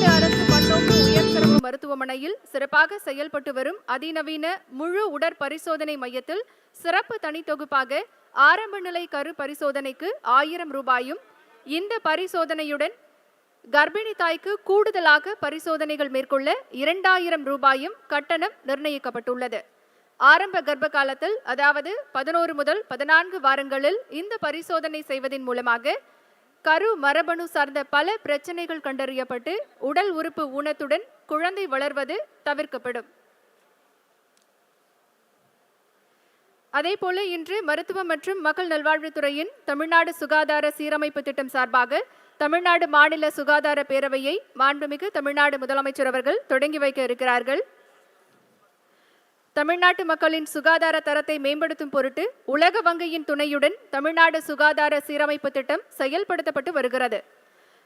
தமிழ்நாடு அரசு பன்னோக்கு உயர்தரவு மருத்துவமனையில் சிறப்பாக செயல்பட்டு வரும் அதிநவீன முழு உடற்பரிசோதனை மையத்தில் சிறப்பு தனித்தொகுப்பாக ஆரம்ப நிலை கரு பரிசோதனைக்கு 1000 ரூபாயும், இந்த பரிசோதனையுடன் கர்ப்பிணி தாய்க்கு கூடுதலாக பரிசோதனைகள் மேற்கொள்ள 2000 ரூபாயும் கட்டணம் நிர்ணயிக்கப்பட்டுள்ளது. ஆரம்ப கர்ப்ப காலத்தில், அதாவது 11 முதல் 14 வாரங்களில் இந்த பரிசோதனை செய்வதன் மூலமாக கரு மரபணு சார்ந்த பல பிரச்சனைகள் கண்டறியப்பட்டு உடல் உறுப்பு ஊனத்துடன் குழந்தை வளர்வது தவிர்க்கப்படும். அதேபோல இன்று மருத்துவம் மற்றும் மக்கள் நல்வாழ்வுத்துறையின் தமிழ்நாடு சுகாதார சீரமைப்பு திட்டம் சார்பாக தமிழ்நாடு மாநில சுகாதார பேரவையை மாண்புமிகு தமிழ்நாடு முதலமைச்சர் அவர்கள் தொடங்கி வைக்க இருக்கிறார்கள். தமிழ்நாட்டு மக்களின் சுகாதார தரத்தை மேம்படுத்தும் பொருட்டு உலக வங்கியின் துணையுடன் தமிழ்நாடு சுகாதார சீரமைப்பு திட்டம் செயல்படுத்தப்பட்டு வருகிறது.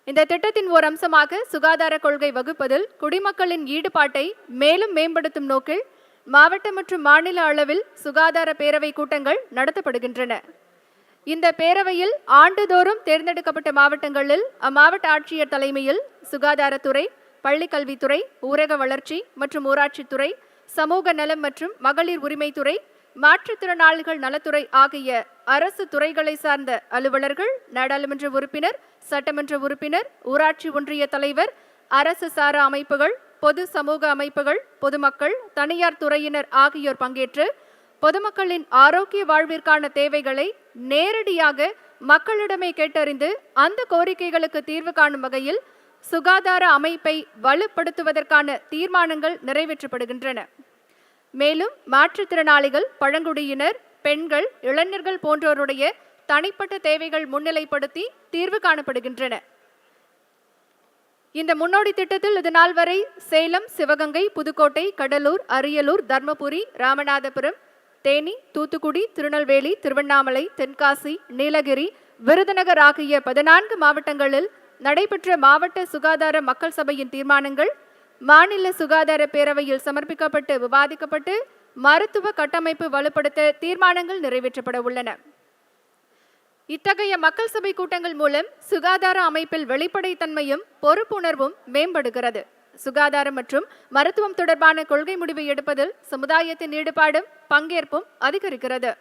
இந்த திட்டத்தின் ஓர் அம்சமாக சுகாதார கொள்கை வகுப்பதில் குடிமக்களின் ஈடுபாட்டை மேலும் மேம்படுத்தும் நோக்கில் மாவட்ட மற்றும் மாநில அளவில் சுகாதார பேரவை கூட்டங்கள் நடத்தப்படுகின்றன. இந்த பேரவையில் ஆண்டுதோறும் தேர்ந்தெடுக்கப்பட்ட மாவட்டங்களில் அம்மாவட்ட ஆட்சியர் தலைமையில் சுகாதாரத்துறை, பள்ளிக்கல்வித்துறை, ஊரக வளர்ச்சி மற்றும் ஊராட்சித்துறை, சமூக நலம் மற்றும் மகளிர் உரிமைத்துறை, மாற்றுத்திறனாளிகள் நலத்துறை ஆகிய அரசு துறைகளை சார்ந்த அலுவலர்கள், நாடாளுமன்ற உறுப்பினர், சட்டமன்ற உறுப்பினர், ஊராட்சி ஒன்றிய தலைவர், அரசு சாரா அமைப்புகள், பொது சமூக அமைப்புகள், பொதுமக்கள், தனியார் துறையினர் ஆகியோர் பங்கேற்று பொதுமக்களின் ஆரோக்கிய வாழ்விற்கான தேவைகளை நேரடியாக மக்களிடமே கேட்டறிந்து அந்த கோரிக்கைகளுக்கு தீர்வு காணும் வகையில் சுகாதார அமைப்பை வலுப்படுத்துவதற்கான தீர்மானங்கள் நிறைவேற்றப்படுகின்றன. மேலும் மாற்றுத்திறனாளிகள், பழங்குடியினர், பெண்கள், இளைஞர்கள் போன்றோருடைய தனிப்பட்ட தேவைகள் முன்னிலைப்படுத்தி தீர்வு காணப்படுகின்றன. இந்த முன்னோடி திட்டத்தில் இதுநாள் வரை சேலம், சிவகங்கை, புதுக்கோட்டை, கடலூர், அரியலூர், தர்மபுரி, ராமநாதபுரம், தேனி, தூத்துக்குடி, திருநெல்வேலி, திருவண்ணாமலை, தென்காசி, நீலகிரி, விருதுநகர் ஆகிய 14 மாவட்டங்களில் நடைபெற்ற மாவட்ட சுகாதார மக்கள் சபையின் தீர்மானங்கள் மாநில சுகாதார பேரவையில் சமர்ப்பிக்கப்பட்டு விவாதிக்கப்பட்டு மருத்துவ கட்டமைப்பு வலுப்படுத்த தீர்மானங்கள் நிறைவேற்றப்பட உள்ளன. இத்தகைய மக்கள் சபை கூட்டங்கள் மூலம் சுகாதார அமைப்பில் வெளிப்படைத்தன்மையும் பொறுப்புணர்வும் மேம்படுகிறது. சுகாதாரம் மற்றும் மருத்துவம் தொடர்பான கொள்கை முடிவை எடுப்பதில் சமுதாயத்தின் ஈடுபாடும் பங்கேற்பும் அதிகரிக்கிறது.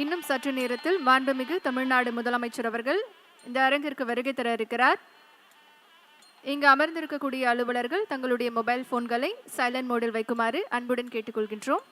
இன்னும் சற்று நேரத்தில் மாண்புமிகு தமிழ்நாடு முதலமைச்சர் அவர்கள் இந்த அரங்கிற்கு வருகை தர இருக்கிறார். இங்கு அமர்ந்திருக்கக்கூடிய அலுவலர்கள் தங்களுடைய மொபைல் போன்களை சைலண்ட் மோடில் வைக்குமாறு அன்புடன் கேட்டுக்கொள்கின்றோம்.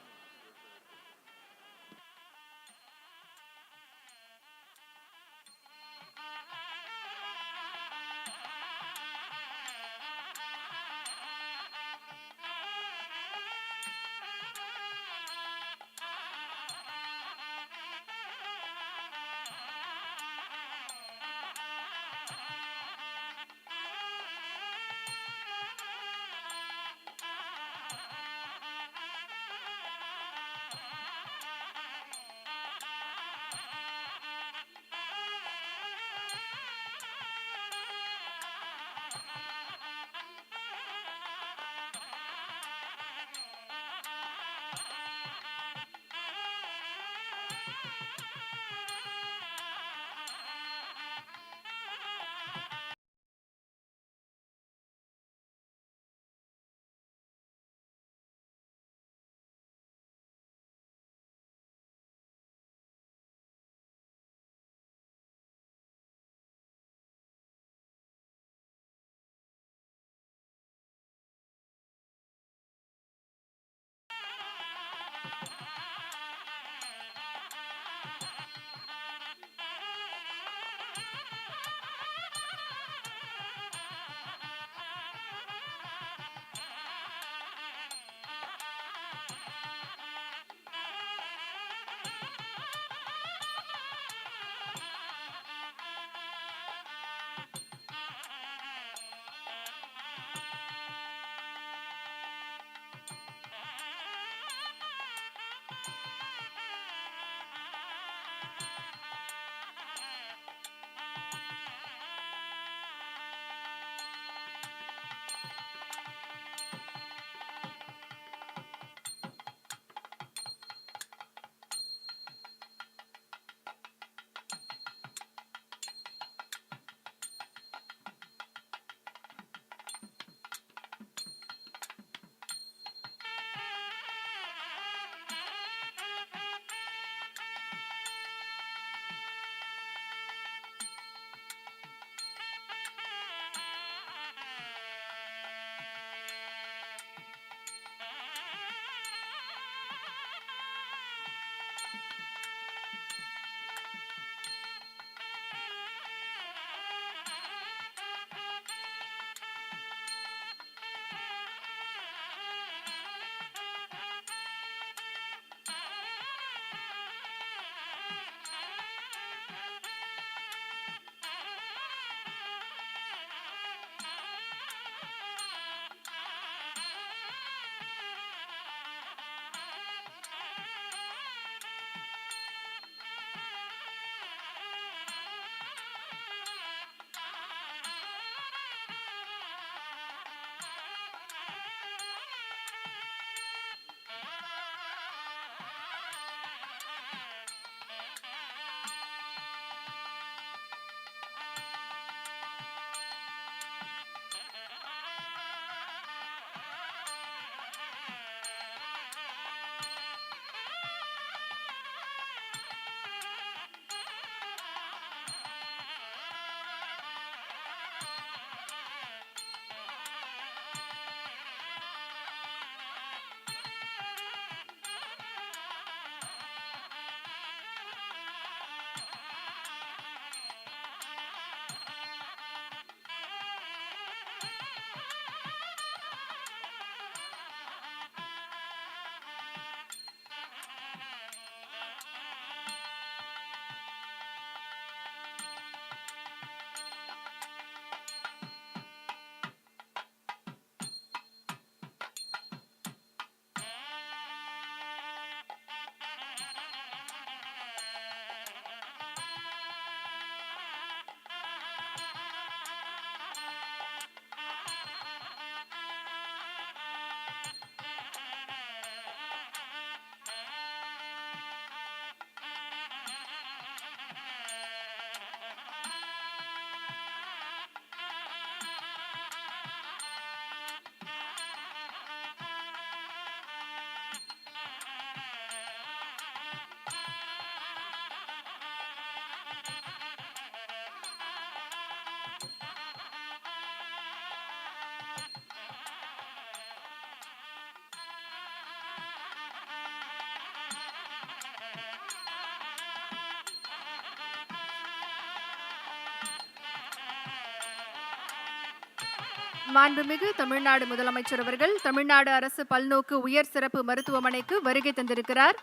மாண்புமிகு தமிழ்நாடு முதலமைச்சர் அவர்கள் தமிழ்நாடு அரசு பல்நோக்கு உயர் சிறப்பு மருத்துவமனைக்கு வருகை தந்திருக்கிறார்.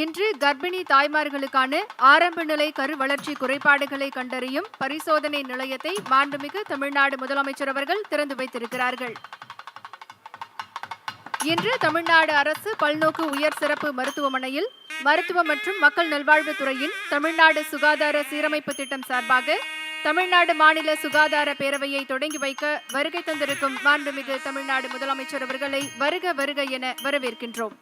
இன்று கர்ப்பிணி தாய்மார்களுக்கான ஆரம்ப நிலை கரு வளர்ச்சி குறைபாடுகளை கண்டறியும் பரிசோதனை நிலையத்தை மாண்புமிகு தமிழ்நாடு முதலமைச்சர் அவர்கள் திறந்து வைத்திருக்கிறார்கள். இன்று தமிழ்நாடு அரசு பல்நோக்கு உயர் சிறப்பு மருத்துவமனையில் மருத்துவ மற்றும் மக்கள் நல்வாழ்வுத்துறையின் தமிழ்நாடு சுகாதார சீரமைப்பு திட்டம் சார்பாக தமிழ்நாடு மாநில சுகாதார பேரவையை தொடங்கி வைக்க வருகை தந்திருக்கும் மாண்புமிகு தமிழ்நாடு முதலமைச்சர் அவர்களை வருக வருக என வரவேற்கின்றோம்.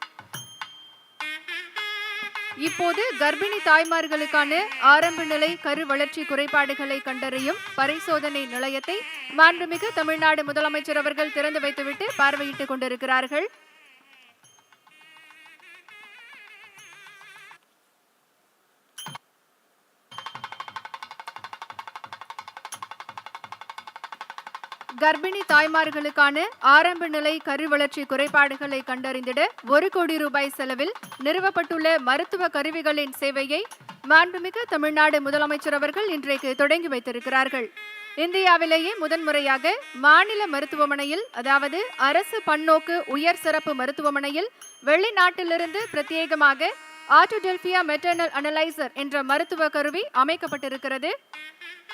இப்போது கர்ப்பிணி தாய்மார்களுக்கான ஆரம்ப நிலை கரு வளர்ச்சி குறைபாடுகளை கண்டறியும் பரிசோதனை நிலையத்தை மாண்புமிகு தமிழ்நாடு முதலமைச்சர் அவர்கள் திறந்து வைத்துவிட்டு பார்வையிட்டுக் கொண்டிருக்கிறார்கள். கர்ப்பிணி தாய்மார்களுக்கான ஆரம்ப நிலை கரு வளர்ச்சி குறைபாடுகளை கண்டறிந்திட 1 கோடி ரூபாய் செலவில் நிறுவப்பட்டுள்ள மருத்துவ கருவிகளின் சேவையை மாண்புமிகு தமிழ்நாடு முதலமைச்சர் அவர்கள் இன்றைக்கு தொடங்கி வைத்திருக்கிறார்கள். இந்தியாவிலேயே முதன்முறையாக மாநில மருத்துவமனையில், அதாவது அரசு பன்னோக்கு உயர் சிறப்பு மருத்துவமனையில் வெளிநாட்டிலிருந்து பிரத்யேகமாக ஆட்டோடெல்பியா மெட்டர்னல் அனலைசர் என்ற மருத்துவ கருவி அமைக்கப்பட்டிருக்கிறது.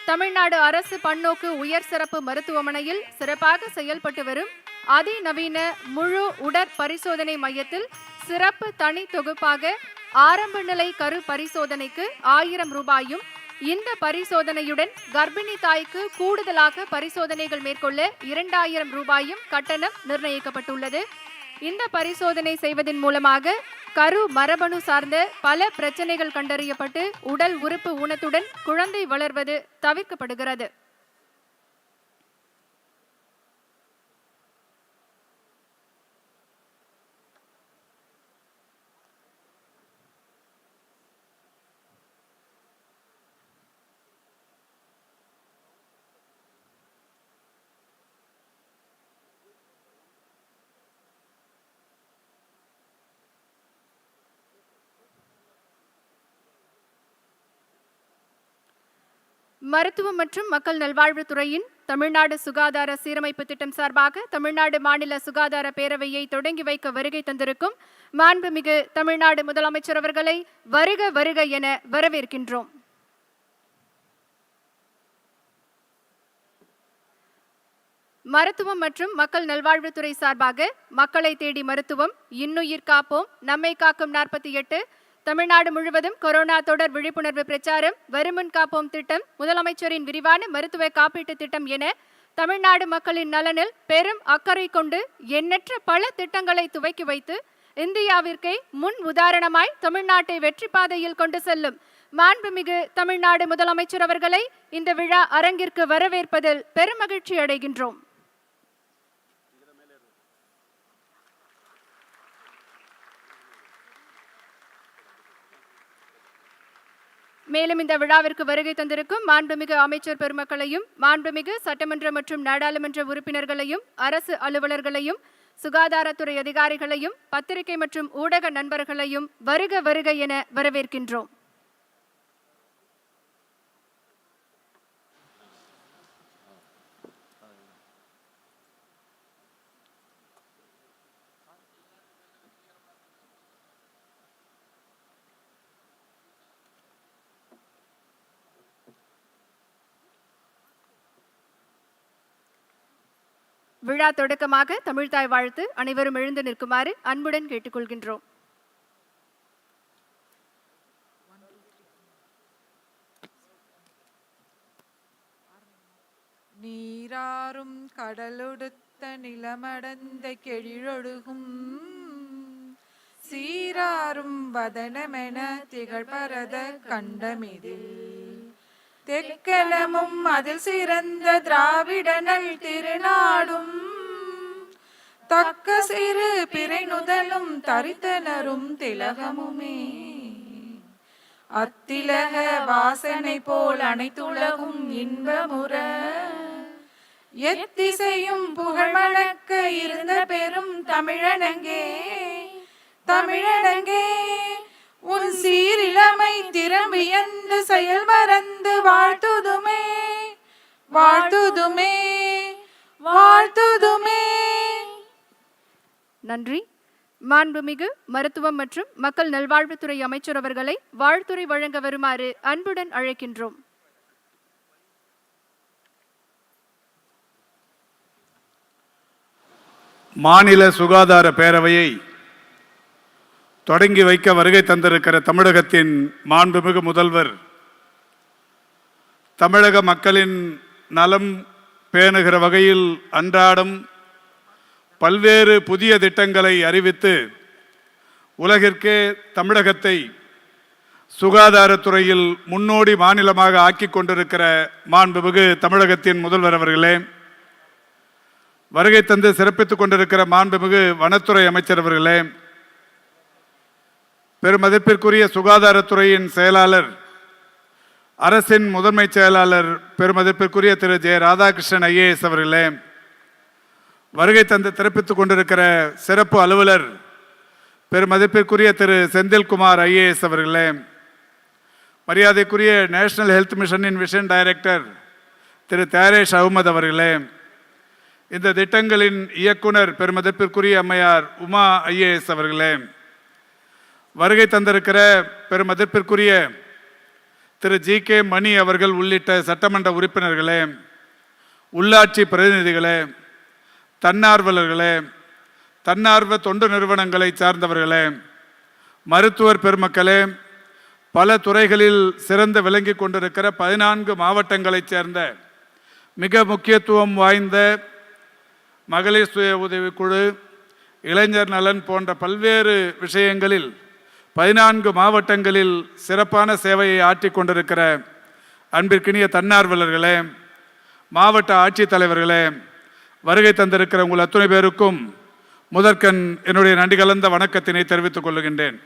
தமிழ்நாடு அரசு பன்னோக்கு உயர் சிறப்பு மருத்துவமனையில் சிறப்பாக செயல்பட்டு வரும் அதிநவீன முழு உடற் பரிசோதனை மையத்தில் சிறப்பு தனி தொகுப்பாக ஆரம்ப நிலை கரு பரிசோதனைக்கு 1000 ரூபாயும், இந்த பரிசோதனையுடன் கர்ப்பிணி தாய்க்கு கூடுதலாக பரிசோதனைகள் மேற்கொள்ள 2000 ரூபாயும் கட்டணம் நிர்ணயிக்கப்பட்டுள்ளது. இந்த பரிசோதனை செய்வதன் மூலமாக கரு மரபணு சார்ந்த பல பிரச்சனைகள் கண்டறியப்பட்டு உடல் உறுப்பு ஊனத்துடன் குழந்தை வளர்வது தவிர்க்கப்படுகிறது. மருத்துவம் மற்றும் மக்கள் நல்வாழ்வுத்துறையின் தமிழ்நாடு சுகாதார சீரமைப்பு திட்டம் சார்பாக தமிழ்நாடு மாநில சுகாதார பேரவையை தொடங்கி வைக்க வருகை தந்திருக்கும் மாண்புமிகு தமிழ்நாடு முதலமைச்சர் அவர்களை வருக வருக என வரவேற்கின்றோம். மருத்துவம் மற்றும் மக்கள் நல்வாழ்வுத்துறை சார்பாக மக்களை தேடி மருத்துவம், இன்னுயிர் காப்போம், நம்மை காக்கும் 48, தமிழ்நாடு முழுவதும் கொரோனா தொடர் விழிப்புணர்வு பிரச்சாரம், வருமுன் காப்போம் திட்டம், முதலமைச்சரின் விரிவான மருத்துவ காப்பீட்டு திட்டம் என தமிழ்நாடு மக்களின் நலனில் பெரும் அக்கறை கொண்டு எண்ணற்ற பல திட்டங்களை துவக்கி வைத்து இந்தியாவிற்கே முன் உதாரணமாய் தமிழ்நாட்டை வெற்றி பாதையில் கொண்டு செல்லும் மாண்புமிகு தமிழ்நாடு முதலமைச்சர் அவர்களை இந்த விழா அரங்கிற்கு வரவேற்பதில் பெருமகிழ்ச்சி அடைகின்றோம். மேலும் இந்த விழாவிற்கு வருகை தந்திருக்கும் மாண்புமிகு அமைச்சர் பெருமக்களையும், மாண்புமிகு சட்டமன்ற மற்றும் நாடாளுமன்ற உறுப்பினர்களையும், அரசு அலுவலர்களையும், சுகாதாரத்துறை அதிகாரிகளையும், பத்திரிகை மற்றும் ஊடக நண்பர்களையும் வருக வருக என வரவேற்கின்றோம். விழா தொடக்கமாக தமிழ்தாய் வாழ்த்து அனைவரும் எழுந்து நிற்குமாறு அன்புடன் கேட்டுக்கொள்கின்றோம். நீராறும் கடலொடுத்த நிலமடந்த கெழிழொழுகும் சீராறும் வதனமென திகழ்பரத கண்டமிதில் தெக்கலமும் அதில் சிறந்த திராவிடனல் திருநாடும் தக்க சிறு பிறை நுதலும் தரித்தனரும் திலகமுமே அத்திலக வாசனை போல் அனைத்துலகும் இன்பமுற எத்திசையும் புகழ்மணக்க இருந்த பெரும் தமிழனங்கே தமிழனங்கே உன் சீரிழமை திறம்பியந்து செயல் மறந்து வாழ்த்துதுமே வாழ்த்துதுமே வாழ்த்துதுமே. நன்றி. மாண்புமிகு மருத்துவம் மற்றும் மக்கள் நல்வாழ்வுத்துறை அமைச்சர் அவர்களை வாழ்த்துரை வழங்க வருமாறு அன்புடன் அழைக்கின்றோம். மாநில சுகாதார பேரவையை தொடங்கி வைக்க வருகை தந்திருக்கிற தமிழகத்தின் மாண்புமிகு முதல்வர், தமிழக மக்களின் நலம் பேணுகிற வகையில் அன்றாடம் பல்வேறு புதிய திட்டங்களை அறிவித்து உலகிற்கே தமிழகத்தை சுகாதாரத்துறையில் முன்னோடி மாநிலமாக ஆக்கி கொண்டிருக்கிற மாண்புமிகு தமிழகத்தின் முதல்வர் அவர்களே, வருகை தந்து சிறப்பித்துக் கொண்டிருக்கிற மாண்புமிகு வனத்துறை அமைச்சர் அவர்களே, பெருமதிப்பிற்குரிய சுகாதாரத்துறையின் செயலாளர், அரசின் முதன்மை செயலாளர் பெருமதிப்பிற்குரிய திரு ஜெய ராதாகிருஷ்ணன் ஐஏஎஸ் அவர்களே, வருகை தந்து சிறப்பித்துக் கொண்டிருக்கிற சிறப்பு அலுவலர் பெருமதிப்பிற்குரிய திரு செந்தில்குமார் ஐஏஎஸ் அவர்களே, மரியாதைக்குரிய நேஷனல் ஹெல்த் மிஷனின் விஷன் டைரக்டர் திரு தேரேஷ் அகமது அவர்களே, இந்த திட்டங்களின் இயக்குனர் பெருமதிப்பிற்குரிய அம்மையார் உமா ஐஏஎஸ் அவர்களே, வருகை தந்திருக்கிற பெருமதிப்பிற்குரிய திரு ஜி.கே. மணி அவர்கள் உள்ளிட்ட சட்டமன்ற உறுப்பினர்களே, உள்ளாட்சி பிரதிநிதிகளே, தன்னார்வலர்களே, தன்னார்வ தொண்டு நிறுவனங்களை சார்ந்தவர்களே, மருத்துவர் பெருமக்களே, பல துறைகளில் சிறந்து விளங்கி கொண்டிருக்கிற 14 மாவட்டங்களைச் சேர்ந்த மிக முக்கியத்துவம் வாய்ந்த மகளிர் சுய உதவிக்குழு, இளைஞர் நலன் போன்ற பல்வேறு விஷயங்களில் 14 மாவட்டங்களில் சிறப்பான சேவையை ஆற்றிக் கொண்டிருக்கிற அன்பிற்கினிய தன்னார்வலர்களே, மாவட்ட ஆட்சித்தலைவர்களே, வருகை தந்திருக்கிற உங்கள் அத்துணை பேருக்கும் முதற்கண் என்னுடைய நன்றி கலந்த வணக்கத்தினை தெரிவித்துக் கொள்கின்றேன்.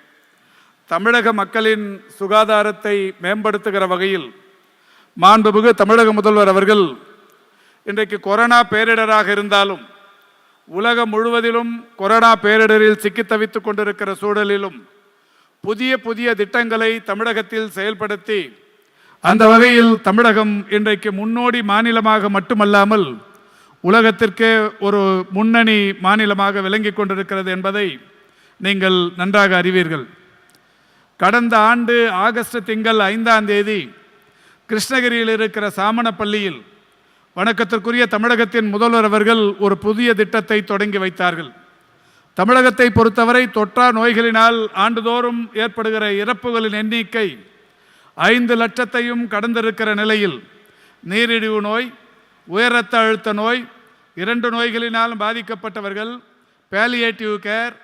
தமிழக மக்களின் சுகாதாரத்தை மேம்படுத்துகிற வகையில் மாண்புமிகு தமிழக முதல்வர் அவர்கள் இன்றைக்கு கொரோனா பேரிடராக இருந்தாலும், உலகம் முழுவதிலும் கொரோனா பேரிடரில் சிக்கி தவித்துக் கொண்டிருக்கிற சூழலிலும் புதிய புதிய திட்டங்களை தமிழகத்தில் செயல்படுத்தி அந்த வகையில் தமிழகம் இன்றைக்கு முன்னோடி மாநிலமாக மட்டுமல்லாமல் உலகத்திற்கே ஒரு முன்னணி மாநிலமாக விளங்கி கொண்டிருக்கிறது என்பதை நீங்கள் நன்றாக அறிவீர்கள். கடந்த ஆண்டு ஆகஸ்ட் திங்கள் 5ஆம் தேதி கிருஷ்ணகிரியில் இருக்கிற சாமணப்பள்ளியில் வணக்கத்திற்குரிய தமிழகத்தின் முதல்வர் அவர்கள் ஒரு புதிய திட்டத்தை தொடங்கி வைத்தார்கள். தமிழகத்தை பொறுத்தவரை தொற்றா நோய்களினால் ஆண்டுதோறும் ஏற்படுகிற இறப்புகளின் எண்ணிக்கை 5 லட்சத்தையும் கடந்திருக்கிற நிலையில் நீரிழிவு நோய், உயர் இரத்த அழுத்த நோய், 2 நோய்களினாலும் பாதிக்கப்பட்டவர்கள், பாலியேட்டிவ் கேர்,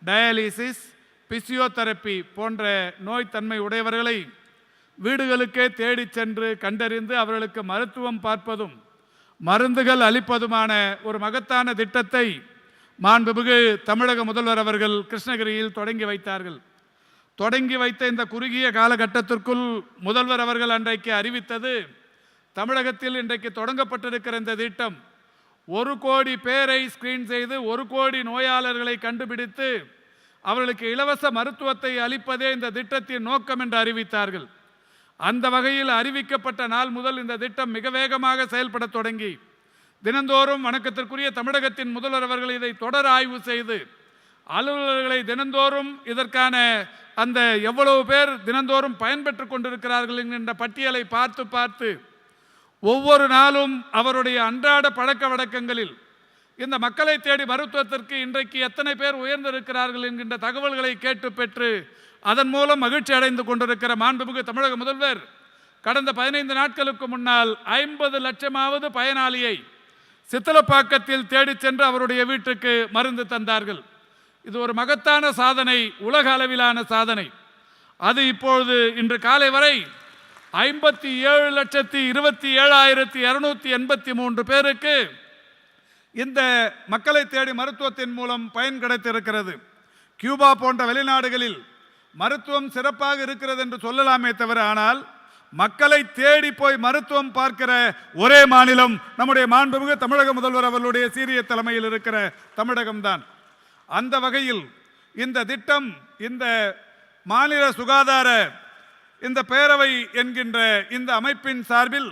டயாலிசிஸ், பிசியோதெரப்பி போன்ற நோய் தன்மை உடையவர்களை வீடுகளுக்கே தேடி சென்று கண்டறிந்து அவர்களுக்கு மருத்துவம் பார்ப்பதும் மருந்துகள் அளிப்பதுமான ஒரு மகத்தான திட்டத்தை மாண்புமிகு தமிழக முதல்வர் அவர்கள் கிருஷ்ணகிரியில் தொடங்கி வைத்தார்கள். தொடங்கி வைத்த இந்த குறுகிய காலகட்டத்திற்குள் முதல்வர் அவர்கள் அன்றைக்கு அறிவித்தது, தமிழகத்தில் இன்றைக்கு தொடங்கப்பட்டிருக்கிற இந்த திட்டம் 1 கோடி பேரை ஸ்கிரீன் செய்து 1 கோடி நோயாளர்களை கண்டுபிடித்து அவர்களுக்கு இலவச மருத்துவத்தை அளிப்பதே இந்த திட்டத்தின் நோக்கம் என்று அறிவித்தார்கள். அந்த வகையில் அறிவிக்கப்பட்ட நாள் முதல் இந்த திட்டம் மிக வேகமாக செயல்பட தொடங்கி தினந்தோறும் வணக்கத்திற்குரிய தமிழகத்தின் முதல்வர் அவர்கள் இதை தொடர் ஆய்வு செய்து அலுவலர்களை தினந்தோறும் இதற்கான அந்த எவ்வளவு பேர் தினந்தோறும் பயன்பெற்று கொண்டிருக்கிறார்கள் என்கின்ற பட்டியலை பார்த்து ஒவ்வொரு நாளும் அவருடைய அன்றாட பழக்க வழக்கங்களில் இந்த மக்களை தேடி மருத்துவத்திற்கு இன்றைக்கு எத்தனை பேர் உயர்ந்திருக்கிறார்கள் என்கின்ற தகவல்களை கேட்டு பெற்று அதன் மூலம் மகிழ்ச்சி அடைந்து கொண்டிருக்கிற மாண்புமிகு தமிழக முதல்வர் கடந்த 15 நாட்களுக்கு முன்னால் 50 லட்சமாவது பயனாளியை சித்தலப்பாக்கத்தில் தேடி சென்று அவருடைய வீட்டுக்கு மருந்து தந்தார்கள். இது ஒரு மகத்தான சாதனை, உலக அளவிலான சாதனை. அது இப்பொழுது இன்று காலை வரை 57,27,283 பேருக்கு இந்த மக்களை தேடி மருத்துவத்தின் மூலம் பயன் கிடைத்திருக்கிறது. கியூபா போன்ற வெளிநாடுகளில் மருத்துவம் சிறப்பாக இருக்கிறது என்று சொல்லலாமே தவிர, ஆனால் மக்களை தேடி போய் மருத்துவம் பார்க்கிற ஒரே மாநிலம் நம்முடைய மாண்புமிகு தமிழக முதல்வர் அவர்களுடைய சீரிய தலைமையில் இருக்கிற தமிழகம்தான். அந்த வகையில் இந்த திட்டம் இந்த மாநில சுகாதார இந்த பேரவை என்கின்ற இந்த அமைப்பின் சார்பில்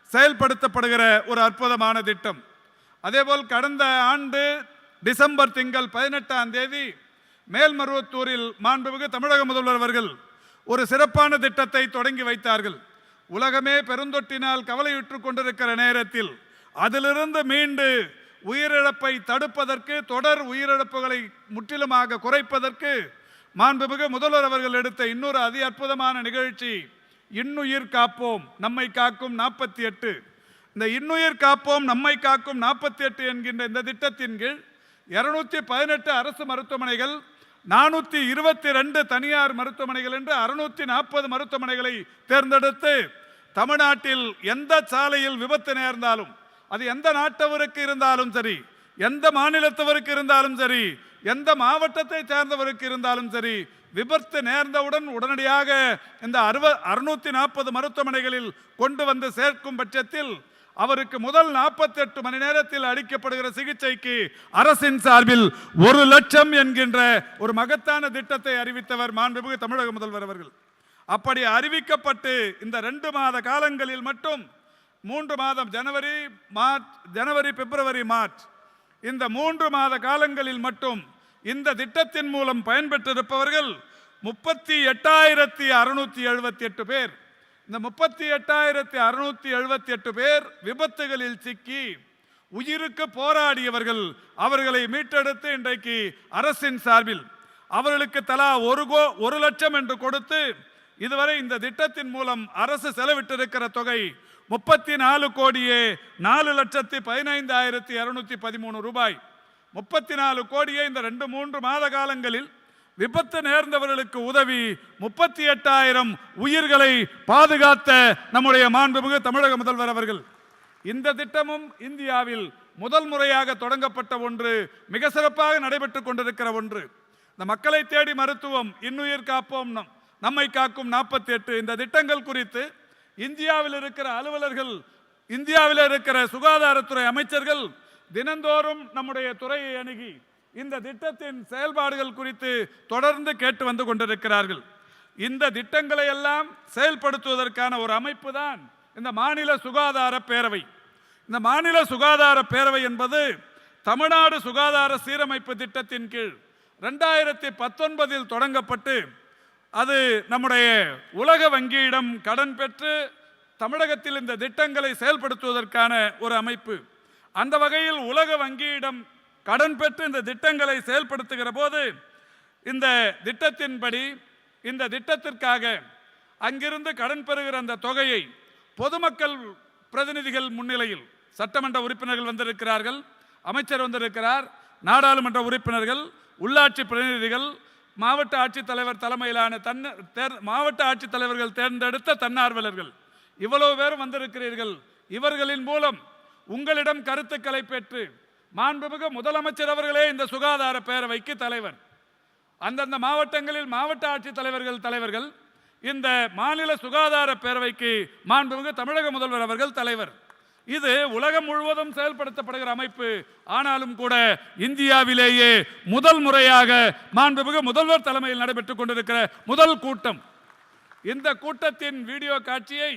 செயல்படுத்தப்படுகிற ஒரு அற்புதமான திட்டம். அதேபோல் கடந்த ஆண்டு டிசம்பர் திங்கள் 18ஆம் தேதி மேல்மருவத்தூரில் மாண்புமிகு தமிழக முதல்வர் அவர்கள் ஒரு சிறப்பான திட்டத்தை தொடங்கி வைத்தார்கள். உலகமே பெருந்தொற்றினால் கவலையுற்றுக் கொண்டிருக்கிற நேரத்தில் அதிலிருந்து மீண்டு உயிரிழப்பை தடுப்பதற்கு, தொடர் உயிரிழப்புகளை முற்றிலுமாக குறைப்பதற்கு மாண்புமிகு முதல்வர் அவர்கள் எடுத்த இன்னொரு அதி அற்புதமான நிகழ்ச்சி இன்னுயிர் காப்போம் நம்மை காக்கும் 48. இந்த இன்னுயிர் காப்போம் நம்மை காக்கும் 48 என்கின்ற இந்த திட்டத்தின் கீழ் 218 அரசு மருத்துவமனைகள், 422 தனியார் மருத்துவமனைகள் என்று 640 மருத்துவமனைகளை தேர்ந்தெடுத்து தமிழ்நாட்டில் எந்த சாலையில் விபத்து நேர்ந்தாலும், அது எந்த நாட்டவருக்கு இருந்தாலும் சரி, எந்த மாநிலத்தவருக்கு இருந்தாலும் சரி, எந்த மாவட்டத்தை சேர்ந்தவருக்கு இருந்தாலும் சரி, விபத்து நேர்ந்தவுடன் உடனடியாக இந்த 640 மருத்துவமனைகளில் கொண்டு வந்து சேர்க்கும் பட்சத்தில் அவருக்கு முதல் 48 மணி நேரத்தில் அளிக்கப்படுகிற சிகிச்சைக்கு அரசின் சார்பில் 1 லட்சம் என்கின்ற ஒரு மகத்தான திட்டத்தை அறிவித்தவர் மாண்புமிகு தமிழக முதல்வர் அவர்கள். அப்படி அறிவிக்கப்பட்டு இந்த 2 மாத காலங்களில் மட்டும் 3 மாதம் ஜனவரி பிப்ரவரி மார்ச் இந்த 3 மாத காலங்களில் மட்டும் இந்த திட்டத்தின் மூலம் பயன்பெற்றிருப்பவர்கள் 38,678 பேர். இந்த 38,678 பேர் விபத்துகளில் சிக்கி உயிருக்கு போராடியவர்கள். அவர்களை மீட்டெடுத்து இன்றைக்கு அரசின் சார்பில் அவர்களுக்கு தலா 1 லட்சம் என்று கொடுத்து இதுவரை இந்த திட்டத்தின் மூலம் அரசு செலவிட்டிருக்கிற தொகை 34,04,15,213 ரூபாய். 34 கோடியே இந்த 2-3 மாத காலங்களில் விபத்து நேர்ந்தவர்களுக்கு உதவி 38,000 உயிர்களை பாதுகாத்த நம்முடைய மாண்புமிகு தமிழக முதல்வர் அவர்கள். இந்த திட்டமும் இந்தியாவில் முதல் முறையாக தொடங்கப்பட்ட ஒன்று, மிக சிறப்பாக நடைபெற்றுக் கொண்டிருக்கிற ஒன்று. இந்த மக்களை தேடி மருத்துவம், இன்னுயிர் காப்போம் நம்மை காக்கும் 48 இந்த திட்டங்கள் குறித்து இந்தியாவில் இருக்கிற அலுவலர்கள், இந்தியாவில் இருக்கிற சுகாதாரத்துறை அமைச்சர்கள் தினந்தோறும் நம்முடைய துறையை அணுகி இந்த திட்டத்தின் செயல்பாடுகள் குறித்து தொடர்ந்து கேட்டு வந்து கொண்டிருக்கிறார்கள். இந்த திட்டங்களை எல்லாம் செயல்படுத்துவதற்கான ஒரு அமைப்பு தான் இந்த மாநில சுகாதார பேரவை. இந்த மாநில சுகாதார பேரவை என்பது தமிழ்நாடு சுகாதார சீரமைப்பு திட்டத்தின் கீழ் 2019 தொடங்கப்பட்டு அது நம்முடைய உலக வங்கியிடம் கடன் பெற்று தமிழகத்தில் இந்த திட்டங்களை செயல்படுத்துவதற்கான ஒரு அமைப்பு. அந்த வகையில் உலக வங்கியிடம் கடன் பெற்று இந்த திட்டங்களை செயல்படுத்துகிற போது இந்த திட்டத்தின்படி இந்த திட்டத்திற்காக அங்கிருந்து கடன் பெறுகிற அந்த தொகையை பொதுமக்கள் பிரதிநிதிகள் முன்னிலையில் சட்டமன்ற உறுப்பினர்கள் வந்திருக்கிறார்கள், அமைச்சர் வந்திருக்கிறார், நாடாளுமன்ற உறுப்பினர்கள், உள்ளாட்சி பிரதிநிதிகள், மாவட்ட ஆட்சித்தலைவர் தலைமையிலான மாவட்ட ஆட்சித்தலைவர்கள் தேர்ந்தெடுத்த தன்னார்வலர்கள், இவ்வளவு பேரும் வந்திருக்கிறீர்கள். இவர்களின் மூலம் உங்களிடம் கருத்துக்களை பெற்று மாண்புமிகு முதலமைச்சர் அவர்களே இந்த சுகாதார பேரவைக்கு தலைவர், அந்தந்த மாவட்டங்களில் மாவட்ட ஆட்சித்தலைவர்கள் இந்த மாநில சுகாதார பேரவைக்கு மாண்புமிகு தமிழக முதல்வர் அவர்கள் தலைவர். இது உலகம் முழுவதும் செயல்படுத்தப்படுகிற அமைப்பு. ஆனாலும் கூட இந்தியாவிலேயே முதல் முறையாக மாண்புமிகு முதல்வர் தலைமையில் நடைபெற்றுக் கொண்டிருக்கிற முதல் கூட்டம். இந்த கூட்டத்தின் வீடியோ காட்சியை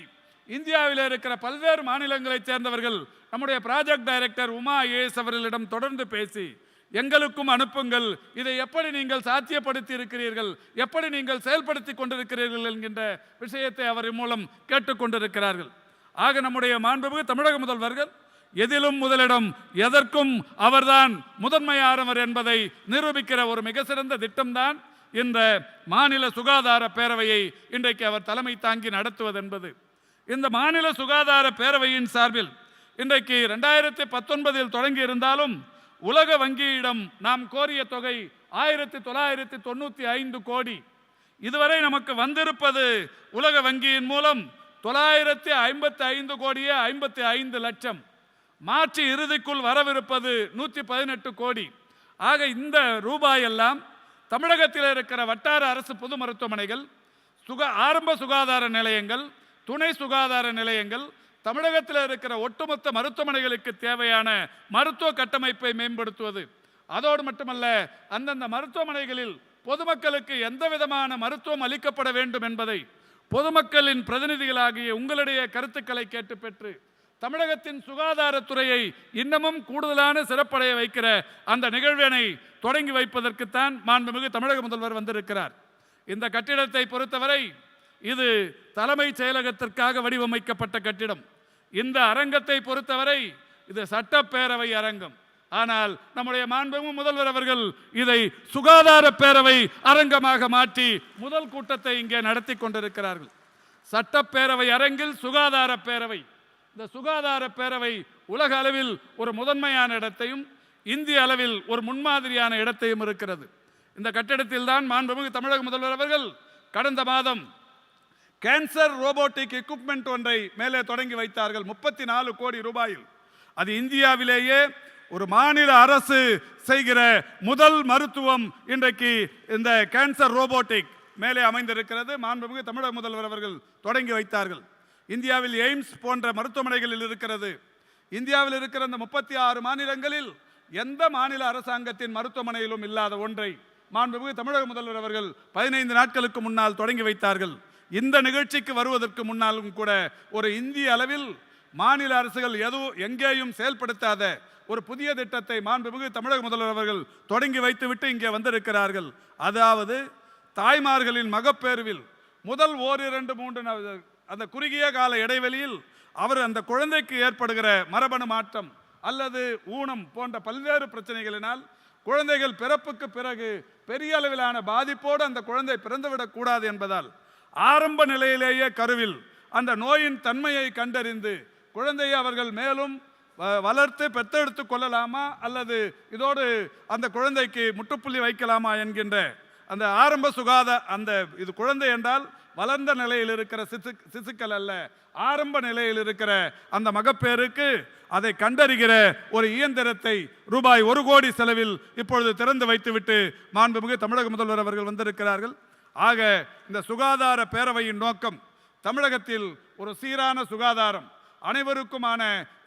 இந்தியாவில் இருக்கிற பல்வேறு மாநிலங்களைச் சேர்ந்தவர்கள் நம்முடைய ப்ராஜெக்ட் டைரக்டர் உமா ஐஏஎஸ் அவர்களிடம் தொடர்ந்து பேசி எங்களுக்கும் அனுப்புங்கள், இதை எப்படி நீங்கள் சாத்தியப்படுத்தி இருக்கிறீர்கள், எப்படி நீங்கள் செயல்படுத்தி கொண்டிருக்கிறீர்கள் என்கின்ற விஷயத்தை அவர் மூலம் கேட்டுக்கொண்டிருக்கிறார்கள். ஆக நம்முடைய மாண்புமிகு தமிழக முதல்வர்கள் எதிலும் முதலிடம், எதற்கும் அவர்தான் முதன்மையானவர் என்பதை நிரூபிக்கிற ஒரு மிக சிறந்த திட்டம்தான் இந்த மாநில சுகாதார பேரவையை இன்றைக்கு அவர் தலைமை தாங்கி நடத்துவது என்பது. இந்த மாநில சுகாதார பேரவையின் சார்பில் இன்றைக்கு 2019 தொடங்கி இருந்தாலும் உலக வங்கியிடம் நாம் கோரிய தொகை 1995 கோடி. இதுவரை நமக்கு வந்திருப்பது உலக வங்கியின் மூலம் 955 கோடியே 55 லட்சம். மார்ச் இறுதிக்குள் வரவிருப்பது 118 கோடி. ஆக இந்த ரூபாய் எல்லாம் தமிழகத்தில் இருக்கிற வட்டார அரசு பொது மருத்துவமனைகள், ஆரம்ப சுகாதார நிலையங்கள், துணை சுகாதார நிலையங்கள், தமிழகத்தில் இருக்கிற ஒட்டுமொத்த மருத்துவமனைகளுக்கு தேவையான மருத்துவ கட்டமைப்பை மேம்படுத்துவது. அதோடு மட்டுமல்ல, அந்தந்த மருத்துவமனைகளில் பொதுமக்களுக்கு எந்த விதமான மருத்துவம் அளிக்கப்பட வேண்டும் என்பதை பொதுமக்களின் பிரதிநிதிகளாகிய உங்களுடைய கருத்துக்களை கேட்டு பெற்று தமிழகத்தின் சுகாதாரத்துறையை இன்னமும் கூடுதலான சிறப்படைய வைக்கிற அந்த நிகழ்வினை தொடங்கி வைப்பதற்குத்தான் மாண்புமிகு தமிழக முதல்வர் வந்திருக்கிறார். இந்த கட்டிடத்தை பொறுத்தவரை இது தலைமைச் செயலகத்திற்காக வடிவமைக்கப்பட்ட கட்டிடம். இந்த அரங்கத்தை பொறுத்தவரை இது சட்டப்பேரவை அரங்கம். ஆனால் நம்முடைய மாண்புமிகு முதல்வர் அவர்கள் இதை சுகாதார பேரவை அரங்கமாக மாற்றி முதல் கூட்டத்தை இங்கே நடத்தி கொண்டிருக்கிறார்கள். சட்டப்பேரவை அரங்கில் சுகாதார பேரவை. இந்த சுகாதார பேரவை உலக அளவில் ஒரு முதன்மையான இடத்தையும் இந்திய அளவில் ஒரு முன்மாதிரியான இடத்தையும் இருக்கிறது. இந்த கட்டிடத்தில் தான் மாண்புமிகு தமிழக முதல்வர் அவர்கள் கடந்த மாதம் கேன்சர் ரோபோட்டிக் எக்யூப்மெண்ட் ஒன்றை மேலே தொடங்கி வைத்தார்கள் 34 கோடி ரூபாயில். அது இந்தியாவிலேயே ஒரு மாநில அரசு செய்கிற முதல் மருத்துவம் இன்றைக்கு இந்த கேன்சர் ரோபோட்டிக் மேலே அமைந்திருக்கிறது. மாண்புமிகு தமிழக முதல்வர் அவர்கள் தொடங்கி வைத்தார்கள். இந்தியாவில் எய்ம்ஸ் போன்ற மருத்துவமனைகளில் இருக்கிறது. இந்தியாவில் இருக்கிற இந்த 36 மாநிலங்களில் எந்த மாநில அரசாங்கத்தின் மருத்துவமனையிலும் இல்லாத ஒன்றை மாண்புமிகு தமிழக முதல்வர் அவர்கள் 15 நாட்களுக்கு முன்னால் தொடங்கி வைத்தார்கள். இந்த நிகழ்ச்சிக்கு வருவதற்கு முன்னாலும் கூட ஒரு இந்திய அளவில் மாநில அரசுகள் எங்கேயும் செயல்படுத்தாத ஒரு புதிய திட்டத்தை மாண்புமிகு தமிழக முதல்வர் அவர்கள் தொடங்கி வைத்துவிட்டு இங்கே வந்திருக்கிறார்கள். அதாவது தாய்மார்களின் மகப்பேறுவில் முதல் 1, 2, 3 அந்த குறுகிய கால இடைவெளியில் அவர் அந்த குழந்தைக்கு ஏற்படுகிற மரபணு மாற்றம் அல்லது ஊனம் போன்ற பல்வேறு பிரச்சனைகளினால் குழந்தைகள் பிறப்புக்கு பிறகு பெரிய அளவிலான பாதிப்போடு அந்த குழந்தை பிறந்துவிடக் கூடாது என்பதால் ஆரம்ப நிலையிலேயே கருவில் அந்த நோயின் தன்மையை கண்டறிந்து குழந்தையை அவர்கள் மேலும் வளர்த்து பெற்றெடுத்து கொள்ளலாமா அல்லது இதோடு அந்த குழந்தைக்கு முற்றுப்புள்ளி வைக்கலாமா என்கின்ற அந்த ஆரம்ப இது குழந்தை என்றால் வளர்ந்த நிலையில் இருக்கிற சிசுக்கள் அல்ல, ஆரம்ப நிலையில் இருக்கிற அந்த மகப்பேருக்கு அதை கண்டறிகிற ஒரு இயந்திரத்தை ரூபாய் 1 கோடி செலவில் இப்பொழுது திறந்து வைத்துவிட்டு மாண்புமிகு தமிழக முதல்வர் அவர்கள் வந்திருக்கிறார்கள். ஆக இந்த சுகாதார பேரவையின் நோக்கம் தமிழகத்தில் ஒரு சீரான சுகாதாரம், அனைவருக்குமான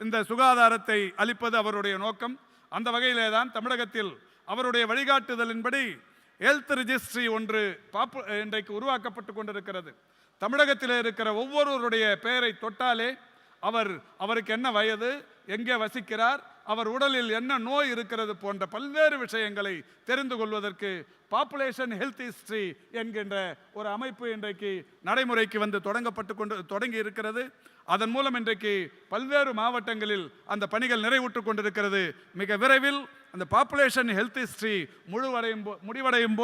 இந்த சுகாதாரத்தை அளிப்பது அவருடைய நோக்கம். அந்த வகையிலே தான் தமிழகத்தில் அவருடைய வழிகாட்டுதலின்படி ஹெல்த் ரிஜிஸ்ட்ரி ஒன்று இன்றைக்கு உருவாக்கப்பட்டு கொண்டிருக்கிறது. தமிழகத்தில் இருக்கிற ஒவ்வொருவருடைய பெயரை தொட்டாலே அவருக்கு என்ன வயது, எங்கே வசிக்கிறார், அவர் உடலில் என்ன நோய் இருக்கிறது போன்ற பல்வேறு விஷயங்களை தெரிந்து கொள்வதற்கு பாப்புலேஷன் ஹெல்த் ஹிஸ்டரி என்கின்ற ஒரு அமைப்பு இன்றைக்கு நடைமுறைக்கு வந்து தொடங்கி இருக்கிறது. அதன் மூலம் இன்றைக்கு பல்வேறு மாவட்டங்களில் அந்த பணிகள் நிறைவுற்று கொண்டிருக்கிறது. மிக விரைவில் அந்த பாப்புலேஷன் ஹெல்த் ஹிஸ்டரி முடிவடையும்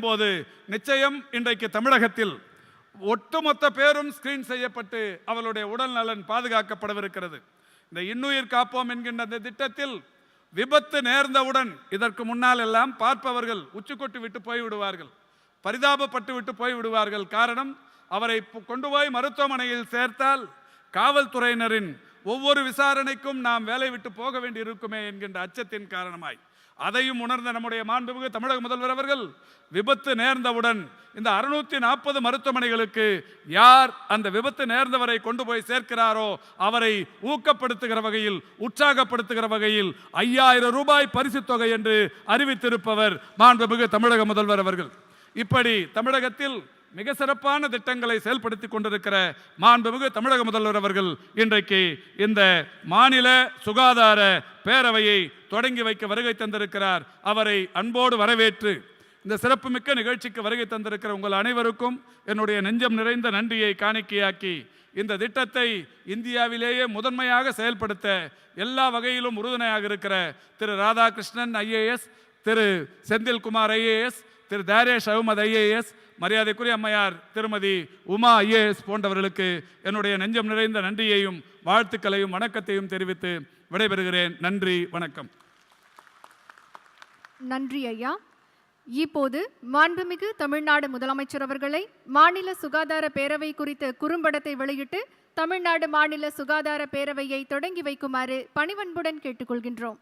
போது நிச்சயம் இன்றைக்கு தமிழகத்தில் ஒட்டுமொத்த பேரும் ஸ்கிரீன் செய்யப்பட்டு அவளுடைய உடல் நலன் பாதுகாக்கப்படவிருக்கிறது. இந்த இன்னுயிர் காப்போம் என்கின்ற அந்த திட்டத்தில் விபத்து நேர்ந்தவுடன் இதற்கு முன்னால் எல்லாம் பார்ப்பவர்கள் உச்சிக்கொட்டி விட்டு போய்விடுவார்கள், பரிதாபப்பட்டு விட்டு போய்விடுவார்கள். காரணம், அவரை கொண்டு போய் மருத்துவமனையில் சேர்த்தால் காவல்துறையினரின் ஒவ்வொரு விசாரணைக்கும் நாம் வேலை விட்டு போக வேண்டி இருக்குமே என்கின்ற அச்சத்தின் காரணமாய் அதையும் உணர்ந்த நம்முடைய மாண்புமிகு தமிழக முதல்வர் அவர்கள் விபத்து நேர்ந்தவுடன் இந்த 640 மருத்துவமனைகளுக்கு யார் அந்த விபத்து நேர்ந்தவரை கொண்டு போய் சேர்க்கிறாரோ அவரை ஊக்கப்படுத்துகிற வகையில், உற்சாகப்படுத்துகிற வகையில் 5000 ரூபாய் பரிசு தொகை என்று அறிவித்திருப்பவர் மாண்புமிகு தமிழக முதல்வர் அவர்கள். இப்படி தமிழகத்தில் மிக சிறப்பான திட்டங்களை செயல்படுத்தி கொண்டிருக்கிற மாண்புமிகு தமிழக முதல்வர் அவர்கள் இன்றைக்கு இந்த மாநில சுகாதார பேரவையை தொடங்கி வைக்க வருகை தந்திருக்கிறார். அவரை அன்போடு வரவேற்று இந்த சிறப்புமிக்க நிகழ்ச்சிக்கு வருகை தந்திருக்கிற உங்கள் அனைவருக்கும் என்னுடைய நெஞ்சம் நிறைந்த நன்றியை காணிக்கையாக்கி இந்த திட்டத்தை இந்தியாவிலேயே முதன்மையாக செயல்படுத்த எல்லா வகையிலும் உறுதுணையாக இருக்கிற திரு ராதாகிருஷ்ணன் ஐஏஎஸ், திரு செந்தில்குமார் ஐஏஎஸ், திரு தாரேஷ் அஹ்மத் ஐஏஎஸ், மரியாதைக்குரிய அம்மையார் திருமதி உமா ஐஏஎஸ் போன்றவர்களுக்கு என்னுடைய நெஞ்சம் நிறைந்த நன்றியையும் வாழ்த்துக்களையும் வணக்கத்தையும் தெரிவித்து விடைபெறுகிறேன். நன்றி, வணக்கம். நன்றி ஐயா. இப்போது மாண்புமிகு தமிழ்நாடு முதலமைச்சர் அவர்களை மாநில சுகாதார பேரவை குறித்த குறும்படத்தை வெளியிட்டு தமிழ்நாடு மாநில சுகாதார பேரவையை தொடங்கி வைக்குமாறு பணிவன்புடன் கேட்டுக்கொள்கின்றோம்.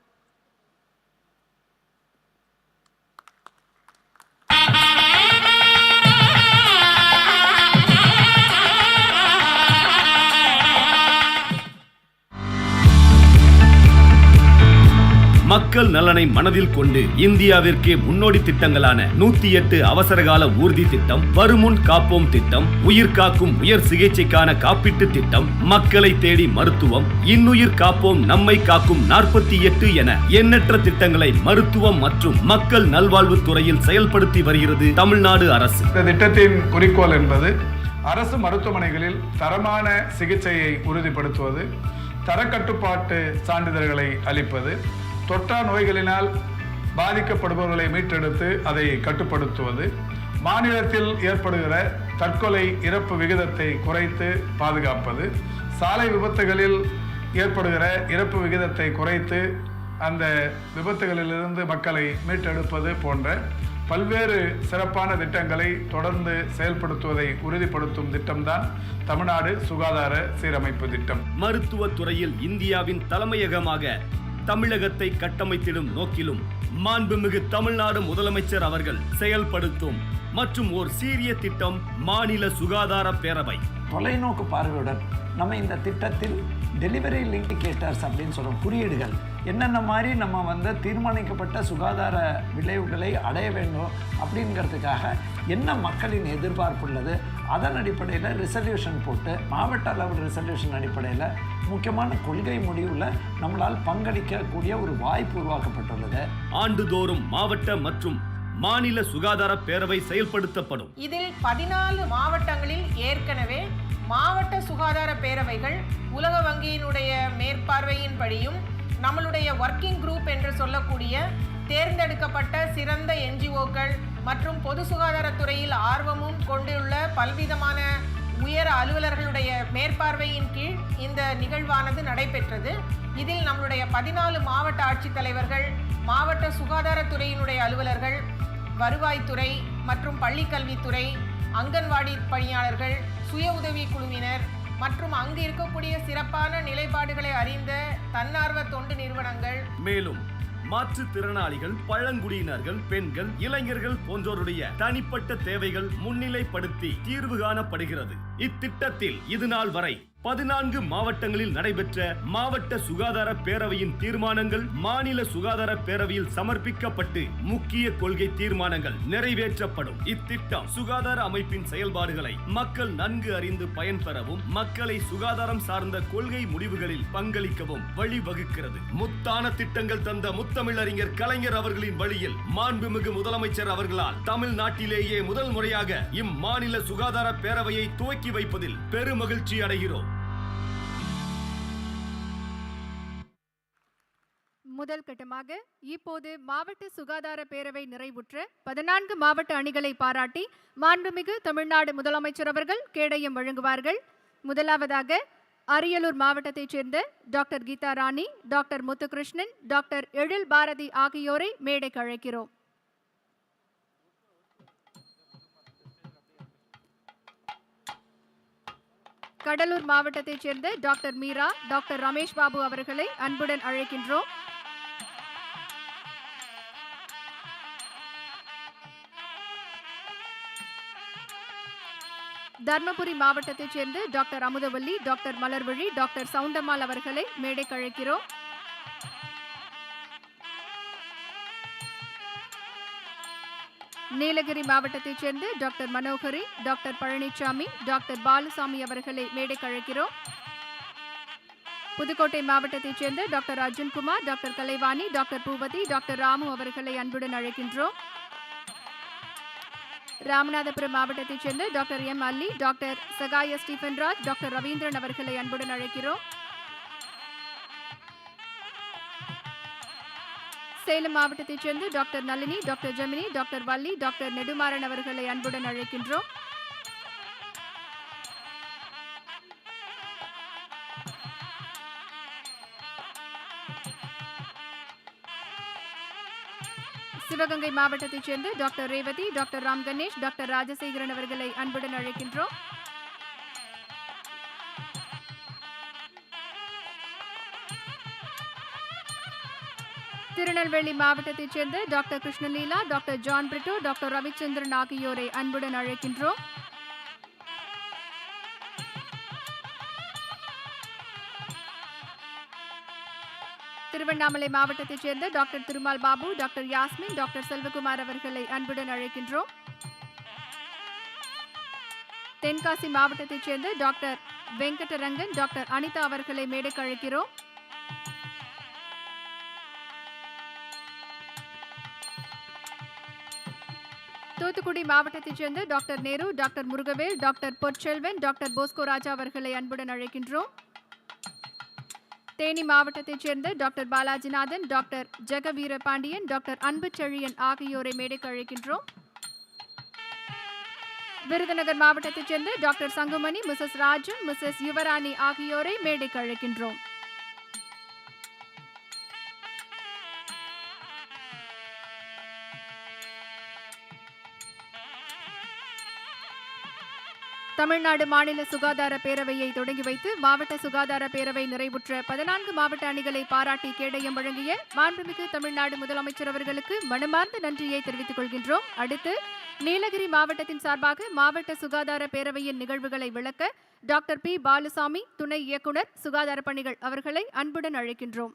மக்கள் நலனை மனதில் கொண்டு இந்தியாவிற்கே முன்னோடி திட்டங்களான 108 அவசரகால ஊர்தி திட்டம், வருமுன் காப்போம் திட்டம், உயிர் காக்கும் உயர் சிகிச்சைக்கான காப்பீட்டு திட்டம், மக்களை தேடி மருத்துவம், இன்னுயிர் காப்போம் நம்மை காக்கும் 48 என எண்ணற்ற திட்டங்களை மருத்துவம் மற்றும் மக்கள் நல்வாழ்வு துறையில் செயல்படுத்தி வருகிறது தமிழ்நாடு அரசு. இந்த திட்டத்தின் குறிக்கோள் என்பது அரசு மருத்துவமனைகளில் தரமான சிகிச்சையை உறுதிப்படுத்துவது, தரக்கட்டுப்பாட்டு சான்றிதழ்களை அளிப்பது, தொற்றா நோய்களினால் பாதிக்கப்படுபவர்களை மீட்டெடுத்து அதை கட்டுப்படுத்துவது, மாநிலத்தில் ஏற்படுகிற தற்கொலை இறப்பு விகிதத்தை குறைத்து பாதுகாப்பது, சாலை விபத்துகளில் ஏற்படுகிற இறப்பு விகிதத்தை குறைத்து அந்த விபத்துகளிலிருந்து மக்களை மீட்டெடுப்பது போன்ற பல்வேறு சிறப்பான திட்டங்களை தொடர்ந்து செயல்படுத்துவதை உறுதிப்படுத்தும் திட்டம்தான் தமிழ்நாடு சுகாதார சீரமைப்பு திட்டம். மருத்துவத் துறையில் இந்தியாவின் தலைமையகமாக தமிழகத்தை கட்டமைத்திடும் நோக்கிலும் மாண்புமிகு தமிழ்நாடு முதலமைச்சர் அவர்கள் செயல்படுத்தும் மற்றும் ஒரு சீரிய திட்டம் மாநில சுகாதார பேரவை. தொலைநோக்கு பார்வையுடன் நம்ம இந்த திட்டத்தில் டெலிவரி இண்டிகேட்டர்ஸ் அப்படின்னு சொல்கிறோம், குறியீடுகள் என்னென்ன மாதிரி நம்ம தீர்மானிக்கப்பட்ட சுகாதார விளைவுகளை அடைய வேண்டும் அப்படிங்கிறதுக்காக என்ன மக்களின் எதிர்பார்ப்பு உள்ளது, அதன் அடிப்படையில் ரிசல்யூஷன் போட்டு மாவட்ட அளவு ரிசல்யூஷன் அடிப்படையில் முக்கியமான கொள்கை முடிவில் நம்மளால் பங்களிக்கக்கூடிய ஒரு வாய்ப்பு உருவாக்கப்பட்டுள்ளது. ஆண்டுதோறும் மாவட்ட மற்றும் மாநில சுகாதார பேரவை செயல்படுத்தப்படும். இதில் 14 மாவட்டங்களில் ஏற்கனவே மாவட்ட சுகாதார பேரவைகள் உலக வங்கியினுடைய மேற்பார்வையின்படியும் நம்மளுடைய ஒர்க்கிங் குரூப் என்று சொல்லக்கூடிய தேர்ந்தெடுக்கப்பட்ட சிறந்த என்ஜிஓக்கள் மற்றும் பொது சுகாதாரத்துறையில் ஆர்வமும் கொண்டுள்ள பல்விதமான உயர் அலுவலர்களுடைய மேற்பார்வையின் கீழ் இந்த நிகழ்வானது நடைபெற்றது. இதில் நம்மளுடைய 14 மாவட்ட ஆட்சித்தலைவர்கள், மாவட்ட சுகாதாரத்துறையினுடைய அலுவலர்கள், வருவாய்த்துறை மற்றும் பள்ளிக்கல்வித்துறை, அங்கன்வாடி பணியாளர்கள், சுய உதவி குழுவினர் மற்றும் அங்கு இருக்கக்கூடிய சிறப்பான நிலைப்பாடுகளை அறிந்த தன்னார்வ தொண்டு நிறுவனங்கள், மேலும் மாற்றுத்திறனாளிகள், பழங்குடியினர்கள், பெண்கள், இளைஞர்கள் போன்றோருடைய தனிப்பட்ட தேவைகள் முன்னிலைப்படுத்தி தீர்வு காணப்படுகிறது. இத்திட்டத்தில் இதுநாள் வரை 14 மாவட்டங்களில் நடைபெற்ற மாவட்ட சுகாதார பேரவையின் தீர்மானங்கள் மாநில சுகாதார பேரவையில் சமர்ப்பிக்கப்பட்டு முக்கிய கொள்கை தீர்மானங்கள் நிறைவேற்றப்படும். இத்திட்டம் சுகாதார அமைப்பின் செயல்பாடுகளை மக்கள் நன்கு அறிந்து பயன்பெறவும் மக்களை சுகாதாரம் சார்ந்த கொள்கை முடிவுகளில் பங்களிக்கவும் வழிவகுக்கிறது. முத்தான திட்டங்கள் தந்த முத்தமிழறிஞர் கலைஞர் அவர்களின் வழியில் மாண்புமிகு முதலமைச்சர் அவர்களால் தமிழ்நாட்டிலேயே முதல் முறையாக இம்மாநில சுகாதார பேரவையை துவக்கி வைப்பதில் பெருமகிழ்ச்சி அடைகிறோம். முதல் கட்டமாக இப்போது மாவட்ட சுகாதார பேரவை நிறைவுற்ற 14 மாவட்ட அணிகளை பாராட்டி மாண்புமிகு தமிழ்நாடு முதலமைச்சர் அவர்கள் கேடயம் வழங்குவார்கள். முதலாவதாக அரியலூர் மாவட்டத்தைச் சேர்ந்த doctor Geetha Rani, doctor Muthukrishnan, doctor Ezhil Bharathi ஆகியோரை மேடைக்கு அழைக்கிறோம். கடலூர் மாவட்டத்தைச் சேர்ந்த டாக்டர் மீரா, டாக்டர் ரமேஷ் பாபு அவர்களை அன்புடன் அழைக்கின்றோம். தர்மபுரி மாவட்டத்தைச் சேர்ந்த doctor Amudhavalli, doctor Malarvizhi, doctor Soundammal அவர்களை மேடைக்கு அழைக்கிறோம். நீலகிரி மாவட்டத்தைச் சேர்ந்த doctor Manohari, doctor Palanisamy, doctor Balusamy அவர்களை மேடைக்கு அழைக்கிறோம். புதுக்கோட்டை மாவட்டத்தைச் சேர்ந்த doctor Arjunkumar, doctor Kalaivani, doctor Boopathi, doctor Ramu அவர்களை அன்புடன் அழைக்கின்றோம். ராமநாதபுரம் மாவட்டத்தைச் சேர்ந்த டாக்டர் எம் அல்லி, டாக்டர் சகாய ஸ்டீஃபன்ராஜ், டாக்டர் ரவீந்திரன் அவர்களை அன்புடன் அழைக்கிறோம். சேலம் மாவட்டத்தைச் சேர்ந்த doctor Nalini, doctor Gemini, doctor Valli, doctor Nedumaran அவர்களை அன்புடன் அழைக்கின்றோம். சிவகங்கை மாவட்டத்தைச் சேர்ந்த doctor Revathi, doctor Ram Ganesh, doctor Rajasekaran அவர்களை அன்புடன் அழைக்கின்றோம். திருநெல்வேலி மாவட்டத்தைச் சேர்ந்த doctor Krishnaleela, doctor John Brito, doctor Ravichandran ஆகியோரை அன்புடன் அழைக்கின்றோம். திருவண்ணாமலை திருவண்ணாமலை மாவட்டத்தைச் சேர்ந்த doctor Thirumal Babu, doctor Yasmin, doctor Selvakumar அவர்களை அன்புடன் அழைக்கின்றோம். தென்காசி மாவட்டத்தைச் சேர்ந்த டாக்டர் வெங்கடரங்கன், டாக்டர் அனிதா அவர்களை மேடைக்கு அழைக்கிறோம். தூத்துக்குடி மாவட்டத்தைச் சேர்ந்த doctor Nehru, doctor Murugavel, doctor Porselvan, doctor Bosco Raja அவர்களை அன்புடன் அழைக்கின்றோம். தேனி மாவட்டத்தைச் சேர்ந்த doctor Balajinathan, doctor Jegaveera Pandian, doctor Anbuchezhiyan ஆகியோரை மேடைக்கு அழைக்கின்றோம். விருதுநகர் மாவட்டத்தைச் சேர்ந்த doctor Sangumani, Mrs Raju, Mrs Yuvarani ஆகியோரை மேடைக்கு அழைக்கின்றோம். தமிழ்நாடு மாநில சுகாதார பேரவையை தொடங்கி வைத்து மாவட்ட சுகாதார பேரவை நிறைவுற்ற 14 மாவட்ட அணிகளை பாராட்டி கேடயம் வழங்கிய மாண்புமிகு தமிழ்நாடு முதலமைச்சர் அவர்களுக்கு மனமார்ந்த நன்றியை தெரிவித்துக் கொள்கின்றோம். அடுத்து நீலகிரி மாவட்டத்தின் சார்பாக மாவட்ட சுகாதார பேரவையின் நிகழ்வுகளை விளக்க டாக்டர் பி பாலுசாமி, துணை இயக்குனர் சுகாதார பணிகள் அவர்களை அன்புடன் அழைக்கின்றோம்.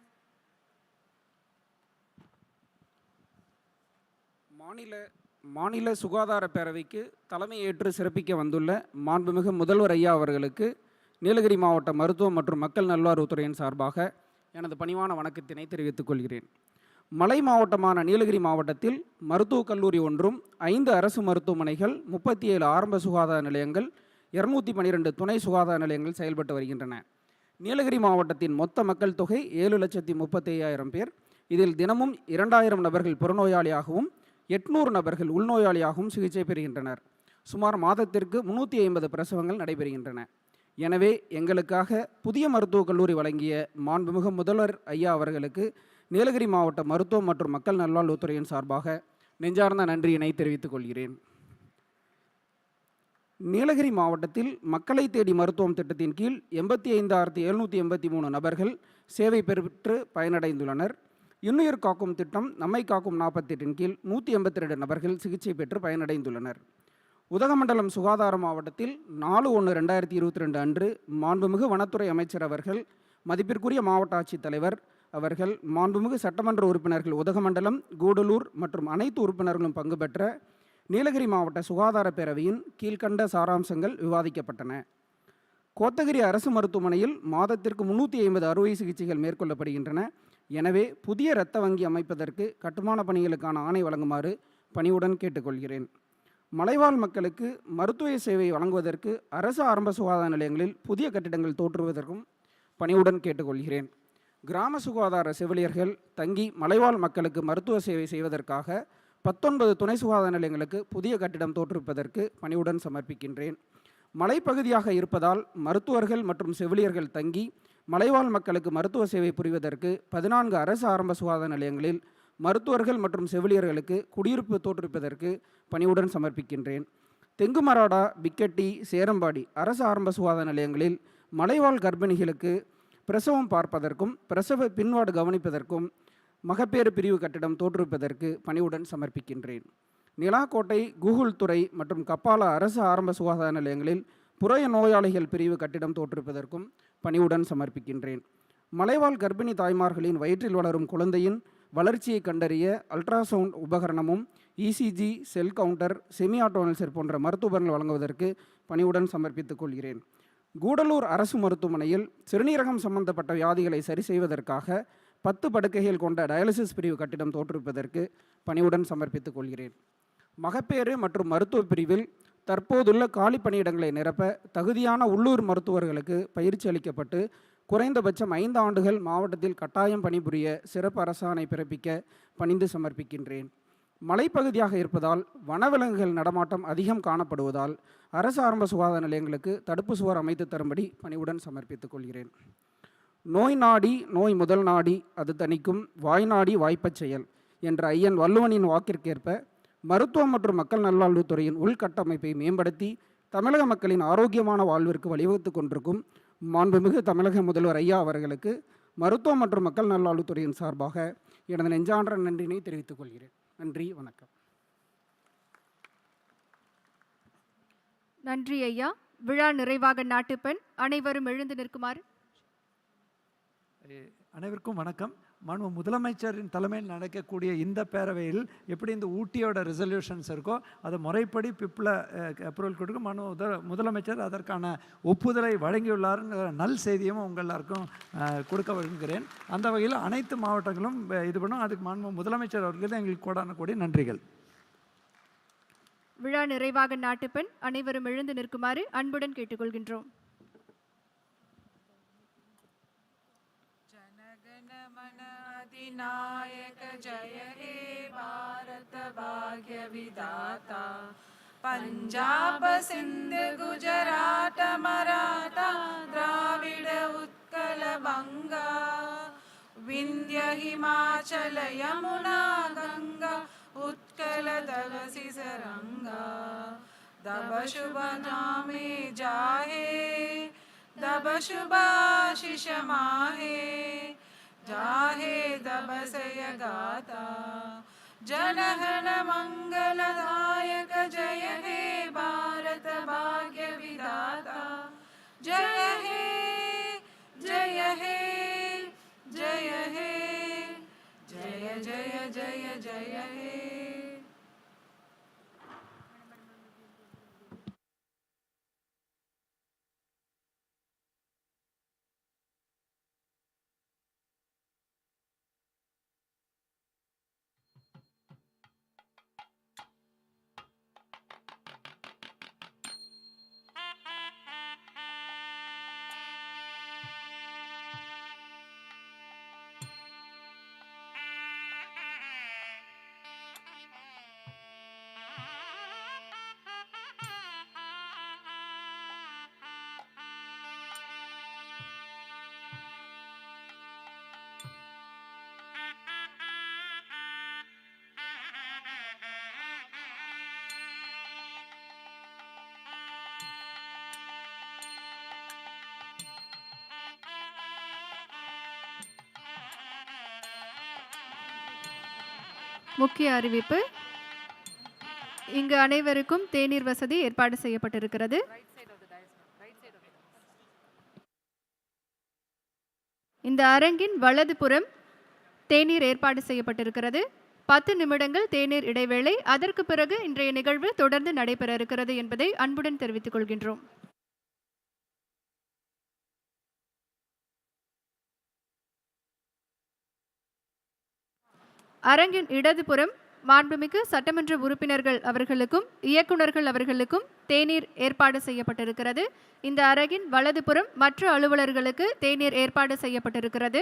மாநில சுகாதார பேரவைக்கு தலைமை ஏற்று சிறப்பிக்க வந்துள்ள மாண்புமிகு முதல்வர் ஐயா அவர்களுக்கு நீலகிரி மாவட்ட மருத்துவம் மற்றும் மக்கள் நல்வாழ்வுத்துறையின் சார்பாக எனது பணிவான வணக்கத்தினை தெரிவித்துக் கொள்கிறேன். மலை மாவட்டமான நீலகிரி மாவட்டத்தில் மருத்துவக் கல்லூரி ஒன்றும் 5 அரசு மருத்துவமனைகள், 37 ஆரம்ப சுகாதார நிலையங்கள், 212 துணை சுகாதார நிலையங்கள் செயல்பட்டு வருகின்றன. நீலகிரி மாவட்டத்தின் மொத்த மக்கள் தொகை 7,35,000 பேர். இதில் தினமும் 2000 நபர்கள் புறநோயாளியாகவும் 800 நபர்கள் உள்நோயாளியாகவும் சிகிச்சை பெறுகின்றனர். சுமார் மாதத்திற்கு 350 பிரசவங்கள் நடைபெறுகின்றன. எனவே எங்களுக்காக புதிய மருத்துவக் கல்லூரி வழங்கிய மாண்புமிகு முதல்வர் ஐயா அவர்களுக்கு நீலகிரி மாவட்ட மருத்துவம் மற்றும் மக்கள் நல்வாழ்வுத்துறையின் சார்பாக நெஞ்சார்ந்த நன்றியினை தெரிவித்துக் கொள்கிறேன். நீலகிரி மாவட்டத்தில் மக்களை தேடி மருத்துவம் திட்டத்தின் கீழ் 85,783 நபர்கள் சேவை பெற்று பயனடைந்துள்ளனர். இன்னுயிர் காக்கும் திட்டம் நம்மை காக்கும் 48 கீழ் 182 நபர்கள் சிகிச்சை பெற்று பயனடைந்துள்ளனர். உதகமண்டலம் சுகாதார மாவட்டத்தில் 4/1/2022 அன்று மாண்புமிகு வனத்துறை அமைச்சர் அவர்கள், மதிப்பிற்குரிய மாவட்ட ஆட்சித்தலைவர் அவர்கள், மாண்புமிகு சட்டமன்ற உறுப்பினர்கள் உதகமண்டலம், கூடலூர் மற்றும் அனைத்து உறுப்பினர்களும் பங்கு பெற்ற நீலகிரி மாவட்ட சுகாதார பேரவையின் கீழ்கண்ட சாராம்சங்கள் விவாதிக்கப்பட்டன. கோத்தகிரி அரசு மருத்துவமனையில் மாதத்திற்கு 350 அறுவை சிகிச்சைகள் மேற்கொள்ளப்படுகின்றன. எனவே புதிய இரத்த வங்கி அமைப்பதற்கு கட்டுமான பணிகளுக்கான ஆணை வழங்குமாறு பணிவுடன் கேட்டுக்கொள்கிறேன். மலைவாழ் மக்களுக்கு மருத்துவ சேவை வழங்குவதற்கு அரசு ஆரம்ப சுகாதார நிலையங்களில் புதிய கட்டிடங்கள் தோற்றுவதற்கும் பணிவுடன் கேட்டுக்கொள்கிறேன். கிராம சுகாதார செவிலியர்கள் தங்கி மலைவாழ் மக்களுக்கு மருத்துவ சேவை செய்வதற்காக 19 துணை சுகாதார நிலையங்களுக்கு புதிய கட்டிடம் தோற்றுவிப்பதற்கு பணிவுடன் சமர்ப்பிக்கின்றேன். மலைப்பகுதியாக இருப்பதால் மருத்துவர்கள் மற்றும் செவிலியர்கள் தங்கி மலைவாழ் மக்களுக்கு மருத்துவ சேவை புரிவதற்கு 14 அரசு ஆரம்ப சுகாதார நிலையங்களில் மருத்துவர்கள் மற்றும் செவிலியர்களுக்கு குடியிருப்பு தோற்றுவிப்பதற்கு பணிவுடன் சமர்ப்பிக்கின்றேன். தெங்குமராடா, பிக்கட்டி, சேரம்பாடி அரசு ஆரம்ப சுகாதார நிலையங்களில் மலைவாழ் கர்ப்பிணிகளுக்கு பிரசவம் பார்ப்பதற்கும் பிரசவ பின்வாடு கவனிப்பதற்கும் மகப்பேறு பிரிவு கட்டிடம் தோற்றுவிப்பதற்கு பணிவுடன் சமர்ப்பிக்கின்றேன். நிலாக்கோட்டை, கூகுள்துறை மற்றும் கப்பாலா அரசு ஆரம்ப சுகாதார நிலையங்களில் புறைய நோயாளிகள் பிரிவு கட்டிடம் தோற்றுவிப்பதற்கும் பணிவுடன் சமர்ப்பிக்கின்றேன். மலைவாழ் கர்ப்பிணி தாய்மார்களின் வயிற்றில் வளரும் குழந்தையின் வளர்ச்சியை கண்டறிய அல்ட்ராசவுண்ட் உபகரணமும், இசிஜி, செல் கவுண்டர், செமி ஆட்டோனல்சர் போன்ற மருத்துவர்கள் வழங்குவதற்கு பணிவுடன் சமர்ப்பித்துக் கொள்கிறேன். கூடலூர் அரசு மருத்துவமனையில் சிறுநீரகம் சம்பந்தப்பட்ட வியாதிகளை சரி செய்வதற்காக 10 படுக்கைகள் கொண்ட டயாலிசிஸ் பிரிவு கட்டிடம் தோற்றுவிப்பதற்கு பணிவுடன் சமர்ப்பித்துக் கொள்கிறேன். மகப்பேறு மற்றும் மருத்துவ பிரிவில் தற்போதுள்ள காலி பணியிடங்களை நிரப்ப தகுதியான உள்ளூர் மருத்துவர்களுக்கு பயிற்சி அளிக்கப்பட்டு குறைந்தபட்சம் 5 ஆண்டுகள் மாவட்டத்தில் கட்டாயம் பணிபுரிய சிறப்பு அரசாணை பிறப்பிக்க பணிந்து சமர்ப்பிக்கின்றேன். மலைப்பகுதியாக இருப்பதால் வனவிலங்குகள் நடமாட்டம் அதிகம் காணப்படுவதால் அரசு ஆரம்ப சுகாதார நிலையங்களுக்கு தடுப்பு சுவர் அமைத்து தரும்படி பணிவுடன் சமர்ப்பித்துக் கொள்கிறேன். நோய் நாடி நோய் முதல் நாடி அது தணிக்கும், வாய் நாடி வாய்ப்பச் செயல் என்ற ஐயன் வள்ளுவனின் வாக்கிற்கேற்ப மருத்துவம் மற்றும் மக்கள் நல்வாழ்வுத்துறையின் உள்கட்டமைப்பை மேம்படுத்தி தமிழக மக்களின் ஆரோக்கியமான வாழ்விற்கு வழிவகுத்து கொண்டிருக்கும் மாண்புமிகு தமிழக முதல்வர் ஐயா அவர்களுக்கு மருத்துவம் மற்றும் மக்கள் நல்வாழ்வுத்துறையின் சார்பாக எனது நெஞ்சான்ற நன்றினை தெரிவித்துக் கொள்கிறேன். நன்றி, வணக்கம். நன்றி ஐயா. விழா நிறைவாக நாட்டுப்பெண் அனைவரும் எழுந்து நிற்குமாறு. அனைவருக்கும் வணக்கம். மாண்பு முதலமைச்சரின் தலைமையில் நடக்கக்கூடிய இந்த பேரவையில் எப்படி இந்த ஊட்டியோட ரெசல்யூஷன்ஸ் இருக்கோ அதை முறைப்படி பிப்ல அப்ரூவல் கொடுக்க முதலமைச்சர் அதற்கான ஒப்புதலை வழங்கியுள்ளாருங்கிற நல் செய்தியும் உங்கள் எல்லாருக்கும் கொடுக்க விரும்புகிறேன். அந்த வகையில் அனைத்து மாவட்டங்களும் இது பண்ணும். அதுக்கு மாண்பு முதலமைச்சர் அவர்களுக்கு எங்களுக்கு கோடான கோடி நன்றிகள். விழா நிறைவாக நாட்டுப்பெண் அனைவரும் எழுந்து நிற்குமாறு அன்புடன் கேட்டுக்கொள்கின்றோம். जनगणमन अधिनायक जय हे भारत भाग्य विधाता पंजाब सिंध गुजरात मराठा द्राविड उत्कल बंगा विंध्य हिमाचल यमुना गंगा उत्कल तलसी सरंगा दब शुभ नामे जाहे दब शुभाशिष माहे जाहे दब सय गाता जनगण मंगलदायक जय हे भारत भाग्य विधाता जय हे जय हे जय हे जय जय जय जय हे. முக்கிய அறிவிப்பு. இங்கு அனைவருக்கும் தேநீர் வசதி ஏற்பாடு செய்யப்பட்டிருக்கிறது. இந்த அரங்கின் வலதுபுறம் தேநீர் ஏற்பாடு செய்யப்பட்டிருக்கிறது. 10 நிமிடங்கள் தேநீர் இடைவேளை. அதற்கு பிறகு இன்றைய நிகழ்வு தொடர்ந்து நடைபெற இருக்கிறது என்பதை அன்புடன் தெரிவித்துக் கொள்கின்றோம். அரங்கின் இடதுபுறம் மாண்புமிகு சட்டமன்ற உறுப்பினர்கள் அவர்களுக்கும் இயக்குநர்கள் அவர்களுக்கும் தேநீர் ஏற்பாடு செய்யப்பட்டிருக்கிறது. இந்த அரங்கின் வலதுபுறம் மற்ற அலுவலர்களுக்கு தேநீர் ஏற்பாடு செய்யப்பட்டிருக்கிறது.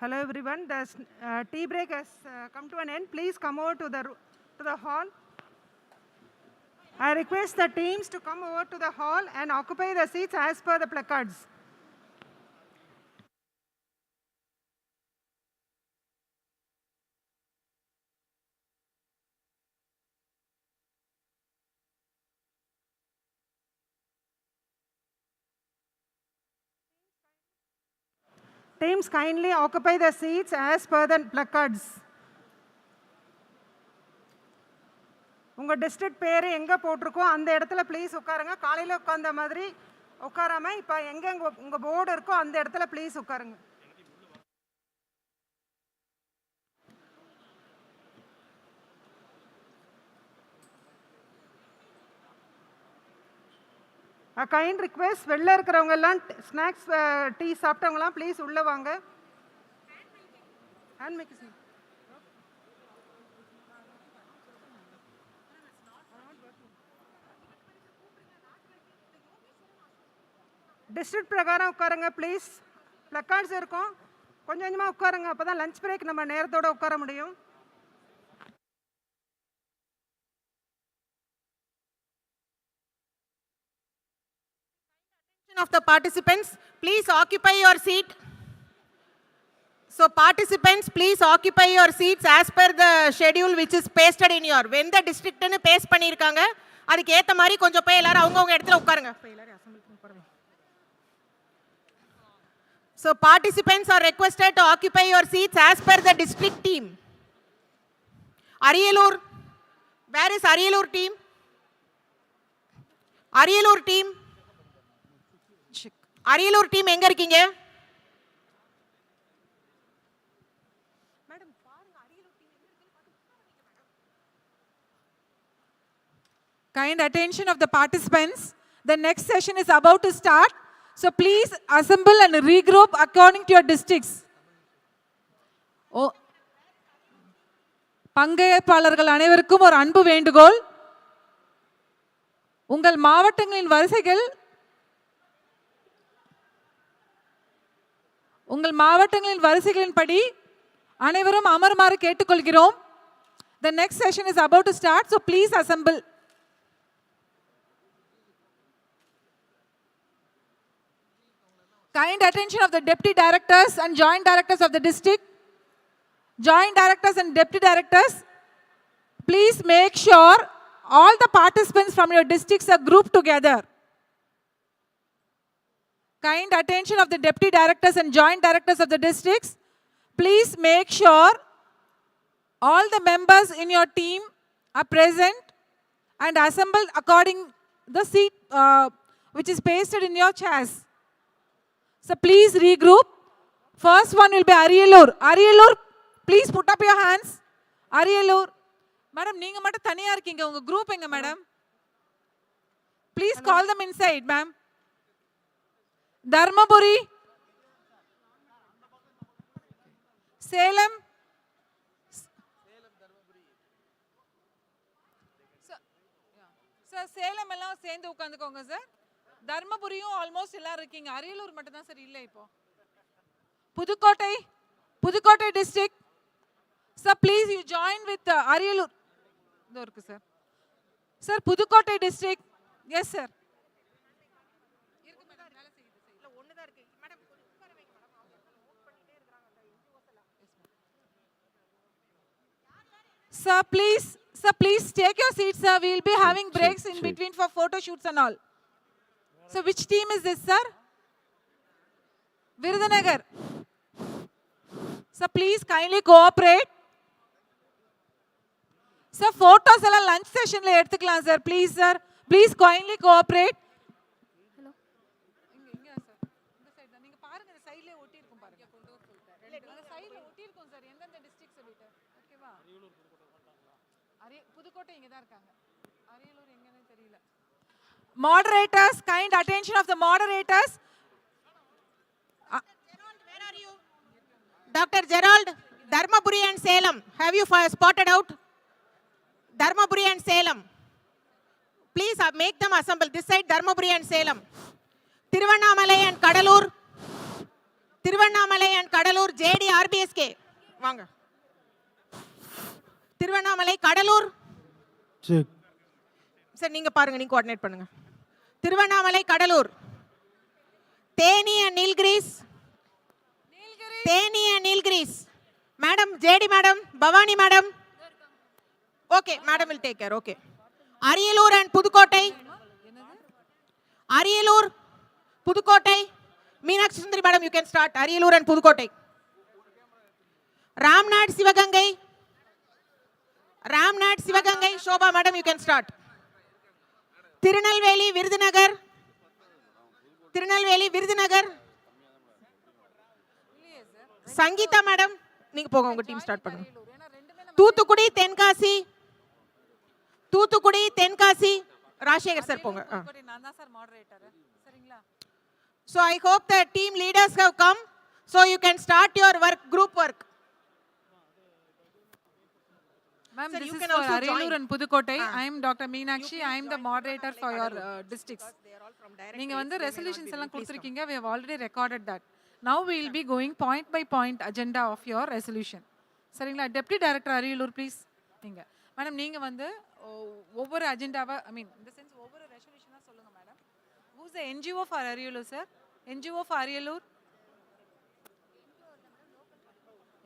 Hello everyone. The tea break has come to an end. Please come over to the hall. I request the teams to come over to the hall and occupy the seats as per the placards. Teams kindly occupy the seats as per the placards. உங்கள் district பேர் எங்கே போட்டிருக்கோ அந்த இடத்துல please உட்காருங்க. காலையில் உட்காந்த மாதிரி உட்காராம இப்போ எங்கே உங்கள் போர்டு இருக்கோ அந்த இடத்துல ப்ளீஸ் உட்காருங்க. கைண்ட் ரிக்வெஸ்ட், வெளில இருக்கிறவங்க எல்லாம் ஸ்நாக்ஸ் டீ சாப்பிட்டவங்கலாம் ப்ளீஸ் உள்ளே வாங்க. ஹேண்ட் மேக்கிங் டிஸ்ட்ரிக்ட் பிரகாரம் உட்காருங்க ப்ளீஸ். ப்ளக்கார்ட்ஸ் இருக்கும், கொஞ்சம் கொஞ்சமாக உட்காருங்க. அப்போ தான் லஞ்ச் பிரேக் நம்ம நேரத்தோடு உட்கார முடியும். Of the participants, please occupy your seat. So participants, please occupy your seats as per the schedule which is pasted in your. When the district னு பேஸ்ட் பண்ணிருக்காங்க, அதுக்கு ஏத்த மாதிரி கொஞ்சம் போய் எல்லாரும் அவங்கவங்க இடத்துல உட்காருங்க. So participants are requested to occupy your seats as per the district team. Ariyalur, where is Ariyalur team? Ariyalur team. Ariyalur team எங்க இருக்கீங்க? Kind attention of the participants. The next session is about to start. So please assemble and regroup according to your districts. பங்கேற்பாளர்கள் அனைவருக்கும் ஒரு அன்பு வேண்டுகோள். உங்கள் மாவட்டங்களின் வரிசைகள் வரிசைகளின்படி அனைவரும் அமருமாறு கேட்டுக்கொள்கிறோம். The next session is about to start, so please assemble. Kind attention of the deputy directors and joint directors of the district. Joint directors and deputy directors, please make sure all the participants from your districts are grouped together. Kind attention of the deputy directors and joint directors of the districts, please make sure all the members in your team are present and assembled according the seat which is pasted in your chairs. So please regroup. First one will be Ariyalur. Ariyalur, please put up your hands. Ariyalur. Madam, நீங்க மட்டும் தனியா இருக்கீங்க. உங்க group எங்க madam? Please call them inside, ma'am. Dharmaburi, Salem, sir, Salem எல்லாம் சேர்ந்து உட்கார்ந்துக்கோங்க sir. தர்மபுரியும் almost எல்லாரும் இருக்கீங்க. அரியலூர் மட்டும் தான் சார் இல்லை இப்போ. Pudukkottai district, sir please you join with Ariyalur. இதோ இருக்கு sir. Sir Pudukkottai district, yes sir. Sir, please take your seats, sir. We will be having breaks in between for photo shoots and all. So, which team is this, sir? Virudhunagar. Sir, please kindly cooperate. Sir, photos alla lunch session la eduthukalam, sir. Please, sir. Please kindly cooperate. Hello. Inga sir. Indha side da neenga paarenga, indha side la otti irukum paarenga. Indha side la otti irukum sir. Endha district solita. Okay va? Pudukkottai இங்க தான் இருக்காங்க. அரியலூர் எங்கன்னு தெரியல. Moderators, kind attention of the moderators. Gerald, where are you? Dr. Gerald, Dharmaburi and Salem. Have you spotted out? Dharmaburi and Salem. Please make them assemble. This side Dharmaburi and Salem. Tiruvannamalai and Kadalur. Tiruvannamalai and Cuddalore JD RBSK வாங்க. Tiruvannamalai Cuddalore sir நீங்க பாருங்க, நீங்க coordinate பண்ணுங்க. Tiruvannamalai Cuddalore. Theni and Nilgiris. Theni and Nilgiris. Madam JD madam, Bhavani madam. Okay, madam will take care. Okay. Ariyalur and Pudukkottai. Ariyalur Pudukkottai. Meenakshi Sundari madam, you can start. Ariyalur and Pudukkottai. Ramnad Sivaganga. Ramnad Sivaganga. Shobha madam, you can start. Tirunelveli Virudhunagar. Tirunelveli Virudhunagar. Sangeetha madam நீங்க போங்க, உங்க team start பண்ணுங்க. Thoothukudi Tenkasi. Thoothukudi Tenkasi. Rajasekar sir போங்க. நான் தான் சார் மாடரேட்டர். சரிங்களா? So I hope the team leaders have come so you can start your work, group work. Ma'am, Sir, this you is can for also Ariyalur join. and Pudukkottai. I am Dr. Meenakshi. I am the moderator for your districts. நீங்க வந்து resolutions எல்லாம் கொடுத்திருக்கீங்க. We have already recorded that. Now we will be going point by point agenda of your resolution. சரிங்களா? Deputy Director Ariyalur, please. நீங்க madam நீங்க வந்து ஒவ்வொரு அஜெண்டாவை ஐ மீன் இந்த sense ஒவ்வொரு ரெசல்யூஷனா சொல்லுங்க madam. Who is the NGO for Ariyalur, sir? NGO for Ariyalur?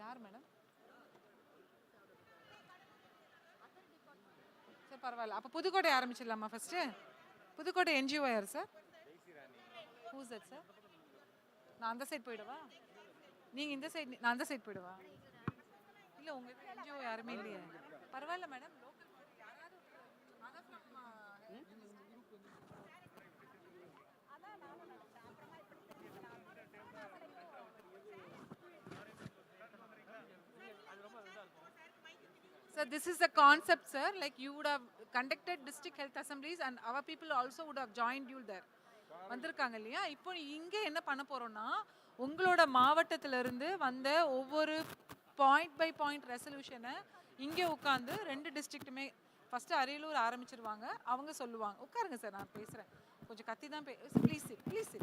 யார் madam? Sir பரவாயில்ல. அப்போ புதுக்கோட்டை ஆரம்பிச்சிடலாமா ஃபர்ஸ்ட்? புதுக்கோட்டை NGO யார் sir? Who is that, sir? நான் அந்த சைடு போயிடவா? நீங்க இந்த சைடு, நான் அந்த சைடு போயிடவா? இல்ல உங்க NGO யாருமே இல்லையே. பரவாயில்ல madam. So this is the concept, sir. Like you would have conducted district health assemblies and our people also would have joined you there. வந்திருக்காங்க இல்லையா? இப்போ இங்க என்ன பண்ண போறோம்னா உங்களோட மாவட்டத்துல இருந்து வந்த ஒவ்வொரு பாயிண்ட் பை பாயிண்ட் ரெசல்யூஷனை இங்கே உட்காந்து ரெண்டு டிஸ்ட்ரிக்ட்டுமே ஃபர்ஸ்ட் அரியலூர் ஆரம்பிச்சிருவாங்க. அவங்க சொல்லுவாங்க. உட்காருங்க சார், நான் பேசுறேன். கொஞ்சம் கத்தி தான் ப்ளீஸ் ப்ளீஸ்.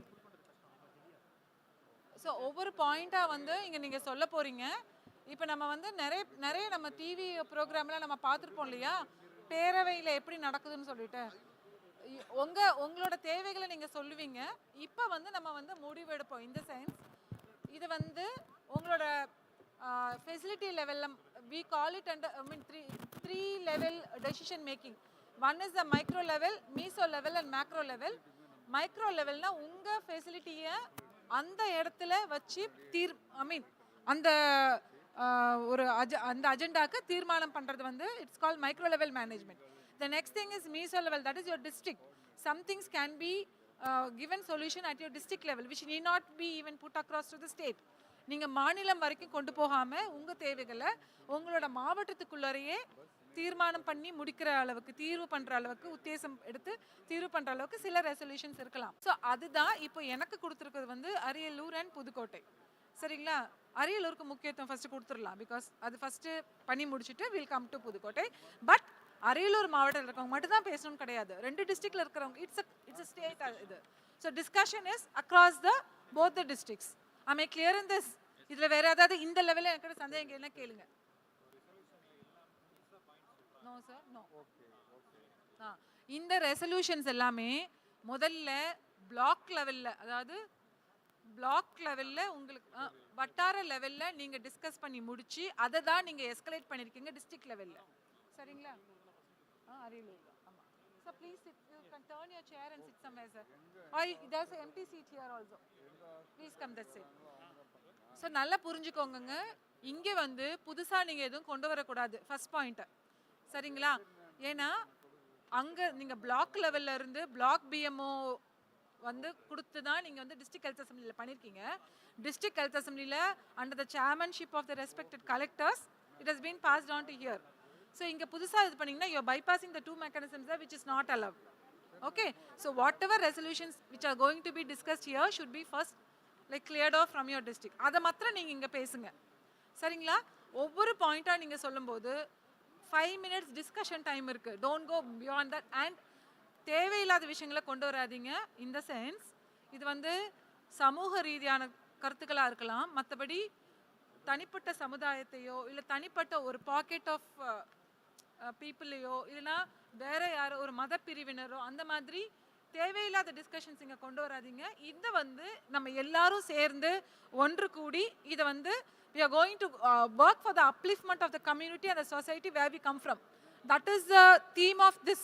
ஸோ ஒவ்வொரு பாயிண்டா வந்து இங்க நீங்க சொல்ல போறீங்க. இப்போ நம்ம வந்து நிறைய நம்ம டிவி ப்ரோக்ராம்ல நம்ம பார்த்துருப்போம் இல்லையா, பேரவையில் எப்படி நடக்குதுன்னு சொல்லிட்டு உங்களோட தேவைகளை நீங்கள் சொல்லுவீங்க. இப்போ வந்து நம்ம வந்து முடிவு எடுப்போம். இந்த சென்ஸ் இது வந்து உங்களோட ஃபெசிலிட்டி லெவலில் we call it under three level decision making. One is the micro level, meso level and macro level. Micro levelனா உங்கள் ஃபெசிலிட்டியை அந்த இடத்துல வச்சு அந்த ஒரு அந்த அஜெண்டாக்கு தீர்மானம் பண்ணுறது வந்து it's call micro level management. The next thing is meso level, that is your district. Some things can be given solution at your district level which need not be even put across to the state. நீங்கள் மாநிலம் வரைக்கும் கொண்டு போகாமல் உங்கள் தேவைகளை உங்களோட மாவட்டத்துக்குள்ளேயே தீர்மானம் பண்ணி முடிக்கிற அளவுக்கு, தீர்வு பண்ணுற அளவுக்கு, உத்தேசம் எடுத்து தீர்வு பண்ணுற அளவுக்கு சில ரெசல்யூஷன்ஸ் இருக்கலாம். ஸோ அதுதான் இப்போ எனக்கு கொடுத்துருக்கிறது வந்து அரியலூர் அண்ட் புதுக்கோட்டை. சரிங்களா? அரியலூருக்கு முக்கியத்துவம் ஃபஸ்ட்டு கொடுத்துடலாம். பிகாஸ் அது ஃபஸ்ட்டு பண்ணி முடிச்சுட்டு will come to Pudukkottai. But Ariyalur மாவட்டத்தில் இருக்கிறவங்க மட்டும் தான் பேசணும்னு கிடையாது. ரெண்டு டிஸ்ட்ரிக்டில் இருக்கிறவங்க இட்ஸ் அ ஸ்டேட் இது. So discussion is across the both the districts. am I clear in this? இதில் வேறு ஏதாவது இந்த லெவலில் எனக்கு சந்தேகம் என்ன கேளுங்க. No sir no. இந்த ரெசல்யூஷன்ஸ் எல்லாமே முதல்ல பிளாக் லெவலில், அதாவது பிளாக் லெவலில் உங்களுக்கு வட்டார லெவலில் நீங்கள் டிஸ்கஸ் பண்ணி முடிச்சு அதை தான் நீங்கள் எஸ்கலேட் பண்ணியிருக்கீங்க டிஸ்ட்ரிக்ட் லெவலில். சரிங்களா? அரியலூர். ஆமாம். So please you can turn your chair and sit somewhere sir. Are there's a empty seat here also. Please come that side. So நல்லா புரிஞ்சுக்கோங்க, இங்கே வந்து புதுசாக நீங்கள் எதுவும் கொண்டு வரக்கூடாது ஃபர்ஸ்ட் பாயிண்ட்டை. சரிங்களா? ஏன்னா அங்கே நீங்கள் பிளாக் லெவலில் இருந்து பிளாக் பிஎம்ஓ வந்து கொடுத்து தான் நீங்கள் வந்து டிஸ்ட்ரிக்ட் ஹெல்த் அசம்பிளியில் பண்ணியிருக்கீங்க. டிஸ்ட்ரிக்ட் ஹெல்த் அசம்பிளியில் under the chairmanship of the respected collectors it has been passed on to here. So இங்கே புதுசாக இது பண்ணிங்கன்னா you bypassing the two mechanisms which is not allowed. Okay? So whatever resolutions which are going to be discussed here should be first like cleared off from your district. அதை மாத்திரம் நீங்கள் இங்கே பேசுங்க. சரிங்களா? ஒவ்வொரு பாயிண்ட்டாக நீங்கள் சொல்லும்போது 5 minutes டிஸ்கஷன் டைம் இருக்குது. Don't go beyond that. And தேவையில்லாத விஷயங்களை கொண்டு வராதிங்க. இந்த சென்ஸ் இது வந்து சமூக ரீதியான கருத்துக்களாக இருக்கலாம். மற்றபடி தனிப்பட்ட சமுதாயத்தையோ இல்லை தனிப்பட்ட ஒரு பாக்கெட் ஆஃப் பீப்புளையோ இல்லைனா வேற யாரோ ஒரு மத பிரிவினரோ அந்த மாதிரி தேவையில்லாத டிஸ்கஷன்ஸ் இங்கே கொண்டு வராதீங்க. இதை வந்து நம்ம எல்லாரும் சேர்ந்து ஒன்று கூடி இதை வந்து we are going to work for the upliftment of the community and the society where we come from. That is the theme of this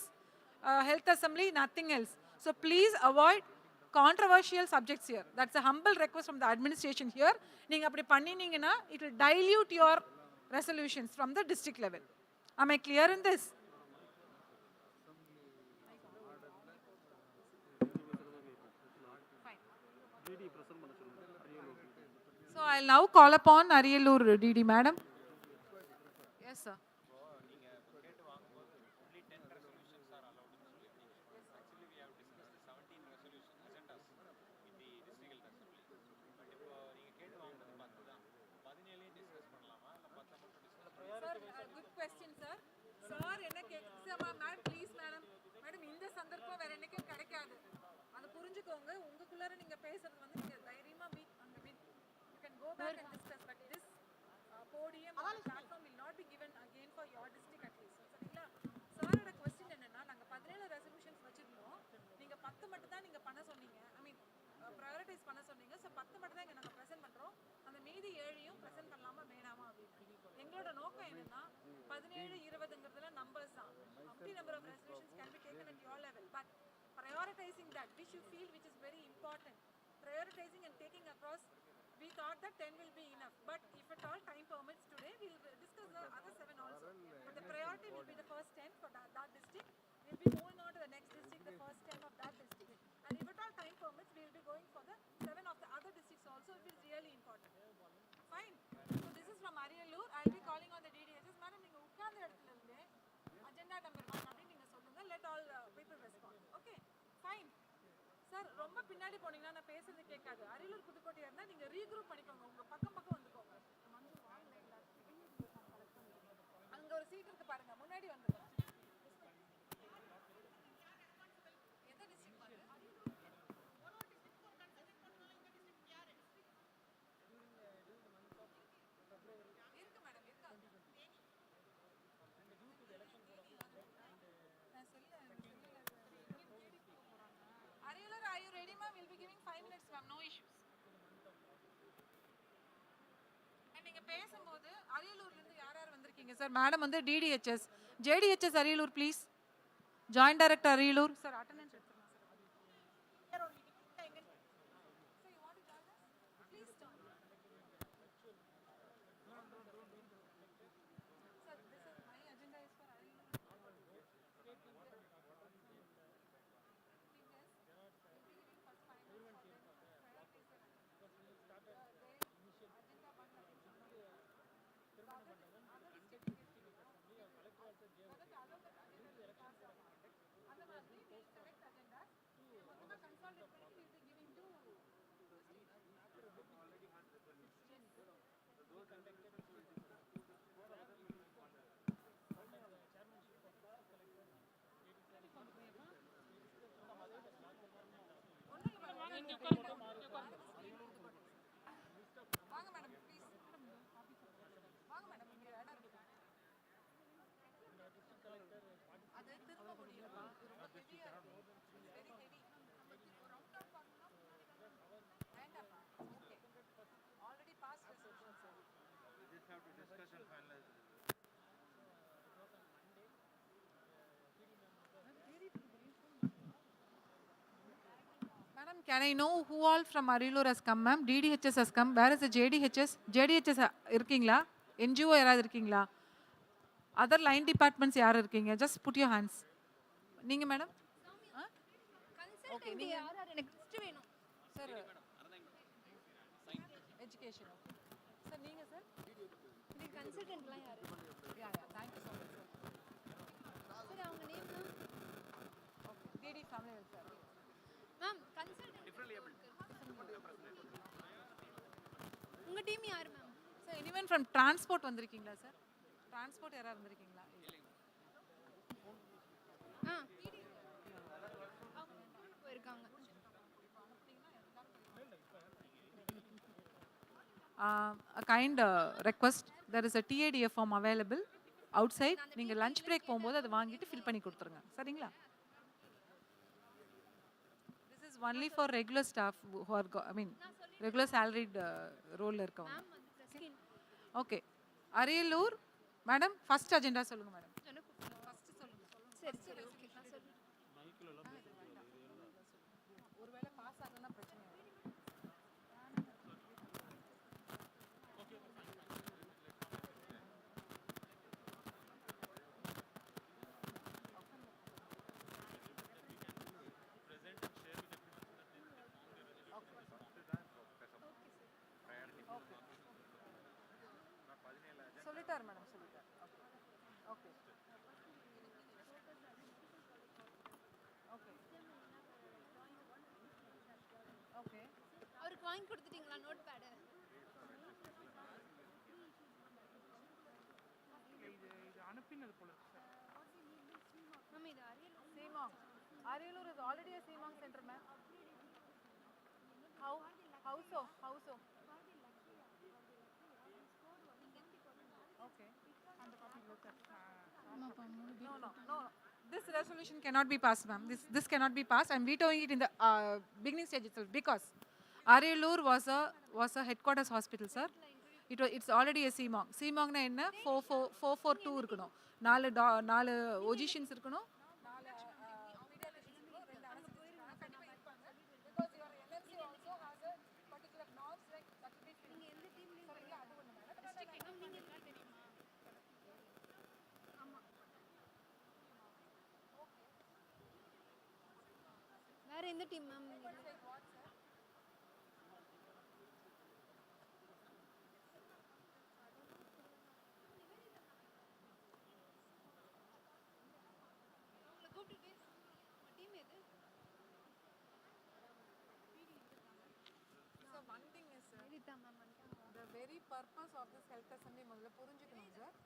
health assembly, nothing else. So please avoid controversial subjects here. That's a humble request from the administration here. நீங்க அப்படி பண்ணினீங்கன்னா it will dilute your resolutions from the district level. Am I clear in this? So I'll now call upon Ariyallur DD madam. Yes sir. Good question sir. Sir என்ன கேக்குறீங்க madam please madam madam இந்த சந்தர்ப்பம் வேற என்னைக்கும் கிடைக்காது. அத புரிஞ்சுக்கோங்க. உங்களுக்குள்ளார நீங்க பேசுறது வந்து நீங்க தைரியமா மீட் அங்க meet you can go back and discuss but this podium or platform will not be given again for your district at least. சரிங்களா? சாரோட क्वेश्चन என்னன்னா நாங்க 17 ரெசல்யூஷன்ஸ் வச்சிருந்தோம். நீங்க 10 மட்டும் தான் நீங்க பண்ண சொன்னீங்க. ஐ மீன் பிரையாரிடைஸ் பண்ண சொன்னீங்க. சோ 10 மட்டும் தான் நாங்க பிரசன்ட் பண்றோம். அந்த மீதி 7யும் பிரசன்ட் பண்ணலாமா வேணாமா அப்படி. எங்களோட நோக்கம் என்னன்னா 17 20ங்கிறதுல நம்பர்ஸ் தான். அப்படி number of resolutions can be taken at your level but prioritizing that which you feel which is very important, prioritizing and taking across, we thought that 10 will be enough but if at all time permits today we will discuss the other 7 also but the priority will be the first 10 for that district. We will be moving on to the next district, the first 10 of that district and if at all time permits we will be going for the 7 of the other districts also. It is really important. Fine. So this is from Ariyallur. I will be calling on the DDHS. Madam நீங்க உட்கார்ந்த இடத்துல இருந்து agenda number 1 அப்படி நீங்க சொல்லுங்க. Let all people respond. Okay? Fine. Sir ரொம்ப பின்னாடி போனீங்கன்னா நான் பேசுறது கேட்காது. அரியலூர் புதுக்கோட்டையா இருந்தா நீங்க ரீக்ரூப் பண்ணிக்கோங்க. உங்க பக்கம் வந்துக்கோங்க. அங்க ஒரு சீட் இருக்கு பாருங்க. முன்னாடி வந்துருங்க. எந்த டிஸ்ட்ரிக்ட் பாருங்க? இருக்கு மேடம் இருக்கு. நான் சொல்ல Ariyallur, are you ready ma'am? We'll be giving 5 minutes ma'am, no issues. And நீங்க பேசும்போது அரியலூர்ல இருந்து யார் யார் வந்திருக்கீங்க சார்? மேடம் வந்து DDHS, JDHS Ariyalur please. Joint director Ariyalur sir attendance எடுத்துருங்க sir. So you want to join us? Please join. Sir, this is my agenda is for Ariyallur. வாங்க madam please. வாங்க மேடம் இங்க இடம் இருக்கு. அது திரும்ப முடியலப்பா. ரொம்ப ஹெவியா இருக்கு. Very heavy. நம்ம ரவுண்ட் அப் பண்ணனும். வேண்டாம்ப்பா. Okay. Already pass resolution sir. We just have to discuss and finalize. Madam, can I know who all from Ariyallur has come, ma'am? DDHS has come. Where is the JDHS? JDHS இருக்கீங்களா? NGO யாராவது இருக்கீங்களா? Other line departments யார் இருக்கீங்க? Just put your hands. நீங்க madam? Okay நீங்க யார் எனக்கு list வேணும். Sir education. சார் நீங்க சார்? நீங்க கன்சல்டன்ட்லாம் யாரு? Yeah thank you so much sir. Sir அவங்க name ma'am? Okay DD family welfare. Ma'am consultant differently able. உங்க டீம் யார் ma'am? Sir anyone from transport வந்திருக்கீங்களா சார்? டிரான்ஸ்போர்ட் யாரா வந்திருக்கீங்களா? PD அவங்க போயிருக்காங்க. a kind request, there is a TADF form available outside. நீங்கள் lunch break போகும்போது அதை வாங்கிட்டு ஃபில் பண்ணி கொடுத்துருங்க, சரிங்களா? This is only for regular staff who are, regular salaried role இருக்கவங்க. Okay, Ariyalur madam first agenda சொல்லுங்க மேடம். சரி சரி ஓகே நான் சொல்றேன். ஒருவேளை பாஸ் ஆகலன்னா பிரச்சனை இல்லை. சொல்லிட்டார் மேடம், சொல்லிட்டார். Okay okay okay. அவருக்கு வாங்கி கொடுத்துட்டீங்களா நோட் பேடு? இது அனுப்பினது போல இருக்கு சார். மேம் இது Ariyalur. சீமாங். Ariyalur is already a Seemang center, ma'am. How so? Okay. No. This resolution cannot be passed, ma'am. This cannot be passed. I'm vetoing it in the beginning stage itself because Ariyalur was a headquarters hospital, sir. It's already a Seemang. Seemang na enna 442 இருக்கணும். 4 physicians இருக்கணும். வேற எந்த team ma'am? Team எது? So one thing is, sir, the very purpose of this health assembly முதல்ல புரிஞ்சுக்கணும் sir.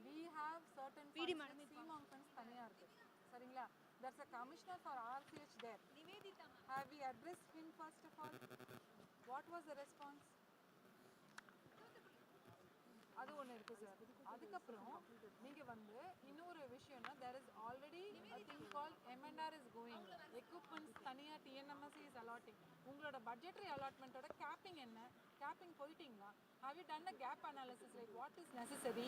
We have certain funds, Seemang funds தனியா இருக்கு, சரிங்களா? There's a commissioner for RCH there. Nivedita ma'am. Have we addressed him first of all? What was the response? அது ஒன்று இருக்குது sir. அதுக்கப்புறம் நீங்கள் வந்து இன்னொரு விஷயம்னா there is already a thing called M&R is going. Equipments தனியாக TNMS is allotting. உங்களோட budgetary allotmentோட capping என்ன? Capping போயிட்டீங்களா? Have you done a gap analysis like what is necessary?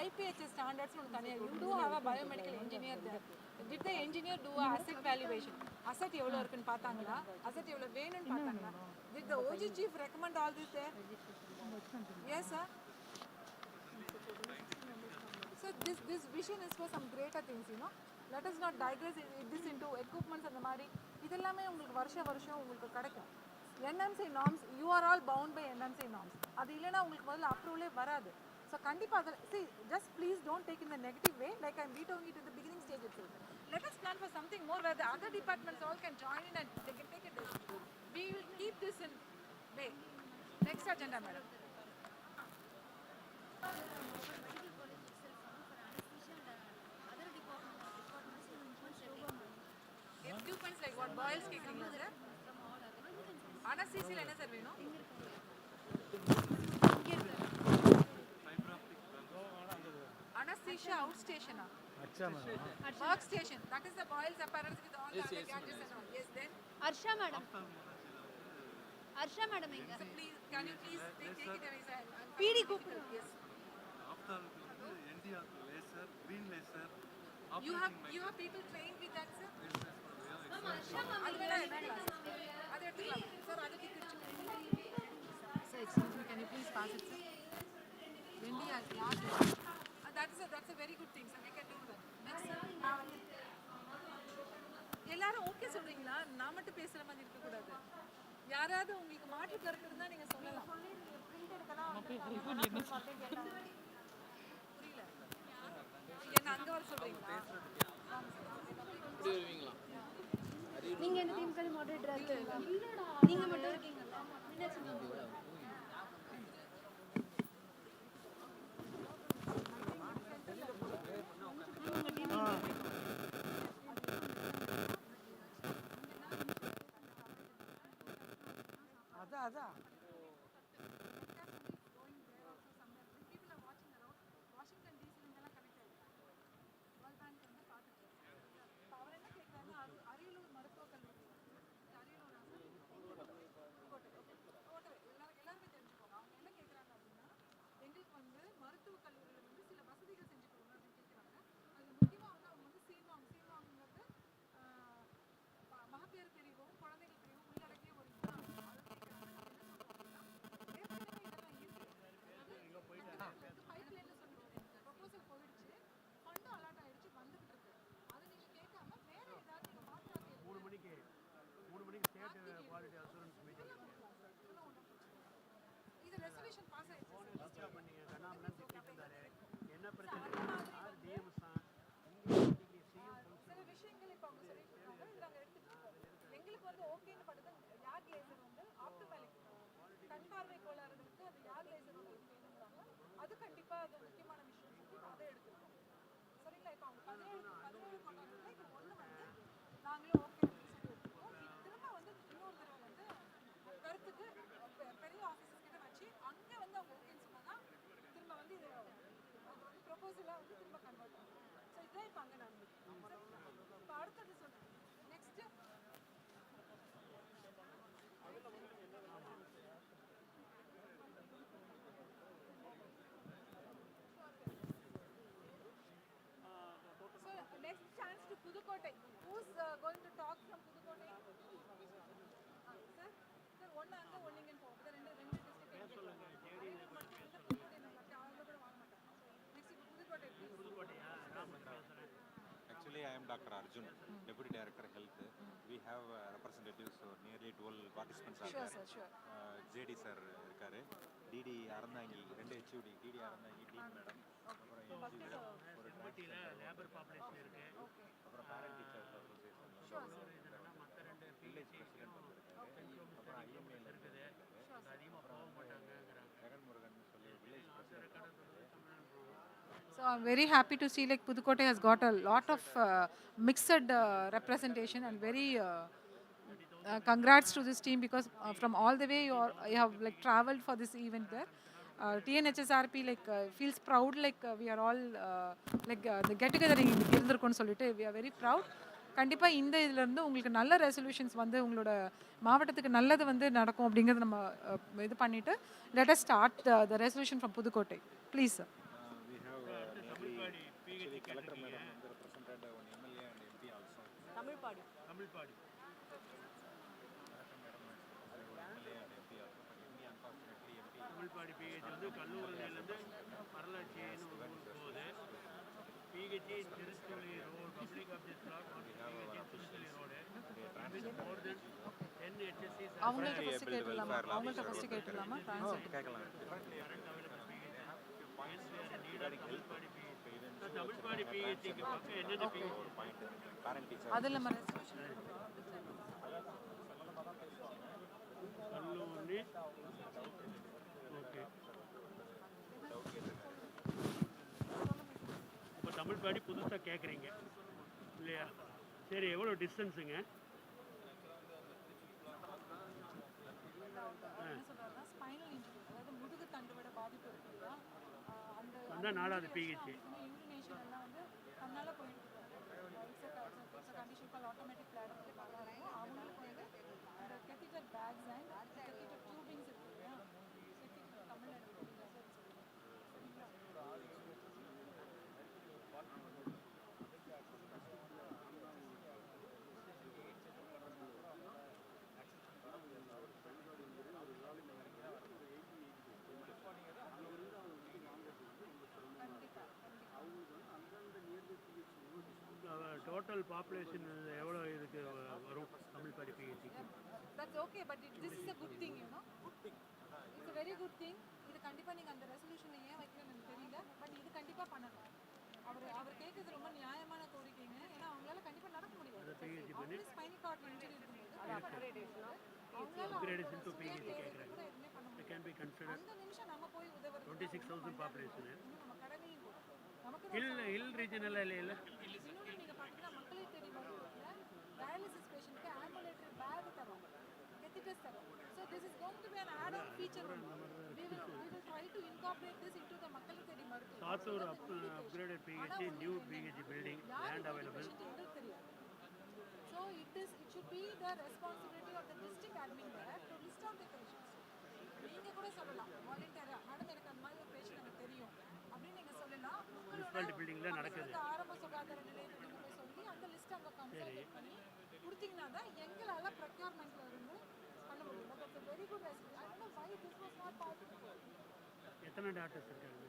IPHS standards ஒன்று தனியாக. You do have a biomedical engineer there. Did the engineer do a asset valuation? Asset எவ்வளோ இருக்குன்னு பார்த்தாங்களா? Asset எவ்வளோ வேணும்னு பார்த்தாங்களா? Did the OG chief recommend all this there? Yes, sir. So this vision is for some greater things, you know. Let us not digress this into equipments and the மாதிரி இதெல்லாமே உங்களுக்கு வருஷம் உங்களுக்கு கிடைக்கும். NMC norms, you are all bound by NMC norms. அது இல்லைன்னா உங்களுக்கு முதல்ல அப்ரூவலே வராது. So கண்டிப்பாக அதில் see, just please don't take in the negative way like I'm vetoing it in the beginning stage itself. Let us plan for something more where the other departments all can join in and they can take a decision. We will keep this in way. Next agenda, madam. Equipments like what? Boils கேக்குறீங்களா sir? அனஸ்தீசியால என்ன sir வேணும்? Anesthesia outstation. Workstation. That is the boils apparatus with all the other gadgets and all. Yes, then. Arsha madam எங்க? So please, can you please take it away, sir? PD கூப்பிடு. Yes. You have people trained with that, sir? அது வேணா எடுத்துக்கலாம். அது எடுத்துக்கலாம். Sir, அது கிட்ட Sir, excuse me, can you please pass it, sir? Vendi has last. That's a very good thing, sir. We can do that. Next, sir. எல்லாரும் okay சொல்றீங்களா? நான் மட்டும் பேசுற மாதிரி இருக்க கூடாது. யாராவது உங்களுக்கு மாற்று கருத்து இருந்தா நீங்க சொல்லலாம். புரியல. என்ன அங்க வர சொல்றீங்களா? நீங்க எந்த டீமுக்கு மாடரேட்டரா இருக்கீங்க? நீங்க மட்டும் இருக்கீங்களா? மீனாட்சி மேம். அதான் மருத்துவக் கல்லூரியில் வந்து சில வசதிகள் செஞ்சு கொடுங்க அப்படின்னு கேட்குறாங்க. அது முக்கியமாக வந்து அவங்க வந்து சீமாங்கிறது மகப்பேறு பிரிவும் குழந்தைகள் பிரிவும் உள்ளடக்கிய ஒரு இதுதான். அதை கேட்குறாங்க. நம்ம என்ன சொல்றோம் அப்படின்னா, ஏற்கனவே இதெல்லாம் இருக்கு. பைப்லைன்ல சொல்லுவோம், ப்ரொபோசல் போயிடுச்சு, ஃபண்டும் அலாட் ஆயிடுச்சு, வந்துகிட்டு இருக்கு. அதை நீங்க கேட்காம வேற ஏதாவது நீங்க மாற்றாக 3 மணிக்கு ஸ்டேட் குவாலிட்டி அசூரன்ஸ் மீட்டிங் இது ரெசல்யூஷன் பாஸ் ஆயிடுச்சு. டிஸ்டர்ப் பண்ணீங்க. கண்ணாமலாம் திட்டிட்டு இருந்தாரு. என்ன பிரச்சனை? டிஎம்எஸ் தான் இன்னைக்கு சிஎம் சில விஷயங்கள் இப்போ அவங்க சொல்லிட்டு இருக்காங்க. இது நாங்கள் எடுத்துட்டு இருக்கோம். எங்களுக்கு வந்து ஓகேன்னு படுது. யாக் லேசர் வந்து ஆப்டோமேலிக் கண் பார்வை கோளாறுகளுக்கு அந்த யாக் லேசர் உங்களுக்கு வேணுங்கிறாங்க. அது கண்டிப்பாக அது முக்கியமான விஷயம் சொல்லி அதை எடுத்துருக்கோம். சரிங்களா? இப்போ அவங்க 17 கொண்டாடுறதுல இப்போ 1 வந்து நாங்களும் ஓகே அப்படின்னு சொல்லி எடுத்துருக்கோம். இது திரும்ப வந்து இன்னொரு தடவை வந்து கருத்துக்கு பெரிய ஆஃபீஸர்ஸ் கிட்ட வச்சு அங்கே வந்து அவங்க ஓகேன்னு சொன்னாதான் திரும்ப வந்து இது வந்து ப்ரொபோசலாக வந்து திரும்ப கன்வெர்ட் ஆகும். ஸோ இதுதான் இப்போ அங்கே நடந்துருக்கு. இப்போ அடுத்தது சொல்கிறேன். Next So next chance to Pudukkottai. Who's going to talk from Pudukkottai? Sir, one anga one inga po. The rendu district Pudukkottai namma avanga kuda vaanga mattaanga. Next Pudukkottai please. Pudukkottai Actually, I am Dr. Arjun, Deputy Director Health. We have representatives, so nearly 12 participants are there. Sure, sure. JD sir irukkaru, DD Arandangi, 2 HUD, DD Arandangi, Dean madam, அப்புறம் ஒரு கமிட்டியில் labour population இருக்கு. அப்புறம் parent teachers association, இதுனா மற்ற 2 village president வந்திருக்காரு, அப்புறம் IMA இருக்குது. அதிகமாக போக மாட்டாங்கங்கிறாங்க. ஜெகன் முருகன் சொல்லி village president. So I'm very happy to see like Pudukkottai has got a lot of mixed representation and very congrats to this team because from all the way you have like traveled for this event there. TNHSRP like feels proud like we are all like the get together இருந்திருக்கோம்னு சொல்லிட்டு we are very proud. கண்டிப்பாக இந்த இதிலேருந்து உங்களுக்கு நல்ல resolutions வந்து உங்களோட மாவட்டத்துக்கு நல்லது வந்து நடக்கும் அப்படிங்கிறது நம்ம இது பண்ணிவிட்டு let us start the resolution from Pudukkottai. Please sir. Actually, Collector Madam represented one MLA and MP also. Tamilpadi Collector Madam MLA and MP also, but MP unfortunately MP. Tamilpadi PH வந்து கல்லூரியிலேருந்து வரலாட்சின்னு ஒரு ஊருக்கு போகுது. PHC Tiruchuli road public office block Tiruchuli road more than 10 HSCs அவங்கள்ட்ட first கேட்டுடலாமா? அவங்கள்ட்ட first கேட்டுடலாமா? கேட்கலாம். தமிழ்பாடி பிஹெச்சிக்கு பக்கம் என்னென்ன பிஹெச் Parent teacher. அதில் நம்ம ரெசல்யூஷன் கல்லூரி ஓகே. இப்போ தமிழ்பாடி புதுசாக கேட்குறீங்க இல்லையா? சரி, எவ்வளோ டிஸ்டன்ஸுங்க? என்ன சொல்கிறாருன்னா ஸ்பைனல் இன்ஜுரி, அதாவது முதுகு தண்டுவட பாதிப்பு இருக்கு இல்லையா, அந்த 4வது பிஹெச்சி யூரினேஷன் எல்லாம் வந்து தன்னால் போயிட்டு it's condition call automatic bladder பார்க்குறாங்க. அவங்களுக்கு வந்து இந்த கெத்திட்டர் பேக்ஸ் அண்ட் கெத்திட்டர் டியூபிங்ஸ் இருக்கு இல்லையா, கெத்திட்டர் தமிழ்நாடு டோட்டல் பாப்புலேஷன் எவ்வளோ இதுக்கு வரும் Tamilpadi பிஹெச்சிக்கு? That's okay, but this is a good thing, you know. It's a very good thing. இது கண்டிப்பாக நீங்கள் அந்த ரெசல்யூஷனில் ஏன் வைக்கணும்னு எனக்கு தெரியல, பட் இது கண்டிப்பாக பண்ணணும். அவர் கேட்குறது ரொம்ப நியாயமான கோரிக்கைங்க. ஏன்னா அவங்களால கண்டிப்பாக நடக்க முடியாது. அவங்களே ஸ்பைனல் கார்டு இன்ஜுரி இருக்கும்போது அப்கிரேடேஷன் டு பிஹெச்சி கேட்குறாங்க. எதுவுமே பண்ண முடியாது. It can be considered அந்த நிமிஷம் நம்ம போய் உதவுறது 26,000 பாப்புலேஷன். நம்ம கடமையும் கூட. நமக்கு ஹில் ரீஜனல் இல்லை இன்னொன்று நீங்கள் பார்த்தீங்கன்னா மக்களை தேடி மருத்துவத்தில் டயாலிசிஸ் பேஷண்ட்க்கு ஆம்புலேட்டரி பேக் தரோம், கெத்திட்டர்ஸ் தரோம். So this is going to be an add-on feature. We will try to incorporate this into the மக்களை தேடி மருத்துவம். Sattur upgraded PHC new PHC building land available. எங்களுக்கு தெரியாது. So it should be the responsibility of the district admin there to list out the patients. நீங்கள் கூட சொல்லலாம் வாலண்டியராக, madam எனக்கு அந்த மாதிரி ஒரு பேஷண்ட் எனக்கு தெரியும் முனிசிபாலிட்டி பில்டிங்கில் நடக்குது. ஆரம்ப சுகாதார நிலையத்துக்கு போய் சொல்லி அந்த லிஸ்ட் அங்கே கன்சல்ட் பண்ணி கொடுத்தீங்கன்னா தான் எங்களால் ப்ரொக்யூர்மெண்ட்ல இருந்து பண்ண முடியும். But it's very good recipe. I don't know why this was not possible. எத்தனை டாக்டர்ஸ் இருக்காங்க?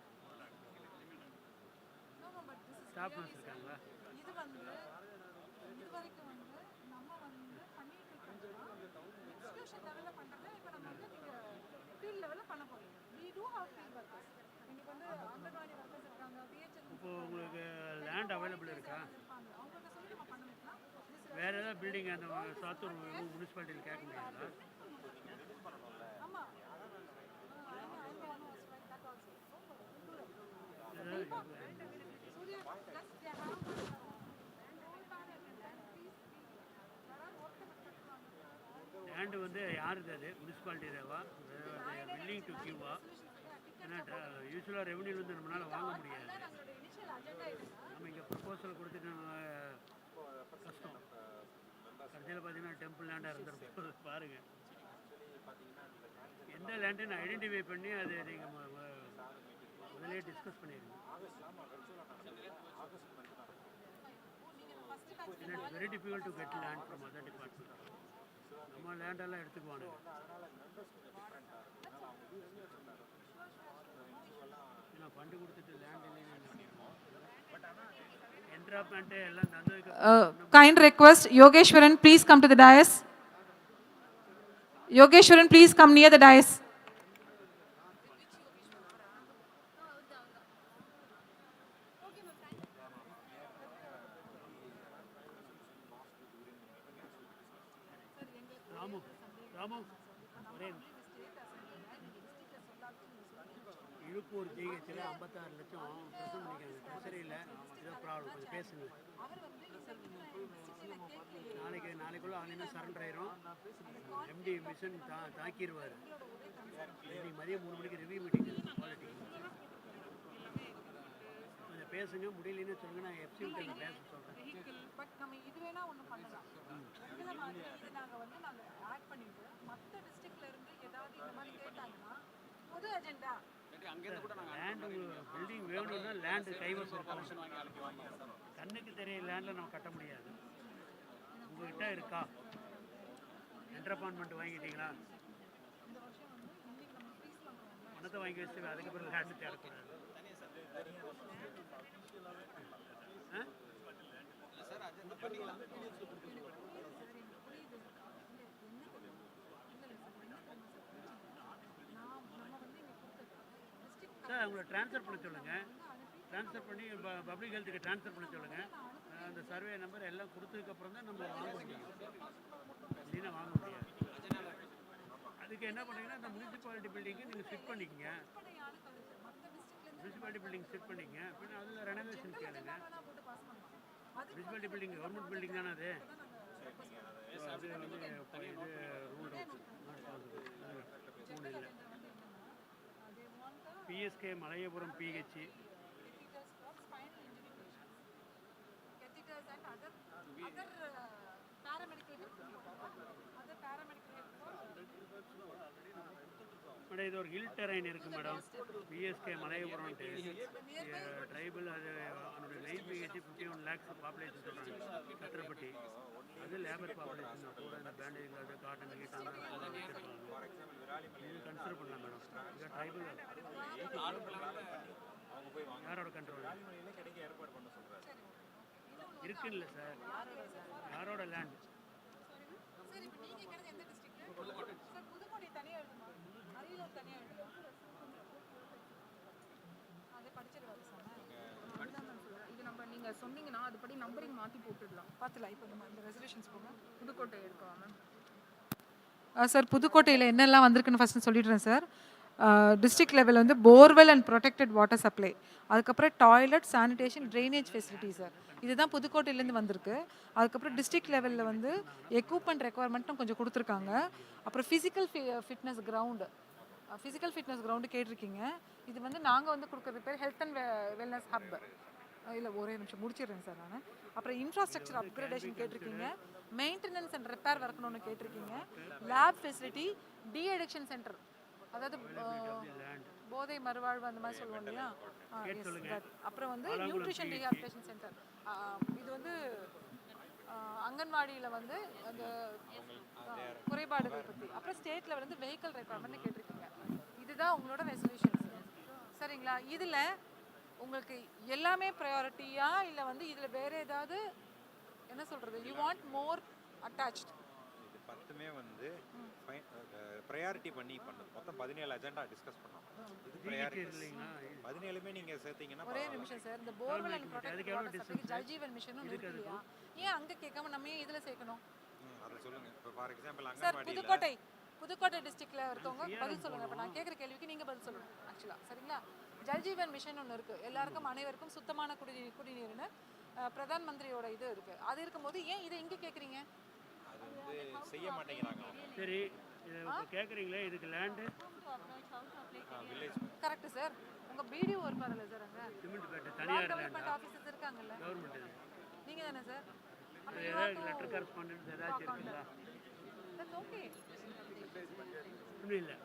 No no but this is staff nurse இருக்காங்களா? இது வந்து இது வரைக்கும் வந்து நம்ம வந்து பண்ணிட்டு இருக்கோம். இன்ஸ்டிடியூஷன் லெவலில் பண்ணுறது இப்போ நம்ம வந்து நீங்கள் ஃபீல்ட் லெவலில் பண்ண போகிறோம். we do have field workers. இன்னைக்கு வந்து அங்கன்வாடி ஒர்க்கர்ஸ் இருக்காங்க, பிஹெச்எல் இப்போ உங்களுக்கு லேண்ட் அவைலபிள் இருக்கா? இருப்பாங்க. அவங்கள்ட்ட சொல்லி நம்ம பண்ண வைக்கலாம். வேறு ஏதாவது பில்டிங் அந்த சாத்தூர் முனிசிபாலிட்டியில் கேட்க முடியாதா? ஆமாம். Surya, plus they have land வந்து யாருது அது? முனிசிபாலிட்டி தேவா? வில்லிங் டு கியூவா? ஏன்னா யூஸ்வலாக ரெவன்யூல வந்து நம்மளால் வாங்க முடியாது. நம்ம இங்கே ப்ரப்போசல் கொடுத்துட்டு கஷ்டம். கடைசியில் பார்த்தீங்கன்னா டெம்பிள் லேண்டாக இருந்திருக்கும். பாருங்கள், எந்த லேண்டுன்னு ஐடென்டிஃபை பண்ணி அது நீங்கள் முதலே டிஸ்கஸ் பண்ணிடுங்க. It's very difficult to get land from other department. நம்ம லேண்டெல்லாம் எடுத்துக்குவானுங்க. நான் ஃபண்டு கொடுத்துட்டு லேண்ட் இல்லைன்னு என்ட்ராப்மெண்ட்டு எல்லாம் தந்ததுக்கு Kind request, Yogeshwaran, please come to the dais. Yogeshwaran, please come near the dais. Ramu Ramu ஒரே இழுப்பூர் ஜிஹெச்சில் 56 லட்சம் பிரசவம் பண்ணிக்காங்க. ட்ரெஷரியில் ஏதோ ப்ராப்ளம், கொஞ்சம் பேசுங்க. நாளைக்குள்ளே ஆன்லைன் சரண்டர் ஆயிரும். எம்டி மிஷன் தாக்கிடுவார். இன்னைக்கு மதியம் 3 மணிக்கு ரிவ்யூ மீட்டிங் குவாலிட்டி. கொஞ்சம் பேசுங்க, முடியலன்னு சொல்லுங்க, நான் எஃப்சி விட்டு பேச சொல்கிறேன். பட் நம்ம இது வேணா ஒன்று பண்ணலாம். இதில் மாதிரி இது நாங்கள் வந்து நாங்கள் ஆட் பண்ணிட்டு மற்ற டிஸ்ட்ரிக்ட்ல இருந்து ஏதாவது இந்த மாதிரி கேட்டாங்கன்னா புது அஜெண்டா லேண்டு பில்டிங் வேணும்னா லேண்டு கைவசம் இருக்கணும். கண்ணுக்கு தெரிய லேண்டில் நம்ம கட்ட முடியாது. உங்கள்கிட்ட இருக்கா? என்டர் அப்பாயின்மெண்ட் வாங்கிட்டீங்களா? பணத்தை வாங்கி வச்சு அதுக்கப்புறம் லேண்டு தேடக்கூடாது. சார் அவங்கள ட்ரான்ஸ்ஃபர் பண்ண சொல்லுங்கள். ட்ரான்ஸ்ஃபர் பண்ணி பப்ளிக் ஹெல்த்துக்கு ட்ரான்ஸ்ஃபர் பண்ண சொல்லுங்கள். அந்த சர்வே நம்பர் எல்லாம் கொடுத்ததுக்கப்புறம் தான் நம்ம வாங்க முடியும். இல்லைன்னா வாங்க முடியாது. அதுக்கு என்ன பண்ணுறீங்கன்னா இந்த முனிசிபாலிட்டி பில்டிங்கு நீங்கள் ஃபிட் பண்ணிக்கங்க. முனிசிபாலிட்டி பில்டிங் ஃபிட் பண்ணிக்கங்க. பின்ன அதில் ரெனோவேஷன் கேளுங்க. முனிசிபாலிட்டி பில்டிங் கவர்மெண்ட் பில்டிங் தானே அது. அது வந்து இது ரூல் மூணு இல்லை. பிஎஸ்கே மலையபுரம் பிஹெச் மேடம், இது ஒரு ஹில் டெரைன் இருக்குது மேடம். பிஎஸ்கே மலையபுரம் ட்ரைபல், அது அதனுடைய மெயின் பிஹெச் 51 lakhs பாப்புலேஷன் சொல்கிறாங்க. சத்திரப்பட்டி அது லேபர் பாப்புலேஷன் கூட இந்த பேண்டேஜ் அது காட்டன் கீட்டன் இது கன்சிடர் பண்ணலாம் மேடம். இது ட்ரைபல் யாரோட கண்ட்ரோல் இருக்குல்ல சார்? யாரோட லேண்ட்? இது நம்ம நீங்க சொன்னீங்கன்னா அதுபடி நம்பரிங் மாத்தி போட்டுடலாம். பார்த்துலாம். இப்போ நம்ம இந்த ரெசல்யூஷன்ஸ் போங்க. புதுக்கோட்டை இருக்கா மேம்? சார் புதுக்கோட்டையில் என்னெல்லாம் வந்திருக்குன்னு ஃபஸ்ட்டு சொல்லிடுறேன் சார். டிஸ்ட்ரிக்ட் லெவல் வந்து borewell and protected water supply, அதுக்கப்புறம் toilet, sanitation, drainage facility sir. இதுதான் புதுக்கோட்டையிலேருந்து வந்திருக்கு. அதுக்கப்புறம் டிஸ்ட்ரிக்ட் லெவலில் வந்து எக்யூப்மெண்ட் ரெக்குவயர்மெண்ட்டும் கொஞ்சம் கொடுத்துருக்காங்க. அப்புறம் ஃபிசிக்கல் ஃபிட்னஸ் கிரவுண்டு கேட்டிருக்கீங்க. இது வந்து நாங்கள் வந்து கொடுக்குறது பேர் ஹெல்த் அண்ட் வெல்னஸ் ஹப். இல்லை ஒரே நிமிஷம் முடிச்சிடுறேன் சார் நான். அப்புறம் இன்ஃப்ராஸ்ட்ரக்சர் அப்கிரேடேஷன் கேட்டிருக்கீங்க. மெயின்டெனன்ஸ் அண்ட் ரிப்பேர் ஒர்க்னு கேட்டிருக்கீங்க. Lab facility, D addiction centre, அதாவது போதை மறுவாழ்வு அந்த மாதிரி சொல்லுவோம் இல்லையா yes, that. அப்புறம் வந்து நியூட்ரிஷன் ரீஹாபிலிட்டேஷன் சென்டர் இது வந்து அங்கன்வாடியில் வந்து அந்த குறைபாடுகள் பற்றி அப்புறம் ஸ்டேட் லெவல் வந்து வெஹிக்கல் ரெக்குவயர்மெண்ட்னு கேட்டிருக்கீங்க. இதுதான் உங்களோட ரெசல்யூஷன்ஸ் சரிங்களா. இதில் உங்களுக்கு எல்லாமே ப்ரையாரிட்டியா இல்லை வந்து இதில் வேறு ஏதாவது என்ன சொல்கிறது யூ வாண்ட் மோர் அட்டாச்ட்? இது 10மே வந்து ப்ரையாரிட்டி பண்ணி பண்ணது. மொத்தம் 17 அஜெண்டா டிஸ்கஸ் பண்ணோம். இது ப்ரையாரிட்டி 17மே நீங்கள் சேர்த்தீங்கன்னா ஒரே நிமிஷம் சார், இந்த போர்வெல் அண்ட் ப்ரொடெக்ட் வாட்டர் சப்ளைக்கு ஜல் ஜீவன் மிஷனும் இருக்கு இல்லையா? ஏன் அங்கே கேட்காம நம்ம ஏன் இதில் சேர்க்கணும்? அதை சொல்லுங்கள். இப்போ ஃபார் எக்ஸாம்பிள் சார் அங்கன்வாடியில் புதுக்கோட்டை டிஸ்ட்ரிக்ட்ல இருக்கவங்க பதில் சொல்லுங்க. இப்போ நான் கேட்குற கேள்விக்கு நீங்கள் பதில் சொல்லணும் ஆக்சுவலாக சரிங்களா. ஜல் ஜீவன் மிஷன் ஒன்று இருக்குது, எல்லாருக்கும் அனைவருக்கும் சுத்தமான குடிநீர்னு பிரதான் மந்திரியோட இது இருக்குது. அது இருக்கும்போது ஏன் இதை இங்கே கேட்குறீங்க? அது வந்து செய்ய மாட்டேங்கிறாங்க. சரி, இது கேட்குறீங்களே, இதுக்கு லேண்டு வில்லேஜ் கரெக்டு சார். உங்கள் பிடிஓ இருப்பார்ல சார், அங்கே சிமெண்ட் பேட்டை தனியார் டெவலப்மெண்ட் ஆஃபீஸர்ஸ் இருக்காங்கல்ல, கவர்மெண்ட் இது. நீங்கள் தானே சார்? அது ஏதாவது லெட்டர் கரஸ்பாண்டன்ஸ் ஏதாச்சும் இருக்குங்களா? ஓகே ஒன்றும் இல்லை.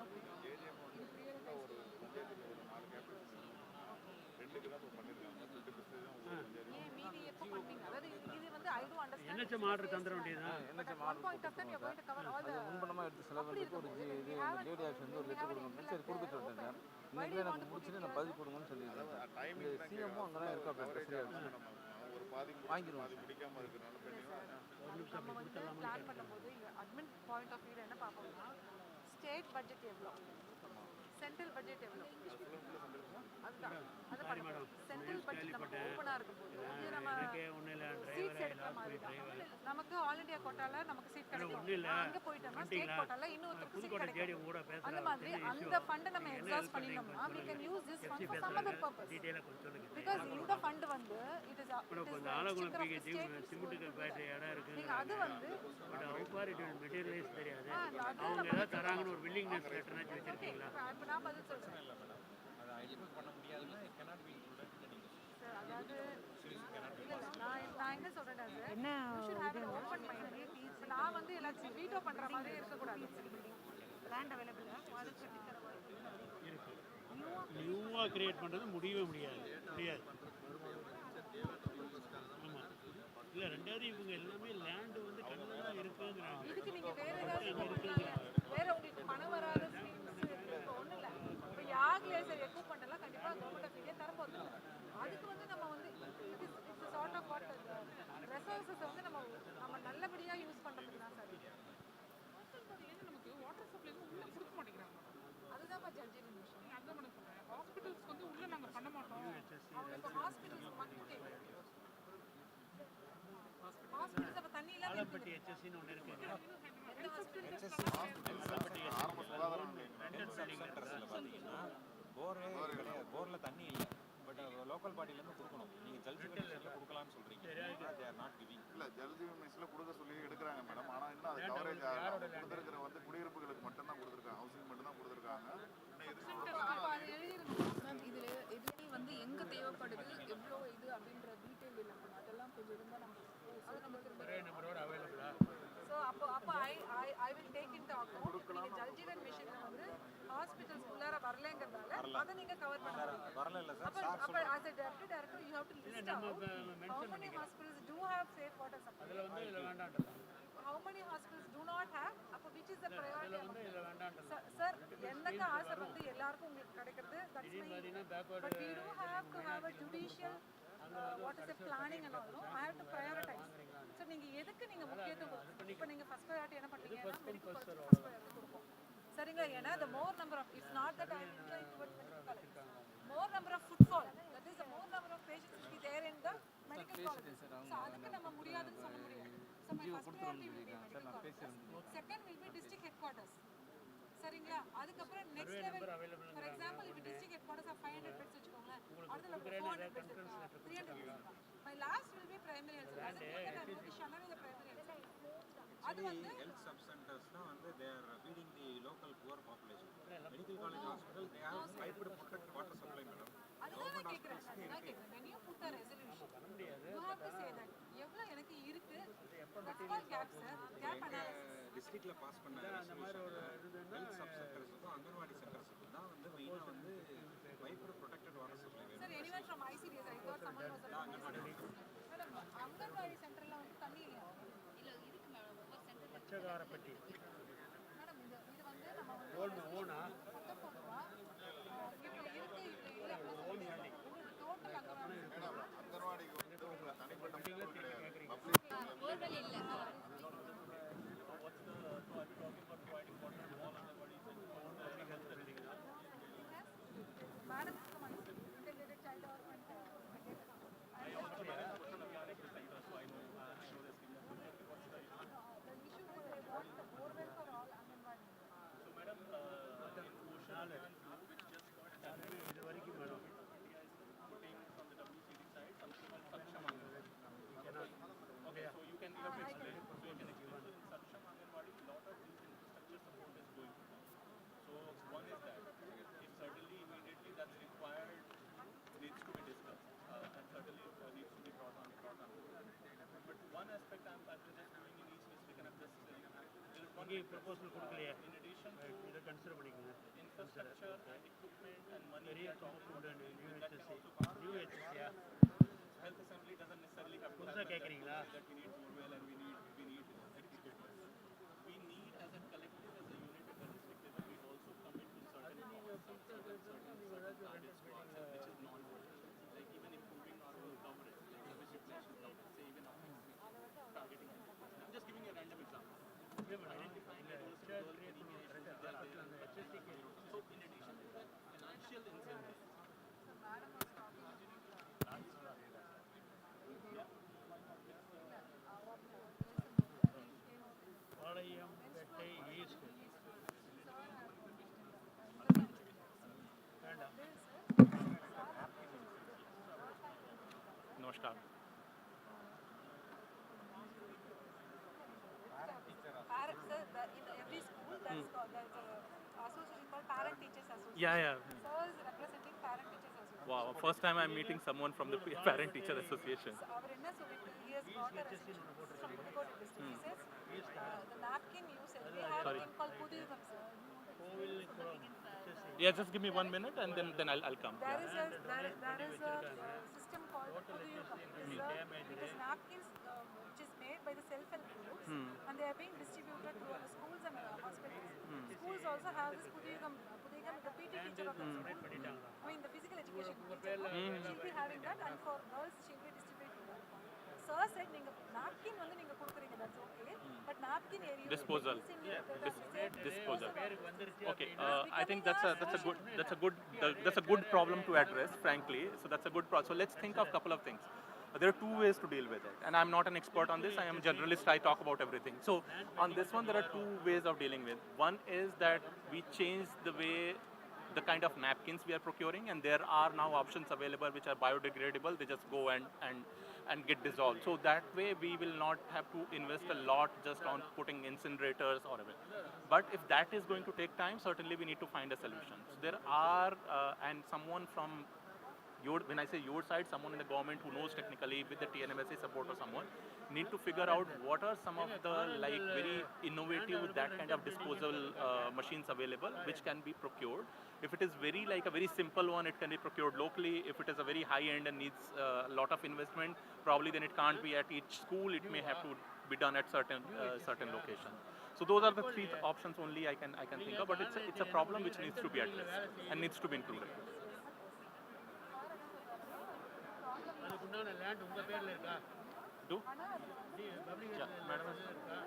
ஏன் மீதி எப்போ பண்ணுவீங்க? அதாவது இது வந்து ஐ டூ அண்டர்ஸ்டாண்ட் NHM ஆர்டர் தந்துட வேண்டியதுதான். one point of time you're going to cover all the முன்பணமாக எடுத்து செலவழிக்கு ஒரு இது ஜேடி ஆஃபீஸ் வந்து ஒரு லெட்டர் கொடுக்கணும். சரி கொடுக்க சொல்லிட்டேன் சார். இன்னைக்கு எனக்கு முடிச்சுட்டு நான் பதிவு கொடுங்கன்னு சொல்லியிருக்கேன் சார். இந்த சிஎம்மும் அங்கே தான் இருக்கா வாங்கிடுவோம். நம்ம வந்து பிளான் பண்ணும்போது அட்மின் பாயிண்ட் ஆஃப் வியூல என்ன பார்ப்போம்னா ஸ்டேட் பட்ஜெட் எவ்வளோ, சென்ட்ரல் பட்ஜெட் எவ்வளோ, அதுதான் அதை பண்ணுவோம். சென்ட்ரல் பட்ஜெட் நமக்கு ஓப்பனாக இருக்கும்போது இது நம்ம சீட்ஸ் எடுக்கிற மாதிரி தான். நமக்கு ஆல் இண்டியா கோட்டால நமக்கு சீட் கிடைக்கும். அங்கே போயிட்டோம்னா ஸ்டேட் கோட்டால இன்னொருத்தருக்கு சீட் கிடைக்கும். அந்த மாதிரி அந்த ஃபண்டை நம்ம exhaust பண்ணினோம்னா we can use this fund for some other purpose. Because இந்த ஃபண்ட் வந்து it is ஆலங்குளம் பிகேஜி சிமெண்ட்டுக்கு பேட்டரி இடம் இருக்குது. நீங்க அது வந்து but how far it will materialise தெரியாது. அவங்க ஏதாவது தராங்கன்னு ஒரு வில்லிங்னஸ் லெட்டர்னாச்சும் வச்சுருக்கீங்களா? இப்போ நான் பதில் சொல்கிறேன். அதை ஐடென்டிஃபை பண்ண முடியாதுன்னா it cannot be included in the negotiation. Sir அதாவது இல்லை நான் என்ன சொல்கிறேன் sir, you should have an open mind. இப்போ நான் வந்து எல்லாத்தையும் வீட்டோ பண்ணுற மாதிரி இருக்கக்கூடாது. லேண்ட் அவைலபிளா அது கட்டி தர இருக்கு. நியூவாக கிரியேட் பண்ணுறது முடியவே முடியாது. ஆமாம். இல்லை, ரெண்டாவது இவங்க எல்லாமே லேண்டு வந்து கண்ணில் தான் இருக்குங்கிறாங்க. இதுக்கு நீங்கள் வேறு ஏதாவது வேறு உங்களுக்கு பணம் வராத ஸ்கீம்ஸ் இப்போ ஒன்றும் இல்லை. இப்போ யாக்லேயே சரி எக்யூப்மெண்ட் எல்லாம் கண்டிப்பாக கவர்மெண்ட் ஆஃப் இந்தியா தரப்போகுது. அதுக்கு வந்து நம்ம வந்து it's sort of what resources வந்து நம்ம நல்லபடியாக யூஸ் பண்ணுறதுக்கு தான் சார். நமக்கு வாட்டர் சப்ளை உள்ள கொடுக்க மாட்டேங்கிறாங்க. அதுதான் ஜல் ஜீவன் மிஷன். அதுதான் பண்ண சொல்கிறேன். ஹாஸ்பிட்டல்ஸ்க்கு வந்து உள்ள நாங்கள் பண்ண மாட்டோம். அவங்க இப்போ ஹாஸ்பிட்டல்ஸ் மட்டும் கேட்குறோம். ஹாஸ்பிட்டல்ஸ் அப்போ தண்ணி இல்லாமல் ஆலப்பட்டி HSCன்னு ஒன்று இருக்குங்க. சென்டர்ஸில் பார்த்தீங்கன்னா போரே கிடையாது. போரில் தண்ணி இல்லை. பட் லோக்கல் பாடியிலேருந்து கொடுக்கணும். நீங்கள் ஜல் ஜீவன் மிஷனில் கொடுக்கலான்னு சொல்கிறீங்க. தே ஆர் நாட் கிவிங். இல்லை, ஜல் ஜீவன் மிஷனில் கொடுக்க சொல்லி எடுக்கிறாங்க மேடம். ஆனால் இன்னும் அது கவரேஜ் கொடுத்துருக்கிற வந்து குடியிருப்புகளுக்கு மட்டும்தான் கொடுத்துருக்காங்க, ஹவுசிங் மட்டும்தான் கொடுத்துருக்காங்க. இதில் வந்து எங்கே தேவைப்படுது, எவ்வளோ இது அப்படின்ற டீட்டெயில் இல்லை. அதெல்லாம் கொஞ்சம் இருந்தால் நம்ம அது நமக்கு ஒரே நம்பரோட அவைலபிளா? ஸோ அப்போ I will take in account. நீங்கள் ஜல் ஜீவன் மிஷனில் வந்து ஹாஸ்பிட்டல்ஸ் உள்ளார வரலங்கிறதால அதை நீங்கள் கவர் பண்ண முடியும். வரல இல்லை சார். அப்போ as a deputy director you have to list out how many hospitals do have safe water supply. அதில் வந்து இதில் வேண்டாம். How many hospitals do not have? அப்போ which is the priority? இதில் வேண்டாம். சார் எனக்கு ஆசை வந்து எல்லாருக்கும் உங்களுக்கு கிடைக்கிறது. That's my but we do have to have a judicial what is the planning and all. No, I have to prioritize. So நீங்க எதுக்கு நீங்க முக்கியத்துவம் இப்போ நீங்க ஃபர்ஸ்ட் ப்ரையாரிட்டி என்ன பண்றீங்கன்னா மெடிக்கல் காலேஜ் ஃபர்ஸ்ட் ப்ரையாரிட்டி கொடுப்போம். சரிங்களா? ஏன்னா the more number of it's not that I am inclined towards medical college. More number of footfall, that is the more number of patients will be there in the medical college. So அதுக்கு நம்ம முடியாதுன்னு சொல்ல முடியாது. So my first priority will be medical college. Second will be district headquarters. சரிங்களா? அதுக்கப்புறம் next level for example இப்போ district headquarters 500 beds வச்சுக்கோங்களேன். அடுத்த level 400 beds 300 beds. My last will be primary health. அது வந்து ஷனர் இந்த பிரைமரி ஹெல்த். அது வந்து ஹெல்த் சப் சென்டர்ஸ் தான் வந்து they R feeding the local poor population. Medical college hospital they have piped protect water supply madam. அதுதான் நான் கேக்குறேன். when you put a resolution you have to say that எவ்வளவு எனக்கு இருக்கு. that's called gap sir. gap analysis. டிஸ்ட்ரிக்ட்ல pass பண்ண health sub சென்டர்ஸுக்கும் anganwadi சென்டர்ஸுக்கும் தான் வந்து மெயினாக வந்து வைப்பர் ப்ரொடெக்டட் வாட்டர் சப்ளை வேணும். Sir anyone from ICDS I thought someone was from madam anganwadi சென்டர்ல வந்து தண்ணி இல்லையா? இல்ல இருக்கு மேடம் ஒவ்வொரு சென்டர்ல பச்சைகாரப்பட்டி மேடம் இது வந்து நம்ம வந்து ஓனா 19 ரூபா இப்போ இருக்கு இல்ல டோட்டல் அங்கன்வாடி அங்கன்வாடிக்கு வந்து உங்களை தனிப்பட்ட முறையில் கிடையாது. போர்வெல் இல்ல madam integrated child development the issue was they want the borewell for all Anganwadi. இது வரைக்கும் மேடம் இங்கே ப்ரொபோசல் கொடுக்கலையே இதை கன்சிடர் பண்ணிக்கோங்க பெரிய காம்பவுண்ட் நியூ ஹெச்எஸ்சியா புதுசாக கேட்குறீங்களா பாளையம்பேட்டை ஈஸ்ட் வேண்டாம் नमस्कार Parent, sir, in every school there's an association called Parent Teachers Association. yeah Sir is representing Parent Teachers Association. wow first time I'm meeting someone from the parent teacher association So our என்ன சொல்லிட்டு he has got a resolution from Pudukkottai district. He says the napkin use we have a thing called Pudiyugam, sir. yeah just give me 1 minute and then I'll come There is a system called Pudiyugam. It is napkins which is made by the self-help groups and they are being distributed to the schools and hospitals. Schools also have this Pudiyugam is the PT teacher of the school. I mean the physical education teacher. She'll be having that and for girls she'll be distributing that. Sir said நீங்க napkin வந்து நீங்க கொடுக்குறீங்க that's okay but napkin area disposal disposal okay I think that's a good problem to address frankly so that's a good so let's think of couple of things. There are two ways to deal with it and I'm not an expert on this. I am a generalist. I talk about everything. So on this one there are two ways of dealing with. One is that we change the way the kind of napkins we are procuring and there are now options available which are biodegradable. They just go and get dissolved. So that way we will not have to invest a lot just on putting incinerators or everything. But if that is going to take time, certainly we need to find a solution. So there are and someone from when I say your side, someone in the government who knows technically with the TNMSA support or someone need to figure out what are some of the like very innovative that kind of disposal machines available which can be procured. If it is very like a very simple one, it can be procured locally. If it is a very high end and needs a lot of investment, probably then it can't be at each school. It may have to be done at certain locations. So those are the three options only I can think of. But it's a problem which needs to be addressed and needs to be included. அதுக்குண்டான land உங்கள் பேரில் இருக்கா Do? Public madam. இருக்கா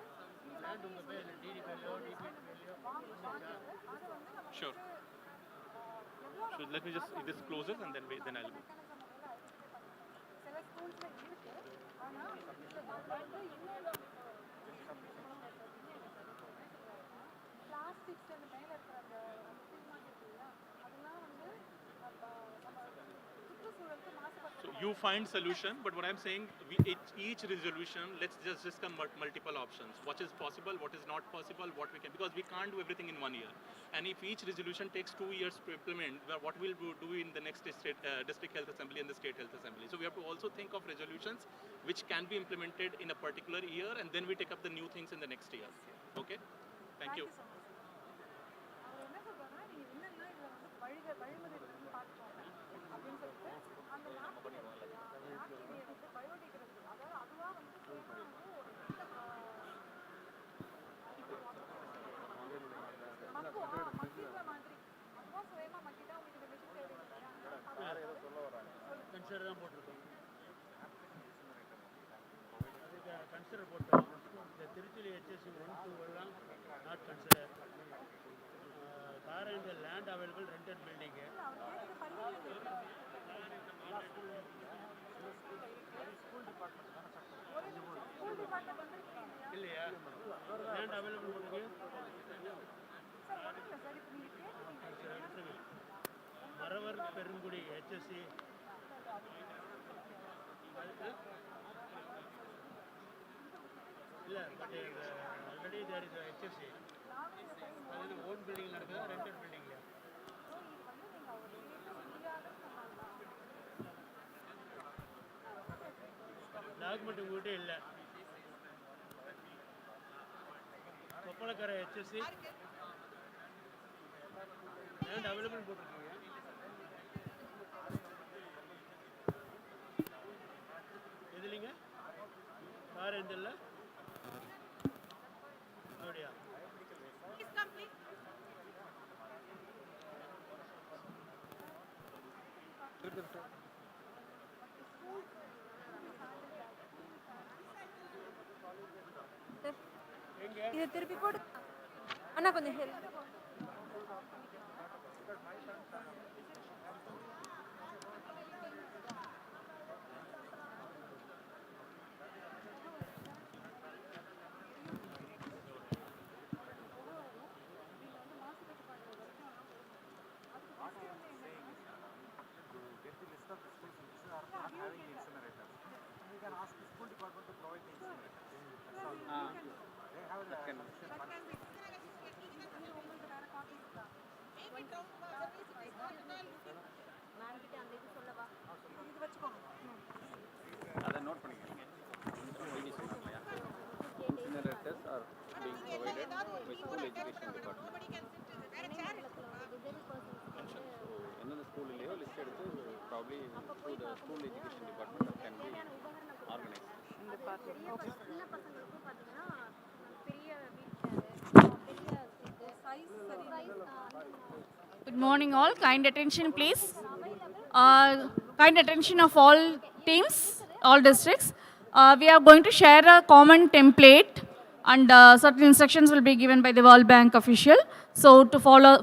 land உங்கள் பேரில் DD பேர்லையோ DP பேர்லையோ Sure. So let me just this closes and then I'll go. சில ஸ்கூல்ஸ்ல இருக்கு ஆனா வந்து இன்னொரு பிளாஸ்டிக்ஸ் அந்த மேல இருக்கிற அந்த அதெல்லாம் வந்து நம்ம சுற்றுச்சூழலுக்கு மாசுபட்டு So you find solution, but what I'm saying, each resolution, let's just discuss multiple options. What is possible, what is not possible, what we can, because we can't do everything in 1 year. And if each resolution takes 2 years to implement, what we'll do in the next district health assembly and the state health assembly. So we have to also think of resolutions which can be implemented in a particular year, and then we take up the new things in the next year. Okay? Thank you. அவர் என்ன சொல்றாருன்னா நீங்க என்னன்னா இதுல வந்து வழிமுறை பார்த்துக்கோங்க அப்படின்னு சொல்லிட்டு அந்த நாப்கின் எடுத்து பயோடிகிரேடபிள் அதாவது அதுவா வந்து சேமா வந்து ஒரு மக்கிற மாதிரி அதுவா சுயமா மக்கிட்டா உங்களுக்கு இந்த மிஷின் தேவையில்லையா கன்சிடர் தான் போட்டிருக்கோம். அதுக்கு கன்சிடர் போட்டோம். இந்த திருச்சியில் HSC 1, 2 எல்லாம் not consider. Car and land available rented building இல்லையா? லேண்ட் அவைலபிள் போட்டுருக்கு. மறவர் பெருங்குடி HSC இல்லை, but already there is HSC. அது ஓன் பில்டிங் நடக்குதா ரெண்டட் பில்டிங்லையா? டாக்குமெண்ட் உங்கள்கிட்ட இல்லை. கொப்பளக்கரை HSC லேண்ட் அவைலபிள் போட்டிருக்கீங்க. எதுலிங்க கார் எந்த இல்லை அப்படியா? இதை திருப்பி போடு அண்ணா, கொஞ்சம் ஹெல்ப். அதை நோட் பண்ணிக்கிறீங்க. Incinerators are being provided by school education department. So என்னென்ன ஸ்கூல்லையோ லிஸ்ட் எடுத்து probably through the school education department that can be organized. சின்ன பசங்களுக்கும் பார்த்தீங்கன்னா பெரிய Good morning all. Kind attention please. Kind attention of all teams, all districts. We are going to share a common template and certain instructions will be given by the World Bank official. So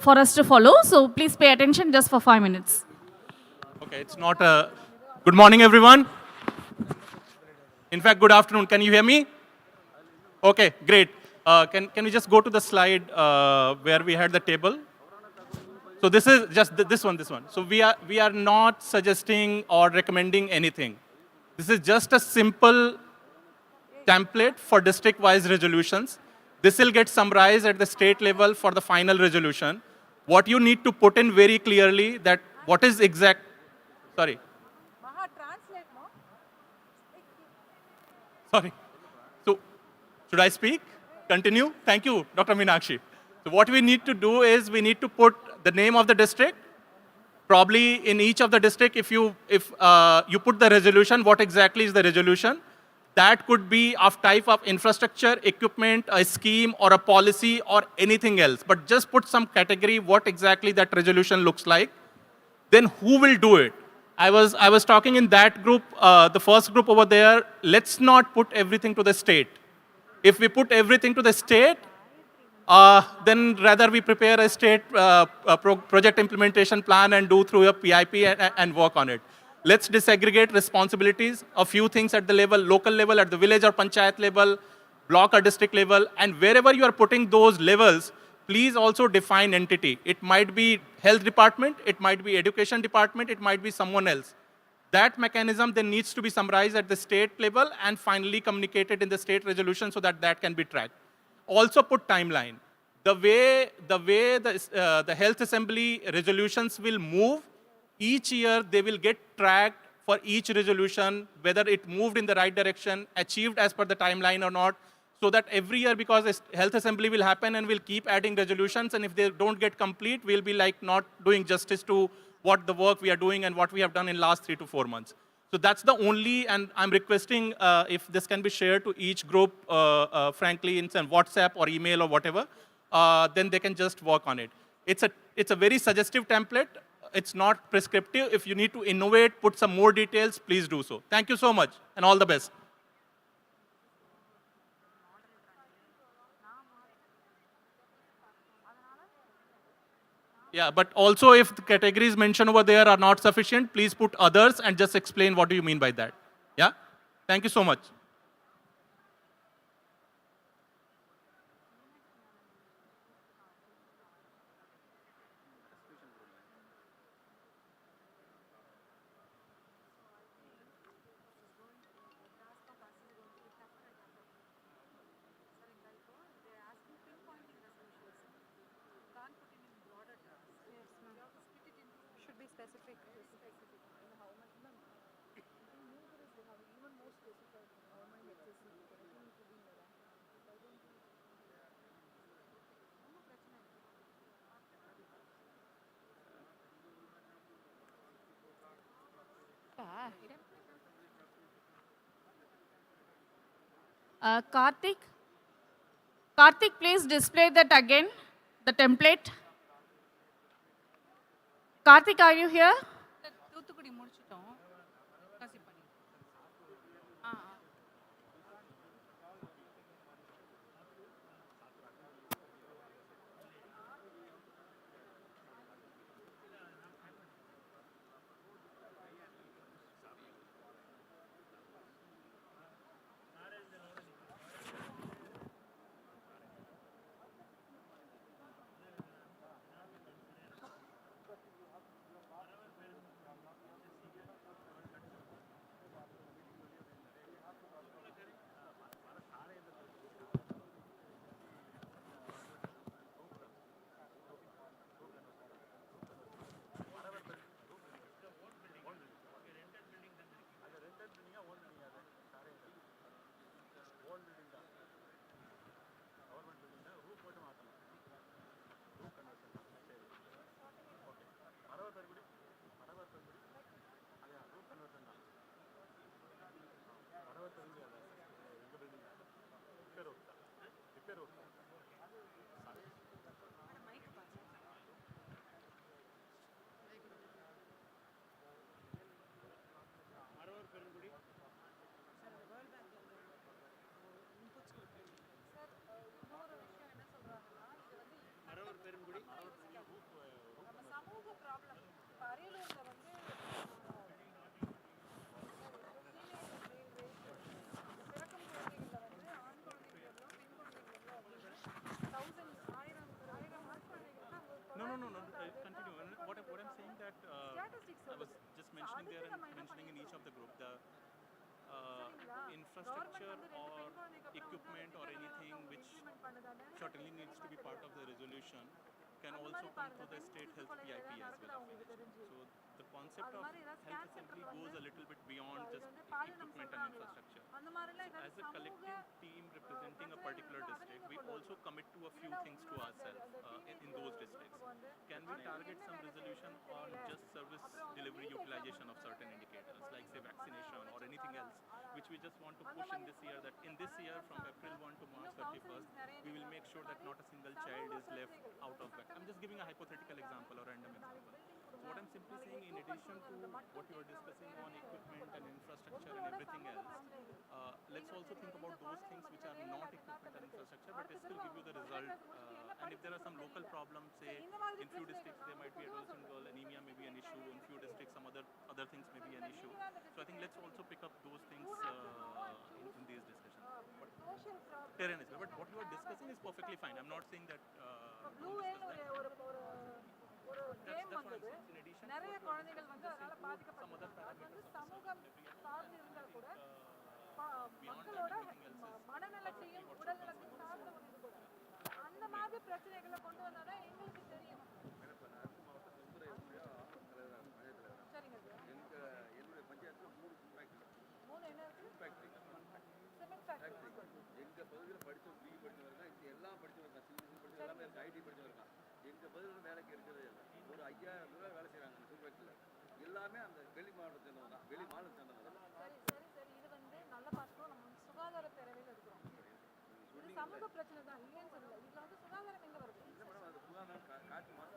for us to follow. So please pay attention just for 5 minutes. Okay, it's not a... Good morning everyone. In fact, good afternoon. Can you hear me? Okay, great. Can we just go to the slide where we had the table? So this is just this one. So we are not suggesting or recommending anything. This is just a simple template for district-wise resolutions. This will get summarized at the state level for the final resolution. What you need to put in very clearly that what is exact. Sorry. Sorry. So should I speak? Continue? Thank you, Dr. Meenakshi. So what we need to do is we need to put the name of the district. Probably in each of the district, if you put the resolution, what exactly is the resolution? That could be of type of infrastructure, equipment, a scheme, or a policy, or anything else. But just put some category, what exactly that resolution looks like. Then who will do it? I was talking in that group, the first group over there, let's not put everything to the state. If we put everything to the state, then rather we prepare a state project implementation plan and do through a PIP and work on it. Let's disaggregate responsibilities, a few things at the level, local level, at the village or panchayat level, block or district level, and wherever you are putting those levels, please also define entity. It might be health department, it might be education department, it might be someone else. That mechanism then needs to be summarized at the state level and finally communicated in the state resolution so that that can be tracked. Also put timeline. The way the health assembly resolutions will move, each year they will get tracked for each resolution, whether it moved in the right direction, achieved as per the timeline or not, so that every year, because this health assembly will happen and we'll keep adding resolutions, and if they don't get complete, we'll be like not doing justice to what the work we are doing and what we have done in last 3 to 4 months. So that's the only, and I'm requesting if this can be shared to each group, frankly, in some WhatsApp or email or whatever, then they can just work on it. It's a very suggestive template. It's not prescriptive. If you need to innovate, put some more details, please do so. Thank you so much, and all the best. Yeah, but also if the categories mentioned over there are not sufficient, please put others and just explain what do you mean by that. Yeah? Thank you so much. Should be specific. Karthik, please display that again, the template. Karthik, are you here? No. Continue. What I'm saying that I was just mentioning there and mentioning in each of the group the infrastructure or equipment or anything which certainly needs to be part of the resolution can also come to the state health PIP as well. So the concept of health assembly goes a little bit beyond just equipment and infrastructure. So as a collective team representing a particular district, we also commit to a few things to ourselves in those districts. Can we target some resolution on just service delivery utilization of certain indicators, like say vaccination or anything else, which we just want to push in this year, that in this year from April 1 to March 31st, we will make sure that not a single child is left out of vaccine. I'm just giving a hypothetical example or random example. So what I'm simply saying, in addition to what you are discussing on equipment and infrastructure and everything else, let's also think about those things which are not equipment and infrastructure, but they still give you the result. And if there are some local problems, say in few districts there might be adolescent girl anemia may be an issue, in few districts some other things may be an issue. So I think let's also pick up those things in these discussions. Terrain is, but what you are discussing is perfectly fine. I'm not saying that. Don't discuss that. ஒரு game வந்தது, நிறைய குழந்தைகள் வந்து அதனால பாதிக்கப்பட்டாங்க. அது வந்து சமூகம் சார்ந்து இருந்தால் கூட மக்களோட மனநலத்தையும் உடல்நலத்தையும் சார்ந்த ஒரு இது கூட. அந்த மாதிரி பிரச்சனைகளை கொண்டு வந்தாதான் எங்களுக்கு தெரியும். சரிங்க சார். என்னுடைய பஞ்சாயத்துல 3 ஃபேக்டரி. 3 என்ன இருக்கு? ஃபேக்டரி. Cement factory. எங்க பகுதியில் படிச்சோம், பிஇ படிச்சவங்க இருக்காங்க, இது எல்லாம் படிச்சவங்க இருக்காங்க, சிவில் படிச்சவங்க எல்லாமே இருக்கு, ஐடி படிச்சவங்க இருக்காங்க. எங்க பகுதியில் வேலைக்கு இருக்கிறதே இல்லை. ஒரு 5000 ரூபாய் வேலை செய்யறாங்க அந்த சிவில் ஃபேக்டரியில். எல்லாமே அந்த வெளி மாவட்டத்தை சேர்ந்தவங்க தான், வெளி மாநிலத்தை சேர்ந்தவங்க தான். சரி இது வந்து நல்ல பார்த்துக்கோ. நம்ம வந்து சுகாதார தேவையில் இருக்கிறோம். இது சமூக பிரச்சனை தான், இல்லைன்னு சொல்லல. இதுல வந்து சுகாதாரம் எங்க வருது? அது சுகாதாரம் காற்று மாசு.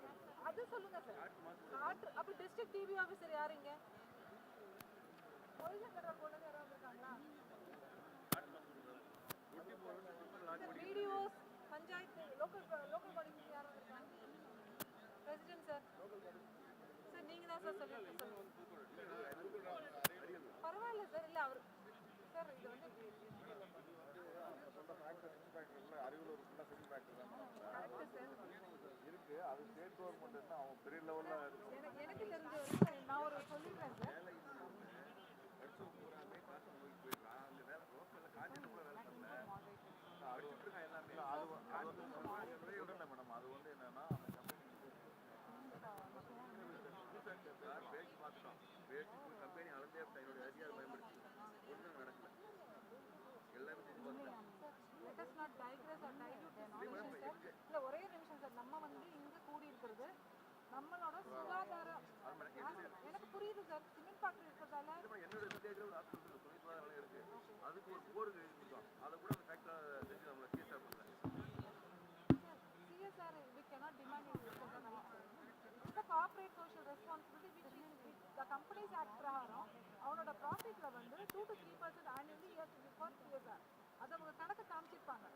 அது சொல்லுங்க சார். காற்று அப்ப டிஸ்ட்ரிக்ட் டிபி ஆஃபீஸர் யாருங்க? பொலிஷன் கண்ட்ரோல் போர்டுல யாராவது இருக்காங்களா? வீடியோஸ் பஞ்சாயத்து லோக்கல் பாடி யாராவது இருக்காங்க? President sir. சார் நீங்க தான் சார் சொல்லுங்க. பரவாயில்ல சார். இல்ல அவர் சார் இது வந்து அரியலூர் ஃபுல்லாக சிவில் ஃபேக்டரி தான் இருக்கு. அது ஸ்டேட் கவர்மெண்ட் தான் அவங்க பெரிய லெவலில் இருக்கும். எனக்கு தெரிஞ்ச வரைக்கும் நான் ஒரு சொல்லிடுறேன் சார். பூராமே காசு போய் போயிடலாம். அங்கே வேலை லோக்கலில் காஞ்சிட்டு கூட வேலை பண்ணல, அடிச்சுட்டு இருக்காங்க எல்லாமே. அது இல்லை மேடம். அது வந்து என்னன்னா பேசி பார்த்துட்டோம். பேசி கம்பெனி அளந்தே என்னுடைய அதிகாரி பயன்படுத்தி ஒன்றும் நடக்கல. எல்லாமே செஞ்சு பார்த்தேன். Let us not digress or dilute the knowledge, sir. இல்ல ஒரே நிமிஷம் சார். நம்ம வந்து இங்க கூடி இருக்கிறது நம்மளோட சுகாதார. எனக்கு புரியுது சார். சிமெண்ட் ஃபேக்டரி இருக்கிறதால என்னோட வில்லேஜில் ஒரு ஹாஸ்பிட்டல் துணை சுகாதாரம் இருக்கு. அதுக்கு ஒரு போர்டு எழுதிருக்கோம். அதை கூட அந்த ஃபேக்டரி செஞ்சு நம்மளை சிஎஸ்ஆர் பண்ணல. CSR we cannot demand it for the right. It's a corporate social responsibility which the Companies Act பிரகாரம் அவனோட ப்ராஃபிட்ல வந்து 2 to 3% annually has to be for CSR. அத அவங்க கணக்கு காமிச்சிருப்பாங்க.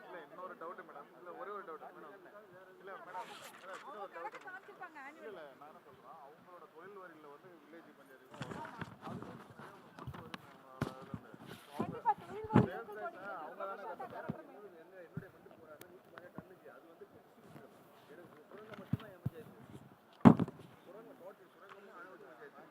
இல்லை இன்னொரு டவுட் மேடம். இல்லை ஒரே ஒரு டவுட் மேடம். இல்லை மேடம் அவங்க கணக்கு காமிச்சிருப்பாங்க annually. இல்லை நான் என்ன சொல்கிறேன், அவங்களோட தொழில் வரியில் வந்து வில்லேஜ் பஞ்சாயத்து கண்டிப்பா தொழில் வரி local body அவங்க தானே என்னுடைய ஃபண்டு போறாங்க 100 டன்னுக்கு. அது வந்து எனக்கு சுரங்கம் மட்டும்தான் என் பஞ்சாயத்து. சுரங்கம் டோட்டல் சுரங்கமும் அனுமதி பஞ்சாயத்து.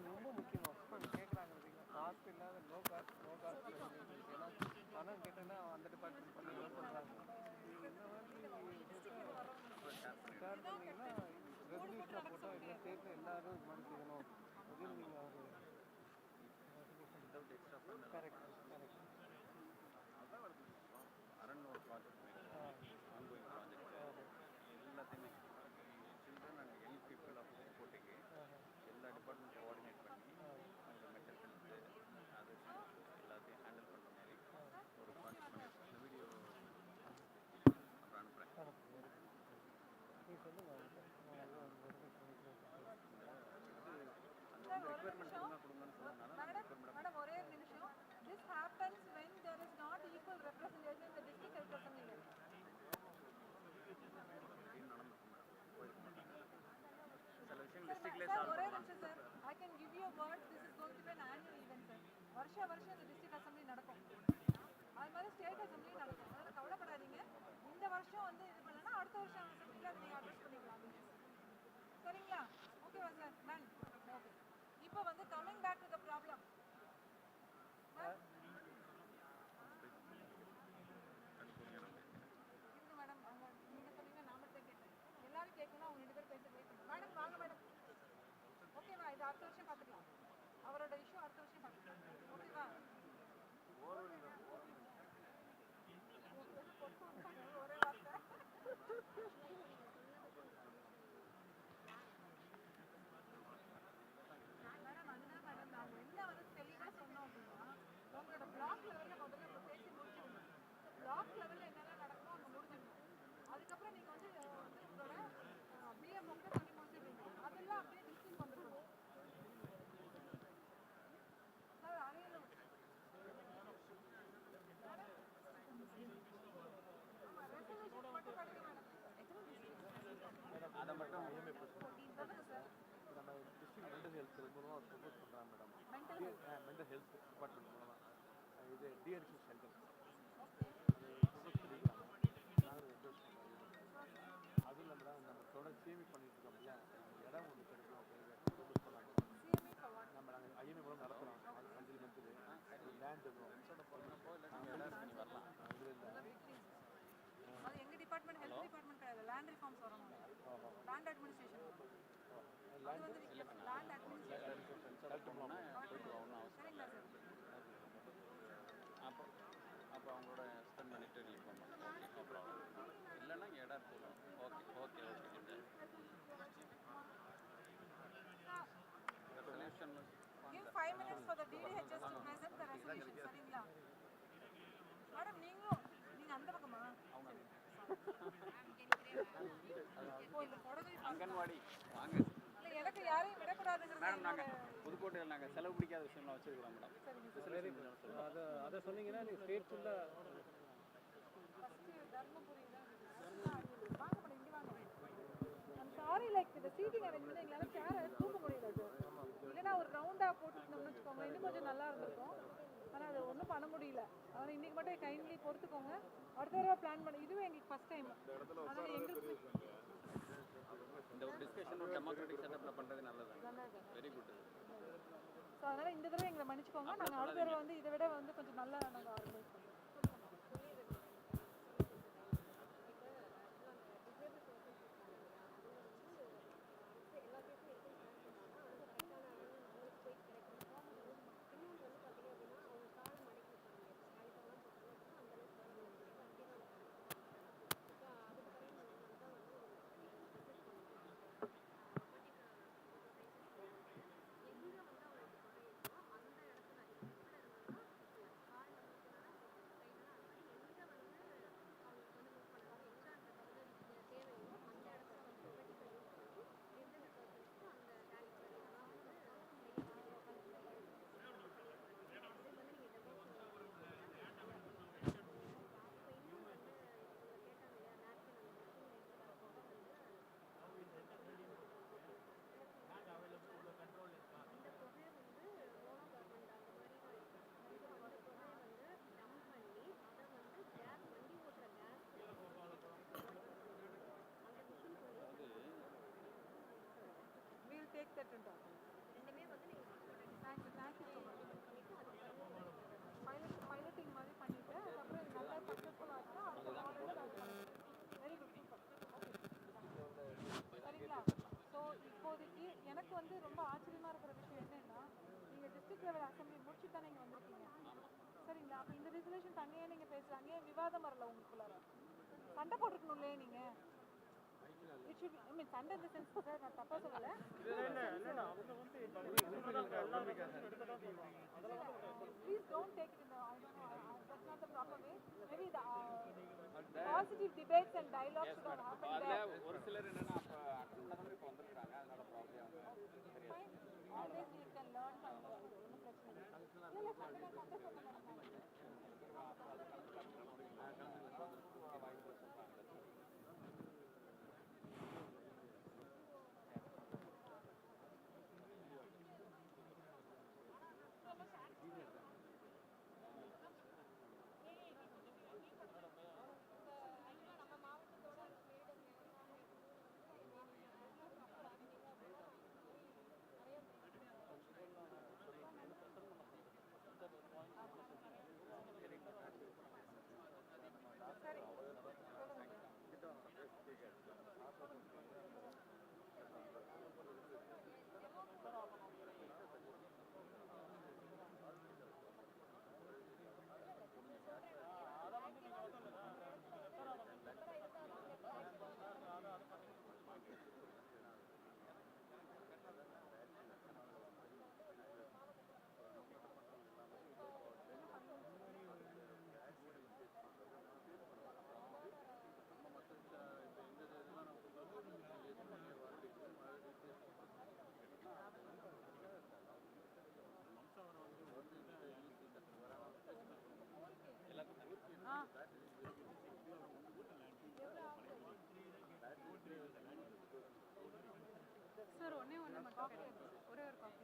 ரொம்ப முக்கியம். கேட்குறாங்க காஸ்ட் இல்லாத நோ காஸ்ட் ஏன்னா பணம் கேட்டேன்னா அந்த டிபார்ட்மெண்ட் பண்ணிடுவோம் சொல்கிறாங்க. நீங்கள் இந்த மாதிரி ஸ்டார்ட் பண்ணிங்கன்னா ரெகுலேஷனாக போட்டால் இந்த ஸ்டேட்டில் எல்லாரும் இது மாதிரி செய்யணும் அப்படின்னு நீங்கள் ஒரு கரெக்ட் அரண்மனை ப்ராஜெக்ட் ஆன்கோயிங் ப்ராஜெக்ட் எல்லாத்தையுமே children and young people of சப்போர்ட்டுக்கு எல்லா டிபார்ட்மெண்ட் கோஆர்டினேட் பண்ணி அவங்க மென்டல் ஹெல்த்து அது எல்லாத்தையும் ஹேண்டில் பண்ணுற மாதிரி ஒரு ப்ராஜெக்ட் பண்ணியிருக்கோம். இந்த வீடியோ அப்புறம் அனுப்புகிறேன். நீங்கள் சொல்லுங்கள். மேடம் ஒரே நிமிஷம். This happens when there is not equal representation in the district health assembly level. ஒரே நிமிஷம் sir. I can give you a word. This is going to be an annual event sir. வருஷம் இந்த district assembly நடக்கும். அது மாதிரி state assembly நடக்கும். அதனால கவலைப்படாதீங்க. இந்த வருஷம் வந்து இது பண்ணலன்னா அடுத்த வருஷம் அசெம்பிளில அதை நீங்கள் அட்ரஸ் பண்ணிக்கலாம். சரிங்களா? ஓகேவா சார்? டன். ஓகே. இப்போ வந்து coming back to the problem. இருக்கு மேடம். அவங்க நீங்கள் சொன்னீங்க நான் மட்டும் கேட்டேன். எல்லாரும் கேட்கணும். அவங்க 2 பேர் பேச கேட்கணும். மேடம் வாங்க மேடம். ஓகேவா? இது அடுத்த வருஷம் பார்த்துக்கலாம். அவரோட இஷ்யூ அடுத்த வருஷம் பார்த்துக்கலாம். ஓகேவா? ஒரே வார்த்தை. மேடம் அதுதான் மேடம் நாங்கள் என்ன வந்து தெளிவாக சொன்னோம் அப்படின்னா உங்களோட பிளாக் லெவலில் முதல்ல பேசி முடிச்சுக்கணும். பிளாக் லெவலில் என்னென்ன நடக்குமோ அங்கே அதுக்கப்புறம் நீங்கள் வந்து உங்களோட பிஎம் மட்டும் பண்ணி முடிச்சிடுறீங்க. அதெல்லாம் அப்படியே டிஸ்ட்ரிக்ட் வந்துருக்கணும். சார் அதையும் ரெசல்யூஷன் மட்டும் படிக்க மேடம். அதை மட்டும் சொல்லுங்கள் சார். நம்ம டிஸ்ட்ரிக்ட் மென்டல் ஹெல்த் மூலமாக ஒரு ப்ரொபோஸ் பண்ணுறாங்க மேடம். மென்டல் ஹெல்த் டிபார்ட்மெண்ட் மூலமாக இது டிஎன்சி சென்டர் ப்ரொபோஸ் பண்ணிக்கலாம். நாங்கள் ப்ரொபோஸ் பண்ணுறோம். அதுவும் இல்லாமல் மேடம் நம்ம தொடர் சிஎம்இ பண்ணிட்டு இருக்கோம் இல்லையா, இடம் ஒன்று கிடைக்கும் அப்படின்னு ப்ரொபோஸ் பண்ணாங்க. நம்ம நாங்கள் ஐஎம்ஏ மூலம் நடத்துகிறோம். மந்த்லி லேண்ட் இருக்கும். நீங்கள் வரலாம். இதில் இல்லை அது எங்கள் டிபார்ட்மெண்ட் ஹெல்த் டிபார்ட்மெண்ட் கிடையாது. லேண்ட் ரிஃபார்ம்ஸ் வரும். Land administration. அது வந்து லேண்ட் அட்மினிஸ்ட்ரேஷன். சரிங்களா சார்? அப்போ அவங்களோட ஸ்பெண்ட் பண்ணிட்டு ரிலீவ் பண்ணலாம். Okay, no problem. இல்லைன்னா இங்கே இடம் போகலாம். Okay okay okay. Resolution Give 5 minutes for the DDHS to present the resolution. சரிங்களா? மேடம் நீங்க அந்த பக்கமா? அங்கன்வாடி வாங்க. இல்ல எனக்கு யாரையும் விடக்கூடாதுங்கிறது மேடம் நாங்கள் புதுக்கோட்டையில் நாங்கள் செலவு பிடிக்காத விஷயம்லாம் வச்சுருக்கிறோம் மேடம். அதை சொன்னீங்கன்னா நீங்கள் ஸ்டேட் ஃபுல்லாக தர்மபுரி வாங்க மேடம், இங்கே வாங்க. ஐம் சாரி, லைக் இந்த சீட்டிங் அரேஞ்ச்மெண்ட் எங்களால் சேரை தூக்க முடியல சார். இல்லைன்னா ஒரு ரவுண்டாக போட்டுக்கணும்னு வச்சுக்கோங்க, இன்னும் கொஞ்சம் நல்லா இருந்திருக்கும். ஆனால் அது ஒன்றும் பண்ண முடியல. அதனால் இன்றைக்கி மட்டும் கைண்ட்லி பொறுத்துக்கோங்க. அடுத்த தடவை பிளான் பண்ணி, இதுவே எங்களுக்கு ஃபஸ்ட் டைம். அதனால் எங்களுக்கு இந்த ஒரு டிஸ்கஷன் ஒரு டெமோக்ராட்டிக் செட்டப்பில் பண்ணுறது நல்லது. Very good. ஸோ அதனால் இந்த தடவை எங்களை மன்னிச்சுக்கோங்க. நாங்கள் அடுத்த தடவை வந்து இதை விட வந்து கொஞ்சம் நல்லா நாங்கள் ஆர்கனைஸ் பண்ணுவோம். Take that and talk. Thank you so much. Piloting மாதிரி பண்ணிட்டு அதுக்கப்புறம் இது நல்லா சக்ஸஸ்ஃபுல்லாக ஆச்சுன்னா அடுத்த வெரி குட், சூப்பர். ஓகே சரிங்களா? ஸோ இப்போதைக்கு எனக்கு வந்து ரொம்ப ஆச்சரியமாக இருக்கிற விஷயம் என்னென்னா, நீங்கள் டிஸ்ட்ரிக்ட் லெவல் அசம்பிளி முடிச்சுட்டு தானே நீங்கள் வந்திருக்கீங்க. சரிங்களா? அப்போ இந்த ரெசல்யூஷன் தனியாக நீங்கள் பேசுகிறாங்க, ஏன் விவாதம் வரல உங்களுக்குள்ளார? சண்டை போட்டுருக்கணும் இல்லையே நீங்கள். It should be, I mean, Sunday in the sense that நான் தப்பா சொல்லல. Please don't take it in the, I don't know, that's not the proper way. Maybe the positive debates and dialogues should have happened there. ஒரு சிலர் என்னன்னா அப்போ attend பண்ணாமல் இப்போ வந்துருக்காங்க, அதனால problem. Fine. Always you can learn from the ஒன்றும் பிரச்சனை இல்லை. இல்லை சண்டை போட்டு சார் ஒன்றே ஒன்று மட்டும் கிடையாது, ஒரே ஒரு காப்பி.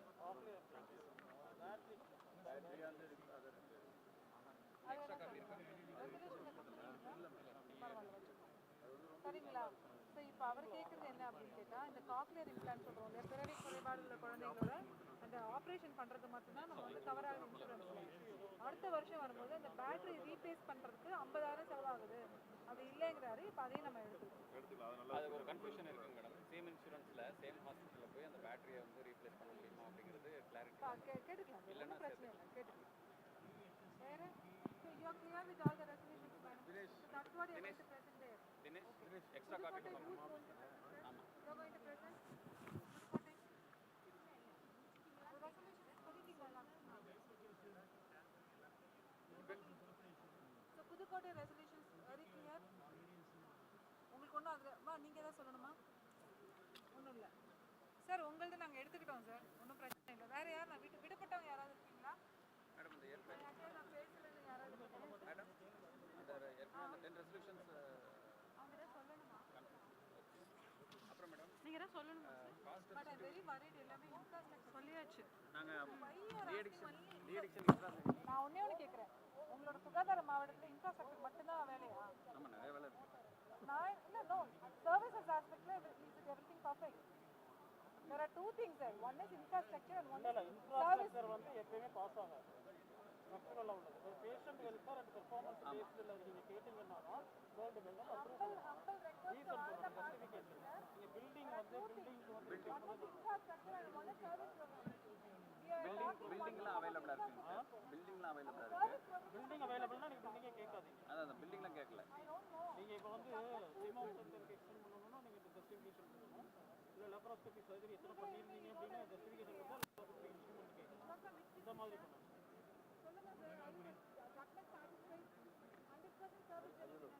சரிங்களா? ஸோ இப்போ அவர் கேட்குறது என்ன அப்படின்னு கேட்டால், இந்த காக்லியர் இம்ப்ளான்ட் சொல்கிறோம் இல்லையா, பிறவி குறைபாடு உள்ள குழந்தைங்களோட அந்த ஆப்ரேஷன் பண்ணுறது மட்டும்தான் நம்ம வந்து கவர் ஆகுது இன்சூரன்ஸில். அடுத்த வருஷம் வரும்போது அந்த பேட்டரி ரீப்ளேஸ் பண்ணுறதுக்கு 50,000 செலவாகுது, அது இல்லைங்கிறாரு. இப்போ அதையும் நம்ம எடுத்துக்கலாம். அது ஒரு கன்ஃபியூஷன் இருக்குங்க மேடம். சேம் இன்சூரன்ஸில் சேம் ஹாஸ்பிட்டலில் போய் அந்த பேட்டரியை வந்து ரீப்ளேஸ் பண்ண முடியுமா அப்படிங்கிறது கிளாரிட்டி கேட்டுக்கலாம், இல்லைன்னா ஒன்றும் பிரச்சனை இல்லை, கேட்டுக்கலாம். வேறு you are clear with all the resolutions madam. That's what you are going to present there. Dinesh extra copy பண்ணணும். ஆமாம், you are going to present resolutions பண்ணிட்டீங்களா? So Pudukkottai resolutions very clear. உங்களுக்கு ஒன்றும் அதில் நீங்கள் எதாவது சொல்லணுமா? ஒன்றும் இல்லை சார், உங்களது நாங்கள் எடுத்துக்கிட்டோம் சார், ஒன்றும் பிரச்சனை இல்லை. வேறு யார் நான் விடுபட்டவங்க யாராவது இருக்கீங்களா மேடம் இந்த ஏற்கனவே நான் பேசுகிறது யாராவது இருக்கீங்களா? மேடம் அந்த ஏற்கனவே அந்த 10 ரெசல்யூஷன்ஸ் அவங்க சொல்லணுமா? அப்புறம் மேடம் நீங்கள் தான் சொல்லணுமா? பட் ஐ வெரி வரிட், எல்லாமே இன்ஃப்ராஸ்ட்ரக்சர் சொல்லியாச்சு. நாங்கள் நான் ஒன்றே ஒன்று கேட்குறேன், உங்களோட சுகாதார மாவட்டத்தில் இன்ஃப்ராஸ்ட்ரக்சர் மட்டும்தான் வேலையா? ஆமாம், நிறைய வேலை இருக்குது. நான் இல்லை, நோ சர்வீசஸ் ஆஸ்பெக்டில் is everything perfect. There are two things there. One is infrastructure and one is infrastructure வந்து எப்பவுமே பாஸ் ஆகாது. நக்சலா உள்ளது. ஒரு பேஷண்ட் வெல்ஃபேர் அண்ட் பெர்ஃபார்மன்ஸ் பேஸ்ல நீங்க கேட்டிங்கன்னா world bank approval reason certificate. நீங்க பில்டிங் வந்து infrastructure and one is service provider. பில்டிங்லாம் அவைலபிளாக இருக்குங்க சார். பில்டிங்லாம் அவைலபிளாக இருக்குது. பில்டிங் அவைலபிள்னா நீங்க பில்டிங்கே கேட்காதீங்க. அதான் அந்த பில்டிங்லாம் கேட்கல. நீங்க இப்போ வந்து சிமோம் சென்டருக்கு எக்ஸ்டெண்ட் பண்ணணும்னா நீங்க ஜஸ்டிஃபிகேஷன் கொடுக்கணும். இல்லை லேப்ரோஸ்கோபி சர்ஜரி எத்தனை பண்ணியிருந்தீங்க அப்படின்னா ஜஸ்டிஃபிகேஷன் கொடுத்தா லேப்ரோஸ்கோபி இன்ஸ்ட்ருமெண்ட் கேட்கணும். இந்த மாதிரி பண்ணணும். சொல்லுங்க sir, doctor satisfied 100% service delivery.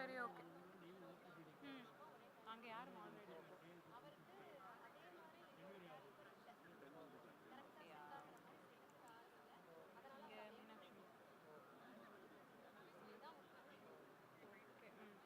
சரி ஓகே ம் அங்கே யார் மாடரேட்டர் இங்கே மீனாட்சி ஓகே ம்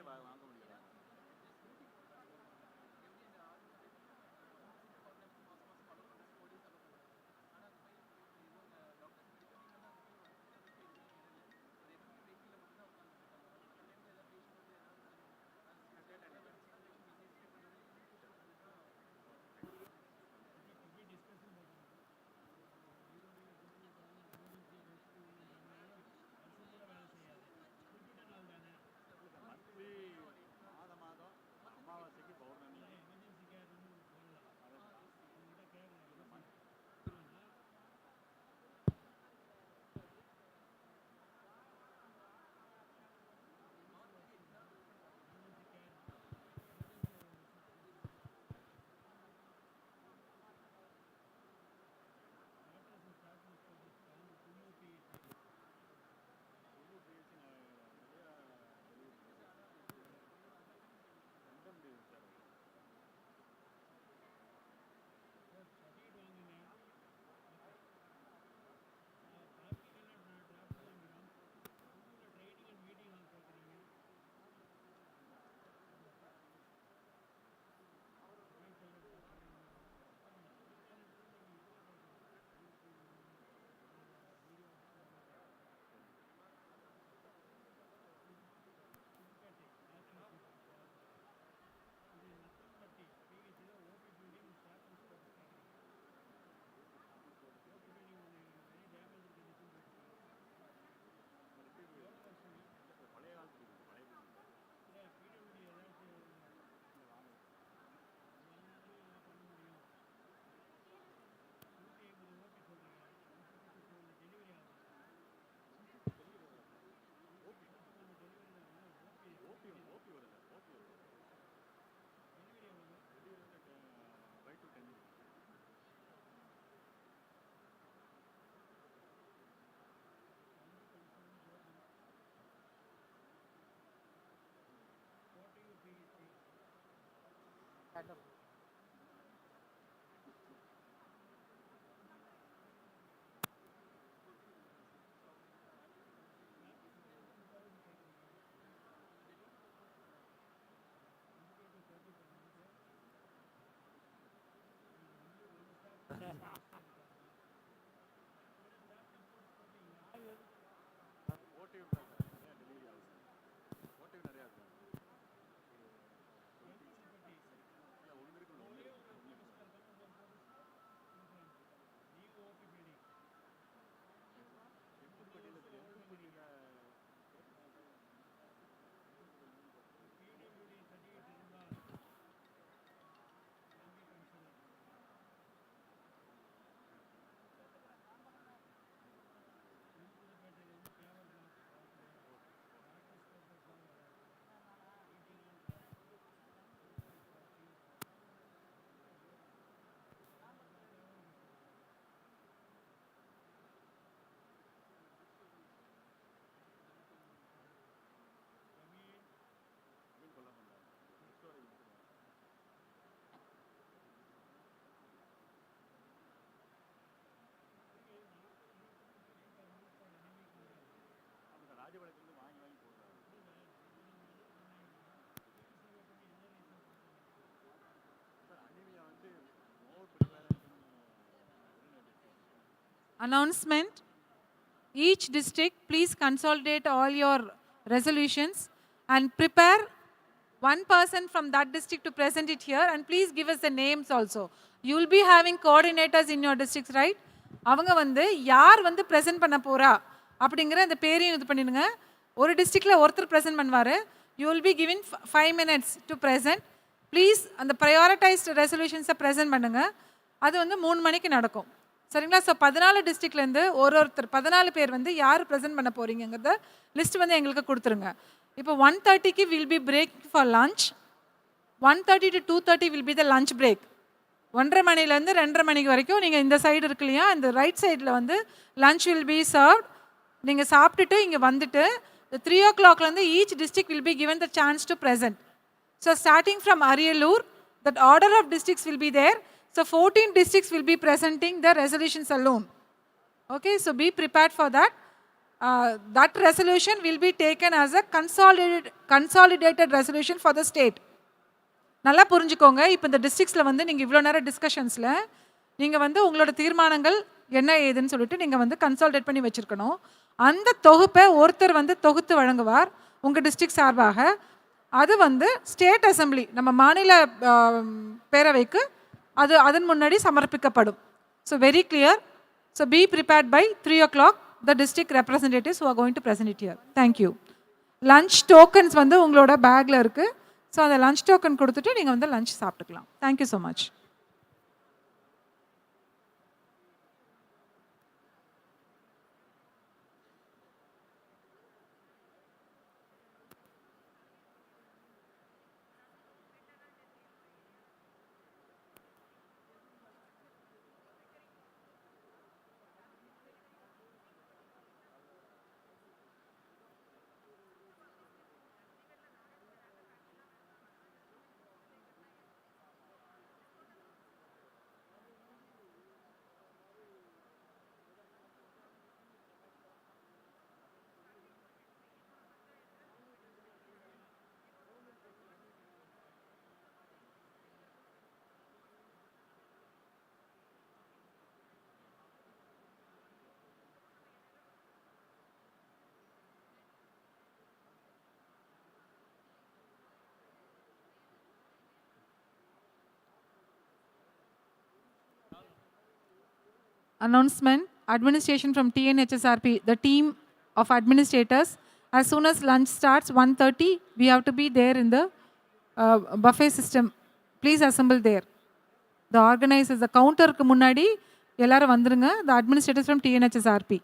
வாங்க முடியல. மந்த்லி மாதம் மாதம் அமாவாசைக்கு பௌர்ணமி ஓடிவி நிறையா டெலிவரி ஆகுது. ஓடிவி நிறையா இருக்கு. இல்லை ஒன்று இருக்குல்ல ஒன்று இருக்கு. ராஜபாளையத்துலேருந்து வாங்கி வாங்கி போடுறாங்க. சார் அனிமியா வந்து மோர் ப்ரிப்பேரன்ஸ். Announcement. Each district, please consolidate all your resolutions and prepare one person from that district to present it here, and please give us the names also. You will be having coordinators in your districts, right? அவங்க வந்து யார் வந்து present பண்ண போறா அப்படிங்கிற அந்த பேரையும் இது பண்ணிடுங்க. ஒரு டிஸ்ட்ரிக்டில் ஒருத்தர் ப்ரெசென்ட் பண்ணுவார். You will be கிவின் 5 minutes to present. Please அந்த ப்ரையாரிட்டைஸ்டு ரெசல்யூஷன்ஸை ப்ரெசென்ட் பண்ணுங்கள். அது வந்து 3 மணிக்கு நடக்கும். சரிங்களா? ஸோ 14 டிஸ்ட்ரிக்ட்லேருந்து ஒருத்தர் 14 பேர் வந்து யார் ப்ரெசென்ட் பண்ண போகிறீங்கிறத லிஸ்ட் வந்து எங்களுக்கு கொடுத்துருங்க. இப்போ 1:30க்கு will be break for lunch. 1:30 to 2:30 will be the lunch break. 1:30 மணிலேருந்து 2:30 மணிக்கு வரைக்கும் நீங்கள் இந்த சைடு இருக்கு இல்லையா, இந்த ரைட் சைடில் வந்து லஞ்ச் வில் பி சர்வ்ட். நீங்கள் சாப்பிட்டுட்டு இங்கே வந்துட்டு 3 o'clockலேருந்து each district will be given the chance to present. So starting from Ariyalur, that order of districts will be there. So 14 districts will be presenting the resolutions alone. Okay, so be prepared for that. that resolution will be taken as a consolidated resolution for the state. நல்லா புரிஞ்சுக்கோங்க. இப்போ இந்த டிஸ்ட்ரிக்ஸில் வந்து நீங்கள் இவ்வளோ நேரம் டிஸ்கஷன்ஸில் நீங்கள் வந்து உங்களோட தீர்மானங்கள் என்ன ஏதுன்னு சொல்லிட்டு நீங்கள் வந்து கன்சால்டேட் பண்ணி வச்சுருக்கணும். அந்த தொகுப்பை ஒருத்தர் வந்து தொகுத்து வழங்குவார் உங்கள் டிஸ்ட்ரிக்ட் சார்பாக. அது வந்து ஸ்டேட் அசம்பிளி நம்ம மாநில பேரவைக்கு அது அதன் முன்னாடி சமர்ப்பிக்கப்படும். So very clear. So be prepared by 3 o'clock the district representatives who are going to present it here. Thank you. Lunch tokens வந்து உங்களோட பேக்கில் இருக்குது. ஸோ அந்த லஞ்ச் டோக்கன் கொடுத்துட்டு நீங்கள் வந்து லஞ்ச் சாப்பிட்டுக்கலாம். Thank you so much. Announcement, administration from TNHSRP, the team of administrators. As soon as lunch starts, 1:30, we have to be there in the buffet system. Please assemble there. The organizers, the counter க்கு முன்னாடி எல்லாரும் வந்துருங்க. The administrators from TNHSRP.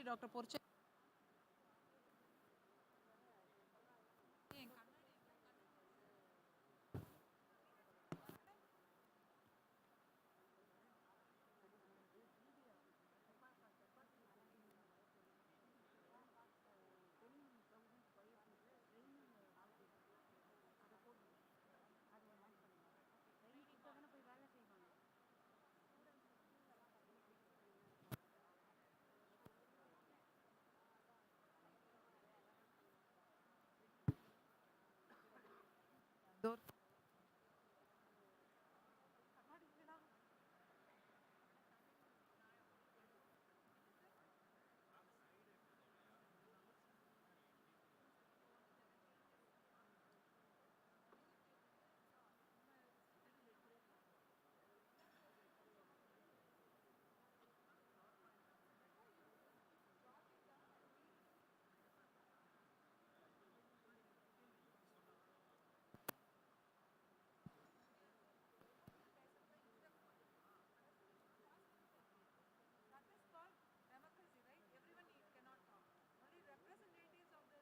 Honorary Dr. Porche. That is called democracy, right? Everyone cannot talk. Only representatives of the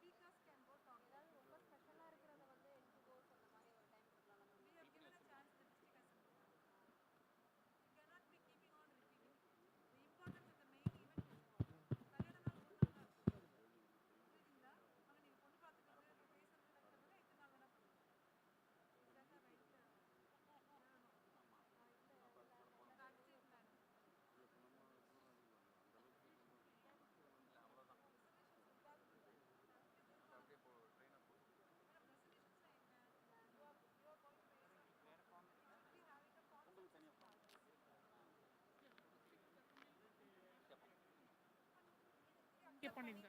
speakers can go talk. We have given a chance to the district assembly. We cannot be keeping on repeating. The importance of the main event is what? கல்யாணம் நாள் 3 நாள் தான் இருக்கும். புரியுதுங்களா? அங்க நீங்க பொண்ணு பார்த்துக்கிறது, பேசுறது, வைக்கிறது எத்தனை நாள் வேணா பண்ணுங்க. Is that the right? Taxation plan. பண்ணிருங்க.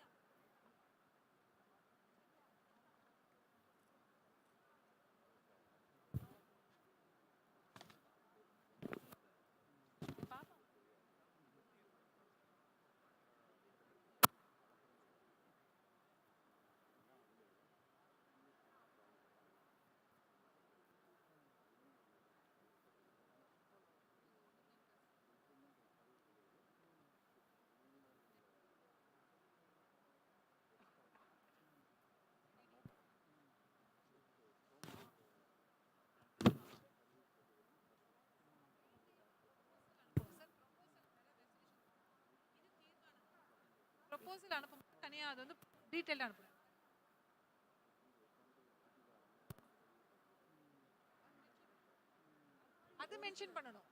ப்ரொபோசல் அனுப்பும்போது தனியாக அது வந்து டீட்டெயில்டாக அனுப்புகிறேன். அது மென்ஷன் பண்ணணும்.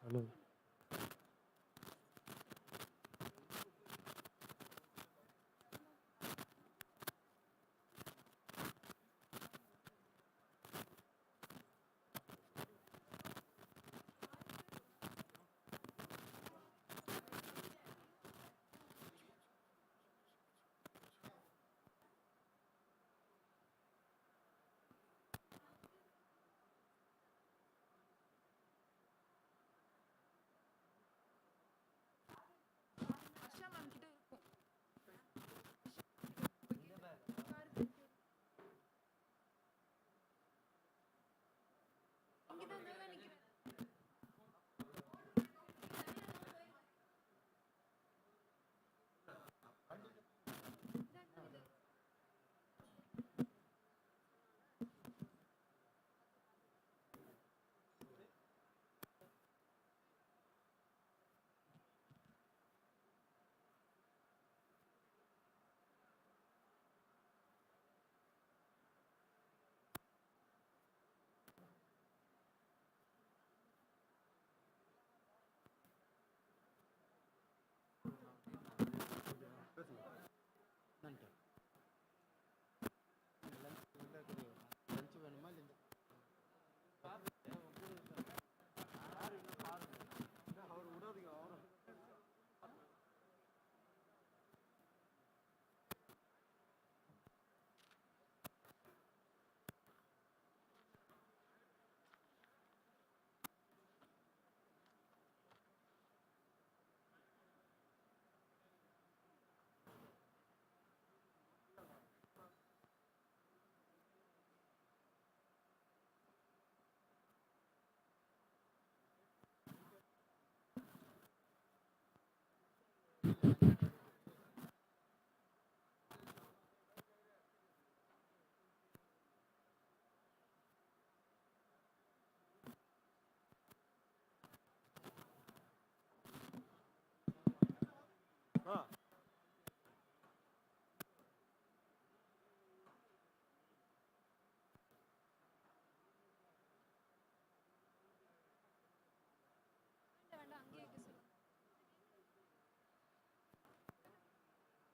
ஹலோ லஞ்ச் வேணுமா இல்லை அவர் விடாதீங்க அவரை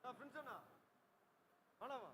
ஃப்ரெண்ட்ஸ் அண்ணா வேணாமா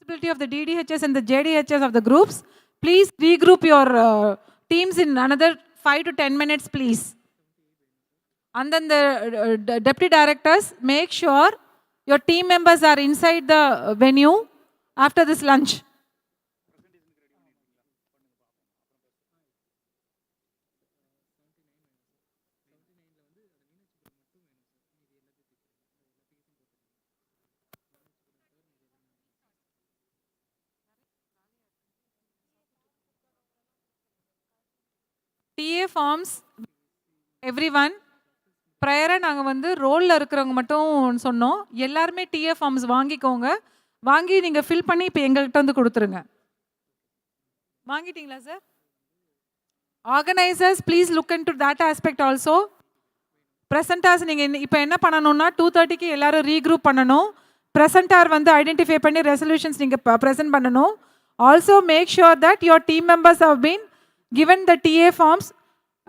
responsibility of the DDHS and the JDHS of the groups. Please regroup your teams in another 5 to 10 minutes, please. And then the deputy directors, make sure your team members are inside the venue after this lunch. TA forms, everyone. ப்ரையராக நாங்கள் வந்து ரோலில் இருக்கிறவங்க மட்டும் சொன்னோம். எல்லாருமே TA forms வாங்கிக்கோங்க. வாங்கி நீங்கள் ஃபில் பண்ணி இப்போ எங்கள்கிட்ட வந்து கொடுத்துருங்க. வாங்கிட்டீங்களா sir? Organisers please look into that aspect also. Presenters நீங்கள் இப்போ என்ன பண்ணணும்னா 2:30க்கு எல்லாரும் ரீக்ரூப் பண்ணணும். ப்ரெசென்டார் வந்து ஐடென்டிஃபை பண்ணி ரெசல்யூஷன்ஸ் நீங்கள் ப்ரெசென்ட் பண்ணணும். Also make sure that your team members have been given the TA forms.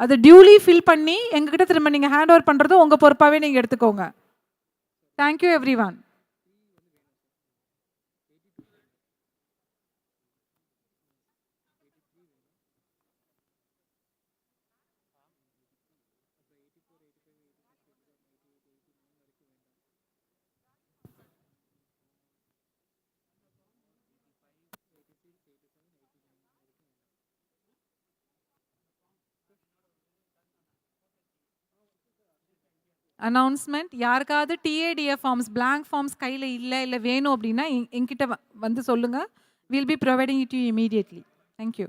அது டியூலி ஃபில் பண்ணி எங்ககிட்ட திரும்ப நீங்கள் ஹேண்ட் ஓவர் பண்ணுறதும் உங்கள் பொறுப்பாகவே நீங்கள் எடுத்துக்கோங்க. Thank you every one. அனௌன்ஸ்மெண்ட், யாருக்காவது TADF ஃபார்ம்ஸ் blank ஃபார்ம்ஸ் கையில் இல்லை வேணும் அப்படின்னா என்கிட்ட வந்து சொல்லுங்கள். Will be providing it you immediately. Thank you.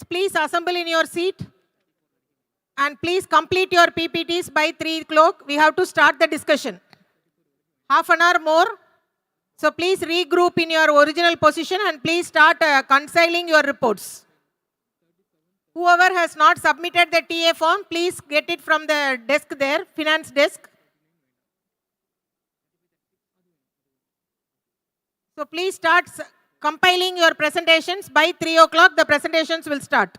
Please assemble in your seat and please complete your PPTs by 3 o'clock. We have to start the discussion. Half an hour more. So please regroup in your original position and please start consigning your reports. Whoever has not submitted the TA form, please get it from the desk there, finance desk. So please start compiling your presentations. By 3 o'clock, the presentations will start.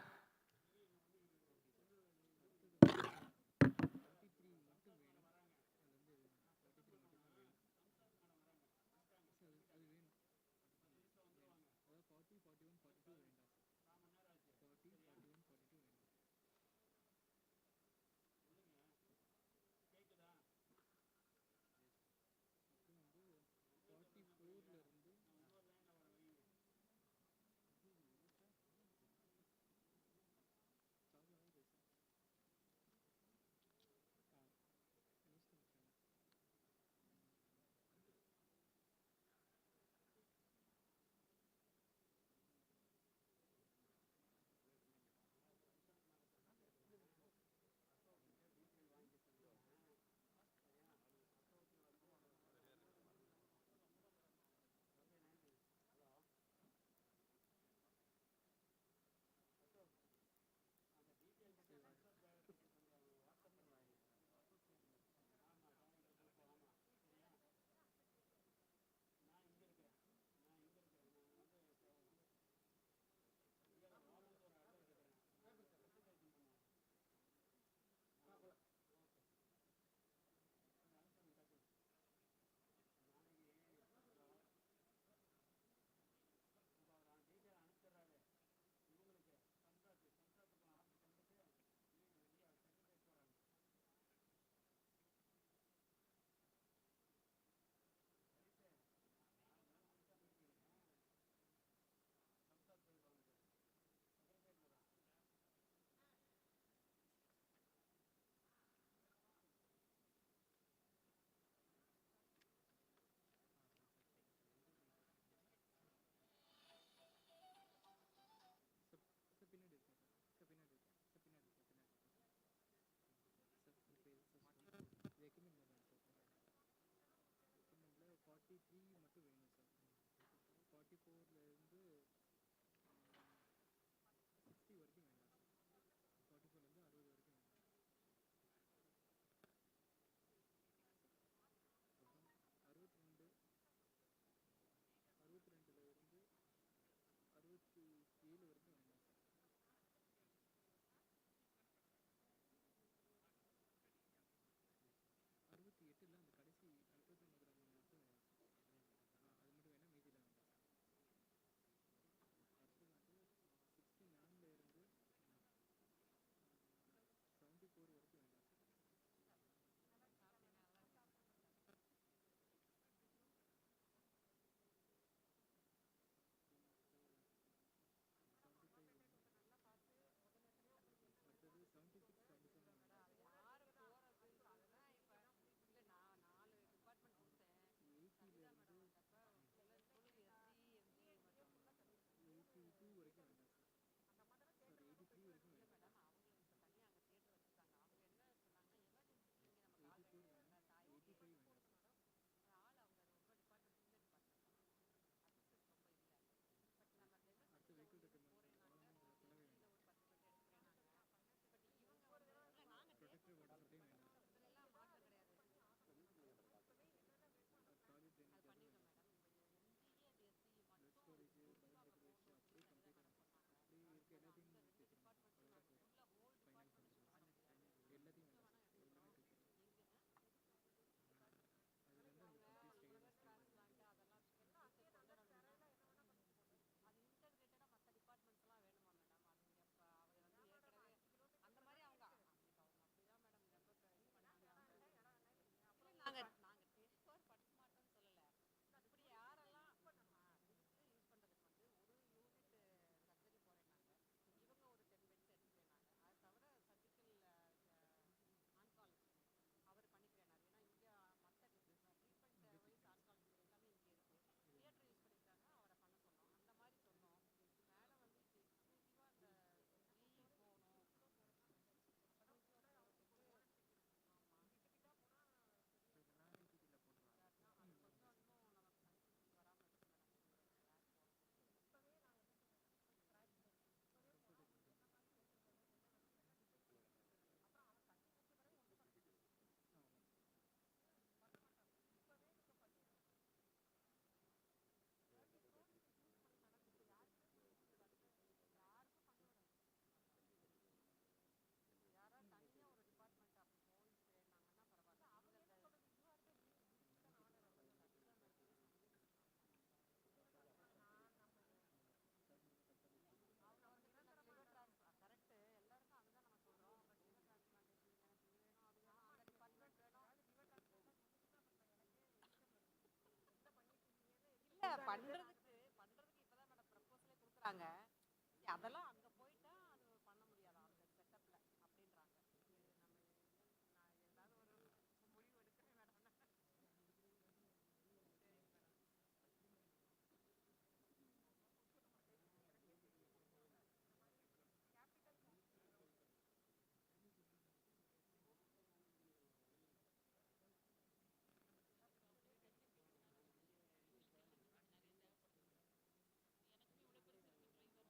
பண்ணுறதுக்கு இப்போ தான் madam ப்ரப்போசலே கொடுக்குறாங்க. அதெல்லாம் அங்கே போயிட்டா அது பண்ண முடியாது அந்த செட்டப்பில் அப்படின்றாங்க. நான் ஏதாவது ஒரு முடிவு எடுக்கிறேன் மேடம்.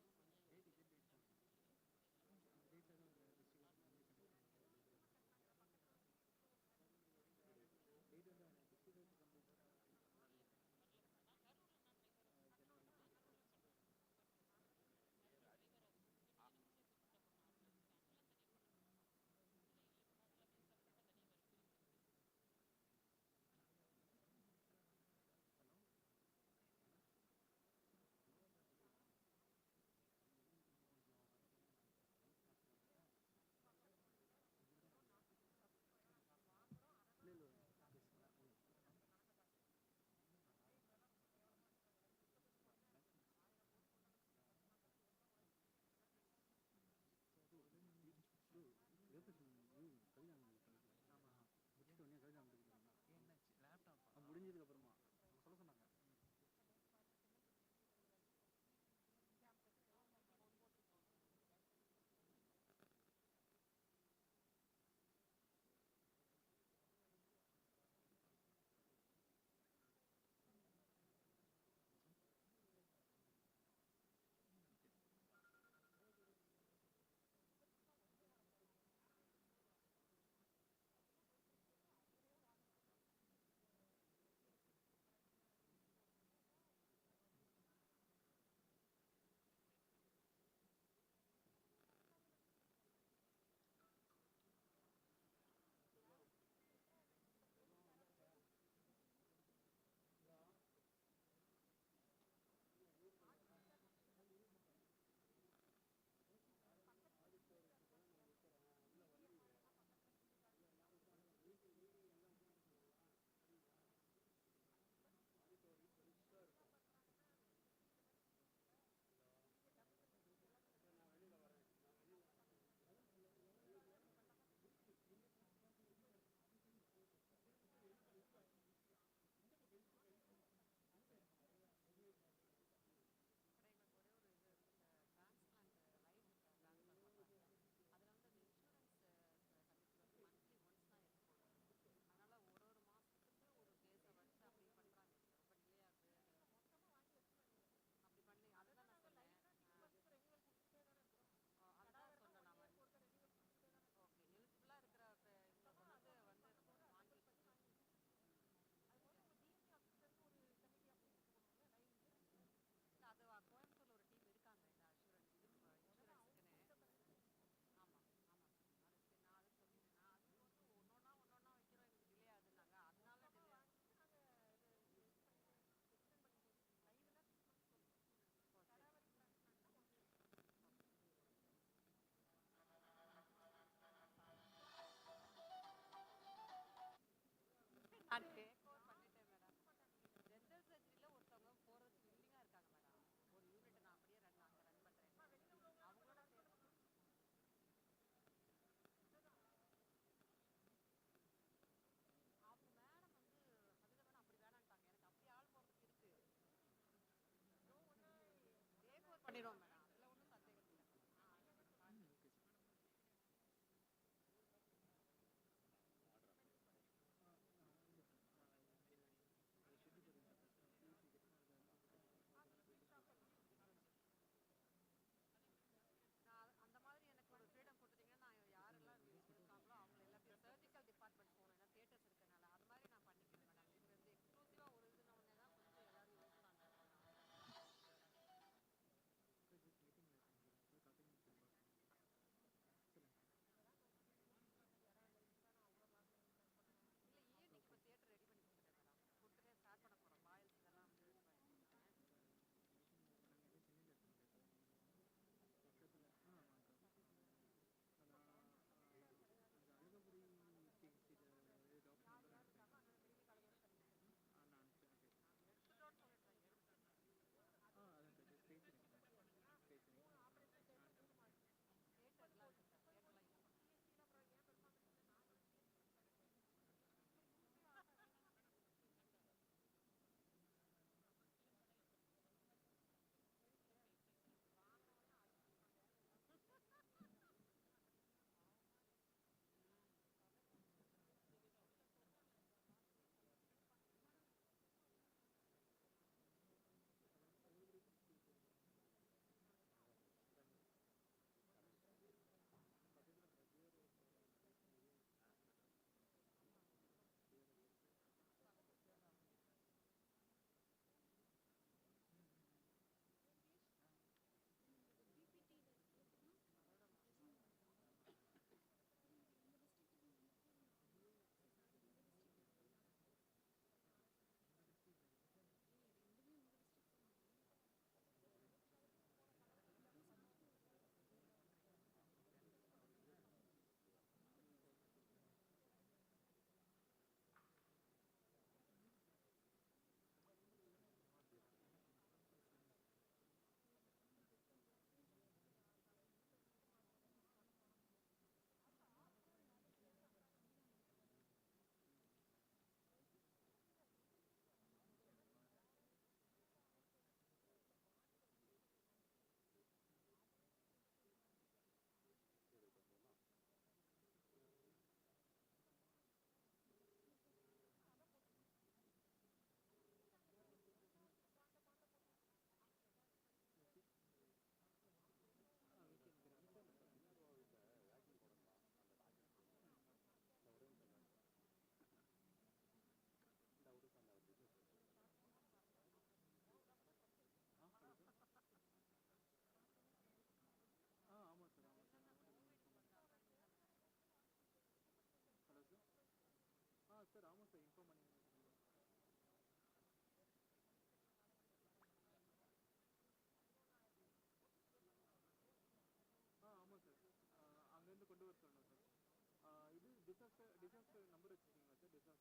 டிசாஸ்டர் நம்பர் வச்சுருக்கீங்களா சார்?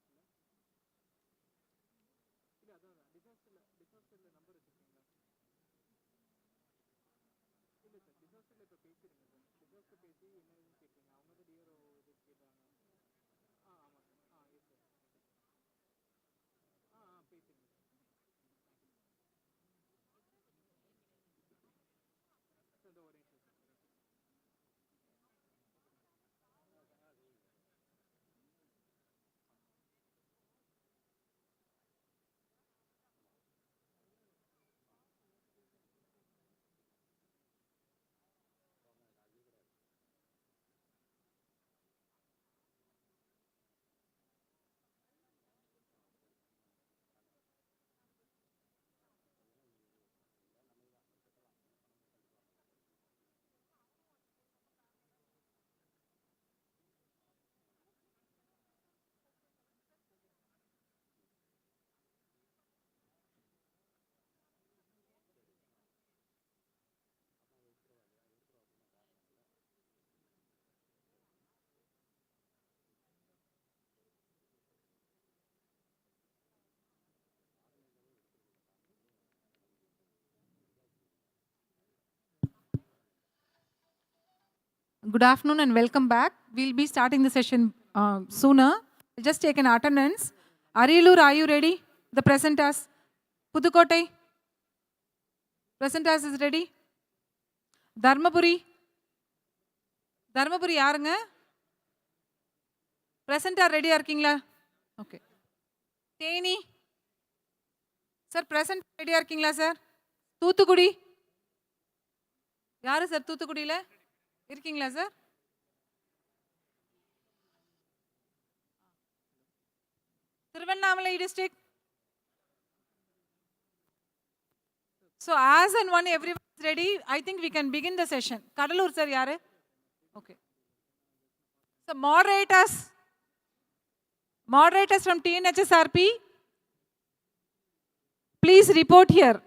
இல்லை அதான் டிசாஸ்டரில் நம்பர் வச்சுருக்கீங்களா? இல்லை சார், டிசாஸ்டரில் இப்போ பேசிடுங்க சார். டிசாஸ்டர் பேசி என்ன இதுன்னு கேட்பீங்க. அவங்க தான் டிஆர்ஓ இது கேட்டாங்க. ஆமாம் சார். Yes sir. பேசிடுங்க சார். இந்த ஒரு நிமிஷம் sir. Good afternoon and welcome back. We'll be starting the session sooner. We'll just take an attendance. Ariyalur, are you ready? The presenters. Pudukottai. Presenters is ready. Dharmapuri. Dharmapuri யாருங்க? Presenter ready இருக்கீங்களா? Okay. Theni. Sir present ready இருக்கீங்களா sir? Thoothukudi. யாரு sir தூத்துக்குடியில? இருக்கீங்களா sir? Tiruvannamalai district. So as and when everyone is ready, I think we can begin the session. Kadalur sir yaru? Okay. So moderators from TNHSRP, please report here.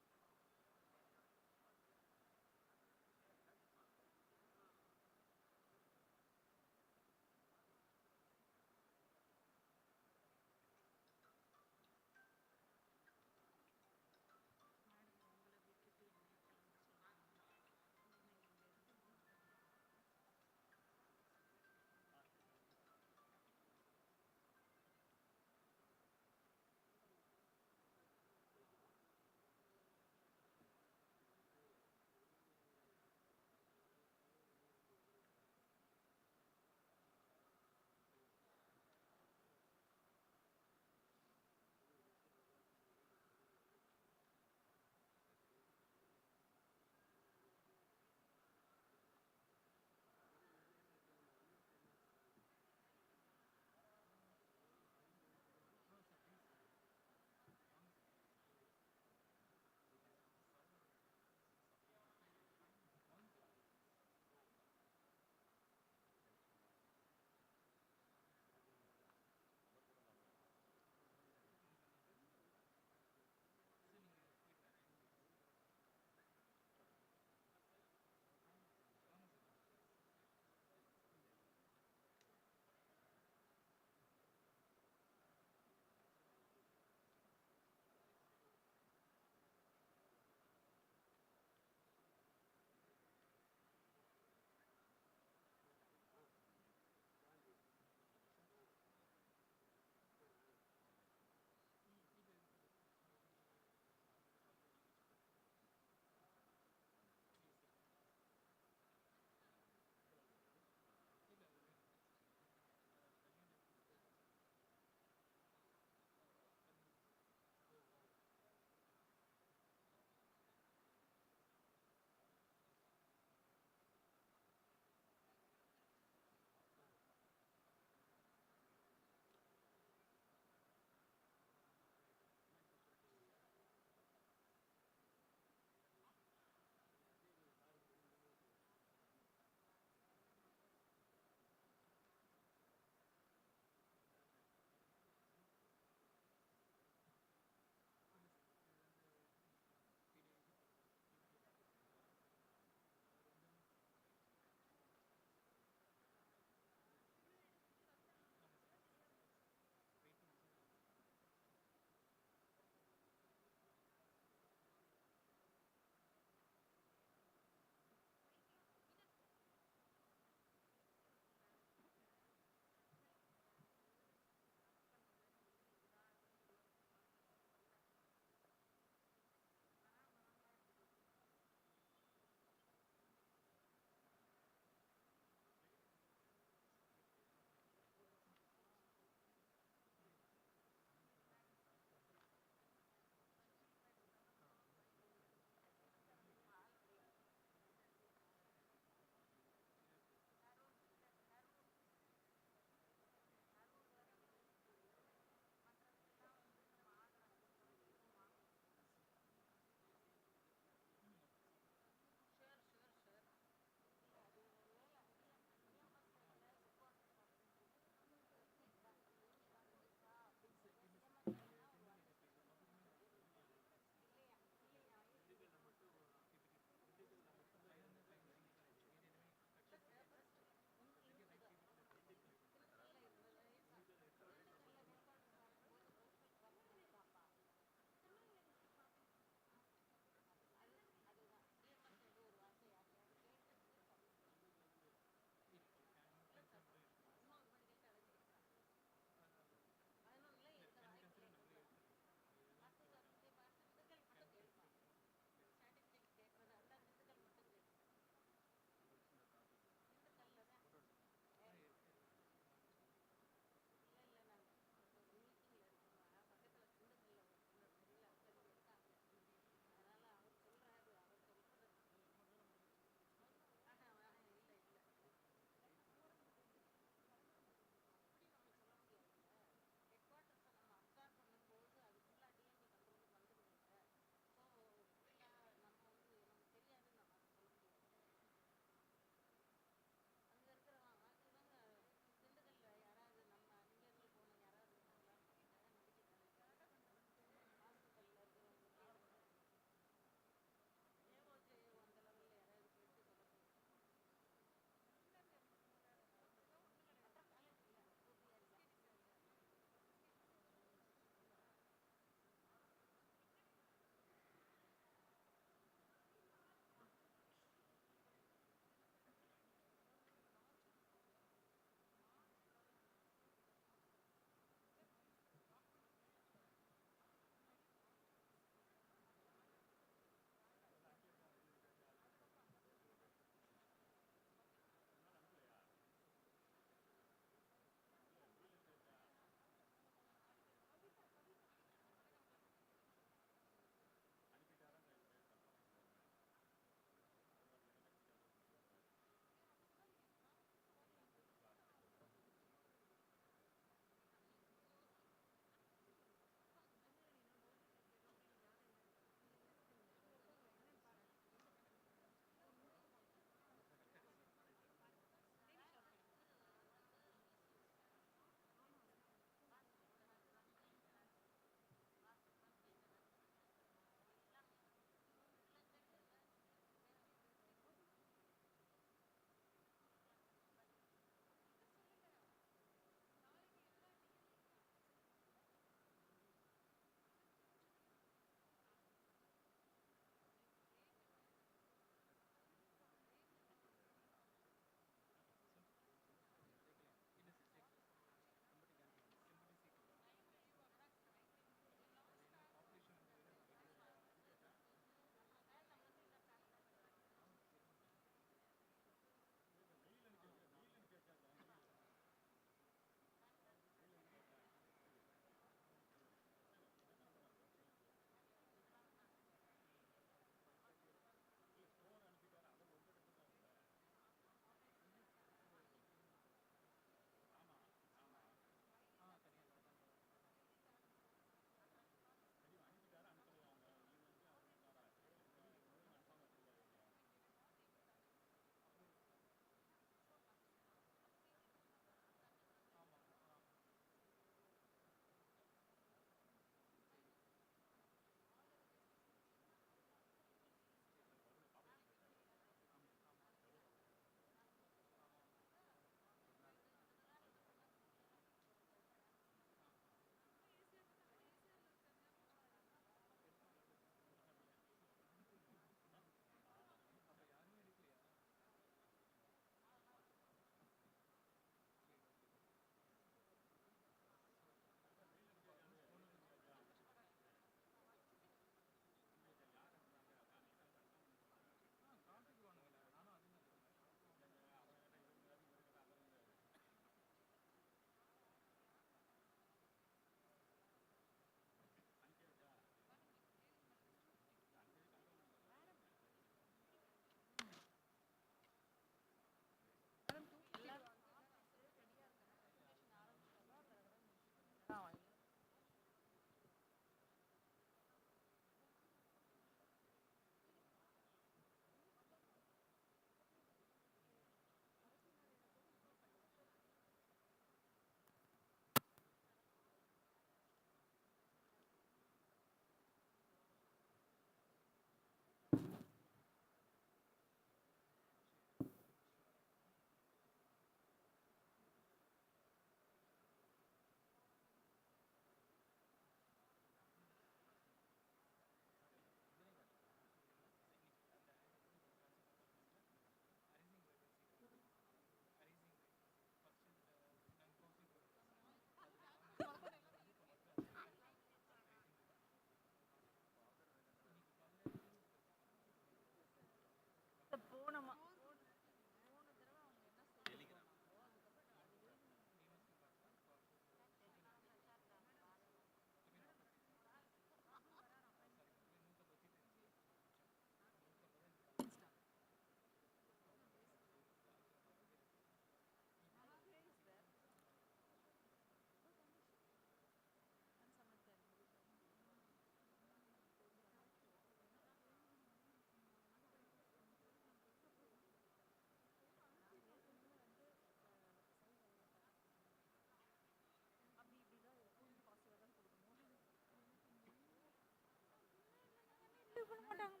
இருக்காங்க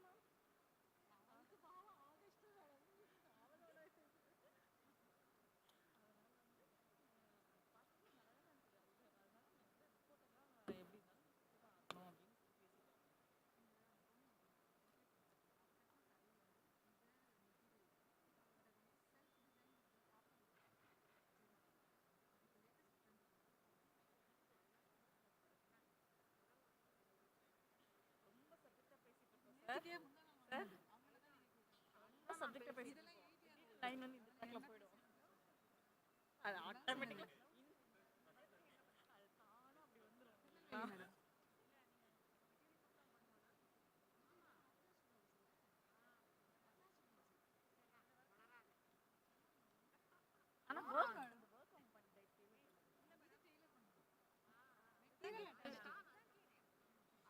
ma'am. சப்ஜெக்டை பேசி line வந்து இந்த ட்ராக்ல போயிடும். அது ஆட்டோமேட்டிக்கா ஆனா work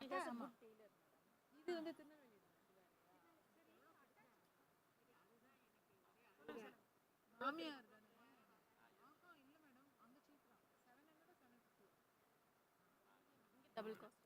he has a good tailor. இது வந்து திருநெல்வேலி மாமியார் தானே? இல்ல மேடம், அங்க சீப் தான். 700 750. Double cost.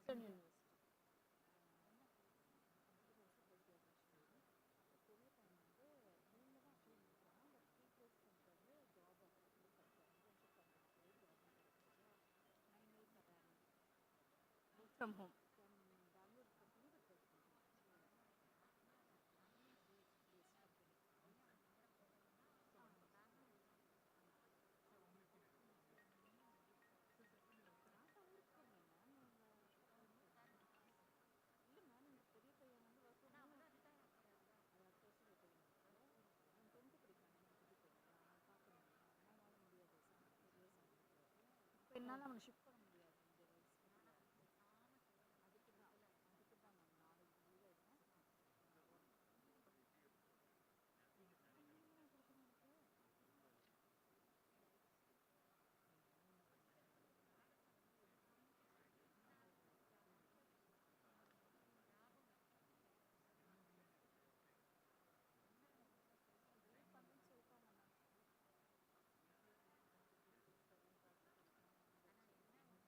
Western University. From home. அதனால் நம்ம ஷிஃப்ட் பண்ண முடியாது இந்த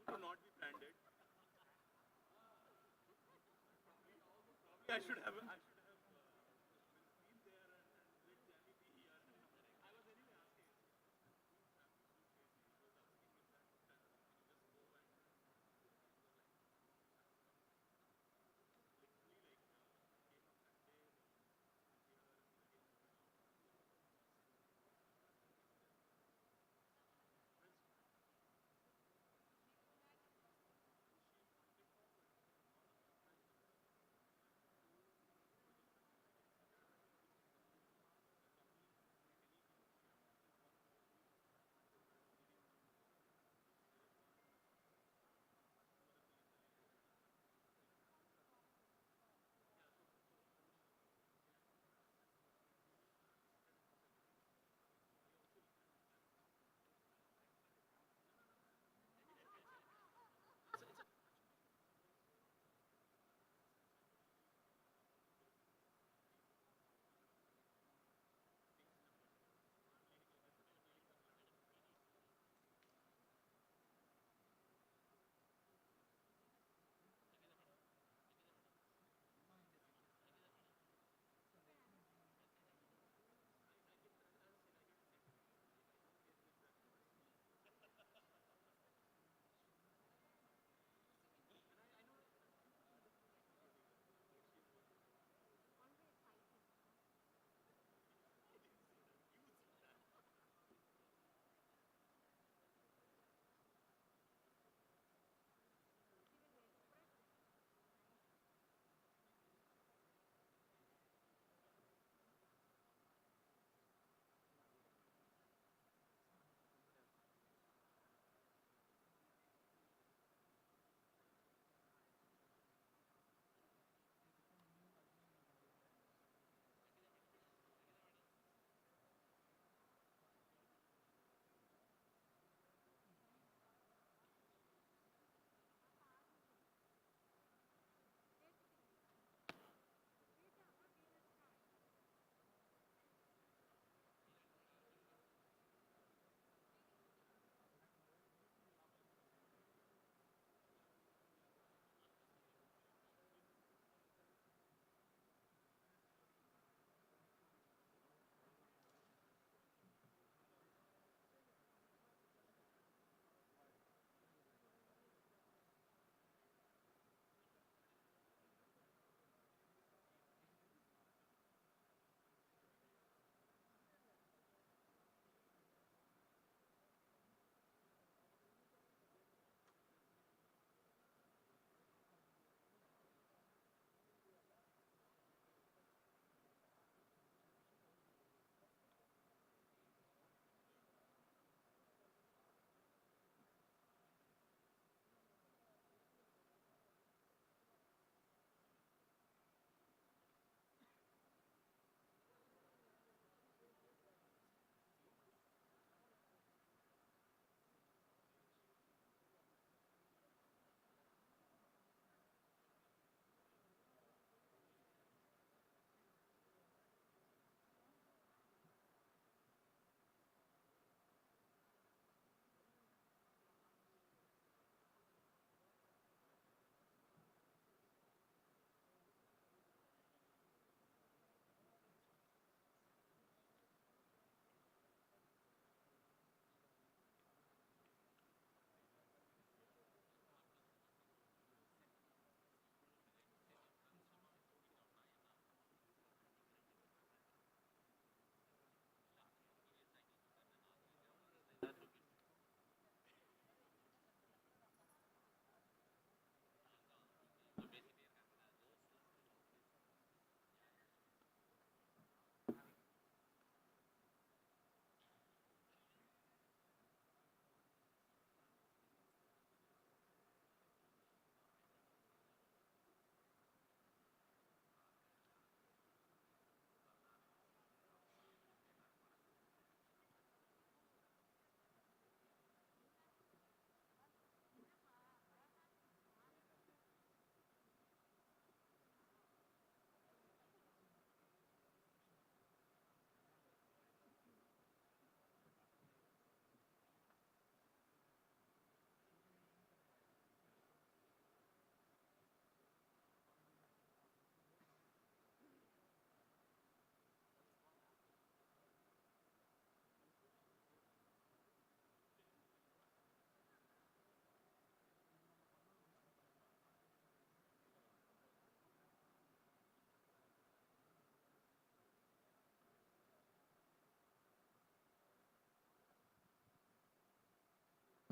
To not be branded. Probably I should have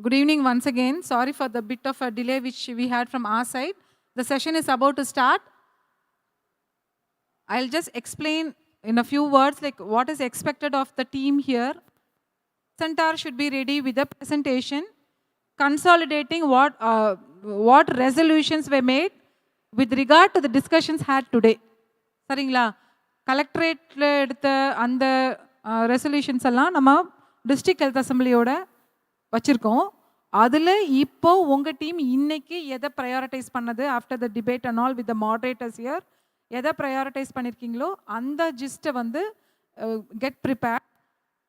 Good evening once again. Sorry for the bit of a delay which we had from our side. The session is about to start. I'll just explain in a few words like what is expected of the team here. Presenter should be ready with the presentation, consolidating what resolutions were made with regard to the discussions had today. சரிங்களா, கலெக்டரேட்டில் எடுத்த அந்த resolutions எல்லாம் நம்ம district health அசம்பிளியோட வச்சுருக்கோம். அதில் இப்போ உங்கள் team இன்னைக்கு எதை ப்ரையாரிட்டைஸ் பண்ணது after the debate and all with the moderators here எதை ப்ரையாரிட்டைஸ் பண்ணியிருக்கீங்களோ அந்த ஜிஸ்ட்டை வந்து get prepare.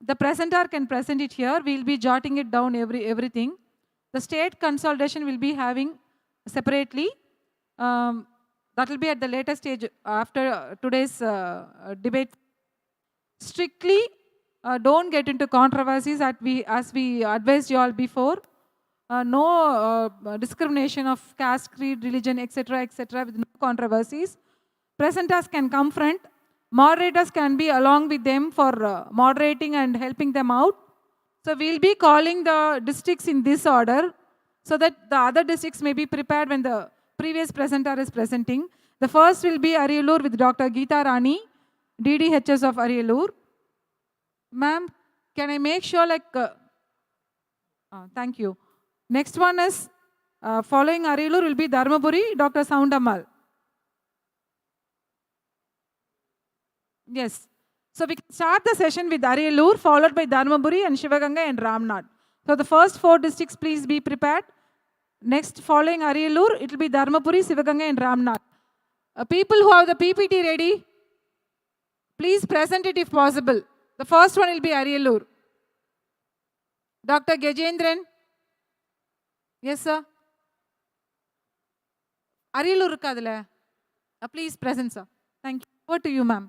The presenter can present it here. We'll be jotting it down everything. The state consolidation will be having separately. That will be at the later stage after today's debate. Strictly don't get into controversies as we advised you all before. No discrimination of caste, creed, religion, etc. with no controversies. Presenters can come front. Moderators can be along with them for moderating and helping them out. So we'll be calling the districts in this order so that the other districts may be prepared when the previous presenter is presenting. The first will be Ariyalur with Dr. Geeta Rani, DDHS of Ariyalur. Ma'am, can I make sure thank you. Next one is following Ariyalur will be Dharmaburi, Dr. Soundamal. Yes. So we can start the session with Ariyalur, followed by Dharmaburi and Shivaganga and Ramnath. So the first 4 districts, please be prepared. Next, following Ariyalur, it will be Dharmaburi, Shivaganga and Ramnath. People who have the PPT ready, please present it if possible. The first one will be Ariyalur. Dr. Gajendran. Yes, sir. Ariyalur irukadula. Please present, sir. Thank you. Over to you, ma'am.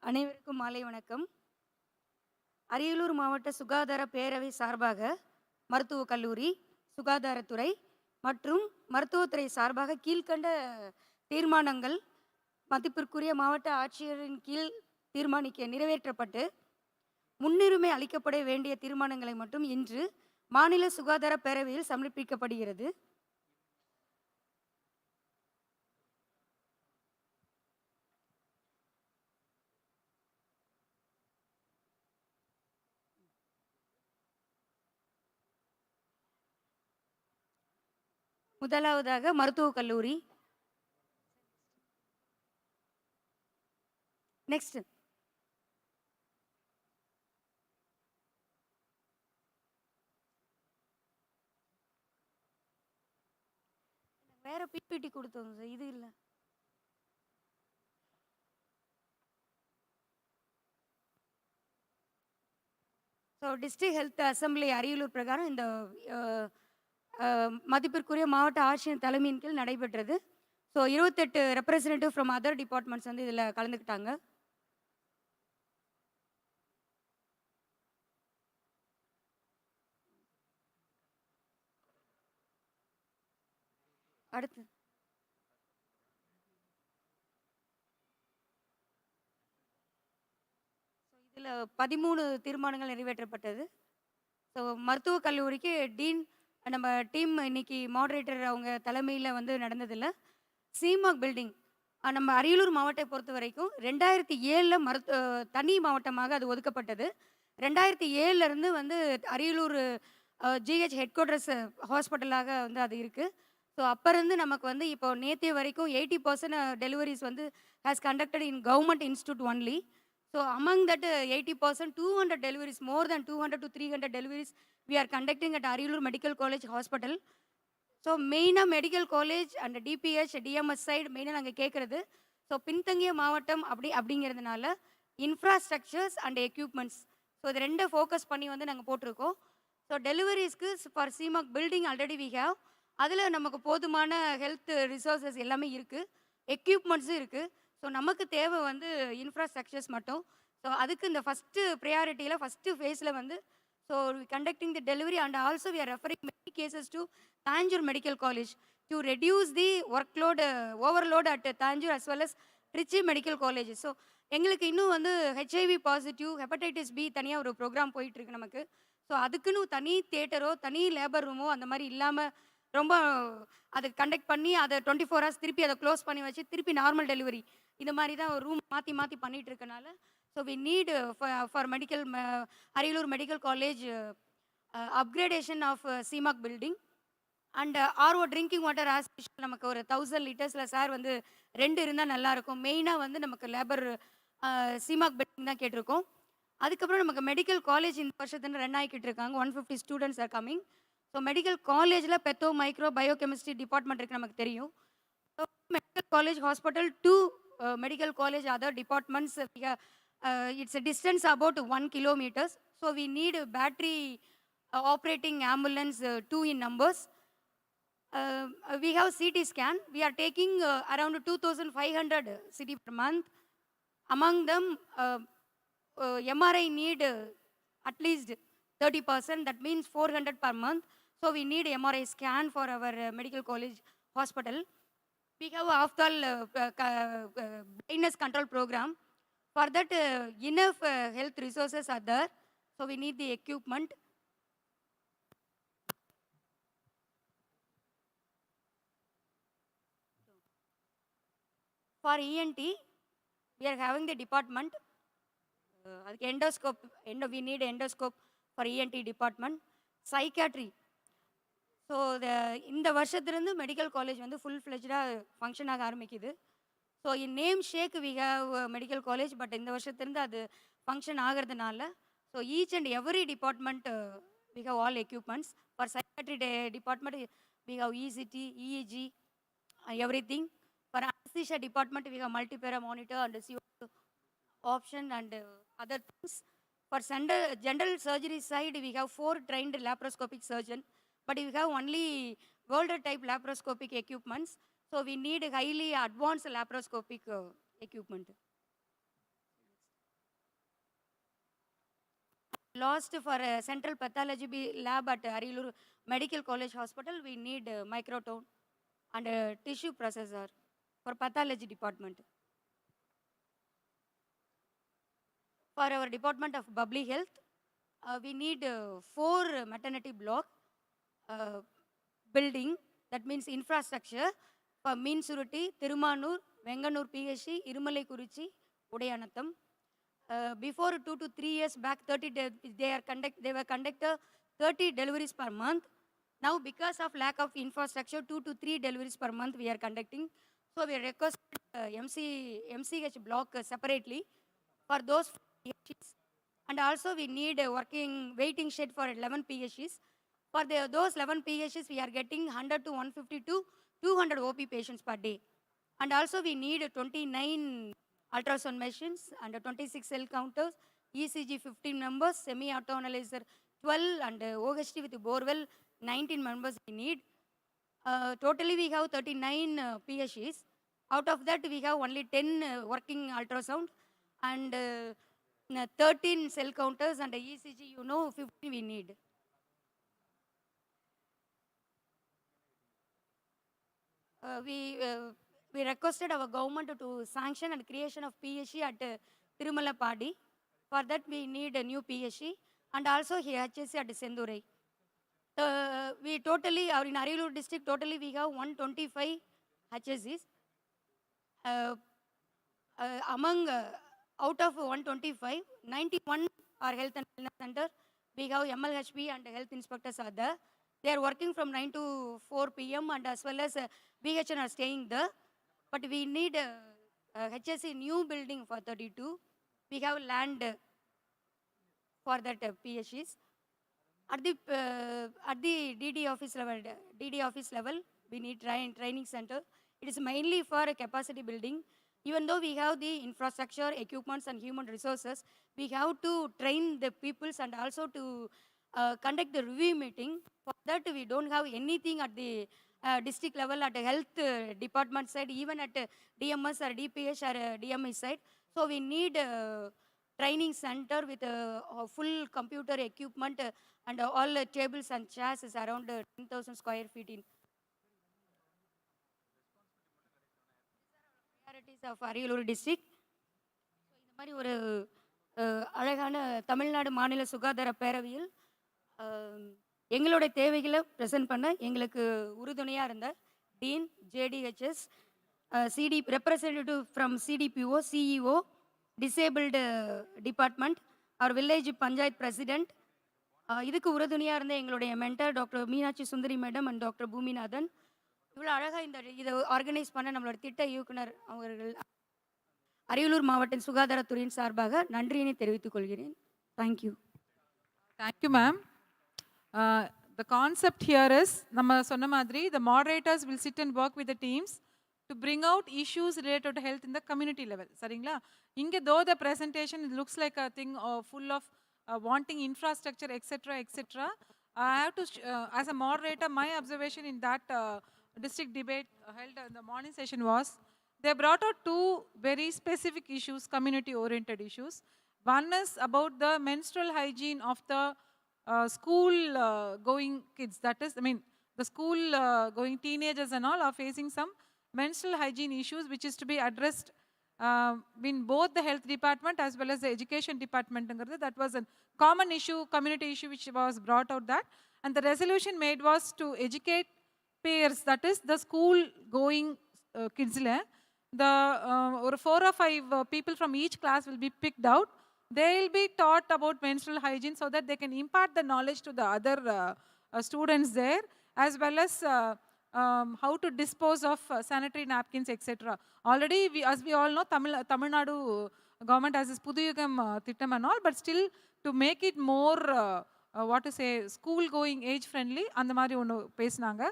அனைவருக்கும் மாலை வணக்கம். அரியலூர் மாவட்ட சுகாதார பேரவை சார்பாக மருத்துவக் கல்லூரி, சுகாதாரத்துறை மற்றும் மருத்துவத்துறை சார்பாக கீழ்கண்ட தீர்மானங்கள் மதிப்பிற்குரிய மாவட்ட ஆட்சியரின் கீழ் நிறைவேற்றப்பட்டு முன்னுரிமை அளிக்கப்பட வேண்டிய தீர்மானங்களை மட்டும் இன்று மாநில சுகாதார பேரவையில் சமர்ப்பிக்கப்படுகிறது. முதலாவதாக மருத்துவக் கல்லூரி. நெக்ஸ்ட் வேற பிபிடி கொடுத்தோம் சார், இது இல்லை. So district health assembly Ariyalur பிரகாரம் இந்த மதிப்பிற்குரிய மாவட்ட ஆட்சியர் தலைமையின் கீழ் நடைபெற்றது. So 28 representative from other departments வந்து இதில் கலந்துக்கிட்டாங்க. அடுத்து இதில் 13 தீர்மானங்கள் நிறைவேற்றப்பட்டது. ஸோ மருத்துவக் கல்லூரிக்கு டீன் நம்ம டீம் இன்னைக்கு மாடரேட்டர் அவங்க தலைமையில் வந்து நடந்ததில்லை. சீமாக் பில்டிங் நம்ம அரியலூர் மாவட்டத்தை பொறுத்த வரைக்கும் 2007 தனி மாவட்டமாக அது ஒதுக்கப்பட்டது. 2007 வந்து அரியலூர் ஜிஹெச் ஹெட் குவார்ட்டர்ஸ் ஹாஸ்பிட்டலாக வந்து அது இருக்குது. ஸோ அப்போ இருந்து நமக்கு வந்து இப்போ நேற்று வரைக்கும் 80% டெலிவரிஸ் வந்து has conducted in government institute only. So among that 80% 200 deliveries, more than 200 to 300 deliveries we are conducting at Ariyalur medical college hospital. So மெயினாக medical college and DPH DMS side மெயினாக நாங்கள் கேட்குறது, ஸோ பின்தங்கிய மாவட்டம் அப்படிங்கிறதுனால இன்ஃப்ராஸ்ட்ரக்சர்ஸ் அண்ட் எக்யூப்மெண்ட்ஸ், ஸோ இது ரெண்டை focus பண்ணி வந்து நாங்கள் போட்டிருக்கோம். ஸோ டெலிவரிஸ்க்கு ஃபார் சிமாக் பில்டிங் ஆல்ரெடி வி ஹேவ், அதில் நமக்கு போதுமான ஹெல்த் ரிசோர்ஸஸ் எல்லாமே இருக்குது, எக்யூப்மெண்ட்ஸும் இருக்குது. ஸோ நமக்கு தேவை வந்து இன்ஃப்ராஸ்ட்ரக்சர்ஸ் மட்டும். ஸோ அதுக்கு இந்த ஃபஸ்ட்டு ப்ரையாரிட்டியில் ஃபஸ்ட்டு ஃபேஸில் வந்து so conducting the delivery and also we are referring many cases to Tanjore medical college to reduce the workload overload at Tanjore as well as Trichy medical college. So எங்களுக்கு இன்னும் வந்து ஹெச்ஐவி பாசிட்டிவ், ஹெப்படைட்டிஸ் பி தனியாக ஒரு program போயிட்டுருக்கு நமக்கு. So அதுக்குன்னு தனி தியேட்டரோ தனி லேபர் ரூமோ அந்த மாதிரி இல்லாமல் ரொம்ப அதை கண்டக்ட் பண்ணி அதை 24 hours திருப்பி அதை க்ளோஸ் பண்ணி வச்சு திருப்பி நார்மல் டெலிவரி இந்த மாதிரி தான் ஒரு ரூம் மாற்றி மாற்றி பண்ணிகிட்டு இருக்கனால so we need for medical Ariyalur medical college upgradation of சிமாக் building and RO drinking water as நமக்கு ஒரு 1000 liters சார் வந்து 2 இருந்தால் நல்லாயிருக்கும். மெயினாக வந்து நமக்கு லேபர் சிமாக் பில்டிங் தான் கேட்டிருக்கோம். அதுக்கப்புறம் நமக்கு மெடிக்கல் காலேஜ் இந்த வருஷத்துல ரன் ஆகிக்கிட்டு இருக்காங்க. 150 students are coming. So medical காலேஜில் பெத்தோ மைக்ரோ பயோகெமிஸ்ட்ரி டிபார்ட்மெண்ட் இருக்குது நமக்கு தெரியும். So medical college hospital to medical college other departments it's a distance about 1 kilometers. So we need a battery operating ambulance 2 in numbers. We have CT scan. We are taking around 2,500 CT per month. Among them, MRI need at least 30%. That means 400 per month. So we need MRI scan for our medical college hospital. We have after blindness control program. For that, enough health resources are there. So we need the equipment. For ENT, we are having the department. Endoscope, we need endoscope for ENT department. Psychiatry. So இந்த வருஷத்துலேருந்து medical college வந்து full ஃப்ளெஜ்டாக function ஆக ஆரம்பிக்குது. So in namesake we have medical college, but இந்த வருஷத்துலேருந்து அது function ஆகிறதுனால so each and every department we have all equipments. For psychiatry department we have ECT, EEG, everything. For anaesthesia department we have multipara monitor and CO2 option and other things. For general surgery side, we have 4 trained laparoscopic surgeons, but we have only Golder type laparoscopic equipments. So we need highly advanced laparoscopic equipment. Last, for central pathology lab at Arilur Medical College Hospital, we need microtome and tissue processor for pathology department. For our department of bubbly health, we need 4 maternity block building, that means infrastructure for Meensurutti, Thirumanur, Venganur PHC, Irumalai Kurichi, Udayanatham. Before 2 to 3 years back, they were conducted 30 deliveries per month. Now, because of lack of infrastructure, 2 to 3 deliveries per month we are conducting. So we request MCH block separately for those PHCs. And also we need a waiting shed for 11 PHCs. For those 11 PHCs, we are getting 100 to 150 to 200 OP patients per day. And also we need 29 ultrasound machines and 26 cell counters, ECG 15 members, semi-auto analyzer 12, and OHT with borewell 19 members we need. Totally we have 39 PHCs. Out of that, we have only 10 working ultrasound and 13 cell counters and ECG, 50 we need. We requested our government to sanction and creation of PHC at Tirumalapadi. For that, we need a new PHC and also HSC at Sendurai. We totally, in Arilur district, totally we have 125 HSCs. Out of 125, 91 are health and wellness center. We have MLHP and health inspectors are there. They are working from 9 to 4 p.m. and as well as BHN are staying there. But we need HSC new building for 32. We have land for that PHEs. At the DD office level, we need training center. It is mainly for a capacity building. Even though we have the infrastructure, equipments, and human resources, we have to train the peoples and also to conduct the review meeting. For that, we don't have anything at the district level, at the health department side, even at DMS or DPH or DMS side. So we need training center with full computer equipment and all tables and chairs is around 10,000 square feet in. Priorities of Ariyalur district. இந்த மாதிரி ஒரு அழகான தமிழ்நாடு மாநில சுகாதார பேரவையில் எங்களுடைய தேவைகளை present பண்ண எங்களுக்கு உறுதுணையாக இருந்த dean, JDHS, CD representative from CDPO, CEO, disabled department, அவர் வில்லேஜ் பஞ்சாயத் பிரசிடென்ட், இதுக்கு உறுதுணையாக இருந்த எங்களுடைய mentor doctor Meenakshi Sundari madam and doctor Boominathan, இவ்வளோ அழகாக இதை ஆர்கனைஸ் பண்ண நம்மளோட திட்ட இயக்குனர் அவர்கள் அரியலூர் மாவட்ட சுகாதாரத்துறையின் சார்பாக நன்றியினை தெரிவித்துக் கொள்கிறேன். Thank you. Thank you ma'am. The concept here is, நம்ம சொன்ன மாதிரி, the moderators will sit and work with the teams to bring out issues related to health in the community level. சரிங்களா? இங்கே though the presentation it looks like a thing full of wanting infrastructure, etc., etc. I have to, as a moderator, my observation in that district debate held in the morning session was, they brought out two very specific issues, community-oriented issues. One is about the menstrual hygiene of the school-going kids. That is, I mean, the school-going teenagers and all are facing some menstrual hygiene issues, which is to be addressed in both the health department as well as the education department. That was a common issue, community issue, which was brought out that. And the resolution made was to educate peers, that is, the school-going kids. The 4 or 5 people from each class will be picked out. They will be taught about menstrual hygiene so that they can impart the knowledge to the other students there, as well as how to dispose of sanitary napkins, etc. Already, as we all know, Tamil Nadu government has this Puduyugam Thittam and all, but still to make it more, school-going, age-friendly, அந்த மாதிரி ஒன்று பேசினாங்க.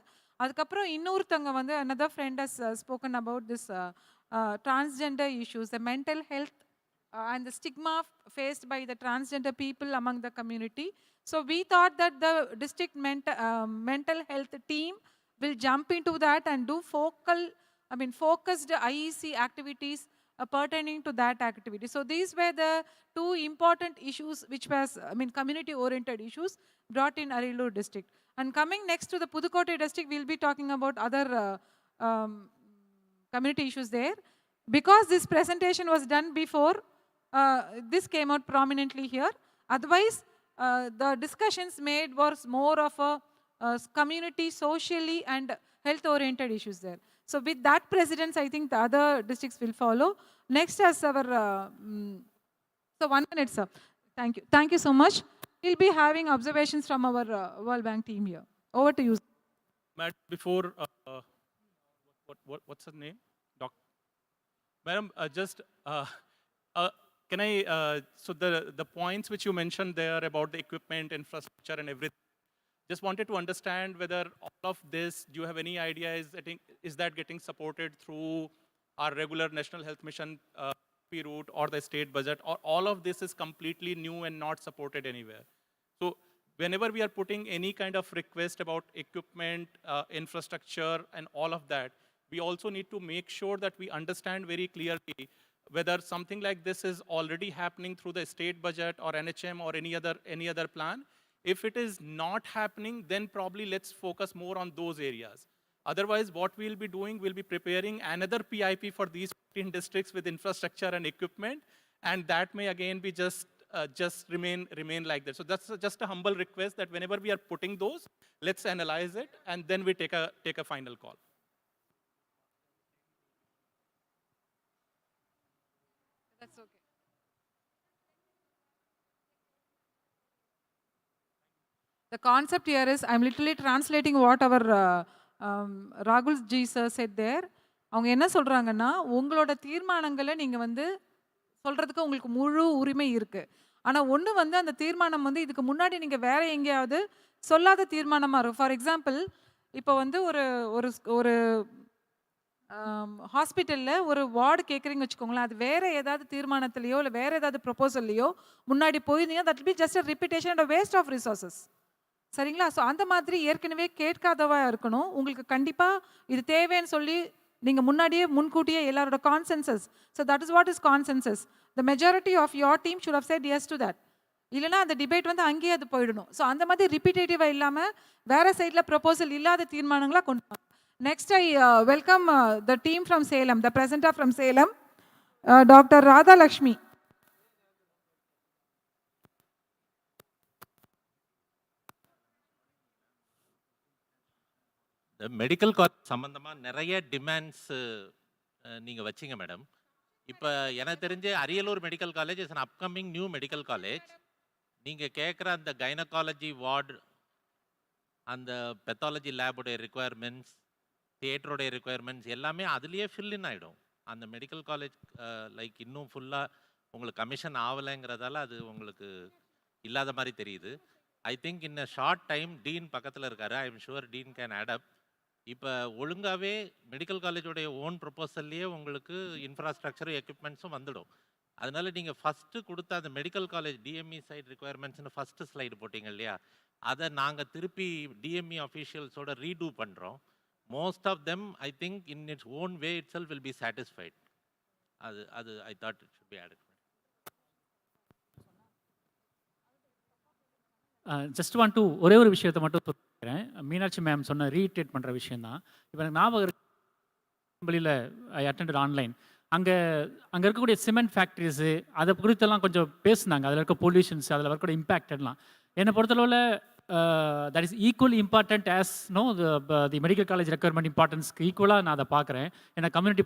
அதுக்கப்புறம் இன்னொருத்தவங்க வந்து another friend has spoken about this transgender issues, the mental health and the stigma faced by the transgender people among the community. So we thought that the district mental health team will jump into that and do focused IEC activities pertaining to that activity. So these were the two important issues which was, community-oriented issues brought in Arilur district. And coming next to the Pudukkottai district, we'll be talking about other community issues there. Because this presentation was done before, this came out prominently here. Otherwise, the discussions made was more of a community, socially and health-oriented issues there. So with that precedence, I think the other districts will follow. Next as our, so 1 minute, sir. Thank you. Thank you so much. We'll be having observations from our World Bank team here. Over to you. Madam, before, what's her name? Madam, just, can I, so the points which you mentioned there about the equipment, infrastructure and everything, just wanted to understand whether all of this, do you have any idea, is that getting supported through our regular National Health Mission route or the state budget, or all of this is completely new and not supported anywhere? So whenever we are putting any kind of request about equipment, infrastructure and all of that, we also need to make sure that we understand very clearly whether something like this is already happening through the state budget or NHM or any other plan. If it is not happening, then probably let's focus more on those areas. Otherwise, what we'll be doing, we'll be preparing another PIP for these 15 districts with infrastructure and equipment, and that may again be just remain like that. So that's just a humble request that whenever we are putting those, let's analyze it, and then we take a final call. That's okay. The concept here is, I'm literally translating what our Rahul Ji sir said there. அவங்க என்ன சொல்கிறாங்கன்னா, உங்களோட தீர்மானங்களை நீங்கள் வந்து சொல்கிறதுக்கு உங்களுக்கு முழு உரிமை இருக்குது. ஆனால் ஒன்று வந்து அந்த தீர்மானம் வந்து இதுக்கு முன்னாடி நீங்கள் வேறு எங்கேயாவது சொல்லாத தீர்மானமாக இருக்கும். ஃபார் எக்ஸாம்பிள், இப்போ வந்து ஒரு ஒரு ஒரு ஹாஸ்பிட்டலில் ஒரு வார்டு கேட்குறீங்கன்னு வச்சுக்கோங்களேன், அது வேறு ஏதாவது தீர்மானத்துலையோ இல்லை வேறு ஏதாவது ப்ரொப்போசல்லையோ முன்னாடி போயிருந்தீங்கன்னா that be just a repetition and waste of resources. சரிங்களா? ஸோ அந்த மாதிரி ஏற்கனவே கேட்காதவா இருக்கணும். உங்களுக்கு கண்டிப்பாக இது தேவைன்னு சொல்லி நீங்கள் முன்னாடியே முன்கூட்டியே எல்லாரோட consensus. So that is what is consensus. The majority of your team should have said yes to that. இல்லைனா அந்த டிபேட் வந்து அங்கேயே அது போயிடணும். ஸோ அந்த மாதிரி ரிப்பீட்டேட்டிவாக இல்லாமல் வேறு சைடில் ப்ரொப்போசல் இல்லாத தீர்மானங்களாக கொண்டு வாங்க. Next I welcome the team from Salem, the presenter from Salem, doctor Radha Lakshmi. Medical college சம்மந்தமாக நிறைய டிமாண்ட்ஸ் நீங்கள் வச்சிங்க மேடம். இப்போ எனக்கு தெரிஞ்ச Ariyalur medical college is an upcoming new medical college. நீங்கள் கேட்குற அந்த கைனகாலஜி வார்டு, அந்த பெத்தாலஜி லேபுடைய ரிக்குவயர்மெண்ட்ஸ், தியேட்டருடைய ரிக்குவயர்மெண்ட்ஸ் எல்லாமே அதுலேயே ஃபில்லின் ஆகிடும். அந்த மெடிக்கல் காலேஜ் லைக் இன்னும் ஃபுல்லாக உங்களுக்கு கமிஷன் ஆகலைங்கிறதால அது உங்களுக்கு இல்லாத மாதிரி தெரியுது. I think in a short time dean பக்கத்தில் இருக்காரு. I am sure dean can add up. இப்போ ஒழுங்காகவே மெடிக்கல் காலேஜோடைய ஓன் ப்ரொப்போசல்லையே உங்களுக்கு இன்ஃப்ராஸ்ட்ரக்சரும் எக்யூப்மெண்ட்ஸும் வந்துடும். அதனால நீங்கள் ஃபஸ்ட்டு கொடுத்த அந்த மெடிக்கல் காலேஜ் டிஎம்இ சைட் ரிக்குவயர்மெண்ட்ஸ்னு ஃபஸ்ட்டு ஸ்லைடு போட்டிங்க இல்லையா, அதை நாங்கள் திருப்பி டிஎம்இ அஃபீஷியல்ஸோட ரீடூ பண்ணுறோம். Most of them I think in its own way itself will be satisfied. அது I thought it should be added. Just want to ஒரே ஒரு விஷயத்தை மட்டும் சொல்லிக்கிறேன். மீனாட்சி மேம் சொன்ன ரீட்ரேட் பண்ணுற விஷயந்தான். இப்போ எனக்கு ஞாபகம் இருக்கு, ஐ அட்டெண்டட் ஆன்லைன். அங்கே இருக்கக்கூடிய சிமெண்ட் ஃபேக்ட்ரிஸு அதை குறித்தெல்லாம் கொஞ்சம் பேசுனாங்க. அதில் இருக்க பொல்யூஷன்ஸ், அதில் இருக்கக்கூடிய இம்பேக்ட் எல்லாம் என்னை பொறுத்தளவில் that is equally important as no the medical college requirement இம்பார்ட்டன்ஸ்க்கு ஈக்குவலாக நான் அதை பார்க்குறேன். ஏன்னா கம்யூனிட்டி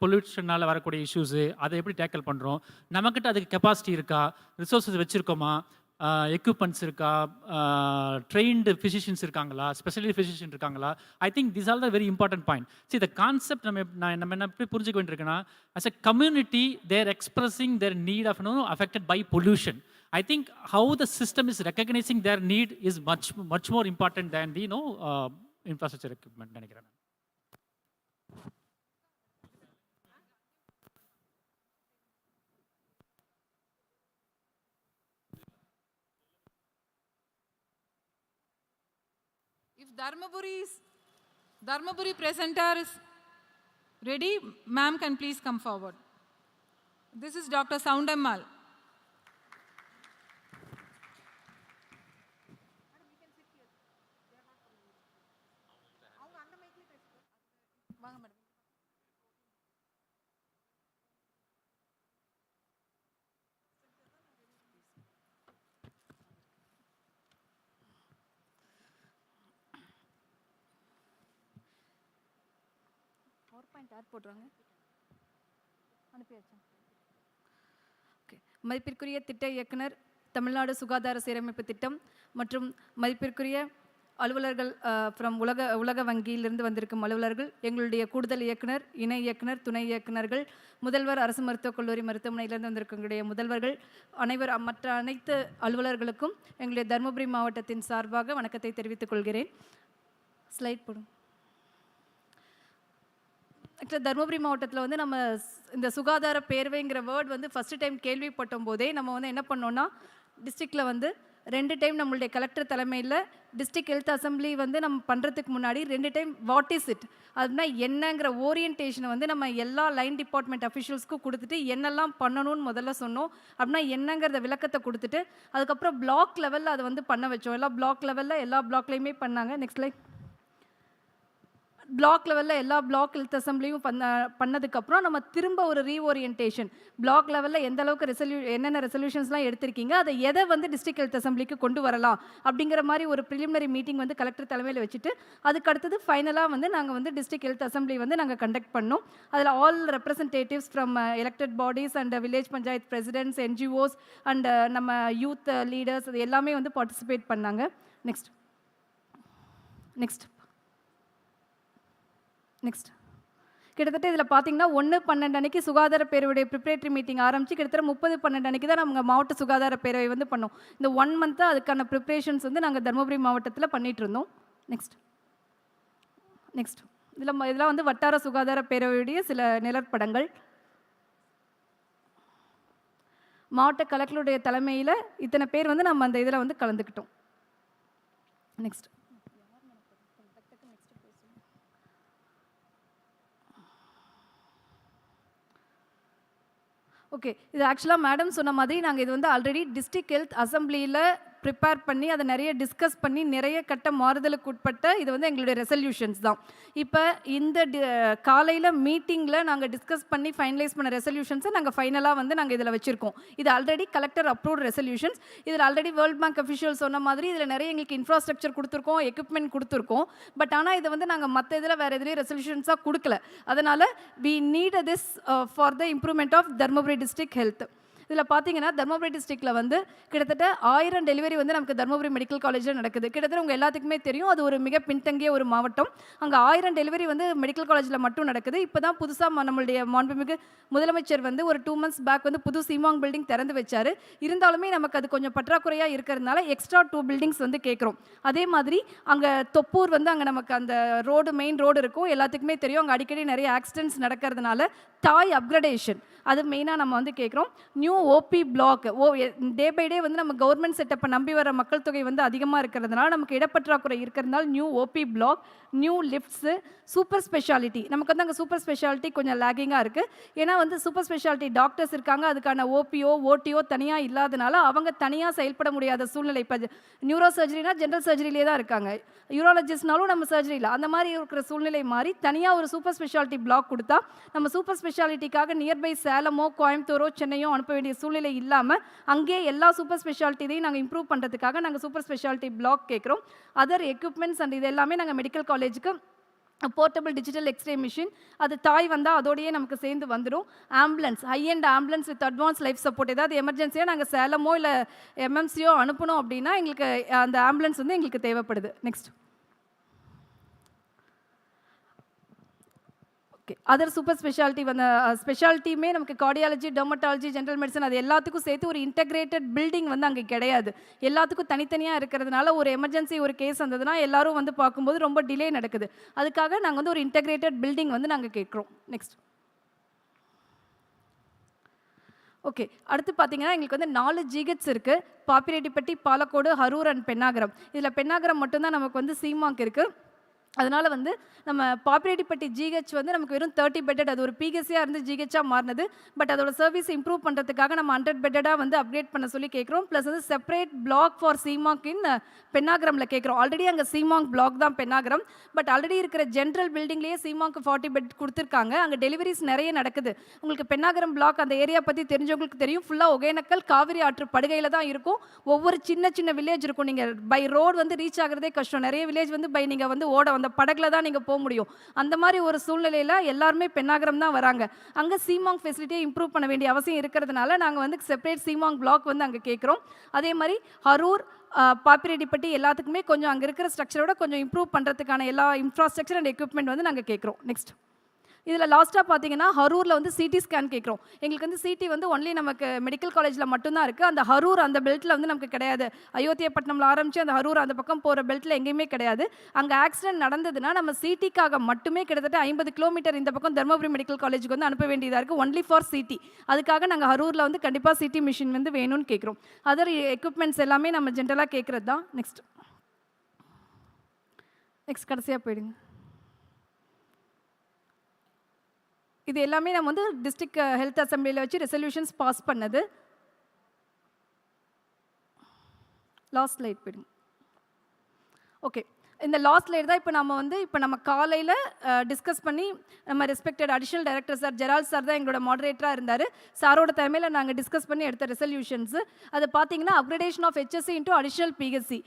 பொல்யூஷனால் வரக்கூடிய இஷ்யூஸு அதை எப்படி டேக்கிள் பண்ணுறோம், நம்மக்கிட்ட அதுக்கு கெப்பாசிட்டி இருக்கா, ரிசோர்ஸஸ் வச்சுருக்கோமா, எக்யூப்மெண்ட்ஸ் இருக்கா, ட்ரெயின்டு ஃபிசிஷியன்ஸ் இருக்காங்களா, ஸ்பெஷலி ஃபிசிஷியன் இருக்காங்களா. I think this all the very important point. See the concept நம்ம என்ன எப்படி புரிஞ்சுக்க வேண்டியிருக்குன்னா, as a community they're expressing their need of affected by pollution. I think how the system is recognizing their need is much more important than the infrastructure equipment. நினைக்கிறேன். If Dharmaburi presenter is ready, ma'am can please come forward. This is Dr. Soundammal. மதிப்பிற்குரிய திட்ட இயக்குனர், தமிழ்நாடு சுகாதார சீரமைப்பு திட்டம் மற்றும் மதிப்பிற்குரிய அலுவலர்கள் ஃப்ரம் உலக வங்கியிலிருந்து வந்திருக்கும் அலுவலர்கள், எங்களுடைய கூடுதல் இயக்குனர், இணை இயக்குனர், துணை இயக்குனர்கள், முதல்வர், அரசு மருத்துவக் கல்லூரி மருத்துவமனையிலிருந்து வந்திருக்கக்கூடிய முதல்வர்கள், மற்ற அனைத்து அலுவலர்களுக்கும் எங்களுடைய தருமபுரி மாவட்டத்தின் சார்பாக வணக்கத்தை தெரிவித்துக் கொள்கிறேன். ஸ்லைட் போடும். ஆக்சுவலாக தருமபுரி மாவட்டத்தில் வந்து நம்ம இந்த சுகாதார பேரவைங்கிற வேர்ட் வந்து ஃபஸ்ட்டு டைம் கேள்விப்பட்டும் போதே நம்ம வந்து என்ன பண்ணோன்னா, டிஸ்ட்ரிக்டில் வந்து 2 டைம் நம்மளுடைய கலெக்டர் தலைமையில் டிஸ்ட்ரிக்ட் ஹெல்த் அசம்பிளி வந்து நம்ம பண்ணுறதுக்கு முன்னாடி 2 டைம் வாட் இஸ் இட், அதுனா என்னங்கிற ஓரியன்டேஷனை வந்து நம்ம எல்லா லைன் டிபார்ட்மெண்ட் அஃபிஷியல்ஸ்க்கும் கொடுத்துட்டு என்னெல்லாம் பண்ணணும்னு முதல்ல சொன்னோம். அப்படின்னா என்னங்கிறத விளக்கத்தை கொடுத்துட்டு அதுக்கப்புறம் பிளாக் லெவலில் அதை வந்து பண்ண வச்சோம். பிளாக் லெவலில் எல்லா பிளாக்லேயுமே பண்ணாங்க. Next line. பிளாக் லெவலில் எல்லா பிளாக் ஹெல்த் அசம்பிளியும் பண்ணதுக்கப்புறம் நம்ம திரும்ப ஒரு ரீஓரியன்டேஷன், பிளாக் லெவலில் எந்த அளவுக்கு என்னென்ன ரெசல்யூஷன்ஸ்லாம் எடுத்திருக்கீங்க, அதை எதை வந்து டிஸ்ட்ரிக்ட் ஹெல்த் அசம்பிளிக்கு கொண்டு வரலாம் அப்படிங்கிற மாதிரி ஒரு ப்ரிலிமினரி மீட்டிங் வந்து கலெக்டர் தலைமையில் வச்சுட்டு அதுக்கு அடுத்தது ஃபைனலாக வந்து நாங்கள் வந்து டிஸ்ட்ரிக்ட் ஹெல்த் அசம்பிளி வந்து நாங்கள் கண்டக்ட் பண்ணோம். அதில் all representatives from elected bodies and village panchayat president's, NGOs and நம்ம யூத் லீடர்ஸ் அது எல்லாமே வந்து பார்ட்டிசிபேட் பண்ணாங்க. நெக்ஸ்ட் நெக்ஸ்ட் நெக்ஸ்ட் கிட்டத்தட்ட இதில் பார்த்தீங்கன்னா 1/12 அன்னைக்கு சுகாதார பேரவையுடைய ப்ரிப்பரேட்டரி மீட்டிங் ஆரம்பிச்சு கிட்டத்தட்ட 30/12 அன்னைக்கு தான் நம்ம மாவட்ட சுகாதார பேரவை வந்து பண்ணோம். இந்த 1 மந்த்து அதுக்கான ப்ரிப்ரேஷன்ஸ் வந்து நாங்கள் தருமபுரி மாவட்டத்தில் பண்ணிட்டு இருந்தோம். நெக்ஸ்ட் நெக்ஸ்ட் இதெல்லாம் வந்து வட்டார சுகாதார பேரவையுடைய சில நிழற்படங்கள். மாவட்ட கலெக்டருடைய தலைமையில் இத்தனை பேர் வந்து நம்ம அந்த இதில் வந்து கலந்துக்கிட்டோம். நெக்ஸ்ட் ஓகே, இது ஆக்சுவலாக மேடம் சொன்ன மாதிரி நாங்கள் இது வந்து ஆல்ரெடி டிஸ்ட்ரிக்ட் ஹெல்த் அசம்பிளியில் ப்ரிப்பேர் பண்ணி அதை நிறைய டிஸ்கஸ் பண்ணி நிறைய கட்ட மாறுதலுக்கு உட்பட்ட இது வந்து எங்களுடைய ரெசல்யூஷன்ஸ் தான். இப்போ இந்த காலையில் மீட்டிங்கில் நாங்கள் டிஸ்கஸ் பண்ணி ஃபைனலைஸ் பண்ண ரெசல்யூஷன்ஸை நாங்கள் ஃபைனலாக வந்து நாங்கள் இதில் வச்சுருக்கோம். இது ஆல்ரெடி கலெக்டர் அப்ரூவ்ட் ரெசல்யூஷன்ஸ். இதில் ஆல்ரெடி வேர்ல்ட் பேங்க் அஃபிஷியல் சொன்ன மாதிரி இதில் நிறைய எங்களுக்கு இன்ஃப்ராஸ்ட்ரக்சர் கொடுத்துருக்கோம், எக்யூப்மெண்ட் கொடுத்துருக்கோம். பட் ஆனால் இதை வந்து நாங்கள் மற்ற இதில் வேறு எதுலேயும் ரெசல்யூஷன்ஸாக கொடுக்கல. அதனால் we need this for the improvement of Dharmapuri district health. இதில் பார்த்தீங்கன்னா தர்மபுரி டிஸ்ட்ரிக்டில் வந்து கிட்டத்தட்ட 1000 டெலிவரி வந்து நமக்கு தர்மபுரி மெடிக்கல் காலேஜில் நடக்குது. கிட்டத்தட்ட உங்கள் எல்லாத்துக்குமே தெரியும், அது ஒரு மிக பின்தங்கிய ஒரு மாவட்டம். அங்கே 1000 டெலிவரி வந்து மெடிக்கல் காலேஜில் மட்டும் நடக்குது. இப்போ தான் புதுசாக நம்மளுடைய மாண்புமிகு முதலமைச்சர் வந்து ஒரு 2 months பேக் வந்து புது சீமாங் பில்டிங் திறந்து வச்சார். இருந்தாலுமே நமக்கு அது கொஞ்சம் பற்றாக்குறையாக இருக்கிறதுனால எக்ஸ்ட்ரா 2 பில்டிங்ஸ் வந்து கேட்குறோம். அதே மாதிரி அங்கே தொப்பூர் வந்து அங்கே நமக்கு அந்த மெயின் ரோடு இருக்கும், எல்லாத்துக்குமே தெரியும். அங்கே அடிக்கடி நிறைய ஆக்சிடென்ட்ஸ் நடக்கிறதுனால டாய் அப்கிரடேஷன் அது மெயினாக நம்ம வந்து கேட்குறோம். New OP block day by day வந்து நம்ம கவர்மெண்ட் செட்டப்பை நம்பி வர மக்கள் தொகை வந்து அதிகமாக இருக்கிறதுனால நமக்கு இடப்பற்றாக்குறை இருக்கிறதுனால new OP block, new lifts, super speciality. நமக்கு வந்து அங்கே சூப்பர் ஸ்பெஷாலிட்டி கொஞ்சம் லேகிங்காக இருக்குது. ஏன்னா வந்து சூப்பர் ஸ்பெஷாலிட்டி டாக்டர்ஸ் இருக்காங்க, அதுக்கான ஓபிஓ ஓடிஓ தனியாக இல்லாதனால அவங்க தனியாக செயல்பட முடியாத சூழ்நிலை. இப்போ நியூரோ சர்ஜரினா ஜென்ரல் சர்ஜரியிலே தான் இருக்காங்க, யூரோலஜிஸ்ட்னாலும் நம்ம சர்ஜரி இல்லை. அந்த மாதிரி இருக்கிற சூழ்நிலை மாறி தனியாக ஒரு சூப்பர் ஸ்பெஷாலிட்டி பிளாக் கொடுத்தா நம்ம சூப்பர் ஸ்பெஷாலிட்டிக்காக நியர்பை சேலமோ கோயம்புத்தூரோ சென்னையோ அனுப்ப வேண்டிய சூழ்நிலை இல்லாமல் அங்கே எல்லா சூப்பர் ஸ்பெஷாலிட்டியையும் நாங்கள் இம்ப்ரூவ் பண்ணுறதுக்காக நாங்கள் சூப்பர் ஸ்பெஷாலிட்டி பிளாக் கேட்குறோம். அதர் எக்யூப்மெண்ட்ஸ் அண்ட் இது எல்லாமே நாங்கள் மெடிக்கல் காலேஜுக்கு போர்ட்டபிள் டிஜிட்டல் எக்ஸ்ரே மிஷின் அது தாய் வந்தால் அதோடையே நமக்கு சேர்ந்து வந்துடும். Ambulance, high and ambulance with advance life support. ஏதாவது எமர்ஜென்சியாக நாங்கள் சேலமோ இல்லை எம்எம்சியோ அனுப்பணும் அப்படின்னா எங்களுக்கு அந்த ஆம்புலன்ஸ் வந்து எங்களுக்கு தேவைப்படுது. Next okay, other super speciality வந்து ஸ்பெஷாலிட்டியுமே நமக்கு கார்டியாலஜி, டெர்மட்டாலஜி, ஜென்ரல் மெடிசன் அது எல்லாத்துக்கும் சேர்த்து ஒரு இன்டெகிரேட்டட் பில்டிங் வந்து அங்கே கிடையாது. எல்லாத்துக்கும் தனித்தனியாக இருக்கிறதுனால ஒரு எமர்ஜென்சி ஒரு கேஸ் வந்ததுன்னா எல்லாரும் வந்து பார்க்கும்போது ரொம்ப டிலே நடக்குது. அதுக்காக நாங்கள் வந்து ஒரு இன்டெகிரேட்டட் பில்டிங் வந்து நாங்கள் கேட்குறோம். நெக்ஸ்ட் ஓகே, அடுத்து பார்த்தீங்கன்னா எங்களுக்கு வந்து 4 ஜிஹெச் இருக்குது. பாப்பிரெட்டிப்பட்டி, பாலக்கோடு, அரூர் அண்ட் பென்னாகரம். இதில் பென்னாகரம் மட்டும்தான் நமக்கு வந்து சீமாக் இருக்குது. அதனால் வந்து நம்ம பாப்பிரெட்டிப்பட்டி ஜிஹெச் வந்து நமக்கு வெறும் 30 பெட்டட், அது ஒரு பிஹெச்சியாக இருந்து ஜிஹெச்சாக மாறினது. பட் அதோட சர்வீஸ் இம்ப்ரூவ் பண்ணுறதுக்காக நம்ம 100 பெட்டடாக வந்து அப்கிரேட் பண்ண சொல்லி கேட்குறோம். ப்ளஸ் வந்து செப்பரேட் பிளாக் ஃபார் சீமாக் இன் பென்னாகரமில் கேட்குறோம். ஆல்ரெடி அங்கே சீமாக் பிளாக் தான் பென்னாகரம். பட் ஆல்ரெடி இருக்கிற ஜென்ரல் பில்டிங்லேயே சீமாக்கு 40 பெட் கொடுத்துருக்காங்க. அங்கே டெலிவரிஸ் நிறைய நடக்குது. உங்களுக்கு பென்னாகரம் பிளாக் அந்த ஏரியா பற்றி தெரிஞ்சவங்களுக்கு தெரியும். ஃபுல்லாக ஒகேனக்கல் காவிரி ஆற்று படுகையில் தான் இருக்கும். ஒவ்வொரு சின்ன சின்ன வில்லேஜ் இருக்கும். நீங்கள் பை ரோடு வந்து ரீச் ஆகிறதே கஷ்டம். நிறைய வில்லேஜ் வந்து பை நீங்கள் வந்து அந்த படகுல தான் நீங்கள் போக முடியும். அந்த மாதிரி ஒரு சூழ்நிலையில் எல்லாருமே பென்னாகரம் தான் வராங்க. அங்கே சீமாங் ஃபெசிலிட்டியை இம்ப்ரூவ் பண்ண வேண்டிய அவசியம் இருக்கிறதுனால நாங்கள் வந்து செப்பரேட் சீமாங் பிளாக் வந்து அங்கே கேட்குறோம். அதே மாதிரி அரூர், பாப்பிரெட்டிப்பட்டி எல்லாத்துக்குமே கொஞ்சம் அங்கே இருக்கிற ஸ்ட்ரக்சரோட கொஞ்சம் இம்ப்ரூவ் பண்ணுறதுக்கான எல்லா இன்ஃப்ராஸ்ட்ரக்சர் அண்ட் எக்யூப்மெண்ட் வந்து நாங்கள் கேட்குறோம். நெக்ஸ்ட் இதில் லாஸ்ட்டாக பார்த்தீங்கன்னா அரூரில் வந்து சிடி ஸ்கேன் கேட்குறோம். எங்களுக்கு வந்து சிடி வந்து ஒன்லி நமக்கு மெடிக்கல் காலேஜில் மட்டும்தான் இருக்குது. அந்த அரூர் அந்த பெல்ட்டில் வந்து நமக்கு கிடையாது. அயோத்தியப்பட்டினம்ல ஆரம்பித்து அந்த அரூர் அந்த பக்கம் போகிற பெல்ட்டில் எங்கேயுமே கிடையாது. அங்கே ஆக்சிடென்ட் நடந்ததுன்னா நம்ம சிடிக்காக மட்டுமே கிட்டத்தட்ட 50 கிலோமீட்டர் இந்த பக்கம் தர்மபுரி மெடிக்கல் காலேஜுக்கு வந்து அனுப்ப வேண்டியதாக இருக்குது, ஒன்லி ஃபார் சிடி. அதுக்காக நாங்கள் அரூரில் வந்து கண்டிப்பாக சிடி மிஷின் வந்து வேணும்னு கேட்குறோம். அதர் எக்யூப்மெண்ட்ஸ் எல்லாமே நம்ம ஜென்ரலாக கேட்குறது தான். நெக்ஸ்ட் கடைசியாக போயிடுங்க. இது எல்லாமே நம்ம வந்து டிஸ்ட்ரிக்ட் ஹெல்த் அசம்பிளியில் வச்சு ரெசல்யூஷன்ஸ் பாஸ் பண்ணது. லாஸ்ட் ஸ்லைட் போயிடுங்க. ஓகே, இந்த லாஸ்ட் லேயர் தான் இப்போ நம்ம காலையில் டிஸ்கஸ் பண்ணி நம்ம respected additional director sir ஜெரால் sir தான் எங்களோட மாடரேட்டராக இருந்தார். சாரோட தலைமையில் நாங்கள் டிஸ்கஸ் பண்ணி எடுத்த ரெசல்யூஷன்ஸு அது பார்த்தீங்கன்னா upgradation of HSC into additional PSC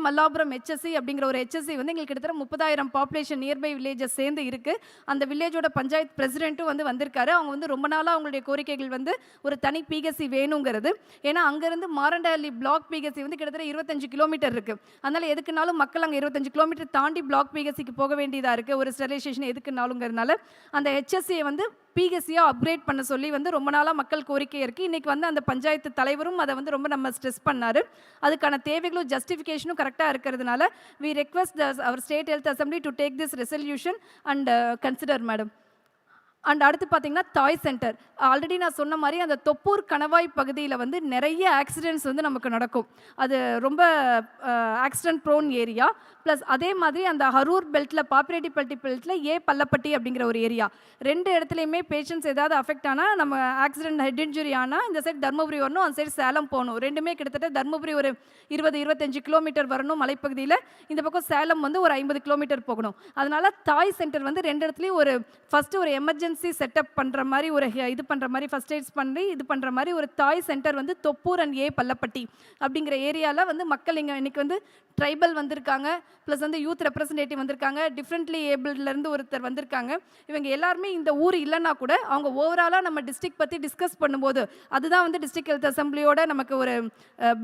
Mallapuram HSC அப்படிங்கிற ஒரு HSC வந்து எங்களுக்கு கிட்டத்தட்ட 30,000 பாப்புலேஷன் நியர்பை வில்லேஜஸ் சேர்ந்து இருக்குது. அந்த வில்லேஜோட பஞ்சாயத்து பிரசிடென்ட்டும் வந்திருக்காரு. அவங்க ரொம்ப நாளாக அவங்களுடைய கோரிக்கைகள் ஒரு தனி PSC வேணுங்கிறது. ஏன்னா அங்கேருந்து மாரண்டஹள்ளி பிளாக் PSC கிட்டத்தட்ட 25 கிலோமீட்டர் இருக்குது. அதனால் எதுக்குனாலும் மக்கள் அங்கே 25 கிலோமீட்டர் தாண்டி பிளாக் PSCக்கு போக வேண்டியதாக இருக்குது ஒரு ஸ்டெரிலைசேஷன் எதுக்குனாலுங்கிறதுனால அந்த HSCயை PSCயாக அப்கிரேட் பண்ண சொல்லி ரொம்ப நாளாக மக்கள் கோரிக்கை இருக்குது. இன்றைக்கி அந்த பஞ்சாயத்து தலைவரும் அதை ரொம்ப நம்ம ஸ்ட்ரெஸ் பண்ணார். அதுக்கான தேவைகளும் ஜஸ்டிஃபிகேஷனும் கரெக்டாக இருக்கிறதுனால we request our state health assembly to take this resolution and consider madam. And அடுத்து பார்த்தீங்கன்னா தாய் சென்டர். ஆல்ரெடி நான் சொன்ன மாதிரி அந்த தொப்பூர் கணவாய் பகுதியில் நிறைய ஆக்சிடென்ட்ஸ் நமக்கு நடக்கும். அது ரொம்ப ஆக்சிடென்ட் ப்ரோன் ஏரியா. ப்ளஸ் அதே மாதிரி அந்த ஹரூர் பெல்ட்டில் பாப்பிரெட்டிப்பட்டி பெல்ட்டில் பல்லப்பட்டி அப்படிங்கிற ஒரு ஏரியா. 2 இடத்துலையுமே பேஷண்ட்ஸ் ஏதாவது அஃபெக்ட் ஆனால் நம்ம ஆக்சிடென்ட் ஹெட் இன்ஜுரி ஆனால் இந்த சைடு தருமபுரி வரணும், அந்த சைடு சேலம் போகணும். ரெண்டுமே கிட்டத்தட்ட தருமபுரி ஒரு 20-25 கிலோமீட்டர் வரணும் மலைப்பகுதியில், இந்த பக்கம் சேலம் ஒரு 50 கிலோமீட்டர் போகணும். அதனால் தாய் சென்டர் 2 இடத்துலையும் ஃபஸ்ட்டு ஒரு எமர்ஜென்சி செட்டப் பண்ணுற மாதிரி இது பண்ணுற மாதிரி ஃபஸ்ட் எய்ட்ஸ் பண்ணி இது பண்ணுற மாதிரி ஒரு தாய் சென்டர் தொப்பூர் அண்ட் பல்லப்பட்டி அப்படிங்கிற ஏரியாவில் மக்கள் இன்னைக்கு ட்ரைபல் வந்திருக்காங்க, ப்ளஸ் யூத் ரெப்ரசன்டேட்டிவ் வந்திருக்காங்க, டிஃப்ரெண்ட்லி ஏபிள்லேருந்து ஒருத்தர் வந்திருக்காங்க. இவங்க எல்லாருமே இந்த ஊர் இல்லைன்னா கூட அவங்க ஓவராலாக நம்ம டிஸ்ட்ரிக்ட் பற்றி டிஸ்கஸ் பண்ணும்போது அதுதான் டிஸ்ட்ரிக்ட் ஹெல்த் அசம்பிளியோட நமக்கு ஒரு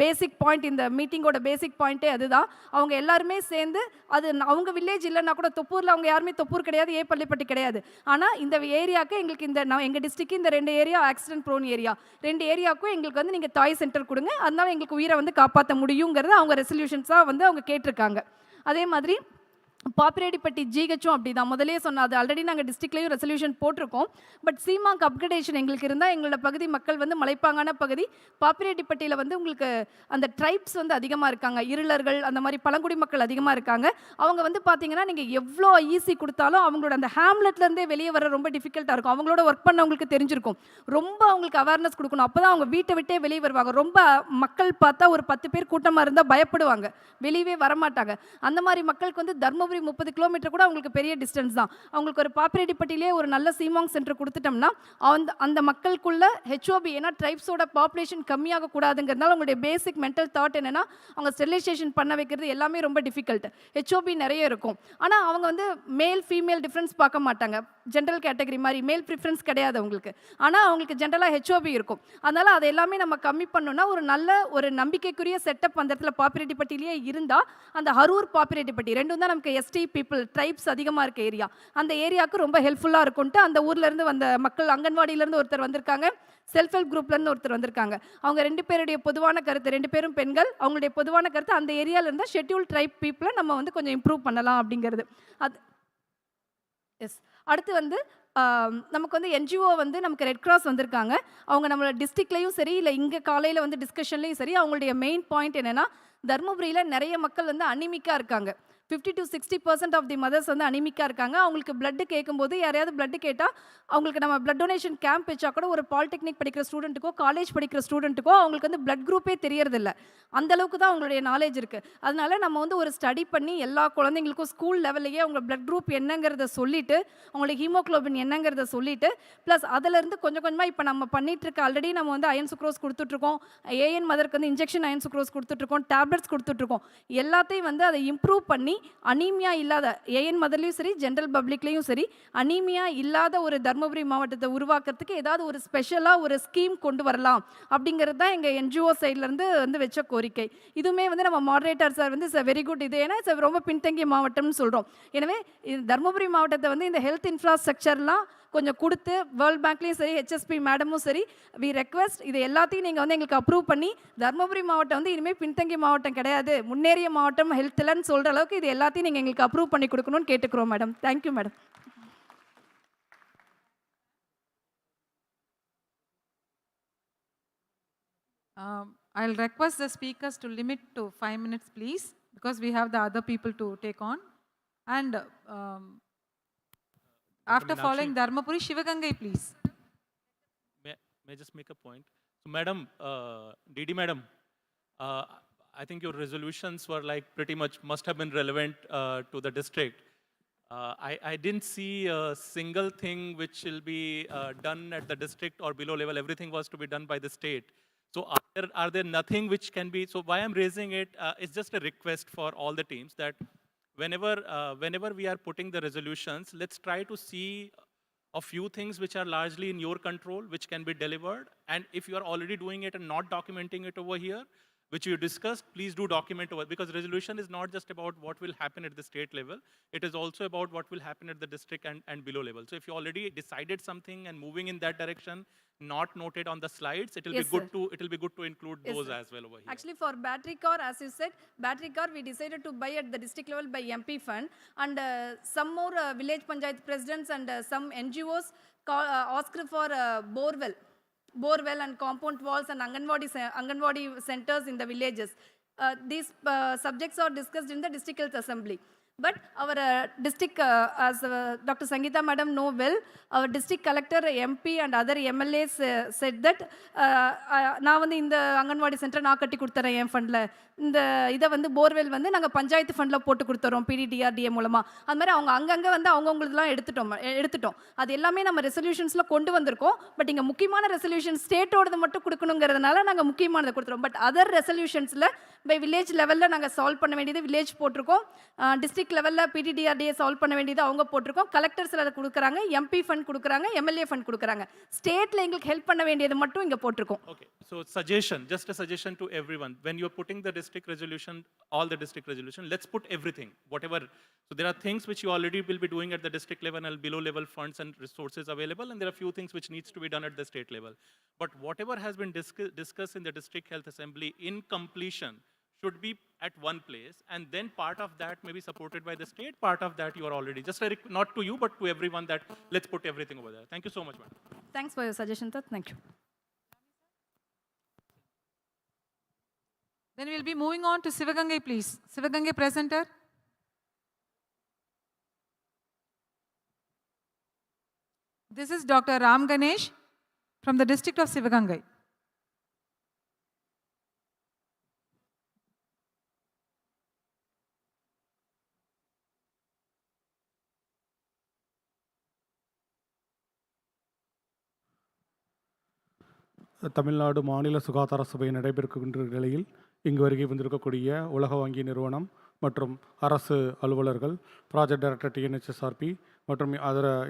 பேசிக் பாயிண்ட். இந்த மீட்டிங்கோட பேசிக் பாயிண்ட்டே அதுதான். அவங்க எல்லாருமே சேர்ந்து அது அவங்க வில்லேஜ் இல்லைன்னா கூட தொப்பூரில் அவங்க யாருமே தொப்பூர் கிடையாது, பள்ளிப்பட்டி கிடையாது. ஆனால் இந்த ஏரியாவுக்கு எங்களுக்கு எங்கள் டிஸ்ட்ரிக்ட் இந்த 2 ஏரியா ஆக்சிடென்ட் ப்ரோன் ஏரியா, 2 ஏரியாவுக்கும் எங்களுக்கு நீங்கள் தாய் சென்டர் கொடுங்க, அதனால எங்களுக்கு உயிரை காப்பாற்ற முடியுங்கிறது அவங்க ரெசல்யூஷன்ஸாக அவங்க கேட்டிருக்காங்க. அதே மாதிரி பாப்பிரெட்டிப்பட்டி ஜிஹெச்சும் அப்படி தான். முதலே சொன்ன அது ஆல்ரெடி நாங்கள் டிஸ்ட்ரிக்ட்லேயும் ரெசல்யூஷன் போட்டிருக்கோம். பட் சிமாக் அப்கிரேடேஷன் எங்களுக்கு இருந்தால் எங்களோட பகுதி மக்கள் மலைப்பாங்கான பகுதி. பாப்பிரெட்டிப்பட்டியில் உங்களுக்கு அந்த ட்ரைப்ஸ் அதிகமாக இருக்காங்க, இருளர்கள் அந்த மாதிரி பழங்குடி மக்கள் அதிகமாக இருக்காங்க. அவங்க பார்த்தீங்கன்னா நீங்கள் எவ்வளோ ஈஸி கொடுத்தாலும் அவங்களோட அந்த ஹேம்லெட்லேருந்தே வெளியே வர ரொம்ப டிஃபிகல்ட்டாக இருக்கும். அவங்களோட ஒர்க் பண்ணவங்களுக்கு தெரிஞ்சிருக்கும். ரொம்ப அவங்களுக்கு அவேர்னஸ் கொடுக்கணும், அப்போ தான் அவங்க வீட்டை விட்டே வெளியே வருவாங்க. ரொம்ப மக்கள் பார்த்தா ஒரு 10 பேர் கூட்டமாக இருந்தால் பயப்படுவாங்க, வெளியவே வரமாட்டாங்க. அந்த மாதிரி மக்களுக்கு தர்மபுரி 30 கிலோமீட்டர் கூட அவங்களுக்கு பெரிய டிஸ்டன்ஸ் தான். அவங்களுக்கு ஒரு பாப்பிரெட்டிப்பட்டிலே ஒரு நல்ல சிமாங் சென்டர் கொடுத்துட்டோம்னா அந்த மக்களுக்குள்ள HOB, ஏன்னா ட்ரைப்ஸோட பாப்புலேஷன் கம்மியாக கூடாதுங்கிறதுனால அவங்களுடைய பேசிக் மென்டல் தாட் என்னன்னா அவங்க ஸ்டெரிலைசேஷன் பண்ண வைக்கிறது எல்லாமே ரொம்ப டிஃபிகல்ட். HOB நிறைய இருக்கும். ஆனால் அவங்க மேல் ஃபீமேல் டிஃப்ரென்ஸ் பார்க்க மாட்டாங்க. ஜென்ரல் கேட்டகரி மாதிரி மேல் ப்ரிஃபரன்ஸ் கிடையாது அவங்களுக்கு. ஆனால் அவங்களுக்கு ஜென்ரலாக HOB இருக்கும். அதனால் அதை எல்லாமே நம்ம கம்மி பண்ணோம்னா ஒரு நம்பிக்கைக்குரிய செட்டப் அந்த இடத்துல பாப்பிரெட்டிப்பட்டிலேயே இருந்தால் அந்த ஹரூர் பாப்பிரெட்டிப்பட்டி ரெண்டும் தான் நமக்கு ST பீப்புள் ட்ரைப்ஸ் அதிகமாக இருக்க ஏரியா. அந்த ஏரியாவுக்கு ரொம்ப ஹெல்ப்ஃபுல்லாக இருக்கும்ட்டு அந்த ஊர்லேருந்து வந்த மக்கள், அங்கன்வாடியிலேருந்து ஒருத்தர் வந்திருக்காங்க, செல்ஃப் ஹெல்ப் குரூப்லேருந்து ஒருத்தர் வந்திருக்காங்க. அவங்க 2 பேருடைய பொதுவான கருத்து, 2 பேரும் பெண்கள், அவங்களுடைய பொதுவான கருத்து அந்த ஏரியாவில் இருந்தால் ஷெட்யூல் ட்ரைப் பீப்புளை நம்ம கொஞ்சம் இம்ப்ரூவ் பண்ணலாம் அப்படிங்கிறது. அது எஸ். அடுத்து நமக்கு NGO நமக்கு ரெட் கிராஸ் வந்திருக்காங்க. அவங்க நம்மளோட டிஸ்ட்ரிக்ட்லேயும் சரி இல்லை இங்கே காலையில் டிஸ்கஷன்லேயும் சரி அவங்களுடைய மெயின் பாயிண்ட் என்னென்னா தர்மபுரியில் நிறைய மக்கள் அனிமிக்காக இருக்காங்க. 50 to 60% ஆஃப் தி மதர்ஸ் அனிமிக்காக இருக்காங்க. அவங்களுக்கு பிளட்டு கேட்கும்போது யாரையாவது பிளட்டு கேட்டால் அவங்களுக்கு நம்ம பிளட் டொனேஷன் கேம்ப் வச்சா கூட ஒரு பாலிடெக்னிக் படிக்கிற ஸ்டூடெண்ட்டுக்கோ காலேஜ் படிக்கிற ஸ்டூடெண்ட்டுக்கோ அவங்களுக்கு பிளட் குரூப்பே தெரியறதில்ல. அந்தளவுக்கு தான் அவங்களுடைய நாலேஜ் இருக்குது. அதனால நம்ம ஒரு ஸ்டடி பண்ணி எல்லா குழந்தைங்களுக்கும் ஸ்கூல் லெவல்லையே அவங்க பிளட் குரூப் என்னங்கிறத சொல்லிவிட்டு அவங்களுக்கு ஹீமோக்ளோபின் என்னங்கிறத சொல்லிவிட்டு ப்ளஸ் அதிலேருந்து கொஞ்சம் கொஞ்சமாக இப்போ நம்ம பண்ணிகிட்ருக்க ஆல்ரெடி நம்ம அயன் சுக்ரோஸ் கொடுத்துட்ருக்கோம், AN மதருக்கு இன்ஜெக்ஷன் அயன் சுக்ரோஸ் கொடுத்துட்ருக்கோம், டேப்லெட்ஸ் கொடுத்துட்ருக்கோம். எல்லாத்தையும் அதை இம்ப்ரூவ் பண்ணி அனீமியா இல்லாத AN மதர்லையும் சரி ஜென்ரல் பப்ளிக்லேயும் சரி அனீமியா இல்லாத ஒரு தர்மபுரி மாவட்டத்தை உருவாக்குறதுக்கு ஏதாவது ஒரு ஸ்பெஷலாக ஒரு ஸ்கீம் கொண்டு வரலாம் அப்படிங்கிறது தான் எங்கள் NGO சைட்லேருந்து வச்ச கோரிக்கை. இதுவுமே நம்ம moderator sir it's very good. இது ஏன்னா இட்ஸ் ரொம்ப பின்தங்கிய மாவட்டம்னு சொல்கிறோம். எனவே தர்மபுரி மாவட்டத்தை இந்த ஹெல்த் இன்ஃப்ராஸ்ட்ரக்சர்லாம் கொஞ்சம் கொடுத்து வேர்ல்ட் பேங்க்லேயும் சரி HSP மேடமும் சரி வி ரெக்வெஸ்ட் இது எல்லாத்தையும் நீங்கள் எங்களுக்கு அப்ரூவ் பண்ணி தர்மபுரி மாவட்டம் இனிமேல் பின்தங்கிய மாவட்டம் கிடையாது, முன்னேறிய மாவட்டம் ஹெல்த்லன்னு சொல்கிற அளவுக்கு இது எல்லாத்தையும் நீங்கள் எங்களுக்கு அப்ரூவ் பண்ணி கொடுக்கணும்னு கேட்டுக்கிறோம் madam. Thank you madam. I'll request the speakers to limit to 5 minutes please, because we have the other people to take on. And after following Dharmapuri, Shivagangai, please. May I just make a point? So, Madam, DD Madam, I think your resolutions were like pretty much must have been relevant to the district. I didn't see a single thing which will be done at the district or below level. Everything was to be done by the state. So are there nothing which can be, so why I'm raising it, it's just a request for all the teams that whenever we are putting the resolutions, let's try to see a few things which are largely in your control, which can be delivered. And if you are already doing it and not documenting it over here, which you discussed, please do document over, because resolution is not just about what will happen at the state level, it is also about what will happen at the district and below level. So if you already decided something and moving in that direction, not noted on the slides, it will Yes, be good to include Yes, those sir. as well over here. Actually, for battery car, as you said, battery car we decided to buy at the district level by MP fund, and some more village panchayat presidents and some NGOs asked for borewell and compound walls and Anganwadi centers in the villages. These subjects are discussed in the district health assembly. But our district, as Dr. Sangeeta madam know well, our district collector, MP and other MLAs said that நான் வந்து இந்த anganwadi centre நான் கட்டி கொடுத்துறேன் என் ஃபண்டில், இந்த இதை வந்து போர்வெல் வந்து நாங்கள் பஞ்சாயத்து ஃபண்டில் போட்டு கொடுத்துறோம் PDDRDA மூலமாக. அது மாதிரி அவங்க அங்கங்கே வந்து அவங்கவுங்களுக்குலாம் எடுத்துட்டோம். அது எல்லாமே நம்ம ரெசல்யூஷன்ஸில் கொண்டு வந்திருக்கோம். பட் இங்கே முக்கியமான ரெசல்யூஷன் ஸ்டேட்டோடது மட்டும் கொடுக்கணுங்கிறதுனால நாங்கள் முக்கியமானதை கொடுத்துருவோம். பட் அதர் ரெசல்யூஷன்ஸில் பை வில்லேஜ் லெவலில் நாங்கள் சால்வ் பண்ண வேண்டியது வில்லேஜ் போட்டிருக்கோம். டிஸ்ட்ரிக்ட் லெவலில் PDDRDA சால்வ் பண்ண வேண்டியது அவங்க போட்டிருக்கோம். கலெக்டர்ஸில் அதை கொடுக்குறாங்க, MP ஃபண்ட் கொடுக்குறாங்க, MLA ஃபண்ட் கொடுக்குறாங்க. ஸ்டேட்டில் எங்களுக்கு ஹெல்ப் பண்ண வேண்டியது மட்டும் இங்கே போட்டிருக்கோம். Okay, so just a suggestion to everyone. When you're putting the district resolution, all the district resolution, let's put everything, whatever. So there are things which you already will be doing at the district level and below level funds and resources available, and there are few things which needs to be done at the state level. But whatever has been discussed in the district health assembly in completion should be at one place, and then part of that may be supported by the state, part of that you are already, just not to you, but to everyone, that let's put everything over there. Thank you so much, madam. Thanks for your suggestion, sir. Thank you. Then we'll be moving on to Sivagangai, please. Sivagangai presenter. This is Dr. Ram Ganesh from the district of Sivagangai. Tamil Nadu மாநில சுகாதார சபை நடைபெறுகின்ற நிலையில் இங்கு வருகை வந்திருக்கக்கூடிய உலக வங்கி நிறுவனம் மற்றும் அரசு அலுவலர்கள், ப்ராஜெக்ட் டைரக்டர் TNHSRP மற்றும்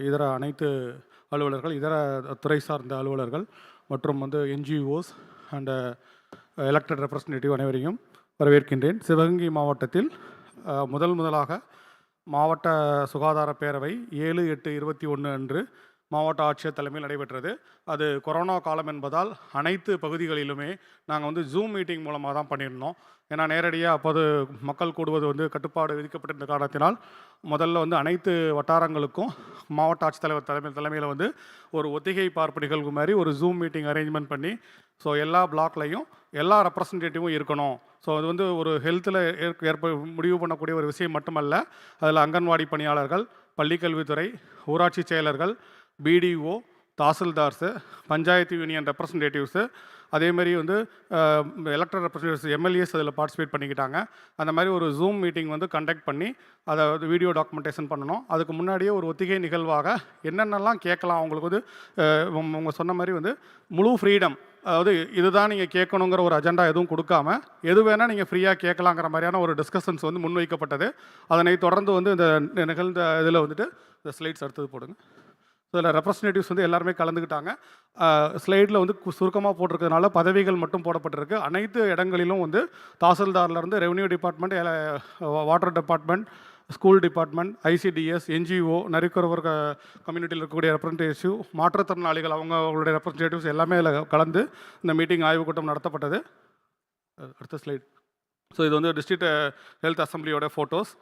இதர அனைத்து அலுவலர்கள், இதர துறை சார்ந்த அலுவலர்கள் மற்றும் வந்து NGOs அண்ட் எலெக்டட் ரெப்ரசன்டேட்டிவ் அனைவரையும் வரவேற்கின்றேன். சிவகங்கை மாவட்டத்தில் முதலாக மாவட்ட சுகாதார பேரவை 7/8/21 அன்று மாவட்ட ஆட்சியர் தலைமையில் நடைபெற்றது. அது கொரோனா காலம் என்பதால் அனைத்து பகுதிகளிலுமே நாங்கள் வந்து ஜூம் மீட்டிங் மூலமாக தான் பண்ணியிருந்தோம். ஏன்னா நேரடியாக அப்போது மக்கள் கூடுவது வந்து கட்டுப்பாடு விதிக்கப்பட்டிருந்த காரணத்தினால் முதல்ல வந்து அனைத்து வட்டாரங்களுக்கும் மாவட்ட ஆட்சித்தலைவர் தலைமையில் வந்து ஒரு ஒத்திகை பார்ப்பு நிகழ்வு மாதிரி ஒரு ஜூம் மீட்டிங் அரேஞ்ச்மெண்ட் பண்ணி, ஸோ எல்லா பிளாக்லையும் எல்லா ரெப்ரசன்டேட்டிவும் இருக்கணும். ஸோ அது வந்து ஒரு ஹெல்த்தில் முடிவு பண்ணக்கூடிய ஒரு விஷயம் மட்டுமல்ல, அதில் அங்கன்வாடி பணியாளர்கள், பள்ளிக்கல்வித்துறை, ஊராட்சி செயலர்கள், BDO, தாசில்தார்ஸு, பஞ்சாயத்து யூனியன் ரெப்ரசன்டேட்டிவ்ஸு, அதேமாதிரி வந்து எலெக்டட் ரெப்ரசன்டேட்டிவ்ஸ் MLAs அதில் பார்ட்டிசிபேட் பண்ணிக்கிட்டாங்க. அந்த மாதிரி ஒரு ஜூம் மீட்டிங் வந்து கண்டக்ட் பண்ணி அதை வந்து வீடியோ டாக்குமெண்டேஷன் பண்ணணும். அதுக்கு முன்னாடியே ஒரு ஒத்திகை நிகழ்வாக என்னென்னலாம் கேட்கலாம், அவங்களுக்கு வந்து அவங்க சொன்ன மாதிரி வந்து முழு ஃப்ரீடம், அதாவது இதுதான் நீங்கள் கேட்கணுங்கிற ஒரு அஜெண்டா எதுவும் கொடுக்காம எது வேணால் நீங்கள் ஃப்ரீயாக கேட்கலாங்கிற மாதிரியான ஒரு டிஸ்கஷன்ஸ் வந்து முன்வைக்கப்பட்டது. அதனை தொடர்ந்து வந்து இந்த நிகழ்ந்த இதில் வந்துட்டு இந்த ஸ்லைட்ஸ் அடுத்தது போடுங்க. ஸோ இதில் ரெப்ரசன்டேட்டிவ்ஸ் வந்து எல்லாருமே கலந்துக்கிட்டாங்க. ஸ்லைடில் வந்து சுருக்கமாக போட்டிருக்கிறதுனால பதவிகள் மட்டும் போடப்பட்டிருக்கு. அனைத்து இடங்களிலும் வந்து தாசில்தார்லேருந்து revenue department, water department, school department, ICDS, NGO, Narikuravar கம்யூனிட்டியில் இருக்கக்கூடிய ரெப்ரசன்டேட்டிவ், மாற்றுத்திறனாளிகள் அவங்களுடைய ரெப்ரசன்டேட்டிவ்ஸ் எல்லாமே அதில் கலந்து இந்த மீட்டிங் ஆய்வுக் கூட்டம் நடத்தப்பட்டது. அடுத்த ஸ்லைட். ஸோ இது வந்து டிஸ்ட்ரிக்ட் ஹெல்த் அசம்பிளியோட ஃபோட்டோஸ்.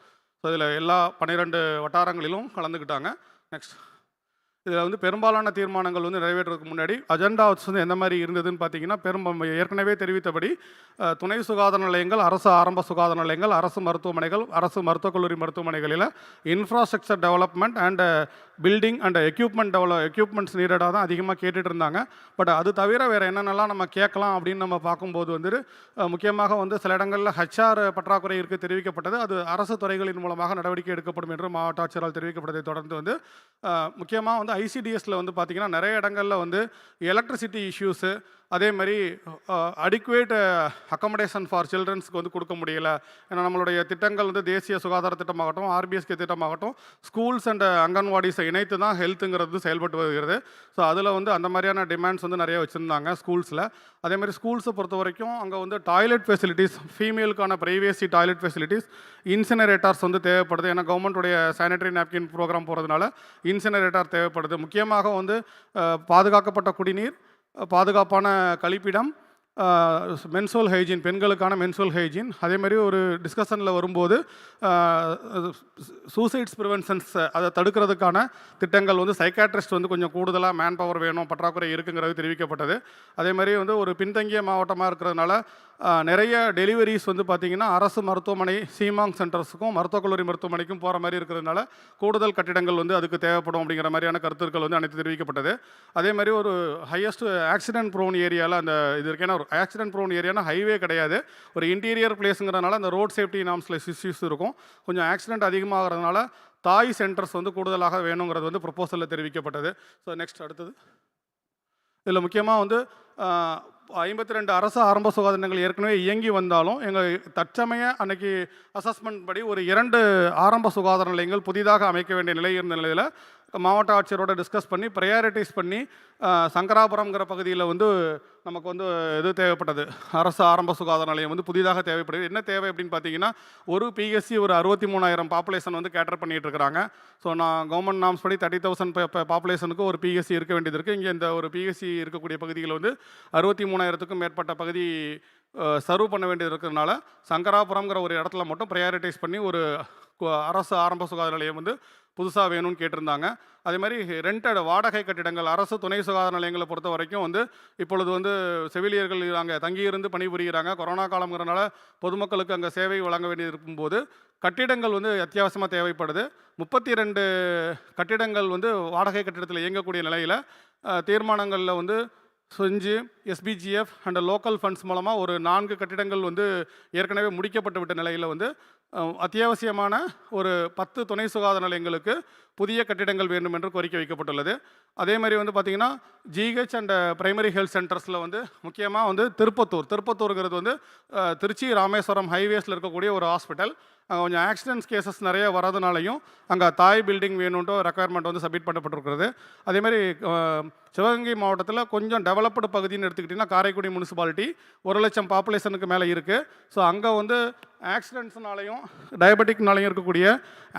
ஸோ இதில் எல்லா 12 வட்டாரங்களிலும் கலந்துக்கிட்டாங்க. நெக்ஸ்ட், இதில் வந்து பெரும்பாலான தீர்மானங்கள் வந்து நிறைவேற்றுறதுக்கு முன்னாடி அஜெண்டாஸ் வந்து எந்த மாதிரி இருந்ததுன்னு பார்த்தீங்கன்னா, ஏற்கனவே தெரிவித்தபடி துணை சுகாதார நிலையங்கள், அரசு ஆரம்ப சுகாதார நிலையங்கள், அரசு மருத்துவமனைகள், அரசு மருத்துவக் கல்லூரி மருத்துவமனைகளில் infrastructure development and building and equipments நீடடாக தான் அதிகமாக கேட்டுட்டு இருந்தாங்க. பட் அது தவிர வேறு என்னென்னலாம் நம்ம கேட்கலாம் அப்படின்னு நம்ம பார்க்கும்போது வந்துட்டு முக்கியமாக வந்து சில இடங்களில் ஹெச்ஆர் பற்றாக்குறை இருக்குது தெரிவிக்கப்பட்டது. அது அரசு துறைகளின் மூலமாக நடவடிக்கை எடுக்கப்படும் என்று மாவட்ட ஆட்சியரால் தெரிவிக்கப்பட்டதை தொடர்ந்து வந்து முக்கியமாக வந்து ஐசிடிஎஸில் வந்து பார்த்திங்கன்னா நிறைய இடங்களில் வந்து எலக்ட்ரிசிட்டி இஷ்யூஸு, அதே மாதிரி அடிக்குவேட் அக்கமடேஷன் ஃபார் சில்ட்ரன்ஸ்க்கு வந்து கொடுக்க முடியல. ஏன்னா நம்மளுடைய திட்டங்கள் வந்து தேசிய சுகாதார திட்டமாகட்டும், ஆர்பிஎஸ்கே திட்டமாகட்டும், ஸ்கூல்ஸ் அண்ட் அங்கன்வாடிஸை இணைத்து தான் ஹெல்த்துங்கிறது செயல்பட்டு வருகிறது. ஸோ அதில் வந்து அந்த மாதிரியான டிமாண்ட்ஸ் வந்து நிறைய வச்சுருந்தாங்க ஸ்கூல்ஸில். அதேமாதிரி ஸ்கூல்ஸை பொறுத்த வரைக்கும் அங்கே வந்து டாய்லெட் ஃபெசிலிட்டிஸ், ஃபீமேலுக்கான ப்ரைவேசி டாய்லெட் ஃபெசிலிட்டிஸ், இன்சினரேட்டர்ஸ் வந்து தேவைப்படுது. ஏன்னா கவர்மெண்ட்டுடைய சானிடரி நாப்கின் ப்ரோக்ராம் போகிறதுனால இன்சினரேட்டர் தேவைப்படுது. முக்கியமாக வந்து பாதுகாக்கப்பட்ட குடிநீர், பாதுகாப்பான கழிப்பிடம், மென்சுவல் ஹைஜீன், பெண்களுக்கான மென்சுவல் ஹைஜீன். அதேமாதிரி ஒரு டிஸ்கஷனில் வரும்போது சூசைட்ஸ் ப்ரிவென்ஷன்ஸ் அதை தடுக்கிறதுக்கான திட்டங்கள் வந்து சைக்காட்ரிஸ்ட் வந்து கொஞ்சம் கூடுதலாக மேன் பவர் வேணும், பற்றாக்குறை இருக்குங்கிறது தெரிவிக்கப்பட்டது. அதேமாதிரி வந்து ஒரு பின்தங்கிய மாவட்டமாக இருக்கிறதுனால நிறைய டெலிவரிஸ் வந்து பார்த்திங்கன்னா அரசு மருத்துவமனை, சீமாங் சென்டர்ஸுக்கும் மருத்துவக் கல்லூரி மருத்துவமனைக்கும் போகிற மாதிரி இருக்கிறதுனால கூடுதல் கட்டிடங்கள் வந்து அதுக்கு தேவைப்படும் அப்படிங்கிற மாதிரியான கருத்துக்கள் வந்து அனைத்து தெரிவிக்கப்பட்டது. அதே மாதிரி ஒரு ஹையஸ்ட் ஆக்சிடென்ட் ப்ரோன் ஏரியாவில் அந்த இது இருக்கு. ஏன்னா ஒரு ஆக்சிடென்ட் ப்ரோன் ஏரியானா ஹைவே கிடையாது, ஒரு இன்டீரியர் பிளேஸுங்கிறதுனால அந்த ரோட் சேஃப்டி நார்ம்ஸில் இஷ்யூஸ் இருக்கும். கொஞ்சம் ஆக்சிடென்ட் அதிகமாகிறதுனால தாய் சென்டர்ஸ் வந்து கூடுதலாக வேணுங்கிறது வந்து ப்ரொப்போசலில் தெரிவிக்கப்பட்டது. ஸோ நெக்ஸ்ட் அடுத்தது இதில் முக்கியமாக வந்து 52 அரசு ஆரம்ப சுகாதார நிலையங்கள் ஏற்கனவே இயங்கி வந்தாலும் எங்கள் தற்சமய அன்னைக்கு அசஸ்மெண்ட் படி ஒரு 2 ஆரம்ப சுகாதார நிலையங்கள் புதிதாக அமைக்க வேண்டிய நிலை இருந்த நிலையில் மாவட்ட ஆட்சியரோட டிஸ்கஸ் பண்ணி ப்ரையாரிட்டிஸ் பண்ணி சங்கராபுரம்ங்கிற பகுதியில் வந்து நமக்கு வந்து இது தேவைப்பட்டது, அரசு ஆரம்ப சுகாதார நிலையம் வந்து புதிதாக தேவைப்படுது. என்ன தேவை அப்படின்னு பார்த்தீங்கன்னா ஒரு பிஎஸ்சி ஒரு 63,000 பாப்புலேஷன் வந்து கேட்டர் பண்ணிகிட்டு இருக்கிறாங்க. ஸோ நான் கவர்மெண்ட் நார்ம்ஸ் படி 30,000 பாப்புலேஷனுக்கு ஒரு பிஎஸ்சி இருக்க வேண்டியது இருக்குது. இங்கே இந்த ஒரு பிஎஸ்சி இருக்கக்கூடிய பகுதியில் வந்து 63,000க்கும் மேற்பட்ட பகுதி சர்வ் பண்ண வேண்டியது இருக்கிறதுனால சங்கராபுரம்ங்கிற ஒரு இடத்துல மட்டும் ப்ரையாரிட்டைஸ் பண்ணி ஒரு அரசு ஆரம்ப சுகாதார நிலையம் வந்து புதுசாக வேணும்னு கேட்டிருந்தாங்க. அதே மாதிரி ரெண்டட் வாடகை கட்டிடங்கள், அரசு துணை சுகாதார நிலையங்களை பொறுத்த வரைக்கும் வந்து இப்பொழுது வந்து செவிலியர்கள் அங்கே தங்கியிருந்து பணிபுரிகிறாங்க. கொரோனா காலங்கிறனால பொதுமக்களுக்கு அங்கே சேவை வழங்க வேண்டியது இருக்கும்போது கட்டிடங்கள் வந்து அத்தியாவசியமாக தேவைப்படுது. 32 கட்டிடங்கள் வந்து வாடகை கட்டிடத்தில் இயங்கக்கூடிய நிலையில் தீர்மானங்களில் வந்து செஞ்சு எஸ்பிஜிஎஃப் அண்ட் லோக்கல் ஃபண்ட்ஸ் மூலமாக ஒரு 4 கட்டிடங்கள் வந்து ஏற்கனவே முடிக்கப்பட்டு விட்ட நிலையில் வந்து அத்தியாவசியமான ஒரு 10 துணை சுகாதார நிலையங்களுக்கு புதிய கட்டிடங்கள் வேண்டும் என்று கோரிக்கை வைக்கப்பட்டுள்ளது. அதே மாதிரி வந்து பார்த்திங்கன்னா ஜிஹெச் அண்ட் பிரைமரி ஹெல்த் சென்டர்ஸில் வந்து முக்கியமாக வந்து திருப்பத்தூருங்கிறது வந்து திருச்சி ராமேஸ்வரம் ஹைவேஸில் இருக்கக்கூடிய ஒரு ஹாஸ்பிட்டல். அங்கே கொஞ்சம் ஆக்சிடென்ட்ஸ் கேசஸ் நிறைய வரதுனாலையும் அங்கே தாய் பில்டிங் வேணுன்ட்டு ரெக்குயர்மெண்ட் வந்து சப்மிட் பண்ணப்பட்டிருக்கிறது. அதேமாதிரி சிவகங்கை மாவட்டத்தில் கொஞ்சம் டெவலப்டு பகுதின்னு எடுத்துக்கிட்டிங்கன்னா காரைக்குடி முனிசிபாலிட்டி 1,00,000 பாப்புலேஷனுக்கு மேலே இருக்குது. ஸோ அங்கே வந்து ஆக்சிடென்ட்ஸ்னாலையும் டயபெட்டிக்னாலையும் இருக்கக்கூடிய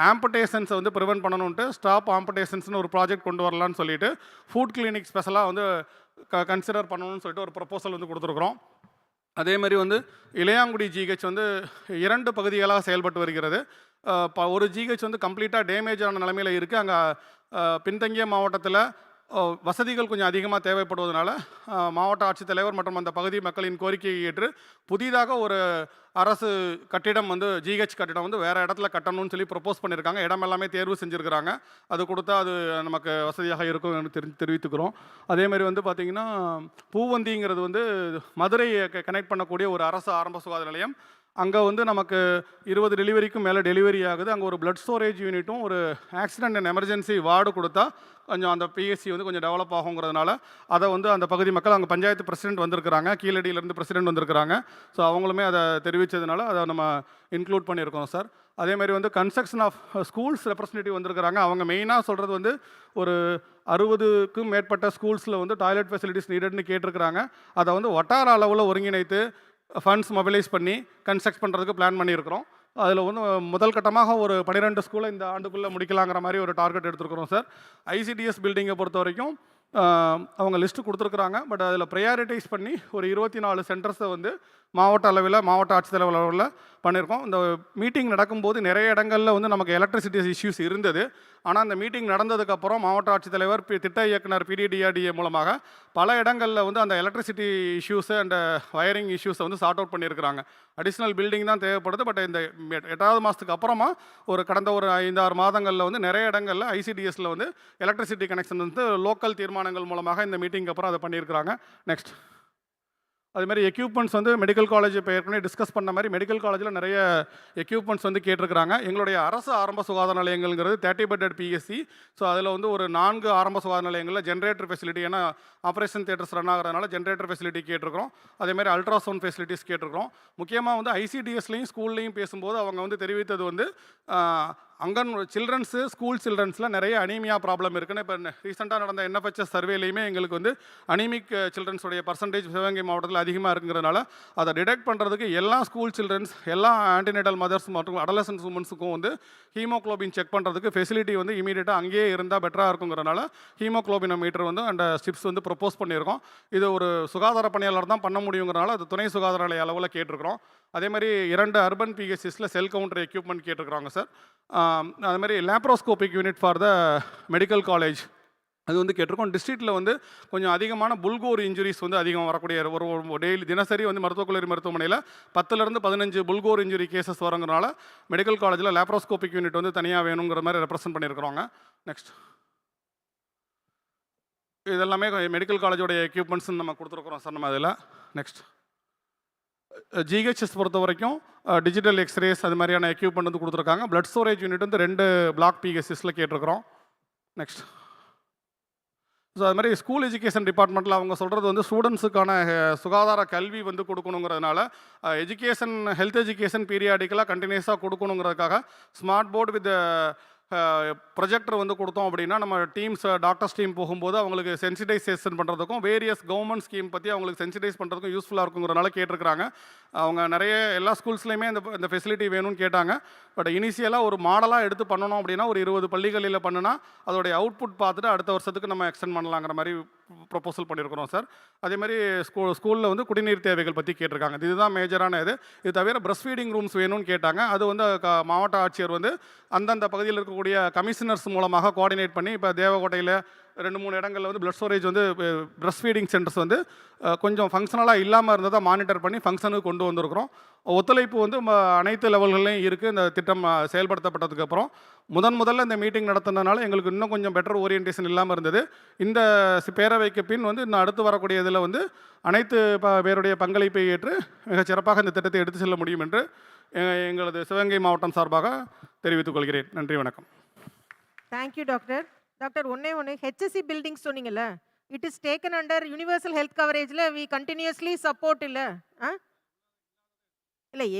ஆம்புடேஷன்ஸை வந்து ப்ரிவென்ட் பண்ணணுன்ட்டு ஸ்டாப் ஆம்புடேஷன்ஸ்னு ஒரு ப்ராஜெக்ட் கொண்டு வரலான்னு சொல்லிட்டு ஃபுட் கிளினிக் ஸ்பெஷலாக வந்து கன்சிடர் பண்ணணும்னு சொல்லிட்டு ஒரு ப்ரொப்போசல் வந்து கொடுத்துருக்குறோம். அதே மாதிரி வந்து இளையாங்குடி ஜிஹெச் வந்து 2 பகுதிகளாக செயல்பட்டு வருகிறது. ஒரு ஜிஹெச் வந்து கம்ப்ளீட்டாக டேமேஜ் ஆன நிலைமையில் இருக்குது. அங்கே பின்தங்கிய மாவட்டத்தில் வசதிகள் கொஞ்சம் அதிகமாக தேவைப்படுவதனால மாவட்ட ஆட்சித்தலைவர் மற்றும் அந்த பகுதி மக்களின் கோரிக்கையை ஏற்று புதிதாக ஒரு அரசு கட்டிடம் வந்து ஜிஹெச் கட்டிடம் வந்து வேறு இடத்துல கட்டணும்னு சொல்லி ப்ரொப்போஸ் பண்ணியிருக்காங்க. இடம் எல்லாமே தேர்வு செஞ்சுருக்கிறாங்க. அது கொடுத்தா அது நமக்கு வசதியாக இருக்கும் தெரிவித்துக்கிறோம். அதேமாதிரி வந்து பார்த்திங்கன்னா பூவந்திங்கிறது வந்து மதுரையை கனெக்ட் பண்ணக்கூடிய ஒரு அரசு ஆரம்ப சுகாதார நிலையம். அங்கே வந்து நமக்கு 20 டெலிவரிக்கும் மேலே டெலிவரி ஆகுது. அங்கே ஒரு பிளட் ஸ்டோரேஜ் யூனிட்டும் ஒரு ஆக்சிடென்ட் அண்ட் எமர்ஜென்சி வார்டு கொடுத்தா கொஞ்சம் அந்த பிஎஸ்சி வந்து கொஞ்சம் டெவலப் ஆகுங்கிறதுனால அதை வந்து அந்த பகுதி மக்கள், அங்கே பஞ்சாயத்து பிரசிடென்ட் வந்திருக்கிறாங்க, கீழடியிலேருந்து பிரசிடென்ட் வந்திருக்கிறாங்க. ஸோ அவங்களுமே அதை தெரிவித்ததுனால அதை நம்ம இன்க்ளூட் பண்ணியிருக்கோம் சார். அதேமாதிரி வந்து கன்ஸ்ட்ரக்ஷன் ஆஃப் ஸ்கூல்ஸ் ரெப்ரஸன்டேட்டிவ் வந்திருக்கிறாங்க. அவங்க மெயினாக சொல்கிறது வந்து ஒரு 60க்கும் மேற்பட்ட ஸ்கூல்ஸில் வந்து டாய்லெட் ஃபெசிலிட்டிஸ் நீடட்னு கேட்டிருக்கிறாங்க. அதை வந்து வட்டார அளவில் ஒருங்கிணைத்து ஃபண்ட்ஸ் மொபிலைஸ் பண்ணி கன்ஸ்ட்ரக்ட் பண்ணுறதுக்கு பிளான் பண்ணியிருக்கிறோம். அதில் வந்து முதல் கட்டமாக ஒரு 12 ஸ்கூலை இந்த ஆண்டுக்குள்ளே முடிக்கலாங்கிற மாதிரி ஒரு டார்கெட் எடுத்துருக்குறோம் சார். ஐசிடிஎஸ் பில்டிங்கை பொறுத்த வரைக்கும் அவங்க லிஸ்ட்டு கொடுத்துருக்குறாங்க. பட் அதில் ப்ரையாரிட்டைஸ் பண்ணி ஒரு 24 சென்டர்ஸை வந்து மாவட்ட அளவில், மாவட்ட ஆட்சித்தலைவர் அளவில் பண்ணியிருக்கோம். இந்த மீட்டிங் நடக்கும்போது நிறைய இடங்களில் வந்து நமக்கு எலக்ட்ரிசிட்டி இஷ்யூஸ் இருந்தது. ஆனால் அந்த மீட்டிங் நடந்ததுக்கப்புறம் மாவட்ட ஆட்சித்தலைவர், திட்ட இயக்குனர் PDDRDA மூலமாக பல இடங்களில் வந்து அந்த எலக்ட்ரிசிட்டி இஷ்யூஸு அண்ட் வயரிங் இஷ்யூஸை வந்து சார்ட் அவுட் பண்ணியிருக்கிறாங்க. அடிஷ்னல் பில்டிங் தான் தேவைப்படுது. பட் இந்த 8வது மாதத்துக்கு அப்புறமா கடந்த ஒரு 5-6 மாதங்களில் வந்து நிறைய இடங்களில் ICDSல வந்து எலக்ட்ரிசிட்டி கனெக்ஷன் வந்து லோக்கல் தீர்மானங்கள் மூலமாக இந்த மீட்டிங்க்கு அப்புறம் அதை பண்ணியிருக்கிறாங்க. நெக்ஸ்ட், அதுமாதிரி எக்யூப்மெண்ட்ஸ் வந்து மெடிக்கல் காலேஜ் இப்போ ஏற்கனவே டிஸ்கஸ் பண்ண மாதிரி மெடிக்கல் காலேஜில் நிறைய எக்யூப்மெண்ட்ஸ் வந்து கேட்டிருக்கிறாங்க. எங்களுடைய அரசு ஆரம்ப சுகாதார நிலையங்கள்ங்கிறது 30 bedded PSC. ஸோ அதில் வந்து ஒரு 4 ஆரம்ப சுகாதார நிலையங்களில் ஜென்ரேட்டர் ஃபெசிலிட்டி, ஏன்னா ஆப்ரேஷன் தியேட்டர்ஸ் ரன் ஆகிறதுனால ஜென்ரேட்டர் ஃபெசிலிட்டி கேட்டிருக்கிறோம். அதேமாதிரி அல்ட்ராசவுண்ட் ஃபெசிலிட்டிஸ் கேட்டிருக்கிறோம். முக்கியமாக வந்து ICDSலையும் ஸ்கூல்லையும் பேசும்போது அவங்க வந்து தெரிவித்தது வந்து சில்ட்ரன்ஸு, ஸ்கூல் சில்ட்ரன்ஸில் நிறைய அனீமியா ப்ராப்ளம் இருக்குன்னு இப்போ ரீசெண்டாக நடந்த NFHS சர்வேலையுமே எங்களுக்கு வந்து அனீமிக் சில்ட்ரன்ஸுடைய பர்சன்டேஜ் சிவகங்கை மாவட்டத்தில் அதிகமாக இருக்குங்கிறதுனால அதை டிடெக்ட் பண்ணுறதுக்கு எல்லா ஸ்கூல் சில்ட்ரன்ஸ், எல்லா ஆன்டினேட்டல் மதர்ஸ் மற்றும் அடலசன்ஸ் உமன்ஸுக்கும் வந்து ஹீமோக்ளோபின் செக் பண்ணுறதுக்கு ஃபெசிலிட்டி வந்து இமீடியட்டாக அங்கேயே இருந்தால் பெட்டராக இருக்குங்கிறனால ஹீமோக்ளோபின் மீட்டர் வந்து அண்ட் ஸ்டிப்ஸ் வந்து ப்ரொப்போஸ் பண்ணியிருக்கோம். இது ஒரு சுகாதார பணியாளர் தான் பண்ண முடியுங்கிறனால அது துணை சுகாதார நிலைய அளவில் கேட்டிருக்கிறோம். அதே மாதிரி 2 அர்பன் PHCஸில் செல் கவுண்டர் எக்யூப்மெண்ட் கேட்டிருக்கிறாங்க சார். அது மாதிரி laparoscopic unit for the medical college அது வந்து கேட்டிருக்கோம். டிஸ்ட்ரிக்டில் வந்து கொஞ்சம் அதிகமான புல்கோர் இன்ஜுரிஸ் வந்து அதிகம் வரக்கூடிய ஒரு டெய்லி தினசரி வந்து மருத்துவக் கல்லூரி மருத்துவமனையில் 10லேருந்து 15 புல்கோர் இன்ஜுரி கேசஸ் வரங்கிறனால மெடிக்கல் காலேஜில் லேப்ரோஸ்கோபிக் யூனிட் வந்து தனியாக வேணுங்கிற மாதிரி ரெப்ரசென்ட் பண்ணியிருக்கிறோங்க. நெக்ஸ்ட், இதெல்லாமே மெடிக்கல் காலேஜோடைய எக்யூப்மெண்ட்ஸ் நம்ம கொடுத்துருக்குறோம் சார் நம்ம அதில். நெக்ஸ்ட், GHS பொறுத்த வரைக்கும் டிஜிட்டல் எக்ஸ்ரேஸ் அது மாதிரியான எக்யூப்மெண்ட் வந்து கொடுத்துருக்காங்க. பிளட் ஸ்டோரேஜ் யூனிட் வந்து 2 பிளாக் PHCஸில் கேட்டிருக்கிறோம். நெக்ஸ்ட், ஸோ அது மாதிரி ஸ்கூல் எஜுகேஷன் டிபார்ட்மெண்ட்டில் அவங்க சொல்கிறது வந்து ஸ்டூடெண்ட்ஸுக்கான சுகாதார கல்வி வந்து கொடுக்கணுங்கிறதுனால எஜுகேஷன், ஹெல்த் எஜுகேஷன் பீரியாடிக்கலாக கண்டினியூஸாக கொடுக்கணுங்கிறதுக்காக ஸ்மார்ட் போர்டு வித் ப்ரொஜெக்டர் வந்து கொடுத்தோம் அப்படின்னா நம்ம டீம்ஸ், டாக்டர்ஸ் டீம் போகும்போது அவங்களுக்கு சென்சிடைசேஷன் பண்ணுறதுக்கும் வேரியஸ் கவர்மெண்ட் ஸ்கீம் பற்றி அவங்களுக்கு சென்சிடைஸ் பண்ணுறதுக்கும் யூஸ்ஃபுல்லாக இருக்குங்கிறனால கேட்டிருக்கிறாங்க. அவங்க நிறைய எல்லா ஸ்கூல்ஸ்லையுமே இந்த ஃபெசிலிட்டி வேணும்னு கேட்டாங்க. பட் இனிஷியலாக ஒரு மாடலாக எடுத்து பண்ணணும் அப்படின்னா ஒரு 20 பள்ளிகளில் பண்ணுனா அதோடைய அவுட்புட் பார்த்துட்டு அடுத்த வருஷத்துக்கு நம்ம எக்ஸ்டெண்ட் பண்ணலாங்கிற மாதிரி ப்ரொப்போசல் பண்ணியிருக்கிறோம் சார். அதே மாதிரி ஸ்கூலில் வந்து குடிநீர் தேவைகள் பற்றி கேட்டிருக்காங்க. இதுதான் மேஜரான இது தவிர பிரஸ்ட் ஃபீடிங் ரூம்ஸ் வேணும்னு கேட்டாங்க. அது வந்து மாவட்ட ஆட்சியர் வந்து அந்தந்த பகுதியில் இருக்கக்கூடிய கமிஷனர்ஸ் மூலமாக கோஆர்டினேட் பண்ணி இப்போ தேவக்கோட்டையில் 2-3 இடங்களில் வந்து பிளட் ஸ்டோரேஜ் வந்து பிரஸ்ட் ஃபீடிங் சென்டர்ஸ் வந்து கொஞ்சம் ஃபங்க்ஷனலாக இல்லாமல் இருந்ததை மானிட்டர் பண்ணி ஃபங்க்ஷனுக்கு கொண்டு வந்திருக்கிறோம். ஒத்துழைப்பு வந்து அனைத்து லெவல்கள்லையும் இருக்குது. இந்த திட்டம் செயல்படுத்தப்பட்டதுக்கப்புறம் முதல்ல இந்த மீட்டிங் நடத்துனதுனால எங்களுக்கு இன்னும் கொஞ்சம் பெட்டர் ஓரியன்டேஷன் இல்லாமல் இருந்தது. இந்த பேரவைக்கு பின் வந்து இன்னும் அடுத்து வரக்கூடிய இதில் வந்து அனைத்து பேருடைய பங்களிப்பை ஏற்று மிகச் சிறப்பாக இந்த திட்டத்தை எடுத்து செல்ல முடியும் என்று எங்களது சிவகங்கை மாவட்டம் சார்பாக தெரிவித்துக் கொள்கிறேன். நன்றி, வணக்கம். Thank you doctor. டாக்டர், ஒன்று HSC பில்டிங்ஸ் சொன்னீங்கல்ல, it is taken under universal health கவரேஜில் வி கண்டினியூஸ்லி சப்போர்ட் இல்லை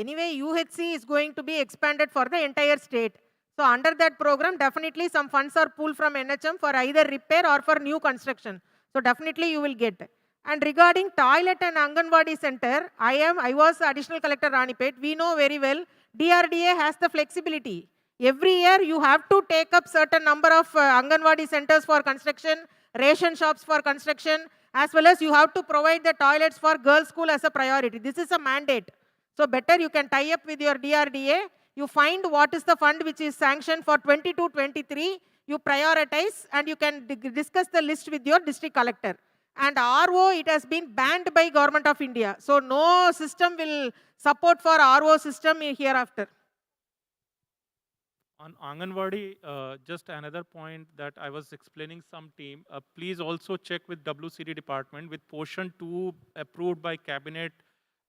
anyway UHC is going to be expanded for the entire state. So under that programme definitely some funds are pool from NHM for either repair or for new construction. So definitely you will get. And regarding toilet and Anganwadi center, I was Additional Collector Ranipet. We know very well DRDA has the flexibility. Every year you have to take up certain number of Anganwadi centers for construction, ration shops for construction, as well as you have to provide the toilets for girls' school as a priority. This is a mandate. So better you can tie up with your DRDA. You find what is the fund which is sanctioned for 22-23. You prioritize and you can discuss the list with your district collector. And RO, it has been banned by Government of India. So no system will support for RO system hereafter. On Anganwadi, just another point that I was explaining some team, please also check with WCD department with portion 2 approved by cabinet.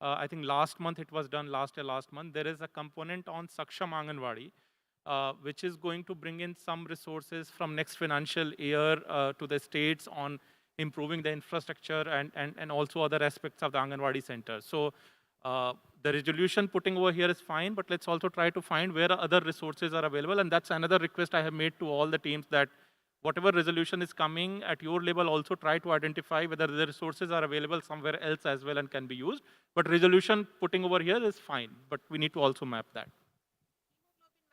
I think last month it was done, last month. There is a component on Saksham Anganwadi, which is going to bring in some resources from next financial year to the states on improving the infrastructure and also other aspects of the Anganwadi center. So the resolution putting over here is fine, but let's also try to find where other resources are available. And that's another request I have made to all the teams, that whatever resolution is coming at your level, also try to identify whether the resources are available somewhere else as well and can be used. But resolution putting over here is fine, but we need to also map that.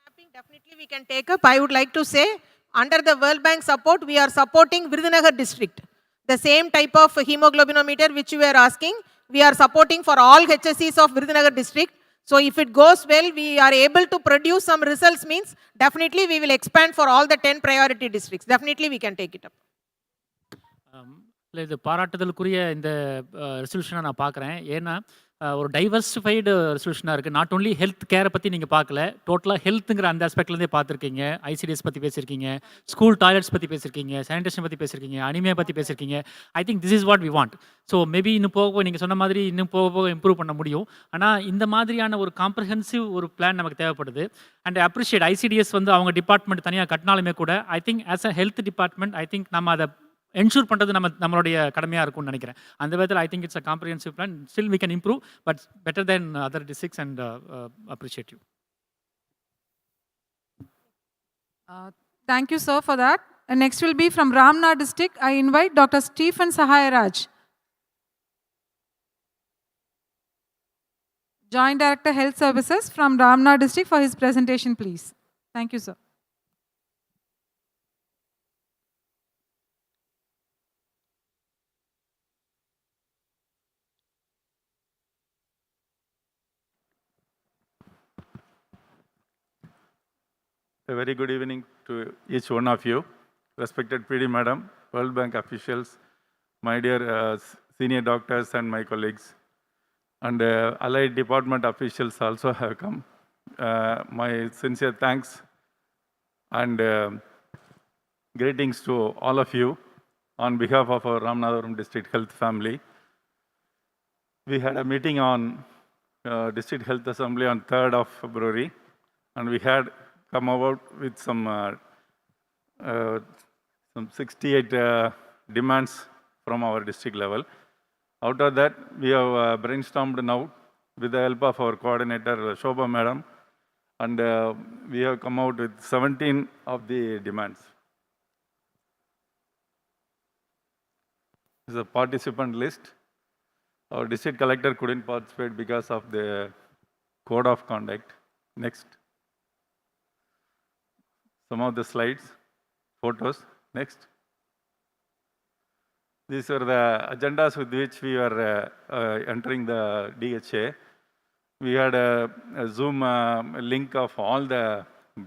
Mapping definitely we can take up. I would like to say, under the World Bank support, we are supporting Virudhunagar district. the same type of hemoglobinometer which you are asking, we are supporting for all HSCs of Virudhunagar district. So if it goes well, we are able to produce some results, means definitely we will expand for all the 10 priority districts. Definitely we can take it up. இல்லை இது பாராட்டுதலுக்குரிய இந்த ரெசல்யூஷனை நான் பார்க்குறேன். ஏன்னா ஒரு diversified ரெசல்யூஷனாக இருக்குது. Not only health கேரை பற்றி நீங்கள் பார்க்கல, டோட்டலாக ஹெல்த்துங்கிற அந்த ஆஸ்பெக்ட்லேருந்தே பார்த்துருக்கீங்க. ஐசிடிஎஸ் பற்றி பேசியிருக்கீங்க, ஸ்கூல் டாய்லெட்ஸ் பற்றி பேசியிருக்கீங்க, சானிடேஷன் பற்றி பேசியிருக்கீங்க, அனிமியா பற்றி பேசியிருக்கீங்க. I think this is what we want. So maybe இன்னும் போக நீங்கள் சொன்ன மாதிரி இன்னும் போக போக இம்ப்ரூவ் பண்ண முடியும். ஆனால் இந்த மாதிரியான ஒரு காம்ப்ரஹென்சிவ் ஒரு பிளான் நமக்கு தேவைப்படுது. அண்ட் அப்ரிஷியேட் ஐசிடிஎஸ் வந்து அவங்க டிபார்ட்மெண்ட் தனியாக கட்டினாலுமே கூட I think as a health department I think நம்ம அதை என்ஷூர் பண்ணுறது நம்மளுடைய கடமையாக இருக்கும்னு நினைக்கிறேன். அந்த விதத்தில் I think it's a comprehensive plan. Still we can improve, but better then other districts and appreciate you. Thank you, sir, for that. And next will be from Ramnad district. I invite Dr. Stephen Sahayaraj, Joint Director Health Services from Ramnad district, for his presentation, please. Thank you, sir. A very good evening to each one of you, respected PD Madam, World Bank officials, my dear senior doctors and my colleagues, and allied department officials also have come. My sincere thanks and greetings to all of you on behalf of our Ramanathapuram District Health family. We had a meeting on District Health Assembly on 3rd of February, and we had come about with some 68 demands from our district level. Out of that, we have brainstormed now with the help of our coordinator, Shobha Madam, and we have come out with 17 of the demands. This is a participant list. Our district collector couldn't participate because of the code of conduct. Next. Some of the slides, photos. Next. These are the agendas with which we are entering the DHA. We had a Zoom link of all the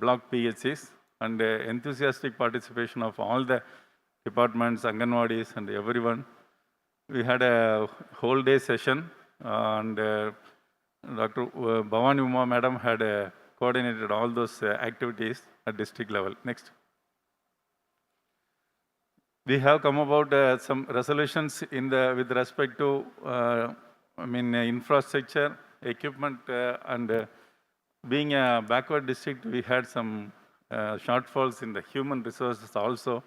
block PHCs and enthusiastic participation of all the departments, Anganwadis and everyone. We had a whole day session and Dr. Bhavani Uma Madam had coordinated all those activities at district level. Next. We have come about some resolutions in with respect to infrastructure, equipment, and being a backward district, we had some shortfalls in the human resources also.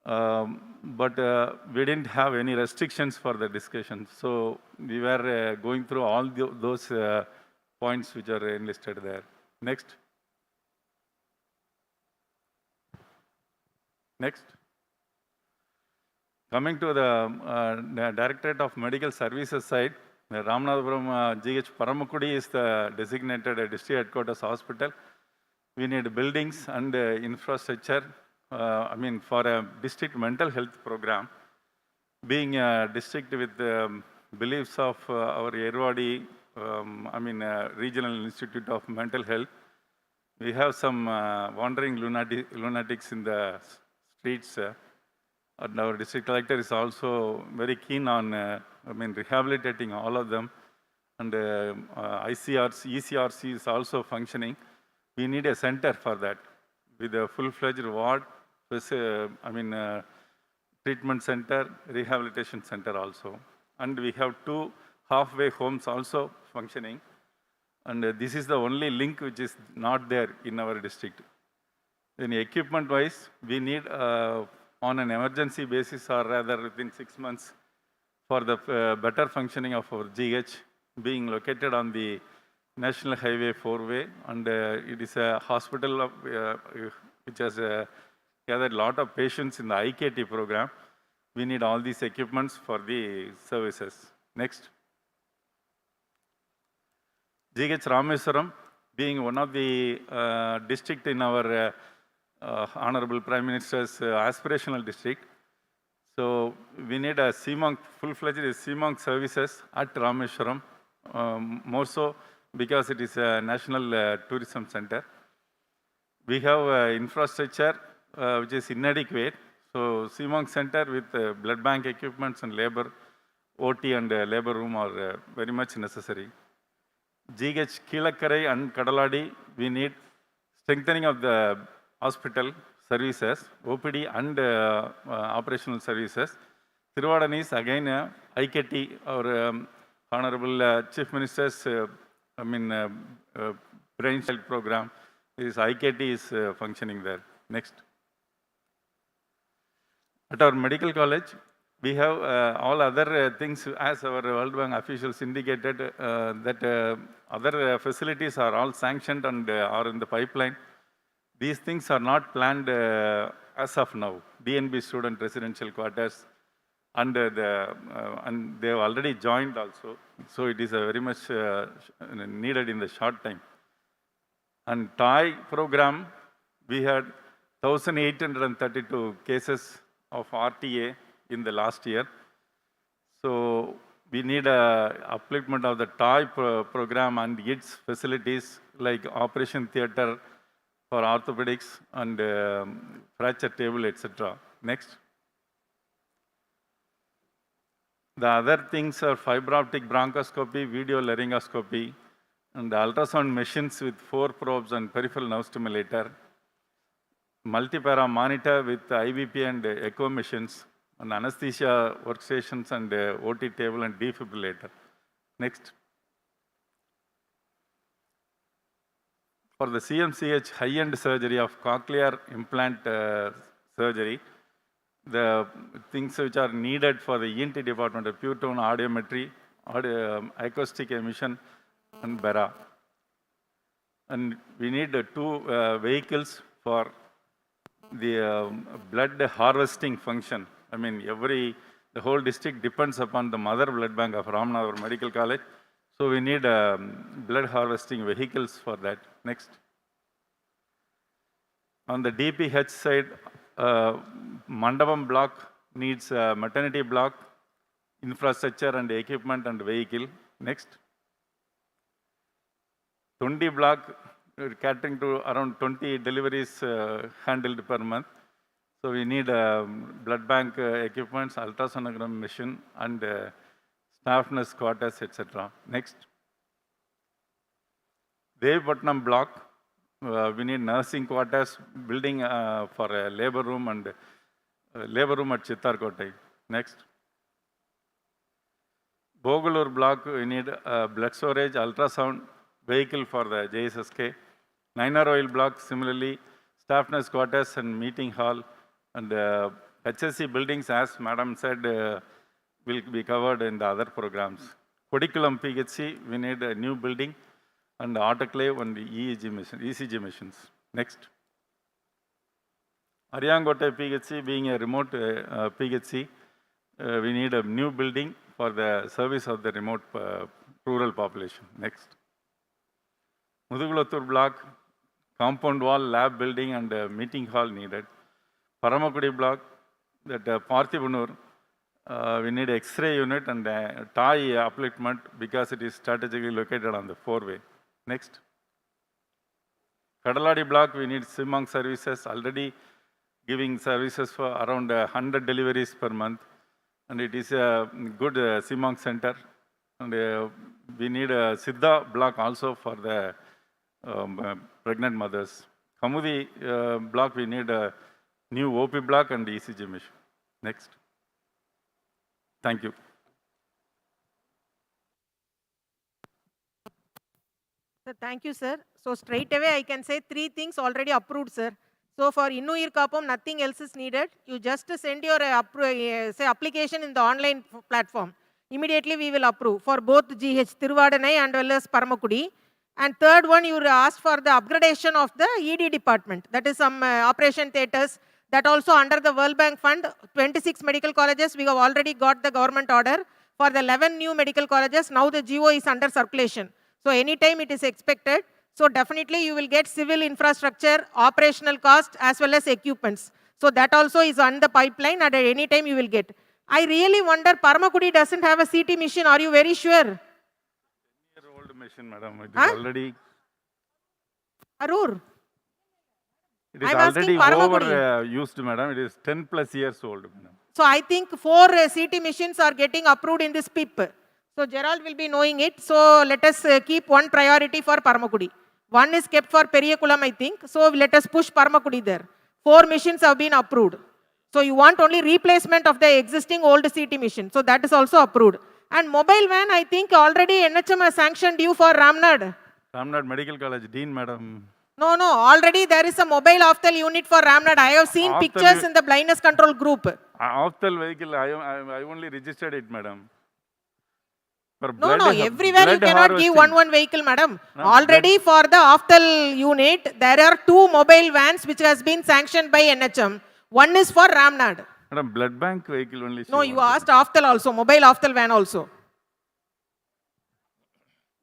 But we didn't have any restrictions for the discussion. So we were going through all those points which are enlisted there. Next. Next. Coming to the Directorate of Medical Services side, the Ramanathapuram GH Paramakudi is the designated district headquarters hospital. We need buildings and infrastructure. For a district mental health program, being a district with beliefs of our Yerwadi, Regional Institute of Mental Health, we have some wandering lunatics in the streets. And our district collector is also very keen on rehabilitating all of them. And ECRC is also functioning. We need a center for that with a full-fledged ward, treatment center, rehabilitation center also. And we have 2 halfway homes also functioning. And this is the only link which is not there in our district. Then equipment-wise, we need on an emergency basis or rather within 6 months for the better functioning of our GH being located on the National Highway 4-way, and it is a hospital which has gathered a lot of patients in the IKT program. We need all these equipments for the services. Next. GH Rameswaram being one of the district in our Honorable Prime Minister's aspirational district. So we need a CMONC, full-fledged CMONC services at Rameshwaram, more so because it is a national tourism center. We have infrastructure which is inadequate. So CMONC center with blood bank equipments and labor, OT and labor room are very much necessary. GH Kilakkarai and Kadaladi, we need strengthening of the hospital services, OPD and operational services. Tiruvadani is again IKT, our Honorable Chief Minister's brainchild program. This IKT is functioning there. Next. At our medical college, we have all other things, as our World Bank officials indicated, that other facilities are all sanctioned and are in the pipeline. These things are not planned as of now. DNB student residential quarters, and they have already joined also. So it is very much needed in the short time. And TAI program, we had 1,832 cases of RTA in the last year. So we need a upliftment of the TAI program and its facilities like operation theatre for orthopedics and fracture table, etc. Next. The other things are fiber optic bronchoscopy, video laryngoscopy, and the ultrasound machines with 4 probes and peripheral nerve stimulator, multipara monitor with IVP and echo machines, and anesthesia workstations and OT table and defibrillator. Next. For the CMCH high-end surgery of cochlear implant surgery, the things which are needed for the ENT department are pure tone audiometry, acoustic emission, and BERA. And we need 2 vehicles for the blood harvesting function. I mean, the whole district depends upon the mother blood bank of Ramanathapuram Medical College. So we need blood harvesting vehicles for that. Next. On the DPH side, Mandapam block needs maternity block, infrastructure and equipment and vehicle. Next. Tundi block, catering to around 20 deliveries handled per month. So we need blood bank equipments, ultrasonogram machine, and staff nurse quarters, etc. Next. Devapatnam block, we need nursing quarters, building for a labor room and labor room at Chittarkottai. Next. Bogalur block, we need blood storage, ultrasound vehicle for the JSSK. Nainaroil block, similarly, staff nurse quarters and meeting hall, and HSC buildings, as Madam said, will be covered in the other programs. Kodikulam PHC, we need a new building and autoclave and ECG machines. Next. Ariyangote PHC, being a remote PHC, we need a new building for the service of the remote rural population. Next. Mudugulathur block, compound wall, lab building and meeting hall needed. Paramakudi block, that Parthipunur, we need X-ray unit and TAI upliftment because it is strategically located on the 4-way. Next. Kadaladi block, we need CMONC services, already giving services for around 100 deliveries per month. And it is a good CMONC center. And we need a Siddha block also for the pregnant mothers. Kamudi block, we need a new OP block and ECG machine. Next. Thank you. Sir, thank you, sir. So straight away, I can say 3 things already approved, sir. So for Innuyir Kappam, nothing else is needed. You just send your say application in the online platform. Immediately we will approve for both GH Tiruvadanai and well as Paramakudi. And third one, you asked for the upgradation of the ED department. That is some operation theatres. That also under the World Bank Fund, 26 medical colleges, we have already got the government order. For the 11 new medical colleges, now the GO is under circulation. So anytime it is expected. So definitely you will get civil infrastructure, operational cost as well as equipments. So that also is on the pipeline, and at any time you will get. I really wonder, Paramakudi doesn't have a CT machine. Are you very sure? Old machine, madam. It is already. Arur. It is I'm already asking over Paramakudi. used, madam. It is 10 plus years old, madam. So I think 4 CT machines are getting approved in this PIP. So Gerald will be knowing it. So let us keep one priority for Paramakudi. One is kept for Periyakulam, I think. So let us push Paramakudi there. 4 machines have been approved. So you want only replacement of the existing old CT machine. So that is also approved. And mobile van, I think already NHM has sanctioned you for Ramnad. Ramnad Medical College, Dean, madam. No, already there is a mobile Aftal unit for Ramnad. I have seen pictures in the blindness control group. Aftal vehicle, I only registered it, madam. For No, blood, everywhere you blood cannot give harvesting. one vehicle, madam. Already for the Aftal unit, there are 2 mobile vans which has been sanctioned by NHM. One is for Ramnad. Madam, blood bank vehicle only. No, you asked Aftal also, mobile Aftal van also.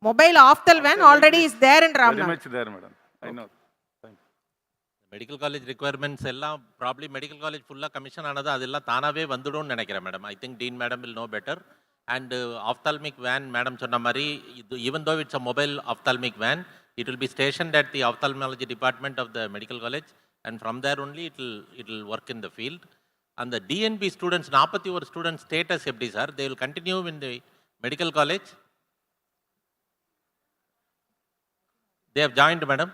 Mobile Aftal van already is there in Very Ramnad. much there, madam. I know. Thank you. Medical college requirements எல்லாம் probably medical college ஃபுல்லாக commission ஆனது அதெல்லாம் தானாகவே வந்துடும்னு நினைக்கிறேன் madam. I think dean madam will know better. And ophthalmic van madam சொன்ன மாதிரி இது even though it's a mobile ophthalmic van, it will be stationed at the ophthalmology department of the medical college and from there only it will work in the field. அந்த DNB students 41 students status எப்படி sir? They will continue in the medical college? They have joined madam.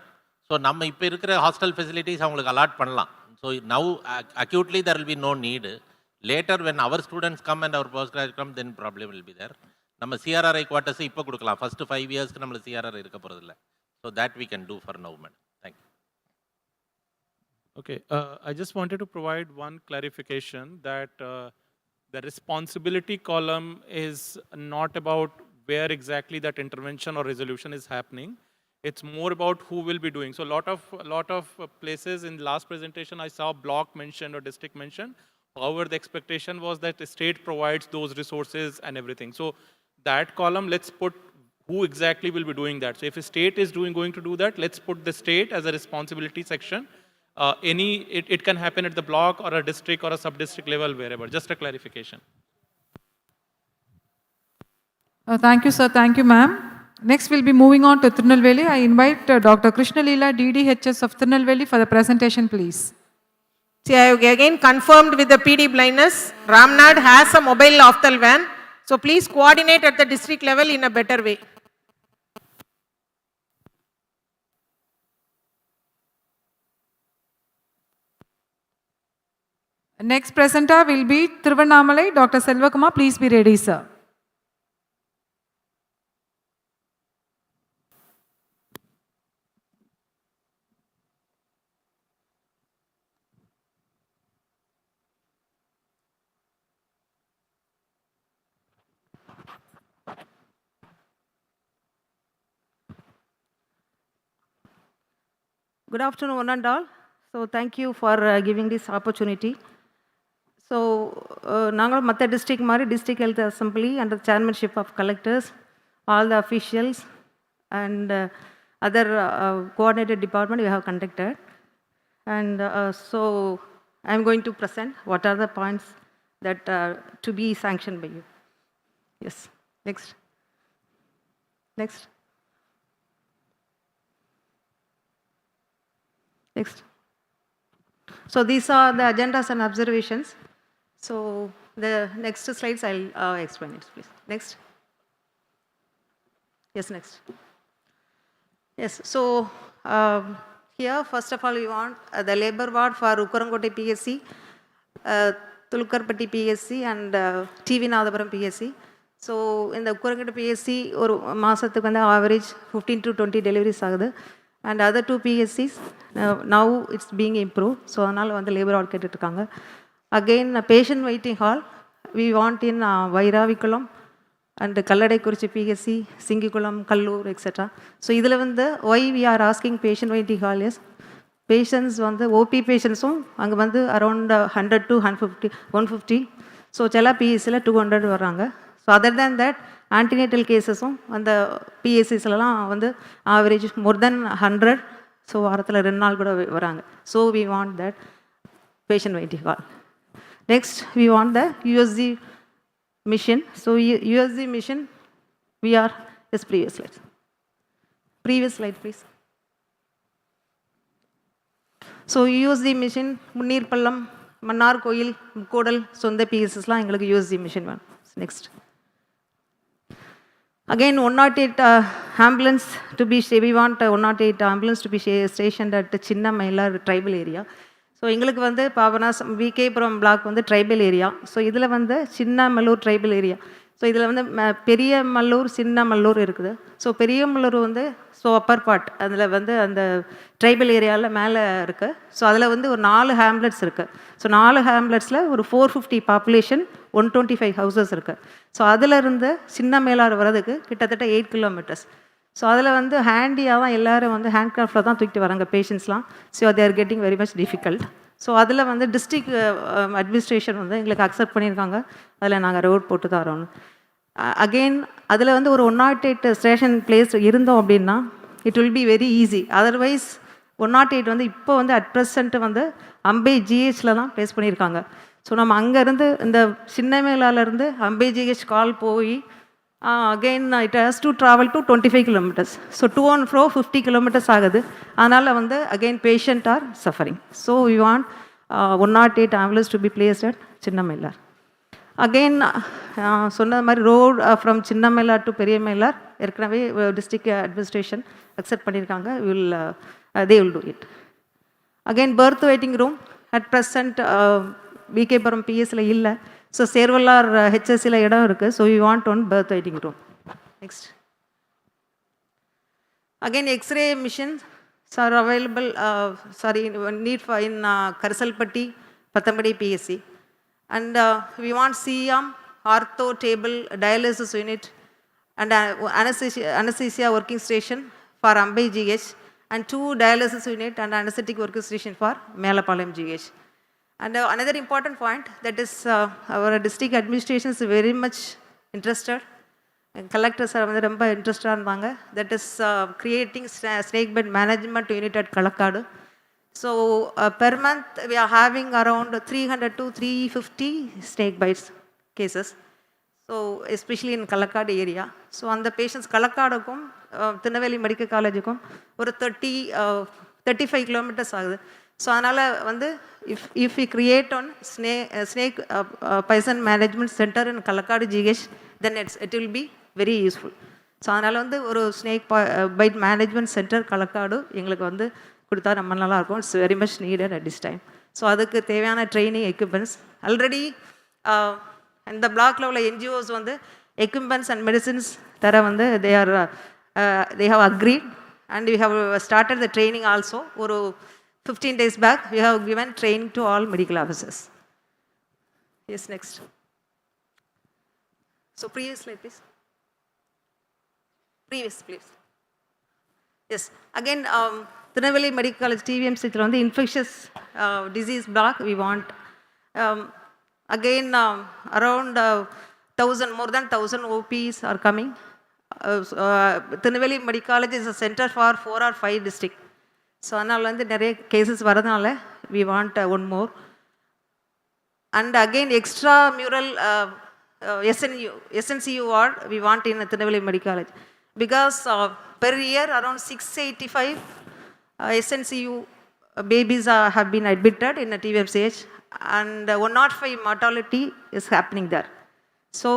So நம்ம இப்போ இருக்கிற hostel facilities அவங்களுக்கு allot பண்ணலாம். So now actually there will be no need. Later when our students come and our post graduate come then problem will be there. நம்ம CRRI quarters இப்போ கொடுக்கலாம். First 5 இயர்ஸ்க்கு நம்மளுக்கு சிஆர்ஆர் இருக்க போகிறதில்ல. So that we can do for now madam. Thank you. Okay, I just wanted to provide one clarification that the responsibility column is not about where exactly that intervention or resolution is happening. It's more about who will be doing. So lot of places in the last presentation I saw block mentioned or district mentioned. However, the expectation was that the state provides those resources and everything. So that column, let's put who exactly will be doing that. So if a state is going to do that, let's put the state as a responsibility section. It can happen at the block or a district or a sub-district level, wherever. Just a clarification. Thank you, sir. Thank you, ma'am. Next, we'll be moving on to Tirunelveli. I invite Dr. Krishna Leela, DDHS of Tirunelveli, for the presentation, please. See, I have again confirmed with the PD blindness, Ramnad has a mobile Aftal van. So please coordinate at the district level in a better way. Next presenter will be Thiruvannamalai, Dr. Selvakumar. Please be ready, sir. Good afternoon, one and all. So thank you for giving this opportunity. So, நாங்கள் மற்ற district மாதிரி district health assembly under chairmanship of collectors, all the officials and other coordinated department we have conducted. And so I am going to present what are the points that to be sanctioned by you. Yes, next. Next. Next. So these are the agendas and observations. So the next slides I'll explain it, please. Next. Yes, next. Yes, so here first of all we want the labor ward for Ukkarankote PSC, Tulkarpatti PSC and TV Nadapuram PSC. So in the Ukkarankote PSC ஒரு மாசத்துக்கு வந்து average 15 to 20 deliveries ஆகுது. And other 2 PSCs, now it's being improved. So, அதனால் வந்து labor ward கேட்டுட்ருக்காங்க. Again, patient waiting hall, we want in Vairavikkulam and Kalladaikurchi PSC, Singikulam, Kallur, etc. So, இதில் வந்து why we are asking patient waiting hall is, patients வந்து OP patientsம் அங்கே வந்து around 100 to 150. So, சில PSCயில் 200 வர்றாங்க. So, other than that, antenatal cases-உம் அந்த PSCஸ்லாம் வந்து average மோர் தென் 100. So வாரத்தில் 2 நாள் கூட வராங்க. So we want that. patient waiting hall. Next, we want the USG machine. So USG machine, we are, yes, previous slide. Previous slide, please. So USG machine, Munir Pallam, Manar Koil, Kodal, Sonda PSS la, எங்களுக்கு USG machine one. Next. Again, 108 ambulance to be, we want 108 ambulance to be stationed at Chinna Mailar tribal area. So எங்களுக்கு வந்து பாபனாஸ் VK Puram black வந்து tribal area. So இதில் வந்து சின்ன Mallur tribal area. So இதில் வந்து பெரிய மல்லூர் சின்ன மல்லூர் இருக்குது. ஸோ பெரிய மல்லூர் வந்து அப்பர் பார்ட் அதில் வந்து அந்த ட்ரைபல் ஏரியாவில் மேலே இருக்குது. ஸோ அதில் வந்து ஒரு 4 ஹேம்லெட்ஸ் இருக்குது. ஸோ 4 ஹேம்லெட்ஸில் ஒரு 450 பாப்புலேஷன், 125 ஹவுசஸ் இருக்குது. ஸோ அதிலிருந்து சின்ன மேலார் வர்றதுக்கு கிட்டத்தட்ட 8 கிலோமீட்டர்ஸ். ஸோ அதில் வந்து ஹேண்டியாக தான் எல்லோரும் வந்து ஹேண்ட் கிராஃப்டில் தான் தூக்கிட்டு வராங்க பேஷண்ட்ஸ்லாம். So they are getting very much difficult. So அதில் வந்து டிஸ்ட்ரிக்ட் அட்மினிஸ்ட்ரேஷன் வந்து எங்களுக்கு அக்செப்ட் பண்ணியிருக்காங்க. அதில் நாங்கள் ரோட் போட்டு தரோம். அகெயின் அதில் வந்து ஒரு 108 ஸ்டேஷன் பிளேஸ் இருந்தோம் அப்படின்னா it will be very easy. Otherwise 108 வந்து இப்போ வந்து அட் ப்ரெசண்ட்டு வந்து அம்பை ஜிஹெச்சில் தான் ப்ளேஸ் பண்ணியிருக்காங்க. ஸோ நம்ம அங்கேருந்து இந்த சின்ன மேலாலேருந்து அம்பை ஜிஹெச் கால் போய் again it has to travel to 25 kilometers. So to and fro 50 kilometers ஆகுது. அதனால் வந்து again patient are suffering. So we want 108 ambulance to be placed at சின்ன மேலார். Again சொன்ன மாதிரி ரோட் ஃப்ரம் சின்ன மேலார் டு பெரிய மேலார் ஏற்கனவே டிஸ்ட்ரிக்ட் அட்மினிஸ்ட்ரேஷன் அக்செப்ட் பண்ணியிருக்காங்க. they will do it. Again birth waiting room at present VKPuram பிஎஸ்ல இல்லை. ஸோ சேர்வல்லார் ஹெச்எஸ்சியில் இடம் இருக்குது. So we want one birth waiting room. Next again X-ray machines are available, need for in Karisalpatti Pathampadi PSC. And we want CM, ortho table, dialysis unit and anaesthesia working station for Ambai GH and 2 dialysis unit and anesthetic working station for Melapalayam GH. And another important point, that is our district administration is very much interested. Collectors are very interested in that is creating snake bed management unit at Kalakadu. So per month we are having around 300 to 350 snake bites cases. So especially in Kalakadu area. So on the patients Kalakadukum, Tinaveli Medical College ஒரு 35 kilometers ஆகுது. So அதனால் வந்து if we create on snake poison management center in Kalakadu GH, then it will be very useful. So அதனால் வந்து ஒரு snake bite management center Kalakadu எங்களுக்கு வந்து கொடுத்தா ரொம்ப நல்லாயிருக்கும். It's very much needed at this time. So அதுக்கு தேவையான ட்ரைனிங் எக்யூப்மெண்ட்ஸ் ஆல்ரெடி இந்த பிளாக்ல உள்ள என்ஜிஓஸ் வந்து எக்யூப்மெண்ட்ஸ் அண்ட் மெடிசின்ஸ் தர வந்து they have agreed and we have started the training also. ஒரு 15 days back we have given training to all medical officers. Yes, next. So previous slide please. Previous please. Yes, again Tirunelveli Medical College TVMC ல வந்து infectious disease block we want. Again around 1000, more than 1000 OPs are coming. Tirunelveli Medical College is a center for 4 or 5 districts. So அதனால் வந்து நிறைய cases வரதுனால we want one more. And again extra mural SNCU ward we want in Tirunelveli Medical College, because per year around 685 SNCU babies have been admitted in a TVMCH and 105 mortality is happening there. So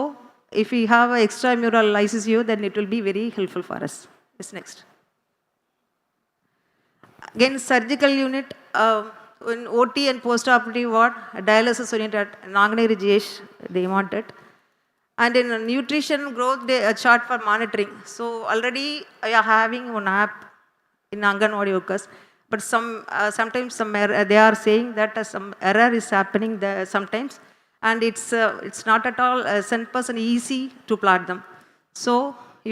if we have an extramural ICU, then it will be very helpful for us. Yes, next. Again, surgical unit, in OT and post-operative ward, dialysis unit at Naganeri GH, they want it. And in nutrition growth, a chart for monitoring. So already I are having one app in Anganwadi workers, but sometimes they are saying that some error is happening there sometimes. And it's not at all 100% easy to plot them. So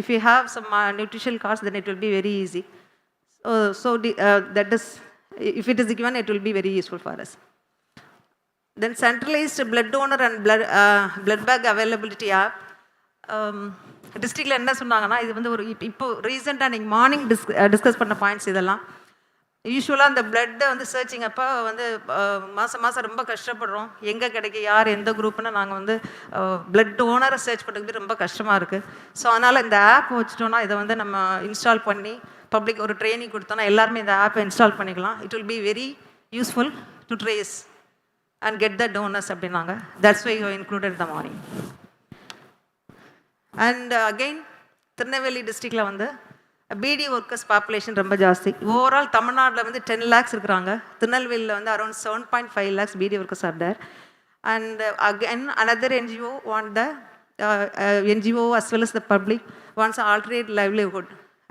if you have some nutritional cards, then it will be very easy. That is, if it is given, it will be very useful for us. Then centralized blood donor and blood bag availability app. டிஸ்ட்ரிக்டில் என்ன சொன்னாங்கன்னா, இது வந்து ஒரு இப்போ ரீசெண்டாக நீங்கள் morning discuss பண்ண பாயிண்ட்ஸ் இதெல்லாம். யூஸ்வலாக அந்த பிளட்டை வந்து சர்ச்சிங் அப்போ வந்து மாதம் மாதம் ரொம்ப கஷ்டப்படுறோம். எங்கே கிடைக்கும், யார் எந்த குரூப்னு நாங்கள் வந்து பிளட் டோனரை சர்ச் பண்ணுறது ரொம்ப கஷ்டமாக இருக்குது. ஸோ அதனால் இந்த ஆப் வச்சுட்டோன்னா இதை வந்து நம்ம இன்ஸ்டால் பண்ணி பப்ளிக் ஒரு ட்ரைனிங் கொடுத்தோன்னா எல்லாருமே இந்த ஆப்பை இன்ஸ்டால் பண்ணிக்கலாம். It will be very useful to trace and get the donors அப்படின்னாங்க. That's why you included the morning. And again Tirunelveli டிஸ்ட்ரிக்டில் வந்து பிடி ஒர்க்கர்ஸ் பாப்புலேஷன் ரொம்ப ஜாஸ்தி. ஓவரால் தமிழ்நாட்டில் வந்து 10 lakhs இருக்கிறாங்க. திருநெல்வேலியில் வந்து around 7.5 lakhs beedi workers are there. And again another NGO want the NGO as well as the public wants alternate livelihood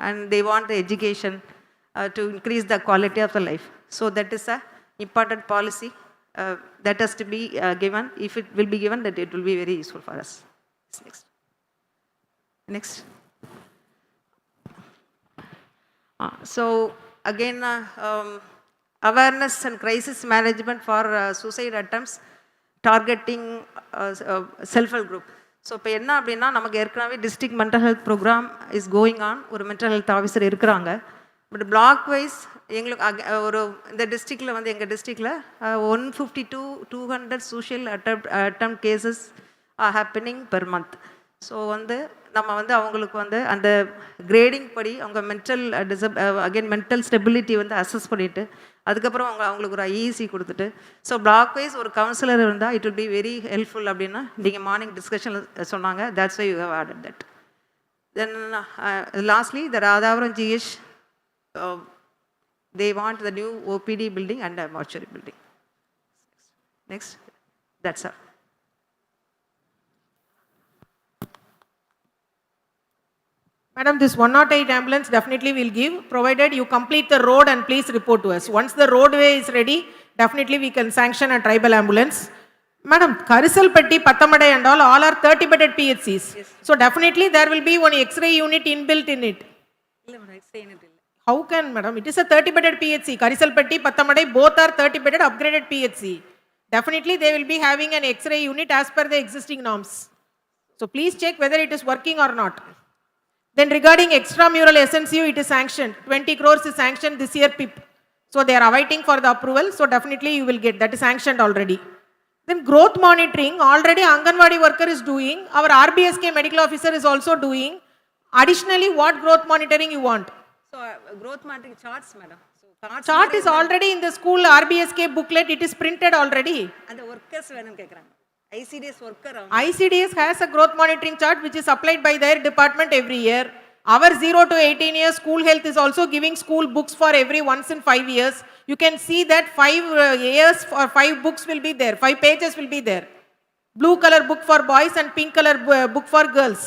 and they want the education to increase the quality of the life. So that is a important policy that has to be given. If it will be given, that it will be very useful for us. Next. So again, awareness and crisis management for suicide attempts targeting self-help group. So இப்போ என்ன அப்படின்னா, நமக்கு ஏற்கனவே district mental health program is going on. ஒரு mental health officer இருக்கிறாங்க. But block wise எங்களுக்கு ஒரு இந்த டிஸ்ட்ரிக்டில் வந்து எங்கள் டிஸ்ட்ரிக்டில் 150 to 200 social attempt cases are happening per month. So வந்து நம்ம வந்து அவங்களுக்கு வந்து அந்த கிரேடிங் படி அவங்க மென்டல் மென்டல் ஸ்டெபிலிட்டி வந்து அசஸ் பண்ணிவிட்டு அதுக்கப்புறம் அவங்களுக்கு ஒரு ஐஇசி கொடுத்துட்டு, ஸோ பிளாக் வைஸ் ஒரு கவுன்சிலர் இருந்தால் it will be very helpful அப்படின்னு நீங்கள் மார்னிங் டிஸ்கஷனில் சொன்னாங்க. That's why you have added that. Then lastly the Radhapuram GH they want the new OPD building and a mortuary building. Next. That's all. Madam, this 108 ambulance definitely will give, provided you complete the road and please report to us. Once the roadway is ready, definitely we can sanction a tribal ambulance. Madam, Karisalpatti, Pathamadai and all are 30-bedded PHCs. Yes. So definitely there will be one X-ray unit inbuilt in it. How can, madam? It is a 30-bedded PHC. Karisalpatti, Pathamadai, both are 30-bedded upgraded PHC. Definitely they will be having an X-ray unit as per the existing norms. So please check whether it is working or not. Then regarding extramural SNCU, it is sanctioned. 20 crores is sanctioned this year, PIP. So they are awaiting for the approval. So definitely you will get. That is sanctioned already. Then growth monitoring, already Anganwadi worker is doing. Our RBSK medical officer is also doing. Additionally, what growth monitoring you want? So growth monitoring charts, madam. So chart is already in the school RBSK booklet. It is printed already. And the workers venum kekranga. ICDS worker. ICDS has a growth monitoring chart which is applied by their department every year. Our 0 to 18 years school health is also giving school books for every once in 5 years. You can see that 5 years or 5 books will be there. 5 pages will be there. Blue color book for boys and pink color book for girls.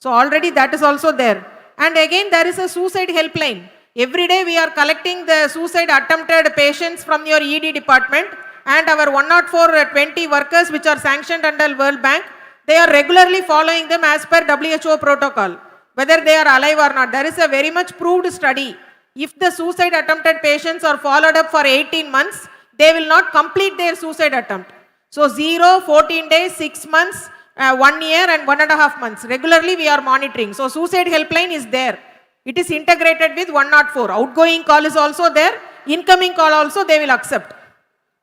So already that is also there. And again there is a suicide helpline. Every day we are collecting the suicide attempted patients from your ED department. And our 104 workers which are sanctioned under World Bank, they are regularly following them as per WHO protocol, whether they are alive or not. There is a very much proved study. If the suicide attempted patients are followed up for 18 months, they will not complete their suicide attempt. So 0, 14 days, 6 months, 1 year and 1.5 months. Regularly we are monitoring. So suicide helpline is there. It is integrated with 104. Outgoing call is also there. Incoming call also they will accept.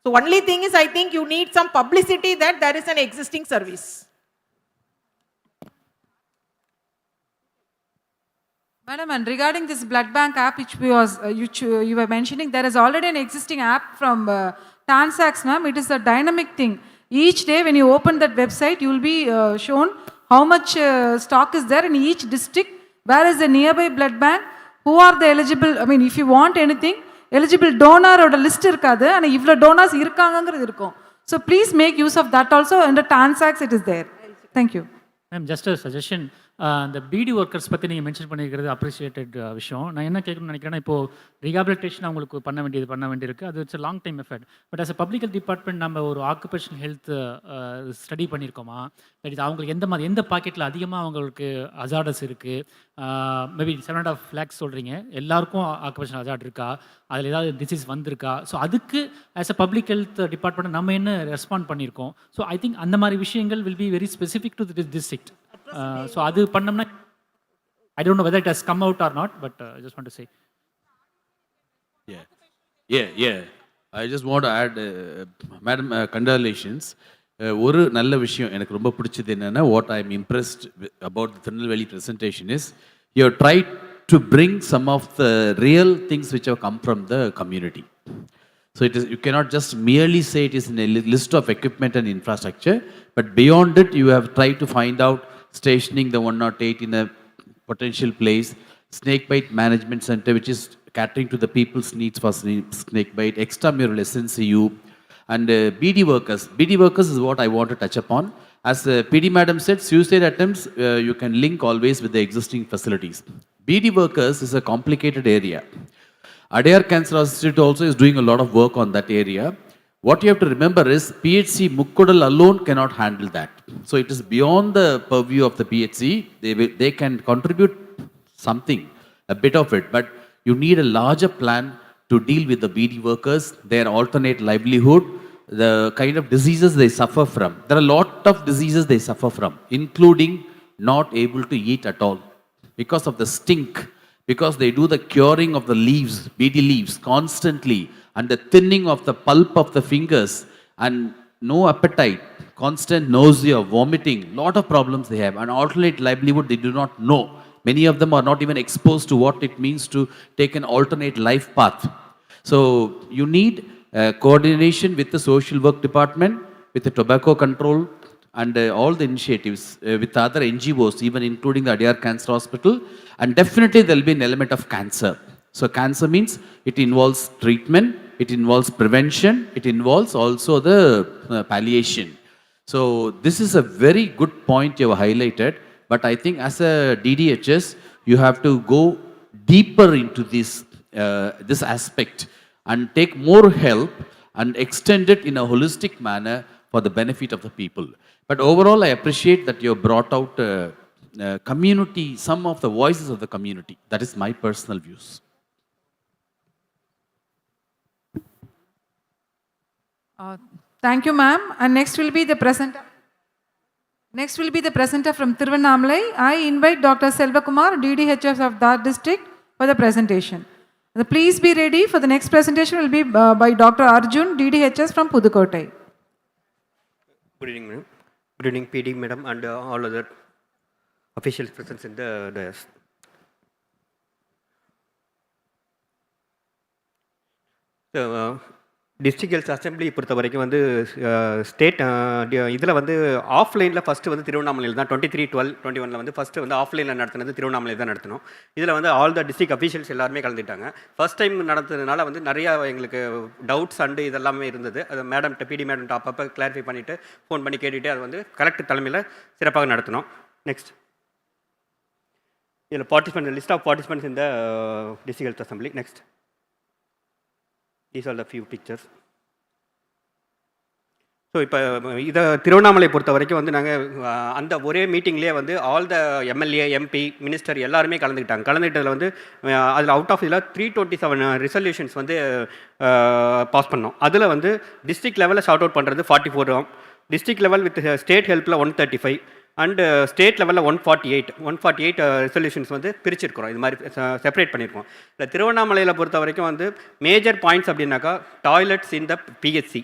So only thing is, I think you need some publicity that there is an existing service. Madam, and regarding this blood bank app which you were mentioning, there is already an existing app from TANSAX, ma'am. It is a dynamic thing. Each day when you open that website, you will be shown how much stock is there in each district, where is the nearby blood bank, who are the eligible, I mean, if you want anything, eligible donor or list irukadu and ivlo donors irukangangradhu irukum. So please make use of that also. Under TANSAX it is there. Thank you. Ma'am, just a suggestion. இந்த பிடி workers பற்றி நீங்கள் mention பண்ணியிருக்கிறது appreciated விஷயம். நான் என்ன கேட்கணும்னு நினைக்கிறேன்னா, இப்போது ரீஹாபிலிட்டேஷன் அவங்களுக்கு பண்ண வேண்டியிருக்கு. அது it's long time effort. But as a public health department நம்ம ஒரு ஆக்குபேஷனல் ஹெல்த் ஸ்டடி பண்ணியிருக்கோமா? தட் இது அவங்களுக்கு எந்த பாக்கெட்டில் அதிகமாக அவங்களுக்கு அசார்டஸ் இருக்குது? மேபி 7.5 lakhs சொல்கிறீங்க, எல்லாருக்கும் ஆக்குபேஷனல் அசார்ட் இருக்கா? அதில் ஏதாவது டிசீஸ் வந்திருக்கா? ஸோ அதுக்கு as a public health department நம்ம என்ன ரெஸ்பாண்ட் பண்ணியிருக்கோம்? ஸோ ஐ திங்க் அந்த மாதிரி விஷயங்கள் will be very specific to this district. So adu pannamna, I don't know whether it has come out or not, but I just want to say. Yeah. Yeah. I just want to add, Madam, congratulations. ஒரு நல்ல விஷயம் எனக்கு ரொம்ப பிடிச்சது என்னன்னா, what I'm impressed about the Tirunelveli presentation is, you have tried to bring some of the real things which have come from the community. So it is, you cannot just merely say it is in a list of equipment and infrastructure, but beyond it, you have tried to find out stationing the 108 in a potential place, snakebite management center, which is catering to the people's needs for snakebite, extramural SNCU, and BD workers. BD workers is what I want to touch upon. As PD madam said, suicide attempts, you can link always with the existing facilities. BD workers is a complicated area. Adyar Cancer Institute also is doing a lot of work on that area. What you have to remember is PHC Mukkudal alone cannot handle that. So it is beyond the purview of the PHC. They can contribute something, a bit of it, but you need a larger plan to deal with the BD workers, their alternate livelihood, the kind of diseases they suffer from. There are a lot of diseases they suffer from, including not able to eat at all because of the stink, because they do the curing of the leaves, BD leaves, constantly, and the thinning of the pulp of the fingers, and no appetite, constant nausea, vomiting, lot of problems they have. An alternate livelihood they do not know. Many of them are not even exposed to what it means to take an alternate life path. So you need coordination with the social work department, with the tobacco control, and all the initiatives with other NGOs, even including the Adyar Cancer Hospital. And definitely there will be an element of cancer. So cancer means it involves treatment, it involves prevention, it involves also the palliation. So this is a very good point you have highlighted. But I think as a DDHS, you have to go deeper into this aspect and take more help and extend it in a holistic manner for the benefit of the people. But overall, I appreciate that you have brought out community, some of the voices of the community. That is my personal views. Thank you, ma'am. And next will be the presenter. Next will be the presenter from Tiruvannamalai. I invite Dr. Selvakumar, DDHS of that district, for the presentation. Please be ready for the next presentation will be by Dr. Arjun, DDHS from Pudukottai. Good evening, madam. Good evening, PD madam, and all other officials present in the dais. So, district health assembly பொறுத்த வரைக்கும் வந்து state இதில் வந்து ஆஃப்லைனில் first வந்து திருவண்ணாமலையில் தான் 23/12/21 வந்து ஃபஸ்ட்டு வந்து ஆஃப்லைனில் நடத்தினது திருவண்ணாமலையில் தான் நடத்தினோம். இதில் வந்து ஆல் த டிஸ்ட்ரிக்ட் அஃபீஷியல்ஸ் எல்லாருமே கலந்துட்டாங்க. ஃபஸ்ட் டைம் நடந்ததுனால வந்து நிறையா எங்களுக்கு டவுட்ஸ் அண்டு இதெல்லாமே இருந்தது. அது மேடம்கிட்ட PD மேடம்கிட்ட அப்பப்போ கிளாரிஃபை பண்ணிவிட்டு ஃபோன் பண்ணி கேட்டுகிட்டு அது வந்து கலெக்டர் தலைமையில் சிறப்பாக நடத்தினோம். நெக்ஸ்ட் இதில் பார்ட்டிசிபென்ட் லிஸ்ட் ஆஃப் பார்ட்டிசிபென்ட்ஸ் இந்த district health assembly. Next these are the few pictures. So இப்போ இதை திருவண்ணாமலை பொறுத்த வரைக்கும் வந்து நாங்கள் அந்த ஒரே மீட்டிங்லேயே வந்து all the MLA MP minister எல்லாருமே கலந்துக்கிட்டாங்க. கலந்துக்கிட்டதில் வந்து அதில் அவுட் ஆஃப் இதில் 327 ரெசல்யூஷன்ஸ் வந்து பாஸ் பண்ணோம். அதில் வந்து டிஸ்ட்ரிக்ட் லெவலில் ஷார்ட் அவுட் பண்ணுறது 44, டிஸ்ட்ரிக்ட் லெவல் வித் ஸ்டேட் ஹெல்ப்பில் 135 அண்டு ஸ்டேட் லெவலில் 148 ரெசல்யூஷன்ஸ் வந்து பிரிச்சிருக்கிறோம். இது மாதிரி செப்பரேட் பண்ணியிருக்கோம். இல்லை திருவண்ணாமலையில் பொறுத்த வரைக்கும் வந்து மேஜர் பாயிண்ட்ஸ் அப்படின்னாக்கா toilets in the PHC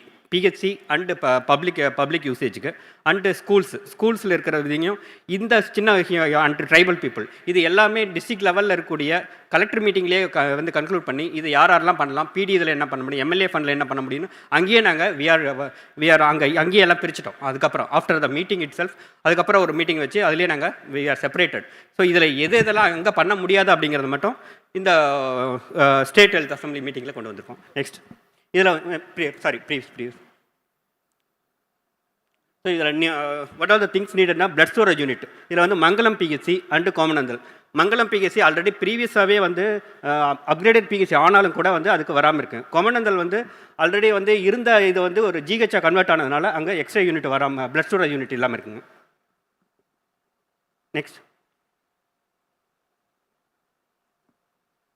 and public யூசேஜுக்கு அண்டு ஸ்கூல்ஸில் இருக்கிற விதையும் இந்த சின்ன அண்டு ட்ரைபல் பீப்புள் இது எல்லாமே டிஸ்ட்ரிக்ட் லெவலில் இருக்கக்கூடிய கலெக்டர் மீட்டிங்லேயே வந்து கன்க்ளூட் பண்ணி இது யாரெல்லாம் பண்ணலாம், PD இதில் என்ன பண்ண முடியும், MLA ஃபண்டில் என்ன பண்ண முடியும்னு அங்கேயே நாங்கள் வி ஆர் அங்கேயே எல்லாம் பிரிச்சிட்டோம். அதுக்கப்புறம் after the meeting it self அதுக்கப்புறம் ஒரு மீட்டிங் வச்சு அதுலேயே நாங்கள் வி ஆர் செப்பரேட்டட். ஸோ இதில் எதெல்லாம் அங்கே பண்ண முடியாது அப்படிங்கிறது மட்டும் இந்த ஸ்டேட் ஹெல்த் அசம்பிளி மீட்டிங்கில் கொண்டு வந்திருக்கோம். நெக்ஸ்ட் இதில் ப்ரீவியஸ் ஸோ இதில் வாட் ஆர் த திங்ஸ் நீடட்னா பிளட் ஸ்டோரேஜ் யூனிட். இதில் வந்து Mangalam PHC and Komanandal. Mangalam PHC already ப்ரீவியஸாகவே வந்து அப்கிரேடட் PHC ஆனாலும் கூட வந்து அதுக்கு வராமல் இருக்குது. கோமனந்தல் வந்து ஆல்ரெடி வந்து இருந்த இது வந்து ஒரு GH கன்வெர்ட் ஆனதுனால அங்கே எக்ஸ்ட்ரா யூனிட் வராமல் பிளட் ஸ்டோரேஜ் யூனிட் இல்லாமல் இருக்குங்க. நெக்ஸ்ட்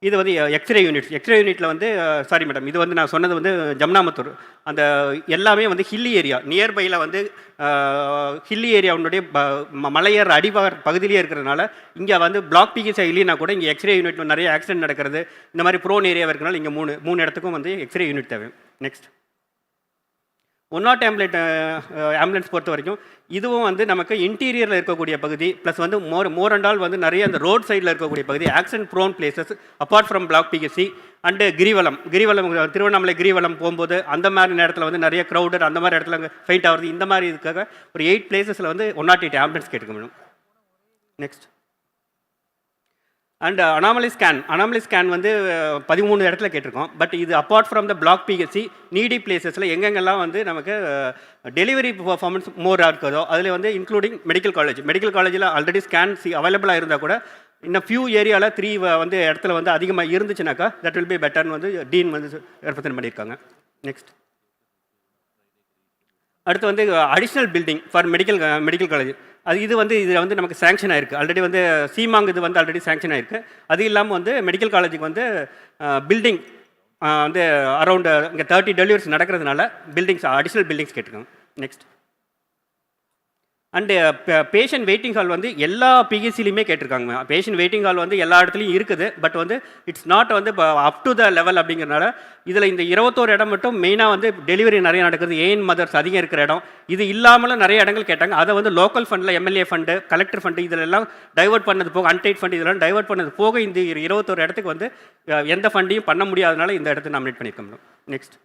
இது வந்து எக்ஸ்ரே யூனிட்டில் வந்து சாரி மேடம், இது வந்து நான் சொன்னது வந்து ஜம்னாமத்தூர். அந்த எல்லாமே வந்து ஹில்லி ஏரியா, நியர்பையில் வந்து ஹில்லி ஏரியாவுடைய மலையேற அடிவார பகுதியிலே இருக்கிறதுனால இங்கே வந்து பிளாக் பிகிசி இல்லைனா கூட இங்கே எக்ஸ்ரே யூனிட் நிறைய ஆக்சிடென்ட் நடக்கிறது, இந்த மாதிரி ப்ரோன் ஏரியா இருக்கிறனால இங்கே மூணு இடத்துக்கும் வந்து எக்ஸ்ரே யூனிட் தேவை. நெக்ஸ்ட் 108 ஆம்புலன்ஸ் பொறுத்த வரைக்கும் இதுவும் வந்து நமக்கு இன்டீரியரில் இருக்கக்கூடிய பகுதி ப்ளஸ் வந்து மோர் அண்ட் ஆல் வந்து நிறைய அந்த ரோட் சைடில் இருக்கக்கூடிய பகுதி accident prone places apart from block PHC and Girivalam Tiruvannamalai Girivalam போகும்போது அந்த மாதிரி நேரத்தில் வந்து நிறைய க்ரௌடட் அந்த மாதிரி இடத்துல ஃபைட் ஆகுறது, இந்த மாதிரி இதுக்காக ஒரு 8 பிளேசஸில் வந்து 108 ஆம்புலன்ஸ் கேட்டுக்க madam. Next and anomaly scan வந்து 13 இடத்துல கேட்டிருக்கோம். பட் இது apart from the block PHC needy பிளேசஸில் எங்கெங்கெல்லாம் வந்து நமக்கு டெலிவரி பர்ஃபார்மன்ஸ் மோராக இருக்குதோ அதில் வந்து இன்க்ளூடிங் மெடிக்கல் காலேஜில் ஆல்ரெடி ஸ்கேன் அவைலபிளாக இருந்தால் கூட இன்னும் ஃபியூ ஏரியாவில் 3 வந்து இடத்துல வந்து அதிகமாக இருந்துச்சுனாக்கா தட் வில் பி பெட்டர்னு வந்து டீன் வந்து ரெப்ரசன்ட் பண்ணியிருக்காங்க. நெக்ஸ்ட் அடுத்து வந்து additional building for medical college இது வந்து இதில் வந்து நமக்கு சேங்ஷன் ஆயிருக்கு ஆல்ரெடி வந்து சீமாங் இது வந்து ஆல்ரெடி சேங்ஷன் ஆயிருக்கு. அது இல்லாமல் வந்து மெடிக்கல் காலேஜுக்கு வந்து பில்டிங் வந்து அரௌண்ட் இங்கே 30 டெலிவரிஸ் நடக்கிறதுனால அடிஷ்னல் பில்டிங்ஸ் கேட்டிருக்காங்க. Next and patient waiting hall வந்து எல்லா பிஹெச்சிலையுமே கேட்டிருக்காங்க. பேஷண்ட் வெயிட்டிங் ஹால் வந்து எல்லா இடத்துலையும் இருக்குது. பட் வந்து இட்ஸ் நாட் வந்து அப் டு த லெவல் அப்படிங்கிறனால இதில் இந்த 21 இடம் மட்டும் மெயினாக வந்து டெலிவரி நிறைய நடக்குது, ஏன் மதர்ஸ் அதிகம் இருக்கிற இடம், இது இல்லாமலும் நிறைய இடங்கள் கேட்டாங்க. அதை வந்து லோக்கல் ஃபண்டில் எம்எல்ஏ ஃபண்டு கலெக்டர் ஃபண்டு இதில் எல்லாம் டைவர்ட் பண்ணது போக அன்டைட் ஃபண்டு இதெல்லாம் டைவர்ட் பண்ணது போக இந்த 21 இடத்துக்கு வந்து எந்த ஃபண்டையும் பண்ண முடியாதனால இந்த இடத்த நாமினேட் பண்ணியிருக்கோம். நெக்ஸ்ட்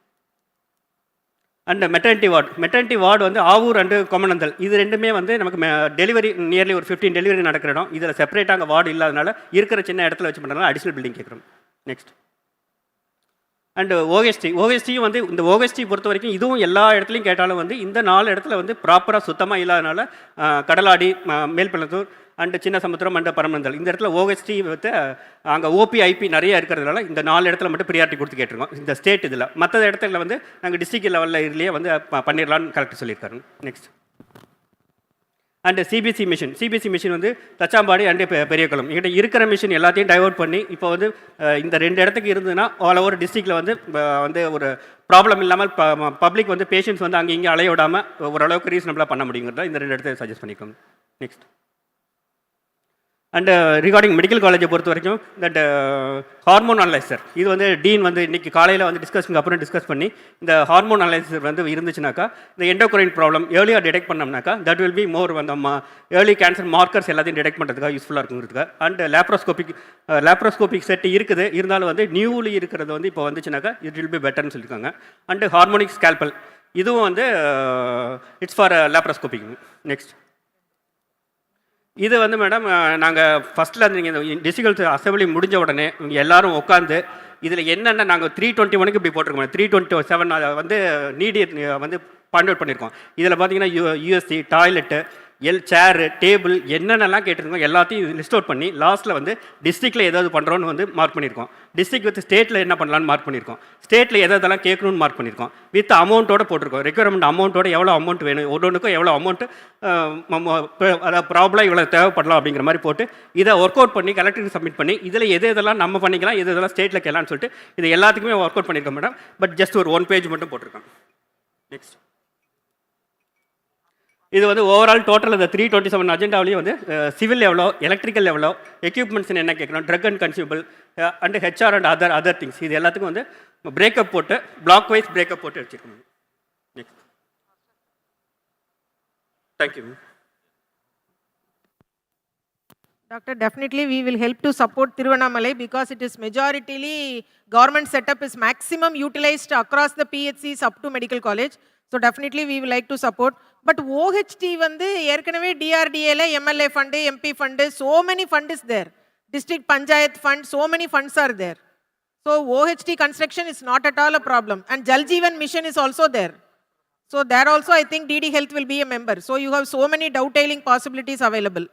அண்ட் மெட்டர்னிட்டி வார்டு வந்து ஆவூர் அண்டு கொமனந்தல் இது ரெண்டுமே வந்து நமக்கு டெலிவரி நியர்லி ஒரு 15 டெலிவரி நடக்கிற இடம். இதில் செப்பரேட்டாக அங்கே வார்டு இல்லாதனால இருக்கிற சின்ன இடத்துல வச்சு பண்ணுறதுனால அடிஷ்னல் பில்டிங் கேட்குறோம். நெக்ஸ்ட் அண்டு ஓஎஸ்டியும் வந்து இந்த ஓஎஸ்டி பொறுத்த வரைக்கும் இதுவும் எல்லா இடத்துலையும் கேட்டாலும் வந்து இந்த 4 இடத்துல வந்து ப்ராப்பராக சுத்தமாக இல்லாதனால கடலாடி, மேல்பள்ளத்தூர் அண்டு சின்ன சமுத்திரம் அண்டு பரமந்தல் இந்த இடத்துல ஓஎஸ்டி வந்து அங்கே ஓபிஐபி நிறைய இருக்கிறதுனால இந்த 4 இடத்துல மட்டும் ப்ரியாரிட்டி கொடுத்து கேட்டிருக்கோம் இந்த ஸ்டேட் இதில். மற்ற இடத்துல வந்து நாங்கள் டிஸ்ட்ரிக்ட் லெவலில் இதுலேயே வந்து பண்ணிடலான்னு கலெக்டர் சொல்லியிருக்காரு. நெக்ஸ்ட் அண்டு சிபிஎஸ்சி மிஷின் வந்து தச்சாம்பாடி அண்டு பெரியகுளம் எங்கிட்ட இருக்கிற மிஷின் எல்லாத்தையும் டைவர்ட் பண்ணி இப்போ வந்து இந்த 2 இடத்துக்கு இருந்ததுன்னா ஆல் ஓவர் டிஸ்ட்ரிக்டில் வந்து ஒரு ப்ராப்ளம் இல்லாமல் பப்ளிக் வந்து பேஷண்ட்ஸ் வந்து அங்கே இங்கே அலைய விடாமல் ஓரளவுக்கு ரீசனபிளாக பண்ண முடியுங்கிறத இந்த 2 இடத்த சஜஸ்ட் பண்ணிக்கோங்க. நெக்ஸ்ட் அண்டு ரிகார்டிங் மெடிக்கல் காலேஜை பொறுத்த வரைக்கும் தட் ஹார்மோன் அனலைசர் இது வந்து டீன் வந்து இன்றைக்கி காலையில் வந்து டிஸ்கஸ் பண்ணி இந்த ஹார்மோன் அனலைசர் வந்து இருந்துச்சுனாக்கா இந்த எண்டோக்ரைன் ப்ராப்ளம் ஏர்லியாக டிடெக்ட் பண்ணோம்னாக்கா தட் வில் பி மோர் வந்து ஏர்லி கேன்சர் மார்க்கர்ஸ் எல்லாத்தையும் டிடெக்ட் பண்ணுறதுக்காக யூஸ்ஃபுல்லாக இருக்குங்கிறதுக்காக. அண்ட் லேப்ரோஸ்கோபிக் செட் இருக்குது, இருந்தாலும் வந்து நியூலி இருக்கிறது வந்து இப்போ வந்துச்சுனாக்கா இட் வில் பி பெட்டர்னு சொல்லியிருக்காங்க. அண்டு ஹார்மோனிக் ஸ்கேல்பல் இதுவும் வந்து இட்ஸ் ஃபார் லேப்ரோஸ்கோபிக். நெக்ஸ்ட் இது வந்து மேடம் நாங்கள் ஃபஸ்ட்டில் வந்து நீங்கள் இந்த டிஸ்ட்ரிக்ட் அசம்பிளி முடிஞ்ச உடனே எல்லோரும் உட்காந்து இதில் என்னென்ன நாங்கள் 321 இப்படி போட்டிருக்கோம், 327 வந்து நீடி வந்து பாயிண்ட் அவுட் பண்ணியிருக்கோம். இதில் பார்த்தீங்கன்னா யூஎஸ்சி டாய்லெட்டு சேரு டேபிள் என்னென்னலாம் கேட்டிருக்கோம் எல்லாத்தையும் லிஸ்ட் அவுட் பண்ணி லாஸ்ட்டில் வந்து டிஸ்ட்ரிக்டில் ஏதாவது பண்ணுறோன்னு வந்து மார்க் பண்ணியிருக்கோம். டிஸ்ட்ரிக்ட் வித் ஸ்டேட்டில் என்ன பண்ணலான்னு மார்க் பண்ணியிருக்கோம். ஸ்டேட்டில் எதெல்லாம் கேட்கணும்னு மார்க் பண்ணியிருக்கோம். வித் அமௌண்ட்டோட போட்டிருக்கோம். ரெக்யர்மெண்ட் அமௌண்ட்டோட எவ்வளோ அமௌண்ட் வேணும், ஒன்றுக்கும் எவ்வளோ அமௌண்ட்டு அதாவது ப்ராப்ளம் இவ்வளோ தேவைப்படலாம் அப்படிங்கிற மாதிரி போட்டு இதை ஒர்க் அவுட் பண்ணி கலெக்டருக்கு சப்மிட் பண்ணி இதில் எதெல்லாம் நம்ம பண்ணிக்கலாம் எதெல்லாம் ஸ்டேட்டில் கேட்கலான்னு சொல்லிட்டு இது எல்லாத்துக்குமே ஒர்க் அவுட் பண்ணியிருக்கோம் மேடம். பட் ஜஸ்ட் ஒரு 1 பேஜ் மட்டும் போட்டிருக்கோம். நெக்ஸ்ட் இது வந்து ஓவரால் டோட்டல் இந்த 327 அஜெண்டாவிலையும் வந்து சிவில் எவ்வளோ, எலக்ட்ரிக்கல் எவ்வளோ, எக்யூப்மெண்ட்ஸ் என்ன கேட்கணும், drug and consumable and HR and other things இது எல்லாத்துக்கும் வந்து பிரேக்கப் போட்டு பிளாக் வைஸ் பிரேக்கப் போட்டு வச்சுருக்கோம். Next thank you. Doctor, definitely we will help to support Tiruvannamalai because it is majoritarily government setup is maximum utilized across the PHCs up to medical college. So definitely we will like to support. But OHT வந்து ஏற்கனவே DRDAல MLA fund, MP fund, so many fund is there. District Panchayat fund, so many funds are there. So OHT construction is not at all a problem. And Jal Jeevan mission is also there. So there also I think DD Health will be a member. So you have so many dovetailing possibilities available.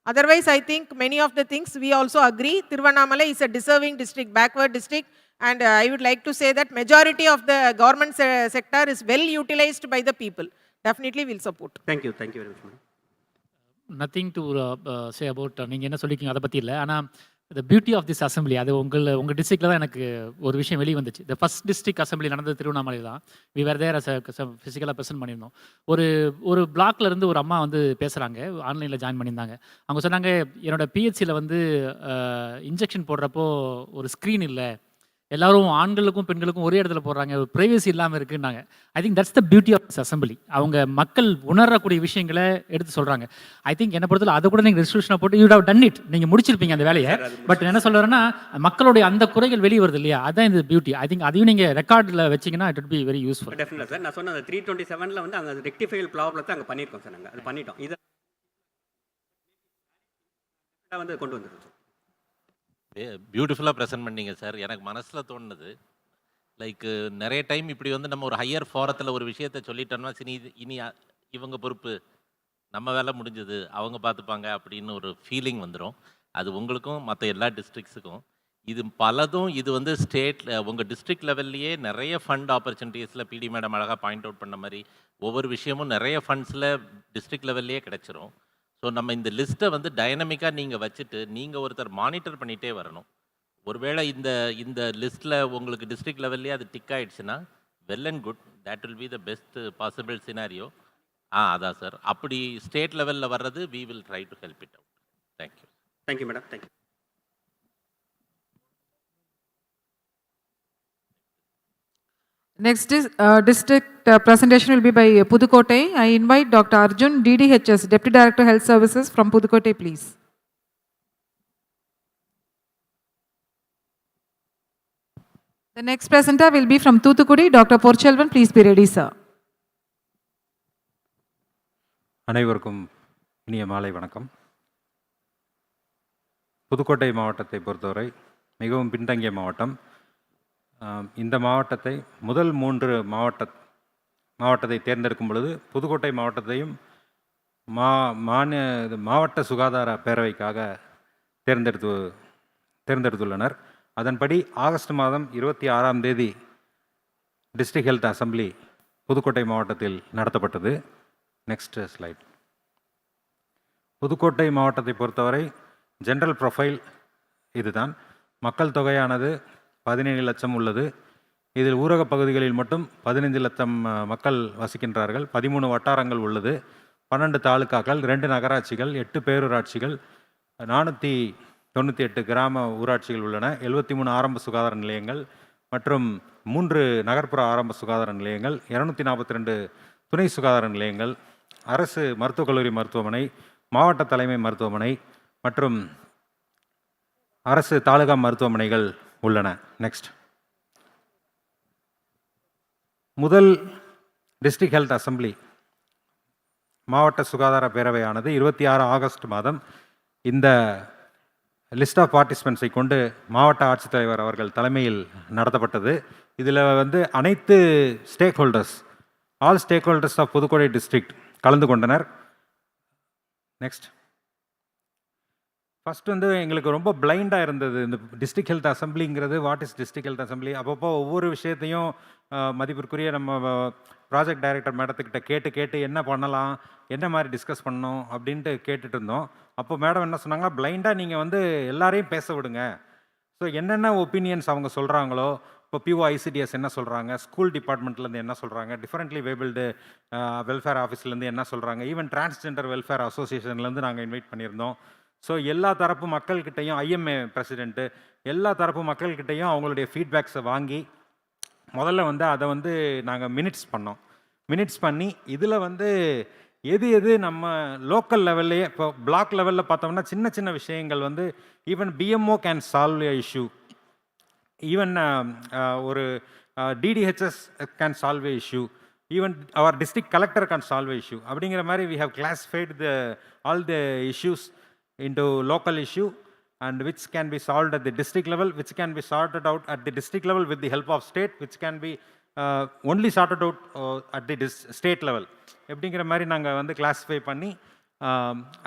Otherwise I think many of the things we also agree. Tiruvannamalai is a deserving district, backward district. And I would like to say that majority of the government sector is well utilized by the people. Definitely will support. Thank you very much, madam. Nothing to say about நீங்கள் என்ன சொல்லியிருக்கீங்க அதை பற்றி இல்லை. ஆனால் the beauty of this assembly, அது உங்கள் டிஸ்ட்ரிக்டில் தான் எனக்கு ஒரு விஷயம் வெளியே வந்துச்சு. த ஃபஸ்ட் டிஸ்ட்ரிக்ட் அசம்பிளி நடந்தது திருவண்ணாமலை தான். வி வேர் தேர் ஃபிசிக்கலாக ப்ரெசென்ட் பண்ணியிருந்தோம். ஒரு பிளாக்ல இருந்து ஒரு அம்மா வந்து பேசுகிறாங்க, ஆன்லைனில் ஜாயின் பண்ணியிருந்தாங்க. அவங்க சொன்னாங்க, என்னோட பிஹெச்சியில் வந்து இன்ஜெக்ஷன் போடுறப்போ ஒரு ஸ்க்ரீன் இல்லை, எல்லாரும் ஆண்களுக்கும் பெண்களுக்கும் ஒரே இடத்துல போடுறாங்க, ஒரு ப்ரைவசி இல்லாமல் இருக்குன்னாங்க. I think that's the beauty of this assembly. அவங்க மக்கள் உணரக்கூடிய விஷயங்களை எடுத்து சொல்கிறாங்க. ஐ திங்க் என்னை பொறுத்தவரை அதை கூட நீங்கள் ரெசல்யூஷனை போட்டு யூ ஹவ் டன் இட், நீங்கள் முடிச்சிருப்பீங்க அந்த வேலையை. பட் என்ன சொல்கிறேன்னா, மக்களுடைய அந்த குறைகள் வெளியே வருது இல்லையா, அதுதான் இந்த பியூட்டி. ஐ திங்க் அதையும் நீங்கள் ரெக்கார்டில் வச்சிங்கன்னா it would be very useful. டெஃபினட்டாக சார், நான் சொன்ன அந்த 327 வந்து அங்கே ரெக்டிஃபைல் ப்ராப்ளத்தை அங்கே பண்ணியிருக்கோம் சார். நாங்கள் அது பண்ணிட்டோம். இதை வந்து கொண்டு வந்துருக்கோம் சார். பியூட்டிஃபுல்லாக ப்ரெசென்ட் பண்ணீங்க சார். எனக்கு மனசில் தோணுது, லைக் நிறைய டைம் இப்படி வந்து நம்ம ஒரு ஹையர் ஃபாரத்தில் ஒரு விஷயத்தை சொல்லிட்டோம்னா, சரி இனி இவங்க பொறுப்பு, நம்ம வேலை முடிஞ்சது, அவங்க பார்த்துப்பாங்க அப்படின்னு ஒரு ஃபீலிங் வந்துடும். அது உங்களுக்கும் மற்ற எல்லா டிஸ்ட்ரிக்ஸுக்கும். இது பலதும் இது வந்து உங்கள் டிஸ்ட்ரிக்ட் லெவல்லையே நிறைய ஃபண்ட் ஆப்பர்ச்சுனிட்டிஸில் பிடி மேடம் அழகாக பாயிண்ட் அவுட் பண்ண மாதிரி ஒவ்வொரு விஷயமும் நிறைய ஃபண்ட்ஸில் டிஸ்ட்ரிக்ட் லெவல்லையே கிடச்சிரும். ஸோ நம்ம இந்த லிஸ்ட்டை வந்து டைனமிக்காக நீங்கள் வச்சுட்டு நீங்கள் ஒருத்தர் மானிட்டர் பண்ணிகிட்டே வரணும். ஒருவேளை இந்த லிஸ்ட்டில் உங்களுக்கு டிஸ்ட்ரிக்ட் லெவல்லே அது டிக் ஆகிடுச்சுன்னா well and good, that will be the best possible scenario. அதான் சார், அப்படி ஸ்டேட் லெவலில் வர்றது we will try to help it out. Thank you. Thank you madam. Thank you. Next is district presentation will be by Pudukkottai. I invite Dr. Arjun, DDHS, Deputy Director Health Services from Pudukkottai, please. The next presenter will be from Thoothukudi. Dr. Porchelvan, please be ready, sir. அனைவருக்கும் இனிய மாலை வணக்கம். புதுக்கோட்டை மாவட்டத்தை பொறுத்தவரை மிகவும் பின்தங்கிய மாவட்டம். இந்த மாவட்டத்தை முதல் 3 மாவட்டத்தை தேர்ந்தெடுக்கும் பொழுது புதுக்கோட்டை மாவட்டத்தையும் மாவட்ட சுகாதார பேரவைக்காக தேர்ந்தெடுத்துள்ளனர். அதன்படி ஆகஸ்ட் மாதம் 26ஆம் தேதி டிஸ்ட்ரிக்ட் ஹெல்த் அசம்பிளி புதுக்கோட்டை மாவட்டத்தில் நடத்தப்பட்டது. Next slide. புதுக்கோட்டை மாவட்டத்தை பொறுத்தவரை ஜென்ரல் ப்ரொஃபைல் இதுதான். மக்கள் தொகையானது 17 லட்சம் உள்ளது. இதில் ஊரக பகுதிகளில் மட்டும் 15 லட்சம் மக்கள் வசிக்கின்றார்கள். 13 வட்டாரங்கள் உள்ளது. 12 தாலுக்காக்கள், 2 நகராட்சிகள், 8 பேரூராட்சிகள், 498 கிராம ஊராட்சிகள் உள்ளன. 73 ஆரம்ப சுகாதார நிலையங்கள் மற்றும் 3 நகர்ப்புற ஆரம்ப சுகாதார நிலையங்கள், 242 துணை சுகாதார நிலையங்கள், அரசு மருத்துவக் கல்லூரி மருத்துவமனை, மாவட்ட தலைமை மருத்துவமனை மற்றும் அரசு தாலுகா மருத்துவமனைகள் உள்ளன. நெக்ஸ்ட். முதல் டிஸ்ட்ரிக்ட் ஹெல்த் அசம்பிளி மாவட்ட சுகாதார பேரவையானது 26 ஆகஸ்ட் மாதம் இந்த லிஸ்ட் ஆஃப் பார்ட்டிசிபென்ட்ஸை கொண்டு மாவட்ட ஆட்சித்தலைவர் அவர்கள் தலைமையில் நடத்தப்பட்டது. இதில் வந்து அனைத்து all stakeholders of Pudukkottai district கலந்து கொண்டனர். நெக்ஸ்ட். ஃபஸ்ட் வந்து எங்களுக்கு ரொம்ப பிளைண்டாக இருந்தது இந்த டிஸ்ட்ரிக்ட் ஹெல்த் அசம்பிளிங்கிறது. What is district health assembly? அப்பப்போ ஒவ்வொரு விஷயத்தையும் மதிப்பிற்குரிய நம்ம ப்ராஜெக்ட் டைரக்டர் மேடத்துக்கிட்ட கேட்டு என்ன பண்ணலாம், என்ன மாதிரி டிஸ்கஸ் பண்ணணும் அப்படின்ட்டு கேட்டுட்டு இருந்தோம். அப்போ மேடம் என்ன சொன்னாங்கன்னா, பிளைண்டாக நீங்கள் வந்து எல்லாரையும் பேச விடுங்க. ஸோ என்னென்ன ஒப்பீனியன்ஸ் அவங்க சொல்கிறாங்களோ, இப்போ POICDS என்ன சொல்கிறாங்க, ஸ்கூல் டிபார்ட்மெண்ட்லேருந்து என்ன சொல்கிறாங்க, டிஃப்ரெண்ட்லி வேபிள்டு வெல்ஃபேர் ஆஃபீஸ்லேருந்து என்ன சொல்கிறாங்க, ஈவன் டிரான்ஸ்ஜெண்டர் வெல்ஃபேர் அசோசியேஷன்லேருந்து நாங்கள் இன்வைட் பண்ணியிருந்தோம். ஸோ எல்லா தரப்பு மக்கள்கிட்டையும், IMA பிரசிடெண்ட்டு, எல்லா தரப்பு மக்கள்கிட்டையும் அவங்களுடைய ஃபீட்பேக்ஸை வாங்கி முதல்ல வந்து அதை வந்து நாங்கள் மினிட்ஸ் பண்ணி இதில் வந்து எது நம்ம லோக்கல் லெவல்லையே, இப்போ பிளாக் லெவலில் பார்த்தோம்னா சின்ன விஷயங்கள் வந்து even BMO can solve a issue, even ஒரு DDHS can solve a issue, even அவர் district collector can solve a issue. அப்படிங்கிற மாதிரி we have classified all the issues into local issue and which can be solved at the district level, which can be sorted out at the district level with the help of state, which can be only sorted out at the state level. எப்படிங்கிற மாதிரி நாங்கள் வந்து classify பண்ணி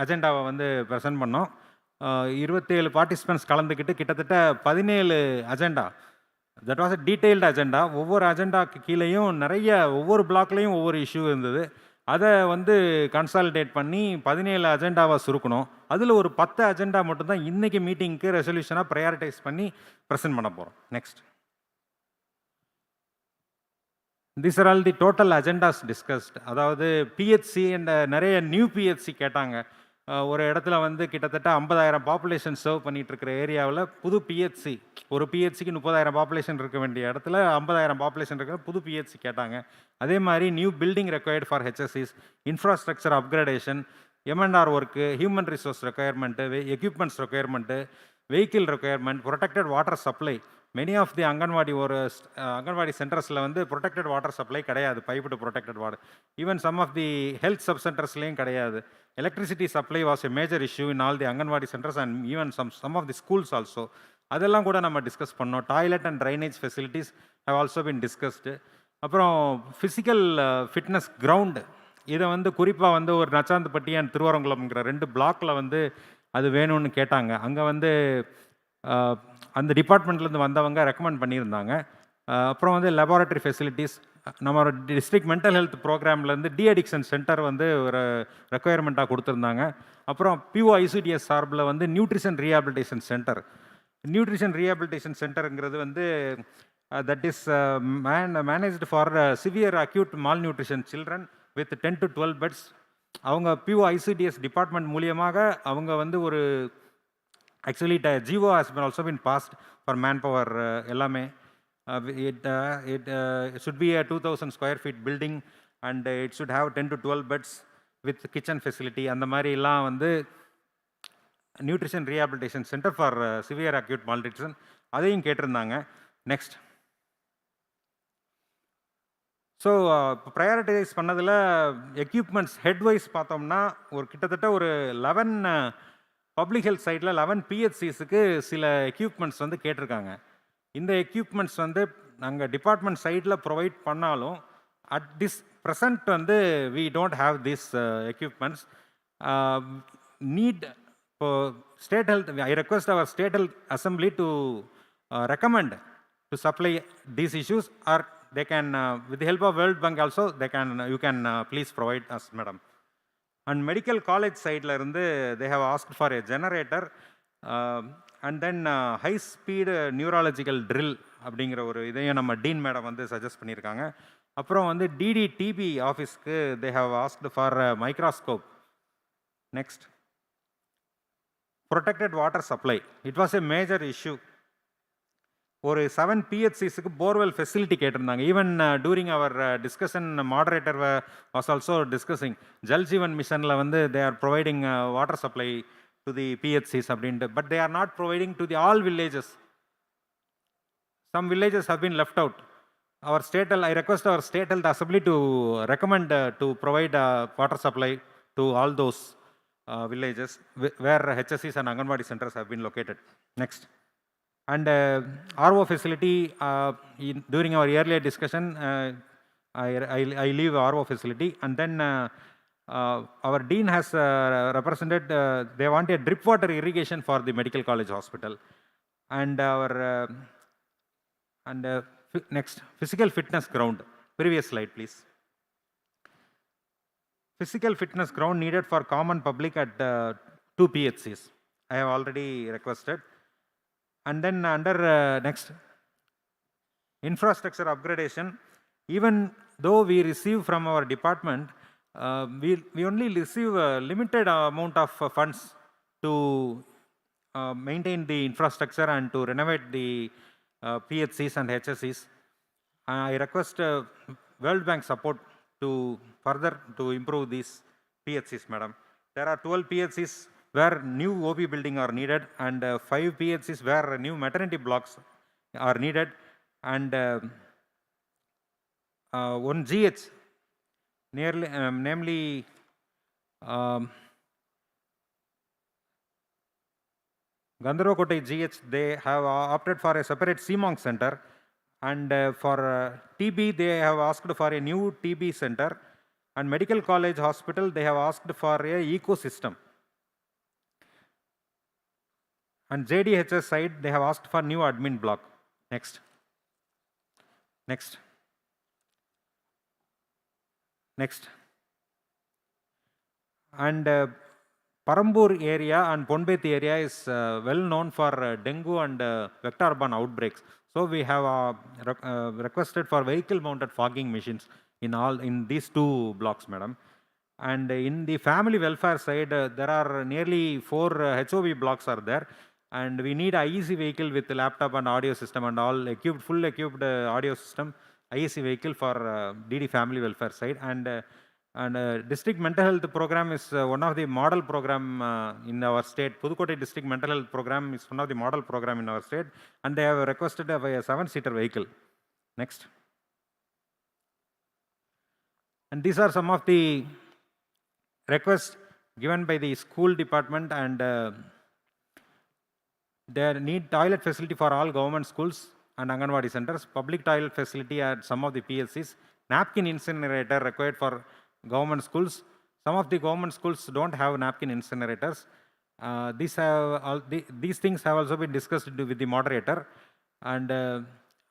அஜெண்டாவை வந்து present பண்ணோம். 27 participants கலந்துக்கிட்டு கிட்டத்தட்ட 17 agenda. That was a detailed agenda. ஒவ்வொரு அஜெண்டாக்கு கீழேயும் ஒவ்வொரு பிளாக்லேயும் ஒவ்வொரு இஷ்யூ இருந்தது. அதை வந்து கன்சாலிடேட் பண்ணி 17 அஜெண்டாவாக சுருக்கணும். அதில் ஒரு 10 அஜெண்டா மட்டும்தான் இன்றைக்கி மீட்டிங்க்கு ரெசல்யூஷனாக ப்ரையாரிட்டைஸ் பண்ணி ப்ரெசென்ட் பண்ண போகிறோம். Next. These are all the total agendas discussed. அதாவது பிஹெச்சி அண்ட் நிறைய நியூ பிஹெச்சி கேட்டாங்க. ஒரு இடத்துல வந்து கிட்டத்தட்ட 50,000 பாப்புலேஷன் சர்வ் பண்ணிட்டு இருக்கிற ஏரியாவில் புது பிஹெச்சி, ஒரு பிஹெச்சிக்கு 30,000 பாப்புலேஷன் இருக்க வேண்டிய இடத்துல 50,000 பாப்புலேஷன் இருக்கிற புது பிஹெச்சி கேட்டாங்க. அதே மாதிரி நியூ பில்டிங் ரெக்வயர்ட் ஃபார் ஹெச்எஸ்சிஸ், infrastructure upgradation, MNR work, human resource requirement, equipments requirement, vehicle requirement, protected water supply. Many of the anganwadi சென்டர்ஸில் வந்து ப்ரொடெக்டட் வாட்டர் சப்ளை கிடையாது, piped protected water. Even some of the health sub சென்டர்ஸ்லேயும் கிடையாது. Electricity supply was a major issue in all the anganwadi centres and even some of the schools also. அதெல்லாம் கூட நம்ம discuss பண்ணோம். Toilet and drainage facilities have also been discussed. அப்புறம் physical fitness ground, இதை வந்து குறிப்பாக வந்து ஒரு நச்சாந்துப்பட்டி அண்ட் திருவரங்குளம்ங்கிற 2 பிளாக்கில் வந்து அது வேணும்னு கேட்டாங்க. அங்கே வந்து அந்த டிபார்ட்மெண்ட்லேருந்து வந்தவங்க ரெக்கமெண்ட் பண்ணியிருந்தாங்க. அப்புறம் வந்து லெபார்ட்டரி ஃபெசிலிட்டிஸ், நம்ம டிஸ்ட்ரிக்ட் மென்டல் ஹெல்த் ப்ரோக்ராம்லேருந்து டி அடிக்ஷன் சென்டர் வந்து ஒரு ரெக்குயர்மெண்ட்டாக கொடுத்துருந்தாங்க. அப்புறம் பிஓஐசிடிஎஸ் சார்பில் வந்து nutrition rehabilitation centre. Nutrition rehabilitation சென்டருங்கிறது வந்து that is managed for severe acute malnutrition children with 10 to 12 beds. அவங்க பிஓஐசிடிஎஸ் டிபார்ட்மெண்ட் மூலியமாக அவங்க வந்து ஒரு actually GO has been also been passed for manpower எல்லாமே. It should be a 2,000 square feet building and it should have 10 to 12 beds with kitchen facility. அந்த மாதிரி எல்லாம் வந்து nutrition rehabilitation centre for severe acute malnutrition அதையும் கேட்டிருந்தாங்க. Next. So prioritise பண்ணதில் equipments ஹெட்வைஸ் பார்த்தோம்னா ஒரு கிட்டத்தட்ட ஒரு 11 பப்ளிக் ஹெல்த் சைடில் 11 பிஹெச்சிஸுக்கு சில எக்யூப்மெண்ட்ஸ் வந்து கேட்டிருக்காங்க. இந்த எக்யூப்மெண்ட்ஸ் வந்து நாங்கள் டிபார்ட்மெண்ட் சைடில் ப்ரொவைட் பண்ணாலும் அட் திஸ் ப்ரெசன்ட் வந்து we don't have this equipments. Need இப்போ state health, I request our state health assembly to recommend to supply these issues or they can with the help of World Bank also you can please provide us, madam. And medical college side la irundhu they have asked for a generator and then high speed neurological drill அப்படிங்கிற ஒரு இதையும் நம்ம dean madam வந்து suggest பண்ணியிருக்காங்க. அப்புறம் வந்து டிடிடிபி ஆஃபீஸ்க்கு they have asked for a microscope. Next. Protected water supply, it was a major issue. ஒரு 7 பிஹெச்சிஸுக்கு போர்வெல் ஃபெசிலிட்டி கேட்டிருந்தாங்க. Even during our discussion moderator was also discussing Jal Jeevan மிஷனில் வந்து they are providing water supply to the PHCs அப்படின்ட்டு. But they are not providing to the all villages. Some villages have been left out. Our state health, I request our state health assembly to recommend to provide water supply to all those villages where ஹெச்எஸ்சிஸ் and anganwadi centres have been located. Next. And RO facility, during our earlier discussion, I leave RO facility, and then our dean has represented, they want a drip water irrigation for the medical college hospital. And our, next, physical fitness ground. Previous slide, please. Physical fitness ground needed for common public at 2 PHCs. I have already requested. And then under next, infrastructure upgradation, even though we receive from our department, we only receive a limited amount of funds to maintain the infrastructure and to renovate the PHCs and HSCs. I request World Bank support to further to improve these PHCs, madam. There are 12 PHCs where new OP building are needed and 5 PHCs where new maternity blocks are needed and 1 GH, namely Gandharvakotai GH, they have opted for a separate CMONC center, and for TB they have asked for a new TB center, and Medical College Hospital they have asked for a ecosystem. And JDHS side, they have asked for new admin block. Next. Next. Next. And Parambur area and Ponbeti area is well known for dengue and vector-borne outbreaks. So we have requested for vehicle-mounted fogging machines in these 2 blocks, madam. And in the family welfare side, there are nearly 4 HOV blocks are there, and we need a IEC vehicle with laptop and audio system and all equipped, full equipped audio system, IEC vehicle for DD family welfare side. And district mental health program is one of the model program in our state. Pudukkottai district mental health program is one of the model program in our state, and they have requested a 7-seater vehicle. Next. And these are some of the requests given by the school department, and they need toilet facility for all government schools and Anganwadi centers, public toilet facility at some of the PSCs, napkin incinerator required for government schools. Some of the government schools don't have napkin incinerators. These things have also been discussed with the moderator, and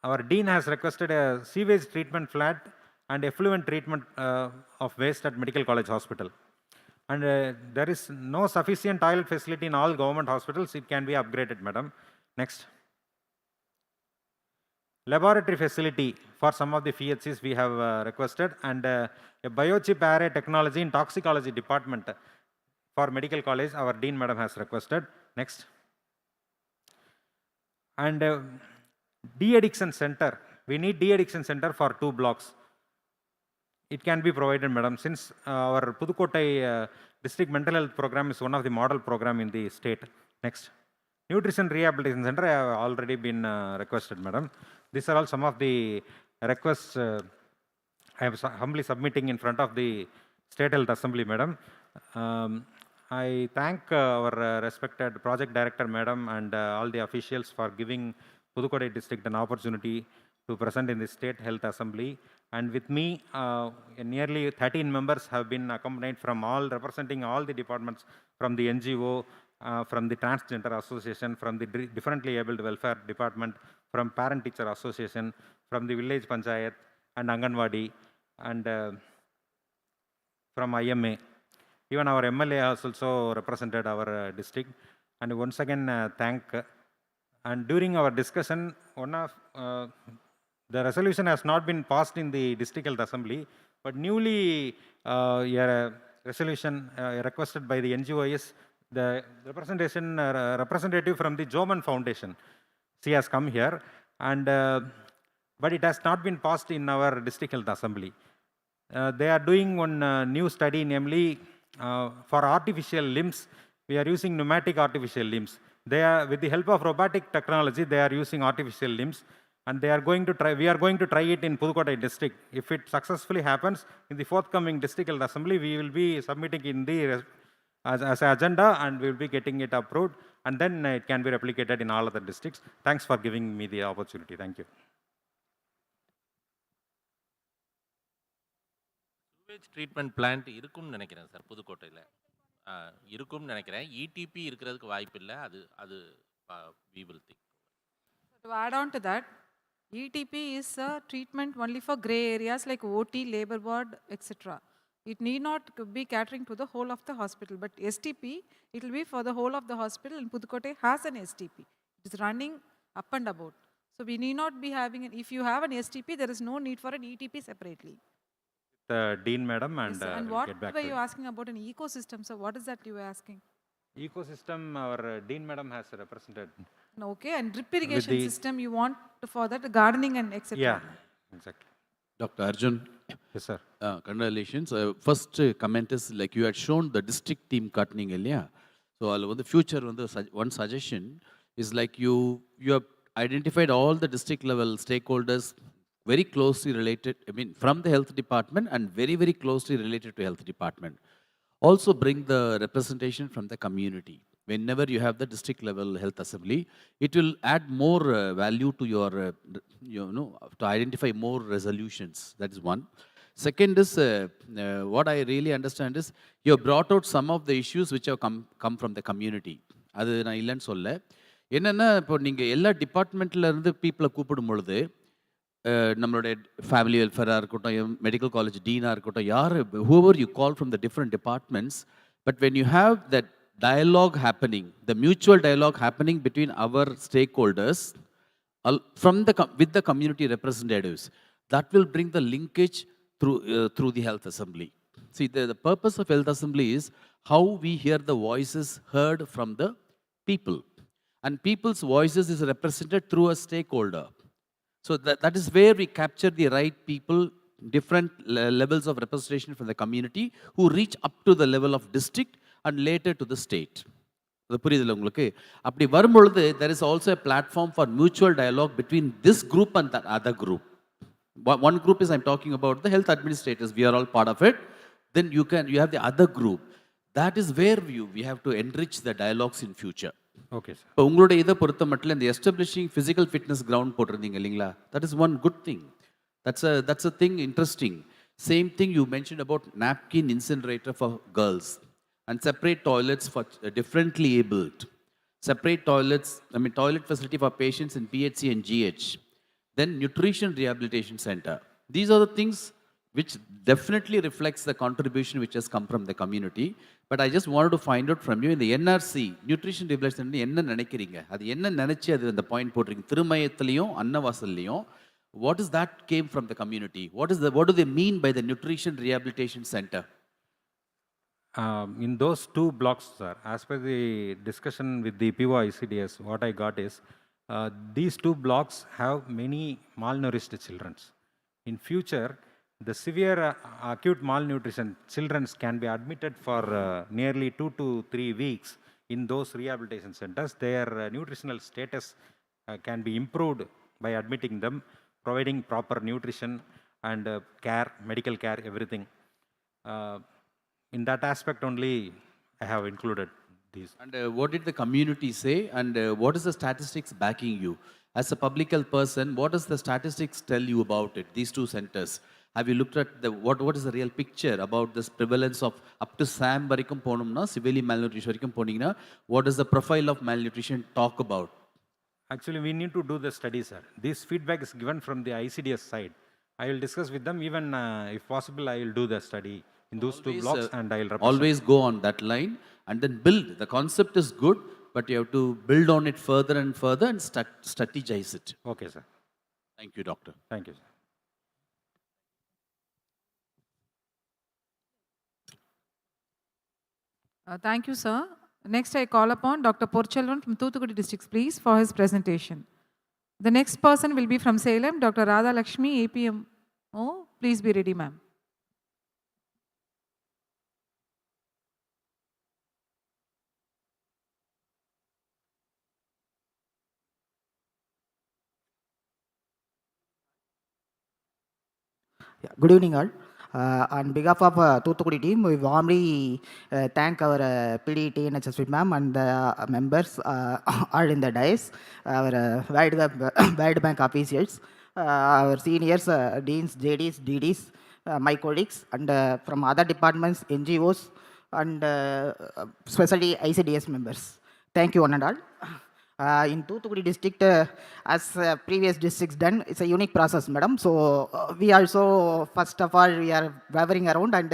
our dean has requested a sewage treatment plant and effluent treatment of waste at Medical College Hospital. And there is no sufficient toilet facility in all government hospitals. It can be upgraded, madam. Next. Laboratory facility for some of the PHCs we have requested, and a biochip array technology in toxicology department for Medical College, our dean madam has requested. Next. And de-addiction center. We need de-addiction center for 2 blocks. It can be provided, madam, since our Pudukkottai district mental health program is one of the model program in the state. Next. Nutrition rehabilitation center have already been requested, madam. These are all some of the requests I am humbly submitting in front of the State Health Assembly, madam. I thank our respected project director, madam, and all the officials for giving Pudukkottai district an opportunity to present in the State Health Assembly. And with me, nearly 13 members have been accompanied from all, representing all the departments, from the NGO, from the Transgender Association, from the Differently Abled Welfare Department, from Parent Teacher Association, from the Village Panchayat and Anganwadi, and from IMA. Even our MLA has also represented our district. And once again, thank. And during our discussion, the resolution has not been passed in the District Health Assembly, but newly a resolution requested by the NGO is the representative from the Joman Foundation. She has come here, and but it has not been passed in our District Health Assembly. They are doing one new study, namely for artificial limbs. We are using pneumatic artificial limbs. They are, with the help of robotic technology, they are using artificial limbs. And we are going to try it in Pudukkottai district. If it successfully happens, in the forthcoming District Health Assembly, we will be submitting in the as an agenda, and we will be getting it approved, and then it can be replicated in all other districts. Thanks for giving me the opportunity. Thank you. Sewage treatment plant இருக்கும்னு நினைக்கிறேன் sir புதுக்கோட்டையில் இருக்கும்னு நினைக்கிறேன். ETP இருக்கிறதுக்கு வாய்ப்பு இல்லை. அது we will think. To add on to that, ETP is a treatment only for grey areas like OT, labor ward, etc. It need not be catering to the whole of the hospital, but STP, it will be for the whole of the hospital, and Pudukkottai has an STP. It is running up and about. So we need not be having if you have an STP, there is no need for an ETP separately. The Dean madam, and, yes, and what were you asking about an ecosystem? So what is that you were asking? Ecosystem, our Dean madam has represented. Okay, and drip irrigation system, you want for that gardening and etc. Yeah, exactly. Dr. Arjun. Yes, sir. Congratulations. First comment is like you had shown the district team cutting earlier. So the future, one suggestion is like you have identified all the district level stakeholders very closely related, I mean, from the health department and very, very closely related to health department. Also bring the representation from the community. Whenever you have the district level health assembly, it will add more value to your, to identify more resolutions. That is one. Second is, what I really understand is, you have brought out some of the issues which have come from the community. அது நான் இல்லைன்னு சொல்ல. என்னென்னா இப்போ நீங்கள் எல்லா டிபார்ட்மெண்ட்லேருந்து பீப்புளை கூப்பிடும் பொழுது நம்மளுடைய ஃபேமிலி வெல்ஃபேராக இருக்கட்டும், மெடிக்கல் காலேஜ் டீனாக இருக்கட்டும், யார் whoever you call from the different departments, But when you have that dialogue happening, the mutual dialogue happening between our stakeholders with the community representatives, that will bring the linkage through the health assembly. See, the purpose of health assembly is how we hear the voices heard from the people. And people's voices is represented through a stakeholder. So that is where we capture the right people, different levels of representation from the community who reach up to the level of district and later to the state. அது புரியுதுல்ல உங்களுக்கு? அப்படி வரும்பொழுது there is also a platform for mutual dialogue between this group and that other group. One group is I'm talking about the health administrators. We are all part of it. Then you have the other group. That is where we have to enrich the dialogues in future. Okay, sir. இப்போ உங்களுடைய இதை பொறுத்த மட்டும் இந்த establishing physical fitness ground போட்டிருந்தீங்க இல்லைங்களா? That is one good thing. That's a thing interesting. Same thing you mentioned about napkin incinerator for girls and separate toilets for differently abled. Separate toilets, toilet facility for patients in PHC and GH. Then nutrition rehabilitation center. These are the things which definitely reflects the contribution which has come from the community. But I just wanted to find out from you in the NRC, nutrition rehabilitation center, என்ன நினைக்கிறீங்க? அது என்ன நினைச்சு அது அந்த point போடுறீங்க? திருமயத்திலையும் அன்னவாசல்லையும் what is that came from the community? What do they mean by the nutrition rehabilitation center? In those 2 blocks, sir, as per the discussion with the PO ICDS, what I got is these 2 blocks have many malnourished children. In future, the severe acute malnutrition children can be admitted for nearly 2 to 3 weeks in those rehabilitation centers. Their nutritional status can be improved by admitting them, providing proper nutrition and care, medical care, everything. In that aspect only, I have included these. And what did the community say? And what is the statistics backing you? As a public health person, what does the statistics tell you about it, these 2 centers? Have you looked at what is the real picture about this prevalence of up to SAM varaikum ponumna, severely malnutrition varaikum poningna, what does the profile of malnutrition talk about? Actually, we need to do the study, sir. This feedback is given from the ICDS side. I will discuss with them. Even if possible, I will do the study in those always, 2 blocks and I will represent. Always go on that line and then build. The concept is good, but you have to build on it further and further and strategize it. Okay, sir. Thank you, doctor. Thank you, sir. Thank you, sir. Next, I call upon Dr. Porchelvan from Thoothukudi district, please, for his presentation. The next person will be from Salem, Dr. Radha Lakshmi, APMO. Please be ready, ma'am. Good evening, all. On behalf of Thoothukudi team, we warmly thank our PD TNHS ma'am and the members all in the dais, our World Bank officials, our seniors, deans, JDs, DDs, my colleagues, and from other departments, NGOs, and especially ICDS members. Thank you, one and all. In Thoothukudi district, as previous districts done, it's a unique process, madam. So we also, first of all, we are wavering around and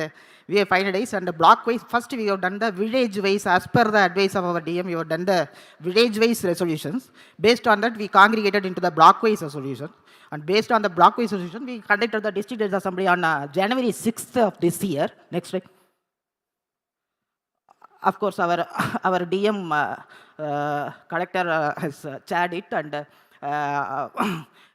we have finalized and block wise. First, we have done the village wise, as per the advice of our DM, we have done the village wise resolutions. Based on that, we congregated into the block wise resolution. And based on the block wise resolution, we conducted the district assembly on January 6th of this year. Next week. Of course, our DM collector has chaired it, and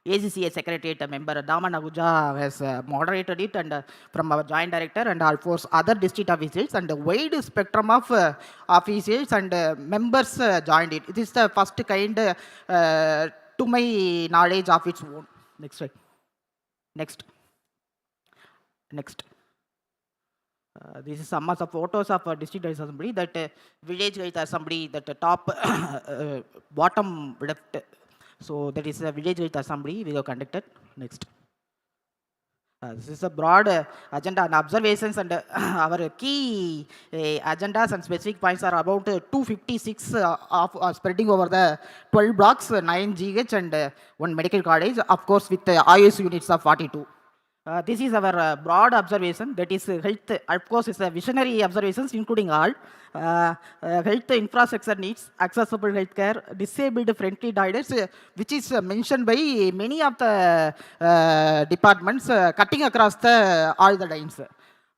ACCA Secretariat member Daman Ahuja has moderated it, and from our joint director and all 4 other district officials and a wide spectrum of officials and members joined it. It is the first kind to my knowledge of its own. Next slide. Next. This is some of the photos of district assembly, that village assembly, that top bottom left. So that is a village assembly we have conducted. Next. This is a broad agenda and observations, and our key agendas and specific points are about 256 of spreading over the 12 blocks, 9 GH and 1 medical college, of course with IS units of 42. This is our broad observation, that is health, of course, it's a visionary observations including all. Health infrastructure needs, accessible healthcare, disabled friendly diets, which is mentioned by many of the departments, cutting across all the lines.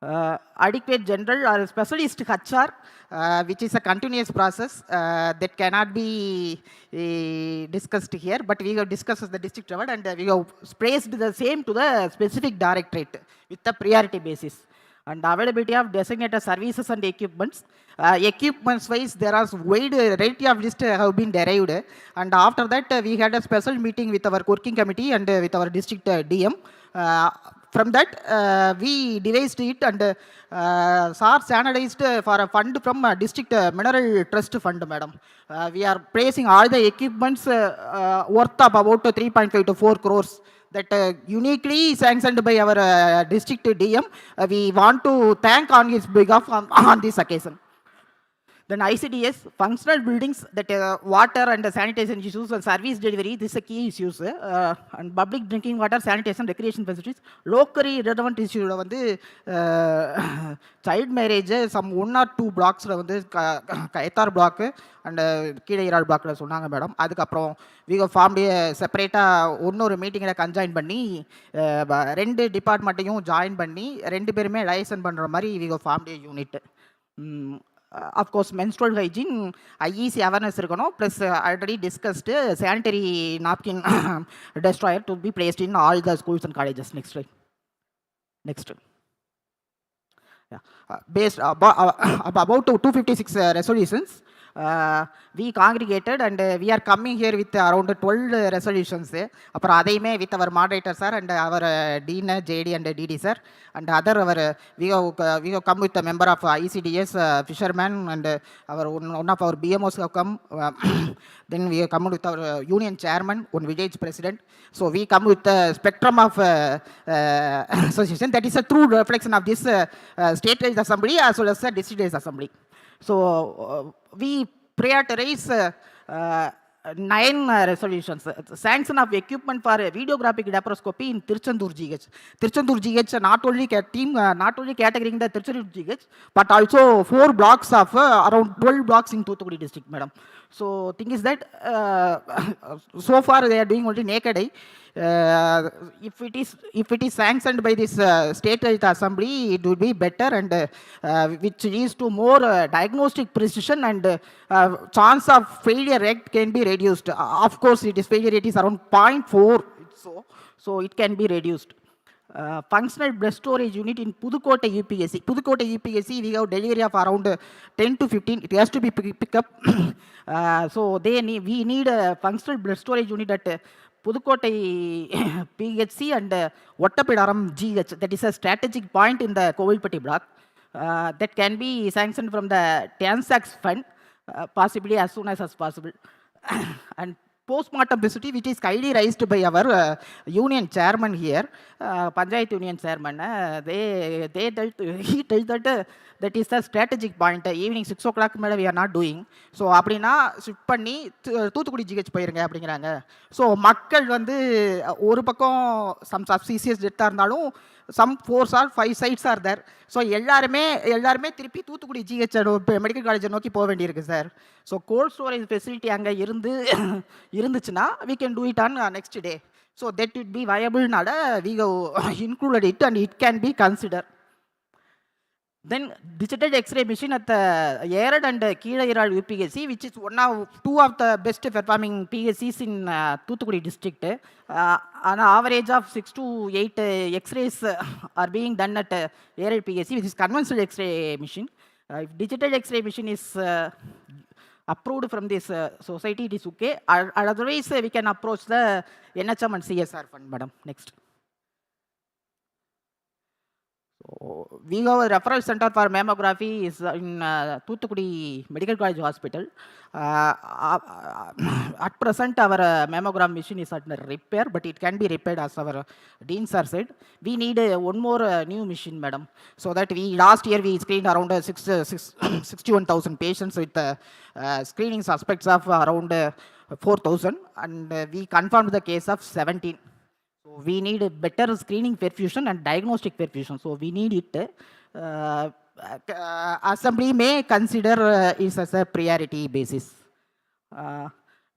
Adequate general or specialist HR, which is a continuous process that cannot be discussed here, but we have discussed at the district level and we have praised the same to the specific directorate with the priority basis. And availability of designated services and equipments. Equipments wise, there are wide variety of list have been derived, and after that we had a special meeting with our working committee and with our district DM. From that, we devised it and SAR standardized for a fund from district mineral trust fund, madam. We are placing all the equipments worth of about 3.5 to 4 crores. That uniquely sanctioned by our district DM. We want to thank on his behalf on this occasion. Then ICDS, functional buildings, that water and sanitation issues and service delivery, this is a key issues. And public drinking water, sanitation, recreation facilities, locally relevant issue, child marriage, some 1 or 2 blocks, Kaitar block and Kidairal block, madam. Adukaprom, we have formed a separate one meeting conjoined banni, rend department join banni, rend perme license bandra mari, we have formed a unit. Of course, menstrual hygiene, IEC awareness plus already discussed sanitary napkin destroyer to be placed in all the schools and colleges. Next slide. Next. Yeah. Based about 256 resolutions, we congregated and we are coming here with around 12 resolutions. With our moderator sir and our dean JD and DD sir and other we have come with a member of ICDS fisherman and one of our BMOs have come. Then we have come with our union chairman, one village president. So we come with a spectrum of association. That is a true reflection of this state-based assembly as well as the district-based assembly. So we prioritize 9 resolutions. Sanction of equipment for videographic laparoscopy in Tiruchendur GH. Tiruchendur GH not only categorizing the Tiruchendur GH, but also 4 blocks of around 12 blocks in Thoothukudi district, madam. So thing is that so far they are doing only naked eye. If it is sanctioned by this state assembly, it would be better and which leads to more diagnostic precision and chance of failure rate can be reduced. Of course, it is failure rate is around 0.4, so it can be reduced. Functional blood storage unit in Pudukkottai UPSC. Pudukkottai UPSC, we have delivery of around 10 to 15. It has to be picked up. So we need a functional blood storage unit at Pudukkottai PHC and Vattapidaram GH. That is a strategic point in the Kovilpatti block. That can be sanctioned from the TANSAX fund, possibly as soon as possible. And post-mortem facility, which is kindly raised by our union chairman here, Panchayat union chairman, he tells that that is the strategic point. Evening 6 o'clock we are not doing. So அப்படினா shift பண்ணி Thoothukudi GH போயிருங்க அப்படிங்கறாங்க. So மக்கள் வந்து ஒரு பக்கம் some subspecies டெத்தா இருந்தாலும் some 4 or 5 sites are there. So எல்லாருமே திருப்பி தூத்துக்குடி GH மெடிக்கல் காலேஜ் நோக்கி போக வேண்டியிருக்கு sir. So cold storage facility அங்க இருந்துச்சுனா we can do it on next day. So that would be viable nada we have included it and it can be considered. Then digital X-ray machine at the Yerad and Kidairal UPSC, which is two of the best performing PSCs in Thoothukudi district. An average of 6 to 8 X-rays are being done at Yerad PSC, which is conventional X-ray machine. If digital X-ray machine is approved from this society, it is okay. Otherwise, we can approach the NHM and CSR fund, madam. Next. So, we have a referral center for mammography is in Thoothukudi Medical College Hospital. At present, our mammogram machine is under repair, but it can be repaired as our dean sir said. We need one more new machine, madam. So that last year we screened around 61,000 patients with screening suspects of around 4,000 and we confirmed the case of 17. So we need a better screening perfusion and diagnostic perfusion. So we need it. Assembly may consider it as a priority basis.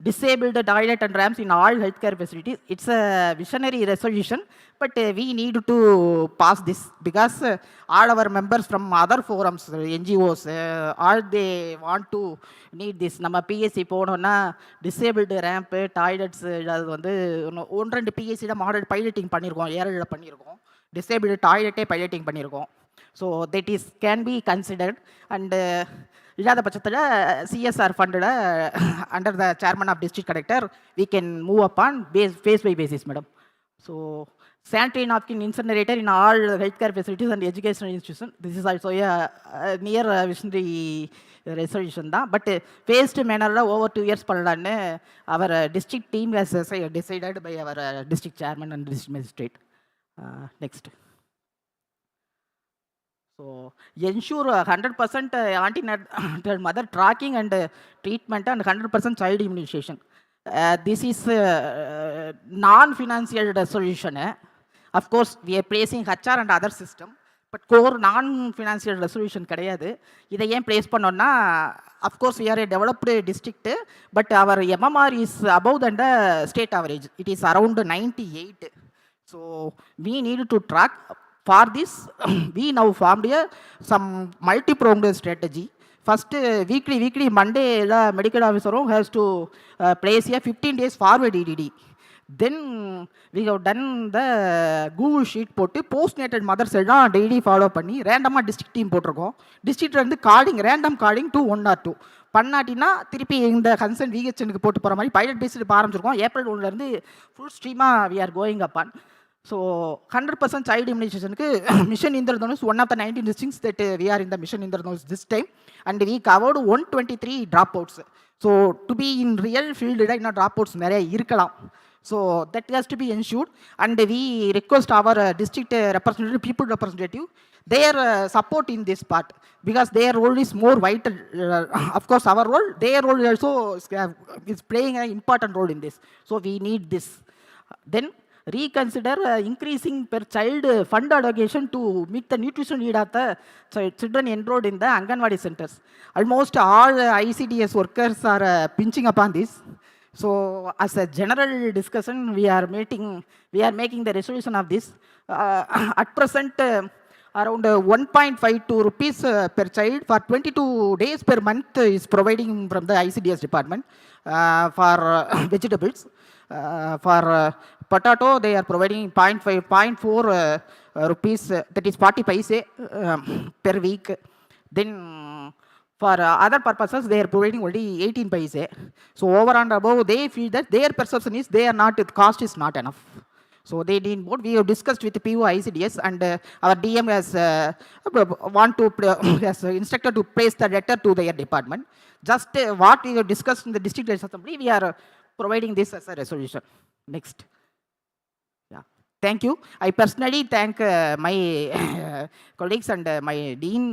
Disabled toilet and ramps in all healthcare facilities. It's a visionary resolution, but we need to pass this because all our members from other forums, NGOs, all they want to need this. நம்ம PSC போனோம்னா disabled ramp, toilets அது வந்து ஒன்று ரெண்டு PSC model piloting பண்ணியிருக்கோம், ஏரலில் பண்ணியிருக்கோம், disabled toilet piloting பண்ணியிருக்கோம். So that is can be considered and இல்லாத பட்சத்தில் சிஎஸ்ஆர் ஃபண்டில் under the chairman of district collector we can move up on phase by basis madam. So sanitary napkin incinerator in all healthcare facilities and educational institutions. This is also a near visionary resolution தான். But phased mannerல over 2 years பண்ணலான்னு our district team has decided by our district chairman and district magistrate. Next. So ensure 100% antenatal mother tracking and treatment and 100% child immunization. This is non-financial resolution. Of course, we are placing HR and other system, but core non-financial resolution கிடையாது. இதை ஏன் place பண்ணோம்னா, of course we are a developed district, but our MMR is above than the state average. It is around 98. So we need to track. For this, we now formed some multi-pronged strategy. First, weekly Monday, the medical officer has to place a 15 days forward EDD. Then we have done the Google sheet போட்டு postnatal mothers எல்லாம் daily follow பண்ணி ரேண்டமாக district team போட்டிருக்கோம். டிஸ்ட்ரிக்ட்ல இருந்து calling random calling to 1 or 2 பண்ணாட்டினா திருப்பி இந்த கன்சர்ன் விஹெச்எனுக்கு போட்டு போகிற மாதிரி பைலட் பேஸ்டு ஆரம்பிச்சிருக்கோம். ஏப்ரல் 1லேருந்து ஃபுல் ஸ்ட்ரீமாக we are going up on. So 100% child immunization Mission Indradhanush, one of the 19 districts that we are in the Mission Indradhanush this time, and we covered 123 dropouts. So to be in real field, dropouts நிறைய இருக்கலாம். So that has to be ensured, and we request our district representative, people representative, their support in this part, because their role is more vital. Of course our role, their role also is playing an important role in this. So we need this. Then reconsider increasing per child fund allocation to meet the nutrition need of the children enrolled in the Anganwadi centers. Almost all ICDS workers are pinching upon this. So as a general discussion, we are making the resolution of this. At present, around 1.52 rupees per child for 22 days per month is providing from the ICDS department for vegetables. For potato, they are providing 0.4 rupees, that is 40 paise per week. Then for other purposes, they are providing only 18 paise. So over and above, they feel that their perception is the cost is not enough. So they need more. We have discussed with the PO ICDS, and our DM has has instructed to place the letter to their department. Just what we have discussed in the district assembly, we are providing this as a resolution. Next. Yeah. Thank you. I personally thank my colleagues and my Dean,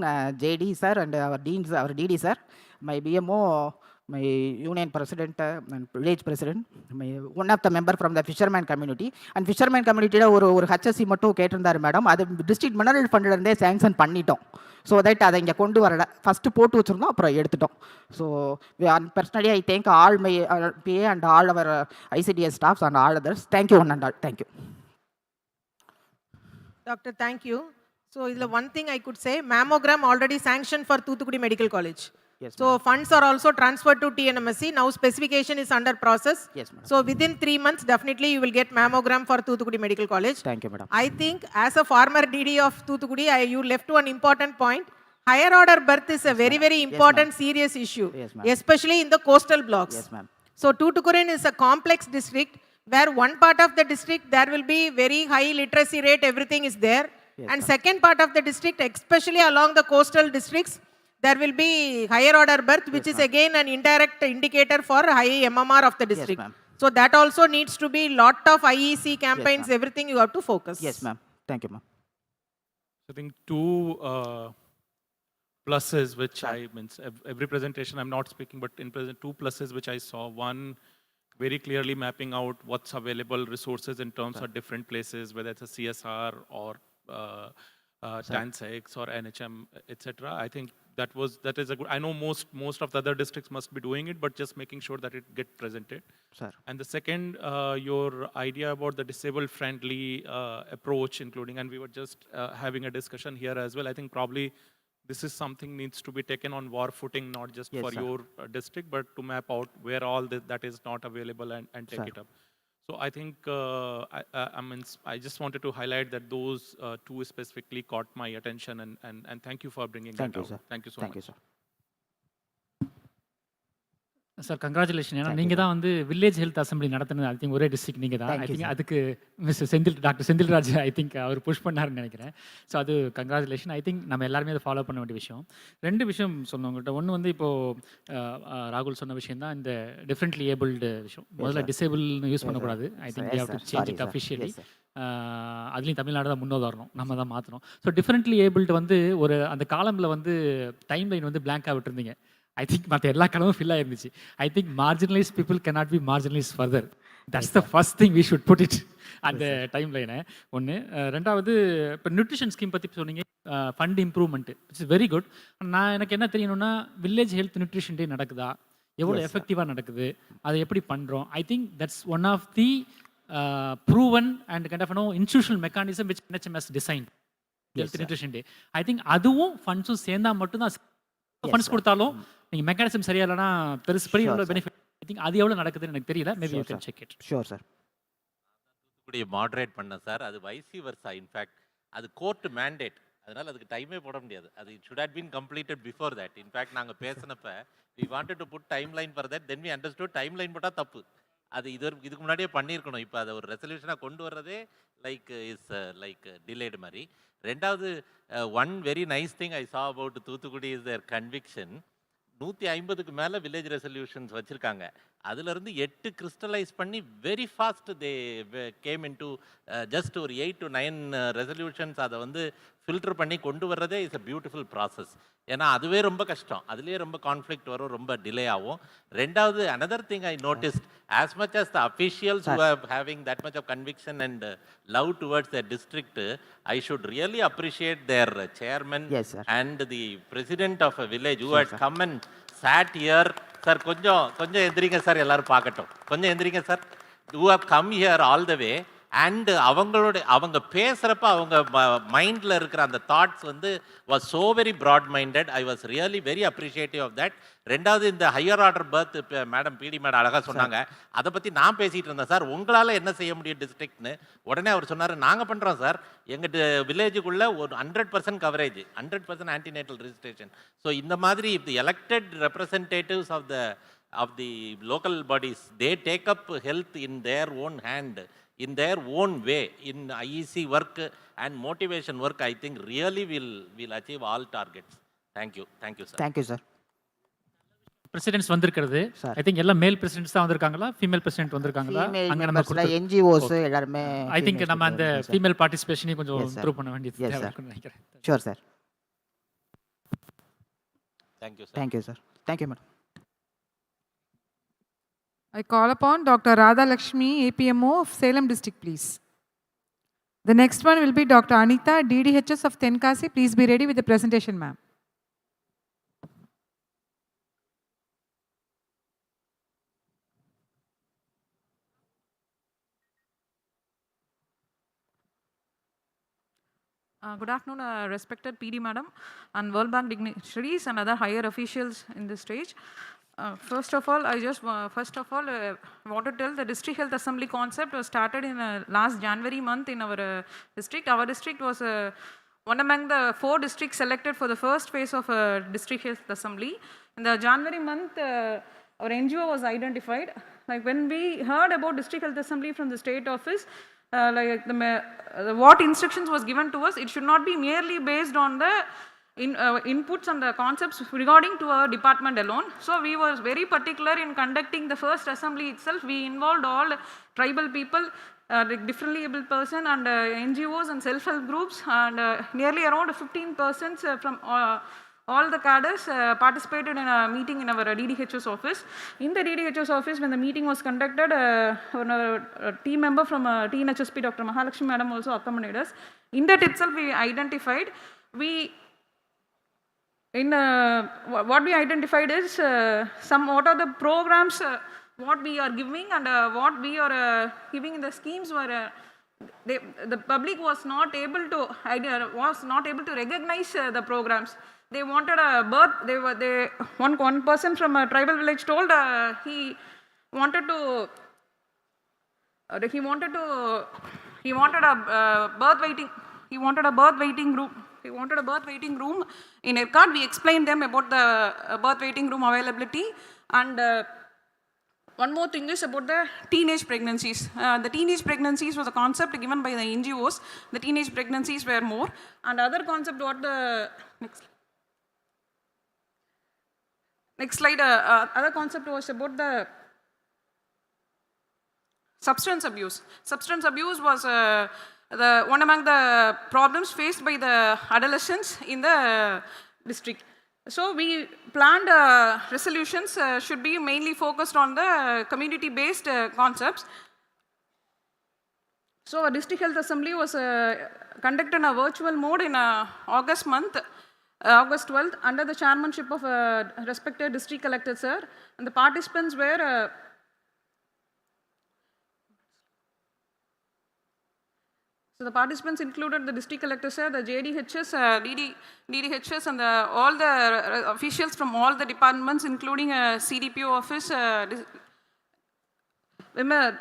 JD sir, and our Deans, our DD sir, my BMO, my union president and village president, one of the member from the fisherman community. And fisherman community ஒரு HSC மட்டும் கேட்டிருந்தாரு madam, அது district mineral ஃபண்ட்லேருந்தே sanction பண்ணிட்டோம். So that அதை இங்கே கொண்டு வரல, first போட்டு வச்சுருந்தோம், அப்புறம் எடுத்துட்டோம். So personally I thank all my PA and all our ICDS staffs and all others. Thank you one and all. Thank you. Doctor, thank you. So இதில் one thing I could say, mammogram already sanctioned for Thoothukudi Medical College. Yes, so funds are also transferred to TNMSC. Now specification is under process. Yes, madam. So within 3 months, definitely you will get mammogram for Thoothukudi Medical College. Thank you, madam. I think as a former DD of Thoothukudi, you left one important point. Higher order birth is a very important serious issue, especially in the coastal blocks. Yes, ma'am. So Tuticorin is a complex district where one part of the district there will be very high literacy rate, everything is there. Yes, and second part of the district, especially along the coastal districts, there will be higher order birth, which is again an indirect indicator for high MMR of the district. Yes, so that also needs to be lot of IEC campaigns, everything you have to focus. Yes, ma'am. Thank you, ma'am. I think two pluses which every presentation I'm not speaking, but in present two pluses which I saw. One, very clearly mapping out what's available resources in terms of different places, whether it's a CSR or TANSEX or NHM, etc. I think that is a good. I know most of the other districts must be doing it, but just making sure that it get presented. Sir. And the second, your idea about the disabled friendly approach, including, and we were just having a discussion here as well. I think probably this is something needs to be taken on war footing, not just Yes, for sir. your district, but to map out where all that is not available and take Sir. it up. So I think I just wanted to highlight that those two specifically caught my attention, and thank you for bringing Thank that you, out. sir. Thank you so Thank much. you, sir. Sir congratulation. ஏன்னா Thank you, நீங்கள் sir. தான் வந்து village health assembly நடத்தினது I think ஒரே district நீங்கள் தான். Thank I you, think sir. அதுக்கு doctor Senthilraj I think அவர் புஷ் பண்ணாருன்னு நினைக்கிறேன். ஸோ அது கங்க்ராச்சுலேஷன். ஐ திங்க் நம்ம எல்லாருமே அதை ஃபாலோ பண்ண வேண்டிய விஷயம். 2 விஷயம் சொன்னோம் உங்கள்கிட்ட. ஒன்று வந்து இப்போது ராகுல் சொன்ன விஷயம் தான் இந்த டிஃப்ரெண்ட்லி ஏபிள்டு விஷயம். முதல்ல sir. டிசேபிள்னு யூஸ் Yes, பண்ணக்கூடாது. sir. I think Yes, we have to sir. Change Sorry, it sir. Officially. Yes, sir. அதுலேயும் தமிழ்நாடு தான் முன்னோதாரணம், நம்ம தான் மாற்றணும். ஸோ டிஃப்ரெண்ட்லி ஏபிள்டு வந்து ஒரு அந்த காலமில் வந்து டைம் லைன் வந்து பிளாங்காக விட்டுருந்தீங்க. ஐ திங்க் மற்ற எல்லா காலமும் ஃபில் ஆயிருந்துச்சு. I think marginalise people cannot be marginalized further. That's the first thing we should put it அந்த டைம் லைனை. ஒன்று. ரெண்டாவது இப்போ நியூட்ரிஷன் ஸ்கீம் பற்றி சொன்னீங்க, fund improvement it's very good. எனக்கு என்ன தெரியணும்னா வில்லேஜ் ஹெல்த் நியூட்ரிஷன் டே நடக்குதா, எவ்வளோ Yes, sir. எஃபெக்டிவாக நடக்குது, அதை எப்படி பண்ணுறோம். I think that's one of the proven and kind of institutional mechanism which NHM has designed. Health sir. Nutrition day. I think அதுவும் ஃபண்ட்ஸும் சேர்ந்தா மட்டும்தான் ஃபண்ட்ஸ் sir. கொடுத்தாலும் நீங்கள் மெக்கானிசம் சரியா இல்லைனா பெரிய Sure, sir. Benefit. I think அது எவ்வளோ நடக்குதுன்னு எனக்கு தெரியல. Maybe you Sure, can sir. Check it. Sure, sir. தூத்துக்குடியை மாட்ரேட் பண்ண சார், அது வைசி வர்சா. இன்ஃபேக்ட் அது கோர்ட் மேண்டேட், அதனால் அதுக்கு டைமே போட முடியாது. அது it should had been completed before that. In fact நாங்கள் பேசினப்ப we wanted to put timeline for that, then we understood timeline போட்டால் தப்பு. அது இதுக்கு முன்னாடியே பண்ணியிருக்கணும். இப்போ அதை ஒரு ரெசல்யூஷனாக கொண்டு வர்றதே லைக் டிலேடு மாதிரி. ரெண்டாவது, one very nice thing I saw about Thoothukudi is their conviction. 150க்கு மேலே வில்லேஜ் ரெசல்யூஷன்ஸ் வச்சுருக்காங்க. அதுலேருந்து 8 கிறிஸ்டலைஸ் பண்ணி very fast they came in to just ஒரு 8 to 9 ரெசல்யூஷன்ஸ். அதை வந்து ஃபில்டர் பண்ணி கொண்டு வர்றதே இஸ் அ பியூட்டிஃபுல் ப்ராசஸ். ஏன்னா அதுவே ரொம்ப கஷ்டம், அதுலேயே ரொம்ப கான்ஃப்ளிக்ட் வரும், ரொம்ப டிலே ஆகும். ரெண்டாவது, another thing I noticed, as much as the officials who are having that much of conviction and love towards their district, I should really appreciate their chairman Yes, sir. and the president of a village who Sure, had sir. come and sat here. Sir கொஞ்சம் எந்திரிங்க sir, எல்லாரும் பார்க்கட்டும். கொஞ்சம் எந்திரிங்க sir. who have come here all the way and அவங்க பேசுகிறப்ப அவங்க மைண்டில் இருக்கிற அந்த தாட்ஸ் வந்து was so very broad minded. I was really very appreciative of that. ரெண்டாவது, இந்த ஹையர் ஆர்டர் பர்த் மேடம் பிடி மேடம் அழகாக சொன்னாங்க. அதை பற்றி நான் பேசிகிட்டு இருந்தேன் சார், உங்களால் என்ன செய்ய முடியும் டிஸ்ட்ரிக்ட்னு. உடனே அவர் சொன்னார், நாங்கள் பண்ணுறோம் சார், எங்கள் வில்லேஜுக்குள்ளே ஒரு 100% கவரேஜ், 100% ஆன்டிநேட்டல் ரிஜிஸ்ட்ரேஷன். ஸோ இந்த மாதிரி the elected representatives of the local bodies, they take up health in their own hand, in their own way, in IEC work and motivation work. I think really will achieve all targets. Thank you sir. Thank you, sir. President's வந்திருக்கிறது. Sir. I think எல்லாம் மேல் president's தான் வந்திருக்காங்களா, female president வந்திருக்காங்களா? Female அங்க நம்ம members ல NGOs எல்லாருமே ஐ திங்க் females நம்ம அந்த இருக்காங்க, sir. ஃபீமேல் பார்ட்டிசிபேஷனையும் கொஞ்சம் Yes, sir. இம்ப்ரூவ் பண்ண வேண்டியது Yes, தேவை sir. இருக்குன்னு நினைக்கிறேன். Sure, sir. Thank you sir. Thank you, sir. Thank you, madam. I call upon Dr. Radha Lakshmi, APMO of Salem District, please. The next one will be Dr. Anita, DDHS of Tenkasi. Please be ready with the presentation, ma'am. Good afternoon, respected PD Madam and World Bank dignitaries and other higher officials in this stage. First of all, want to tell the district health assembly concept was started in last January month in our district. Our district was one among the 4 districts selected for the first phase of district health assembly. In the January month, our NGO was identified. Like when we heard about district health assembly from the state office, what instructions was given to us, it should not be merely based on the inputs and the concepts regarding to our department alone. So we were very particular in conducting the first assembly itself. We involved all tribal people, differently able person and NGOs and self-help groups, and nearly around 15 persons from all the cadres participated in a meeting in our DDHS office. In the DDHS office, when the meeting was conducted, a team member from TNHSP, Dr. Mahalakshmi Madam, also accompanied us. In that itself, we identified, what we identified is what are the programs what we are giving and what we are giving in the schemes were the public was not able to recognize the programs. They wanted a birth. One person from a tribal village told he wanted a birth waiting room. He wanted a birth waiting room in ERCOT. We explained them about the birth waiting room availability. And one more thing is about the teenage pregnancies. The teenage pregnancies was a concept given by the NGOs. The teenage pregnancies were more. And other concept, next slide, other concept was about the substance abuse. Substance abuse was one among the problems faced by the adolescents in the district. So we planned resolutions should be mainly focused on the community-based concepts. So a district health assembly was conducted in a virtual mode in August 12th, under the chairmanship of respected district collector, sir. And the participants were so the participants included the district collector, sir, the JDHS, DDHS, and all the officials from all the departments, including CDPO office,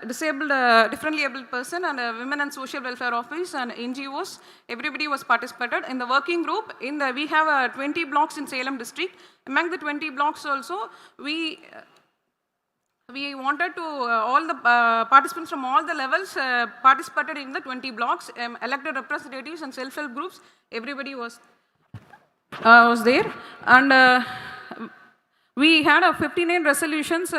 disabled, differently abled person, and women and social welfare office, and NGOs. Everybody was participated in the working group. We have 20 blocks in Salem district. Among the 20 blocks also, we wanted to, all the participants from all the levels participated in the 20 blocks, elected representatives and self-help groups, everybody was there. And we had 59 resolutions.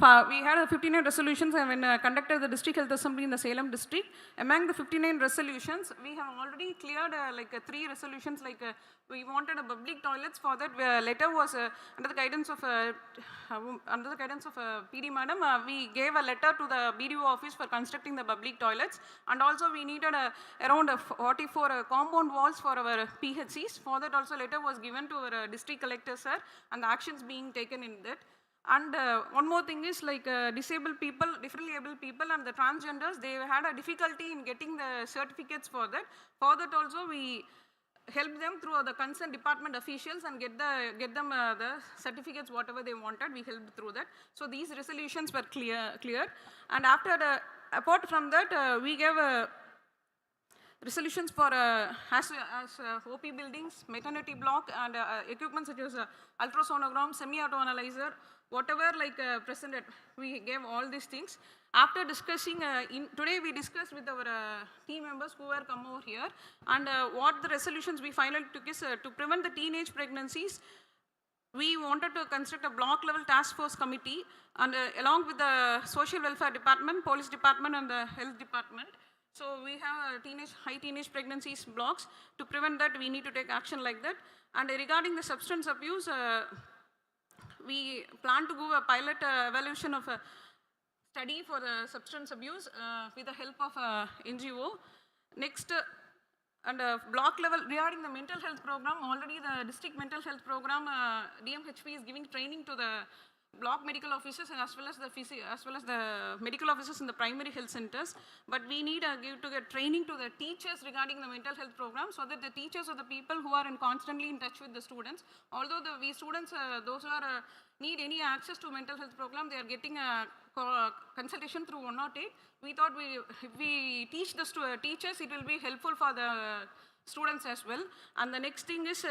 We had 59 resolutions when conducted the district health assembly in the Salem district. Among the 59 resolutions, we have already cleared 3 resolutions. We wanted a public toilets. For that, letter was under the guidance of PD Madam. We gave a letter to the BDO office for constructing the public toilets, and also we needed around 44 compound walls for our PHCs. For that, also letter was given to our district collector, sir, and the actions being taken in that. And one more thing is disabled people, differently abled people, and the transgenders, they had a difficulty in getting the certificates for that. For that also we helped them through the concerned department officials and get them the certificates, whatever they wanted. We helped through that. So these resolutions were clear. And apart from that, we gave resolutions for as OP buildings, maternity block, and equipment such as ultrasonogram, semi-auto analyzer, whatever presented, we gave all these things. After discussing, today we discussed with our team members who were come over here, and what the resolutions we finally took is to prevent the teenage pregnancies. We wanted to construct a block level task force committee, and along with the social welfare department, police department, and the health department. So we have high teenage pregnancies blocks. To prevent that, we need to take action like that. And regarding the substance abuse, we plan to do a pilot evaluation of a study for the substance abuse with the help of NGO. Next, and block level, regarding the mental health program, already the district mental health program, DMHP is giving training to the block medical officers and as well as the medical officers in the primary health centers. But we need to get training to the teachers regarding the mental health program, so that the teachers are the people who are constantly in touch with the students. Although we students, those who are need any access to mental health program, they are getting a consultation through 108. We thought if we teach the teachers, it will be helpful for the students as well. And the next thing is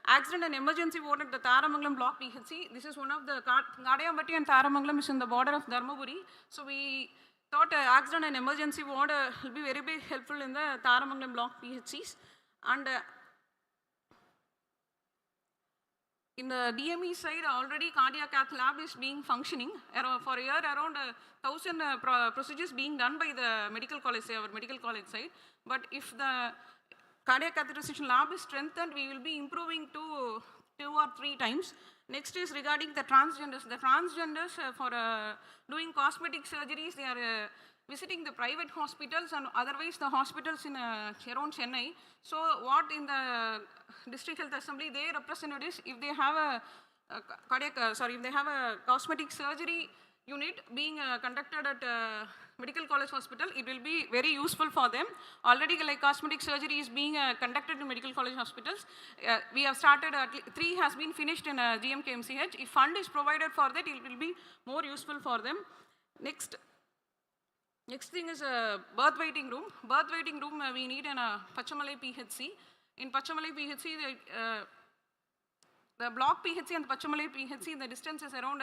accident and emergency ward at the Taramangalam block PHC. This is one of the Gadayambatti and Taramangalam is in the border of Dharmaburi. So we thought accident and emergency ward will be very helpful in the Taramangalam block PHCs. And in the DME side, already cardiac cath lab is being functioning. For a year, around 1,000 procedures being done by the medical college, our medical college side. But if the cardiac catheterization lab is strengthened. We will be improving to 2 or 3 times. Next is regarding the transgenders. The transgenders for doing cosmetic surgeries, they are visiting the private hospitals and otherwise the hospitals in around Chennai. So what in the district health assembly they represented is if they have a if they have a cosmetic surgery unit being conducted at Medical College Hospital, it will be very useful for them. Already like cosmetic surgery is being conducted in Medical College Hospitals. We have started, 3 has been finished in GMKMCH. If fund is provided for that, it will be more useful for them. Next thing is a birth waiting room. Birth waiting room we need in a Pachamalai PHC. In Pachamalai PHC, the block PHC and the Pachamalai PHC, the distance is around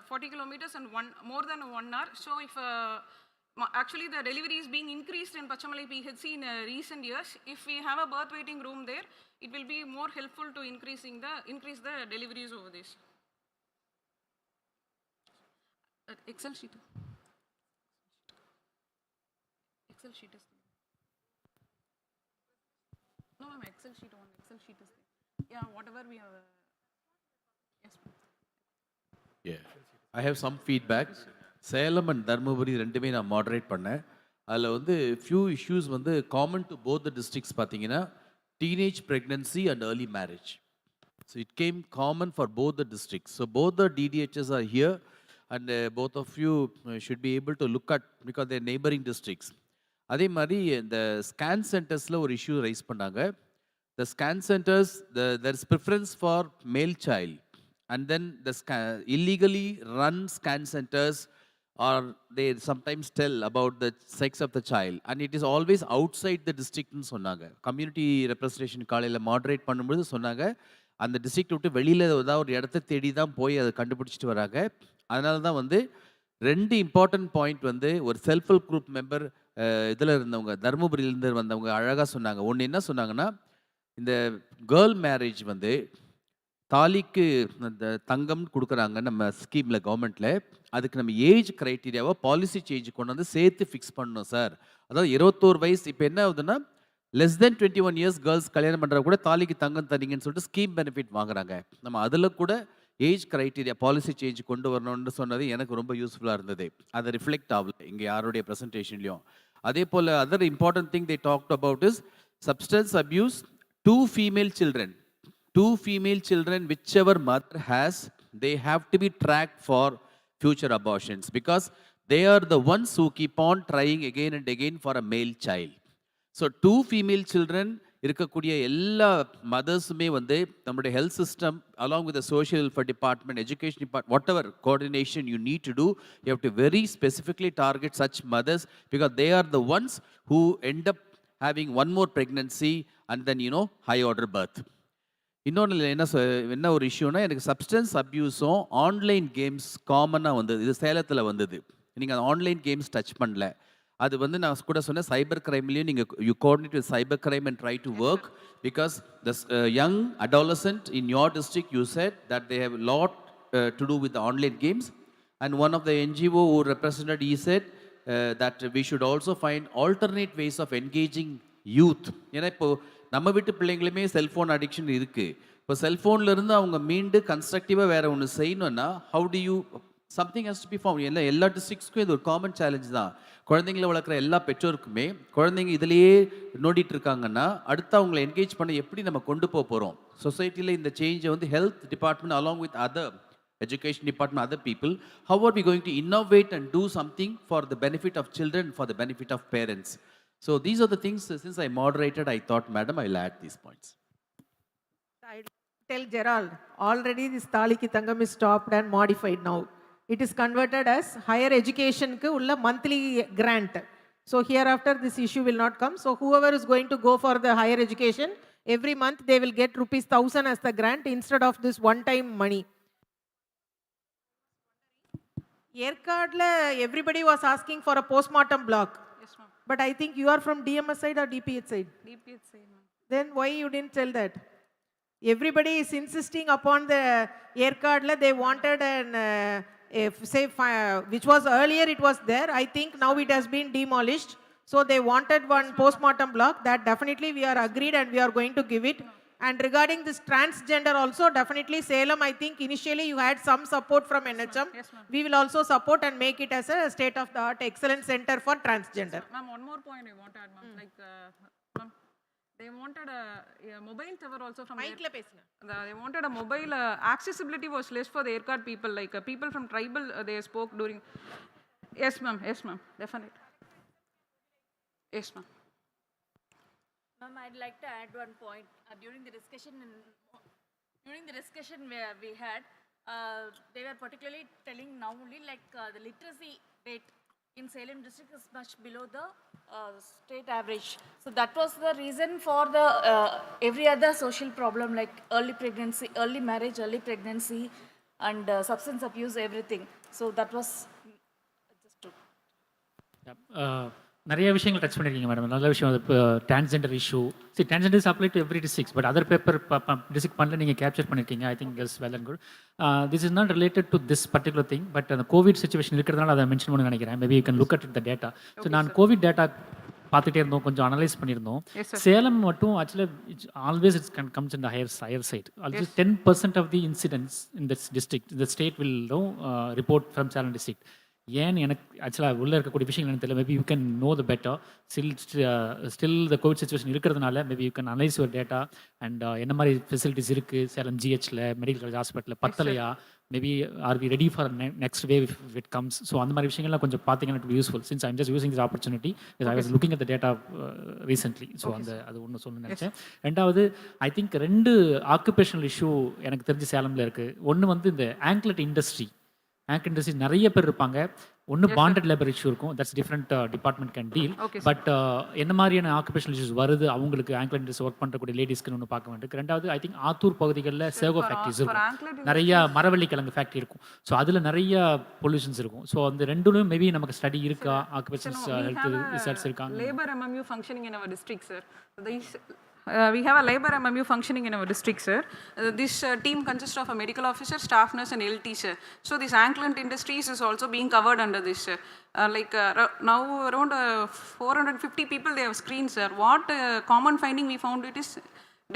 40 kilometers and more than 1 hour. So if actually the delivery is being increased in Pachamalai PHC in recent years, if we have a birth waiting room there, it will be more helpful to increase the deliveries over this. Excel sheet. Excel sheet is there. No, ma'am, Excel sheet is there. Yeah, whatever we have. Yes, ma'am. Yeah. I have some feedback. Salem and Dharmapuri ரெண்டுமே நான் moderate பண்ணேன். அதில் வந்து few issues வந்து common to both the districts பார்த்தீங்கன்னா teenage pregnancy and early marriage. So it came common for both the districts. So both the DDHs are here and both of you should be able to look at because their neighbouring districts. அதே மாதிரி இந்த scan சென்டர்ஸில் ஒரு issue raise பண்ணாங்க. The scan centres there is preference for மேல் child and then the illegally run scan centers or they sometimes tell about the sex of the child and it is always outside the district nu sonnaga. Community representation காலையில moderate பண்ணும்போது சொன்னாங்க அந்த district விட்டு வெளியில் ஏதாவது ஒரு இடத்த தேடி தான் போய் அதை கண்டுபிடிச்சிட்டு வராங்க. அதனால தான் வந்து 2 இம்பார்ட்டன்ட் பாயிண்ட் வந்து ஒரு செல்ஃப் ஹெல்ப் குரூப் மெம்பர் இதில் இருந்தவங்க தருமபுரியிலேருந்து வந்தவங்க அழகாக சொன்னாங்க. ஒன்று என்ன சொன்னாங்கன்னா இந்த கேர்ள் மேரேஜ் வந்து தாலிக்கு அந்த தங்கம் கொடுக்குறாங்க நம்ம ஸ்கீமில் கவர்மெண்ட்டில். அதுக்கு நம்ம ஏஜ் க்ரைட்டீரியாவை பாலிசி சேஞ்ச் கொண்டு வந்து சேர்த்து ஃபிக்ஸ் பண்ணணும் சார். அதாவது 21 வயசு இப்போ என்ன ஆகுதுன்னா லெஸ் தென் 21 இயர்ஸ் கேர்ள்ஸ் கல்யாணம் பண்ணுற கூட தாலிக்கு தங்கம் தரீங்கன்னு சொல்லிட்டு ஸ்கீம் பெனிஃபிட் வாங்குறாங்க. நம்ம அதில் கூட ஏஜ் க்ரைட்டீரியா பாலிசி சேஞ்ச் கொண்டு வரணும்னு சொன்னது எனக்கு ரொம்ப யூஸ்ஃபுல்லாக இருந்தது. அதை ரிஃப்ளெக்ட் ஆகல இங்கே யாருடைய ப்ரெசன்டேஷன்லையும். அதே போல் other important thing they talked about is substance abuse. 2 female children whichever mother has, they have to be tracked for future abortions because they are the ones who keep on trying again and again for a male child. So 2 female children இருக்கக்கூடிய எல்லா மதர்ஸுமே வந்து நம்முடைய health system along with the social welfare department, education department, whatever coordination you need to do, you have to very specifically target such mothers because they are the ones who end up having one more pregnancy and then high order birth. இன்னொன்று என்ன ஒரு இஷ்யூனா எனக்கு substance அப்யூஸும் online games காமனாக வந்தது. இது சேலத்தில் வந்தது. நீங்கள் அந்த ஆன்லைன் கேம்ஸ் டச் பண்ணல. அது வந்து நான் கூட சொன்னேன் சைபர் கிரைம்லேயும் நீங்கள் you coordinate with cyber crime and try to work because the young adolescent in your district you said that they have lot to do with online games and one of the NGO who represented he said that we should also find alternate ways of engaging youth. ஏன்னா இப்போது நம்ம வீட்டு பிள்ளைங்களுமே cellphone addiction இருக்குது. இப்போ செல்ஃபோன்லேருந்து அவங்க மீண்டு கன்ஸ்ட்ரக்டிவாக வேறு ஒன்று செய்யணுன்னா how do you something has to be form. எல்லா டிஸ்ட்ரிக்ஸ்க்கும் இது ஒரு காமன் சேலஞ்ச் தான். குழந்தைங்களை வளர்க்குற எல்லா பெற்றோருக்குமே குழந்தைங்க இதிலேயே நோண்டிட்டு இருக்காங்கன்னா அடுத்து அவங்களை என்கேஜ் பண்ண எப்படி நம்ம கொண்டு போகிறோம். சொசைட்டியில் இந்த சேஞ்சை வந்து health department along with other education department, other people, how are we going to innovate and do something for the benefit of children, for the benefit of parents? So these are the things, since I moderated, I thought, madam, I will add these points. I tell Gerald, already this Taliki Tangam is stopped and modified now. It is converted as higher education ku ulla monthly grant. So hereafter this issue will not come. So whoever is going to go for the higher education, every month they will get ₹1,000 as the grant instead of this one-time money. Yerkadla, everybody was asking for a postmortem block. Yes, ma'am. But I think you are from DMS side or DPH side? DPH side, ma'am. Then why you didn't tell that? Everybody is insisting upon the Yerkadla. They wanted an, which was earlier it was there. I think now it has been demolished. So they wanted one postmortem block. That definitely we are agreed and we are going to give it. And regarding this transgender also, definitely Salem, I think initially you had some support from NHM. Yes, ma'am. We will also support and make it as a state-of-the-art excellent center for transgender. Ma'am, one more point I want to add, ma'am. Like, ma'am, they wanted a mobile tower also from Mic la pesna. they wanted a mobile accessibility was less for the aircard people, like people from tribal, they spoke during. Yes, ma'am. Yes, ma'am. Definitely. Yes, ma'am. Ma'am, I'd like to add one point. During the discussion we had, they were particularly telling now only like the literacy rate in Salem district is much below the state average. So that was the reason for the every other social problem like early pregnancy, early marriage, early pregnancy, and substance abuse, everything. So that was just to. நிறைய விஷயங்கள் touch பண்ணியிருக்கீங்க madam. நல்ல விஷயம். அது இப்போ transgender issue. See transgender is apply to every district, but other paper district பண்ணல நீங்கள் capture பண்ணியிருக்கீங்க. I think is well and good. This is not related to this particular thing, but அந்த COVID situation இருக்கிறதுனால அதை mention பண்ண நினைக்கிறேன். Maybe you can look at the data. So நான் COVID data பார்த்துட்டே இருந்தோம், கொஞ்சம் அனலைஸ் பண்ணியிருந்தோம். சேலம் மட்டும் ஆக்சுவலாக always it's comes in the higher side. Always 10% of the incidents in this district இந்த state will report from Salem district. ஏன்னு எனக்கு ஆக்சுவலாக உள்ளே இருக்கக்கூடிய விஷயங்கள் எனக்கு தெரியல. Maybe you can know the better. Still the Covid situation இருக்கிறதுனால maybe you can analyse your data and என்ன மாதிரி ஃபெசிலிட்டிஸ் இருக்குது சேலம் ஜிஹெச்சில், மெடிக்கல் காலேஜ் ஹாஸ்பிட்டலில் பத்தலையா, maybe are we ready for next wave if it comes. So அந்த மாதிரி விஷயங்கள்லாம் கொஞ்சம் பார்த்தீங்கன்னா it useful. Since I'm just using this opportunity. I was looking at the data recently. So அது ஒன்று சொல்லணும்னு நினச்சேன். ரெண்டாவது ஐ திங்க் 2 ஆக்குபேஷனல் இஷ்யூ எனக்கு தெரிஞ்சு சேலமில் இருக்குது. ஒன்று வந்து இந்த ஆங்க்லெட் இண்டஸ்ட்ரி. ஆங்க் இண்டஸ்ட்ரி நிறைய பேர் இருப்பாங்க. ஒன்று பாண்டட் லேபர் இஷ்யூ இருக்கும். That's different department can deal. But என்ன மாதிரியான ஆக்குபேஷனல் இஷ்யூஸ் வருது அவங்களுக்கு ஆங்க்லெட் இண்டஸ்ட்ரி ஒர்க் பண்ணுறக்கூடிய லேடிஸ்க்கு ஒன்று பார்க்க வேண்டியிருக்கு. ரெண்டாவது ஐ திங்க் ஆத்தூர் பகுதிகளில் சேகோ ஃபேக்ட்ரிஸ் இருக்கும், நிறைய மரவள்ளி கிழங்கு ஃபேக்ட்ரி இருக்கும். ஸோ அதில் நிறைய பொல்யூஷன்ஸ் இருக்கும். ஸோ அந்த ரெண்டுலையும் மேபி நமக்கு ஸ்டடி இருக்கா, ஆக்குபேஷன்ஸ் ஹெல்த் ரிசர்ச் இருக்காங்க. Labor MMU functioning in our district, sir. We have a labor MMU functioning in our district, sir. This team consists of a medical officer, staff nurse, and LT, sir. So this Ankland Industries is also being covered under this, sir. Now around 450 people they have screened, sir. What common finding we found it is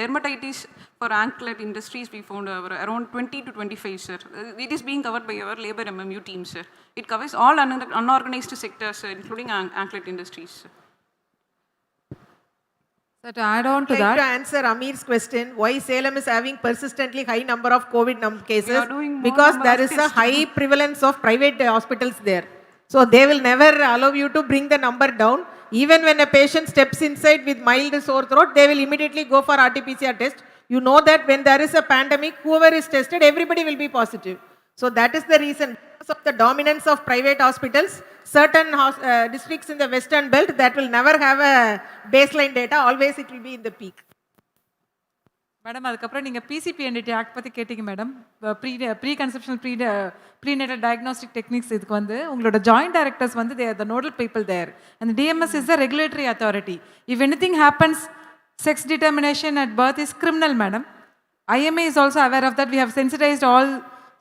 dermatitis for Anklet Industries. We found around 20 to 25, sir. It is being covered by our labor MMU team, sir. It covers all unorganized sectors, sir, including Anklet Industries, sir. So to add on to I'd that, like to answer Amir's question, why Salem is having persistently high number of COVID cases? Because there is a high prevalence of private hospitals there. So they will never allow you to bring the number down. Even when a patient steps inside with mild sore throat, they will immediately go for RT-PCR test. You know that when there is a pandemic, whoever is tested, everybody will be positive. So that is the reason. Because of the dominance of private hospitals, certain districts in the western belt that will never have a baseline data, always it will be in the peak. Madam அதுக்கப்புறம் நீங்கள் PCPNDT act பற்றி கேட்டிங்க madam. Pre conceptional prenatal diagnostic techniques இதுக்கு வந்து உங்களோட joint directors வந்து they're the nodal people there and DMS is the regulatory authority. If anything happens sex determination at birth is criminal madam. IMA is also aware of that. We have sensitized all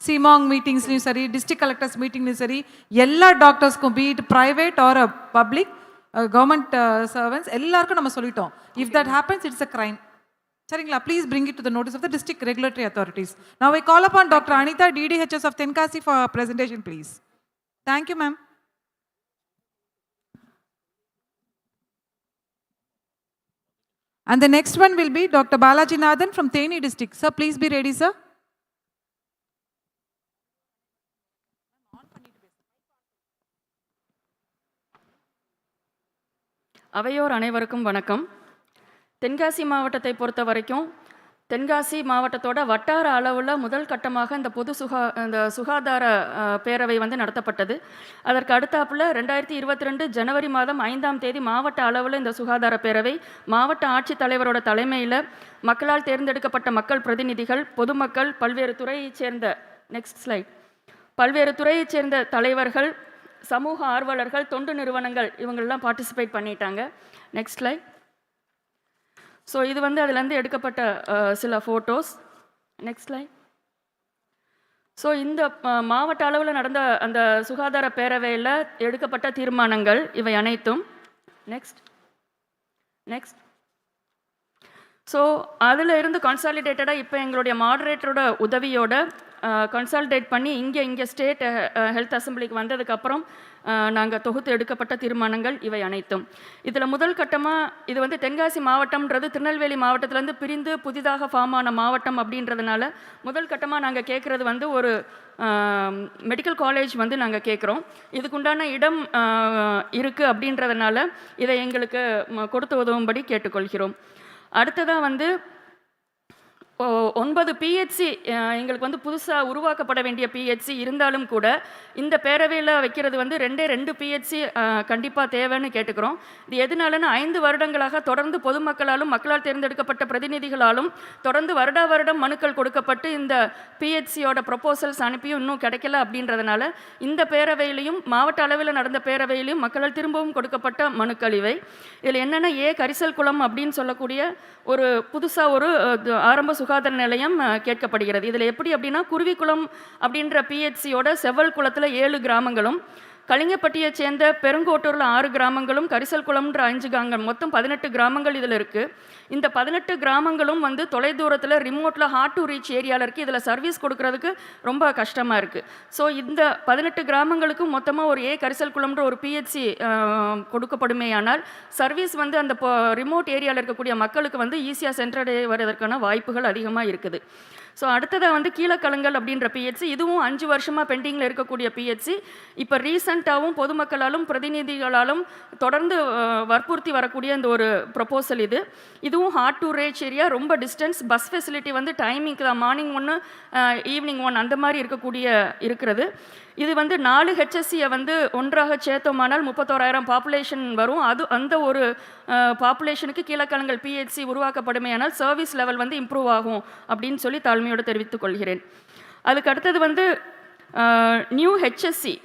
CMONG மீட்டிங்ஸ்லையும் சரி, district collectors மீட்டிங்லையும் சரி, எல்லா டாக்டர்ஸ்க்கும் be it private or public government servants எல்லாருக்கும் நம்ம சொல்லிட்டோம். If that happens it's a crime. சரிங்களா? Please bring it to the notice of the district regulatory authorities. Now I call upon doctor Anitha, DDHS of Tenkasi for presentation, please. Thank you, ma'am. And the next one will be Dr. Balaji Nathan from Theni district. Sir, please be ready, sir. அவையோர் அனைவருக்கும் வணக்கம். தென்காசி மாவட்டத்தை பொறுத்த வரைக்கும் தென்காசி மாவட்டத்தோட வட்டார அளவில் முதல் கட்டமாக இந்த சுகாதார பேரவை வந்து நடத்தப்பட்டது. அதற்கு அடுத்தாப்புல 2022 ஜனவரி மாதம் 5ஆம் தேதி மாவட்ட அளவில் இந்த சுகாதார பேரவை மாவட்ட ஆட்சித்தலைவரோட தலைமையில் மக்களால் தேர்ந்தெடுக்கப்பட்ட மக்கள் பிரதிநிதிகள், பொதுமக்கள், பல்வேறு துறையைச் சேர்ந்த பல்வேறு துறையைச் சேர்ந்த தலைவர்கள், சமூக ஆர்வலர்கள், தொண்டு நிறுவனங்கள் இவங்கெல்லாம் பார்ட்டிசிபேட் பண்ணிட்டாங்க. Next slide. ஸோ இது வந்து அதுலேருந்து எடுக்கப்பட்ட சில ஃபோட்டோஸ். Next slide. ஸோ இந்த மாவட்ட அளவில் நடந்த அந்த சுகாதார பேரவையில் எடுக்கப்பட்ட தீர்மானங்கள் இவை அனைத்தும். நெக்ஸ்ட். ஸோ அதில் இருந்து கன்சாலிடேட்டடாக இப்போ எங்களுடைய மாடரேட்டரோட உதவியோட கன்சாலிடேட் பண்ணி இங்கே ஸ்டேட் ஹெல்த் அசம்பிளிக்கு வந்ததுக்கப்புறம் நாங்கள் தொகுத்து எடுக்கப்பட்ட தீர்மானங்கள் இவை அனைத்தும். இதில் முதல் கட்டமாக இது வந்து தென்காசி மாவட்டம்ன்றது திருநெல்வேலி மாவட்டத்திலேருந்து பிரிந்து புதிதாக ஃபார்ம் ஆன மாவட்டம் அப்படின்றதுனால முதல் கட்டமாக நாங்கள் கேட்குறது வந்து ஒரு மெடிக்கல் காலேஜ் வந்து நாங்கள் கேட்குறோம். இதுக்குண்டான இடம் இருக்குது அப்படின்றதுனால இதை எங்களுக்கு கொடுத்து உதவும்படி கேட்டுக்கொள்கிறோம். அடுத்ததாக வந்து 9 பிஹெச்சி எங்களுக்கு வந்து புதுசாக உருவாக்கப்பட வேண்டிய பிஹெச்சி இருந்தாலும் கூட இந்த பேரவையில் வைக்கிறது வந்து 2 பிஹெச்சி கண்டிப்பாக தேவைன்னு கேட்டுக்கிறோம். இது எதனாலன்னு 5 வருடங்களாக தொடர்ந்து பொதுமக்களாலும் மக்களால் தேர்ந்தெடுக்கப்பட்ட பிரதிநிதிகளாலும் தொடர்ந்து வருடம் மனுக்கள் கொடுக்கப்பட்டு இந்த பிஹெச்சியோட ப்ரொப்போசல்ஸ் அனுப்பியும் இன்னும் கிடைக்கல அப்படின்றதுனால இந்த பேரவையிலையும் மாவட்ட அளவில் நடந்த பேரவையிலையும் மக்களால் திரும்பவும் கொடுக்கப்பட்ட மனுக்கள் இவை. இதில் என்னென்னா கரிசல் குளம் அப்படின்னு சொல்லக்கூடிய ஒரு புதுசாக ஒரு ஆரம்ப சுகாதார நிலையம் கேட்கப்படுகிறது. இதில் எப்படி அப்படின்னா குருவிக்குளம் அப்படின்ற பிஹெச்சியோட செவ்வல் குளத்தில் 7 கிராமங்களும், கலிங்கப்பட்டியை சேர்ந்த பெருங்கோட்டூரில் 6 கிராமங்களும், கரிசல் குளம்ன்ற 5 கிராமங்கள், மொத்தம் 18 கிராமங்கள் இதில் இருக்குது. இந்த 18 கிராமங்களும் வந்து தொலைதூரத்தில் ரிமோட்டில் ஹார்ட் டு ரீச் ஏரியாவில் இருக்குது. இதில் சர்வீஸ் கொடுக்கறதுக்கு ரொம்ப கஷ்டமாக இருக்குது. ஸோ இந்த 18 கிராமங்களுக்கும் மொத்தமாக ஒரு கரிசல் குளம்ன்ற ஒரு பிஹெச்சி கொடுக்கப்படுமேயானால் சர்வீஸ் வந்து அந்த ரிமோட் ஏரியாவில் இருக்கக்கூடிய மக்களுக்கு வந்து ஈஸியாக சென்றடைய வருவதற்கான வாய்ப்புகள் அதிகமாக இருக்குது. ஸோ அடுத்ததாக வந்து கீழக்கலங்கல் அப்படின்ற பிஹெச்சி, இதுவும் 5 வருஷமாக பெண்டிங்கில் இருக்கக்கூடிய பிஹெச்சி. இப்போ ரீசண்டாகவும் பொதுமக்களாலும் பிரதிநிதிகளாலும் தொடர்ந்து வற்புறுத்தி வரக்கூடிய இந்த ஒரு ப்ரொப்போசல் இதுவும் ஹார்ட் டு ரீச் ஏரியா, ரொம்ப டிஸ்டன்ஸ், பஸ் ஃபெசிலிட்டி வந்து டைமிங்க்கு தான், மார்னிங் 1 ஈவினிங் 1 அந்த மாதிரி இருக்கிறது. இது வந்து 4 ஹெச்எஸ்சியை வந்து ஒன்றாக சேர்த்தோமானால் 31,000 பாப்புலேஷன் வரும். அந்த ஒரு பாப்புலேஷனுக்கு கீழக்கலங்கல் பிஹெச்சி உருவாக்கப்படுமேயானால் சர்வீஸ் லெவல் வந்து இம்ப்ரூவ் ஆகும் அப்படின்னு சொல்லி தாழ்மையோடு தெரிவித்துக் கொள்கிறேன். அதுக்கு அடுத்தது வந்து நியூ ஹெச்எஸ்சி.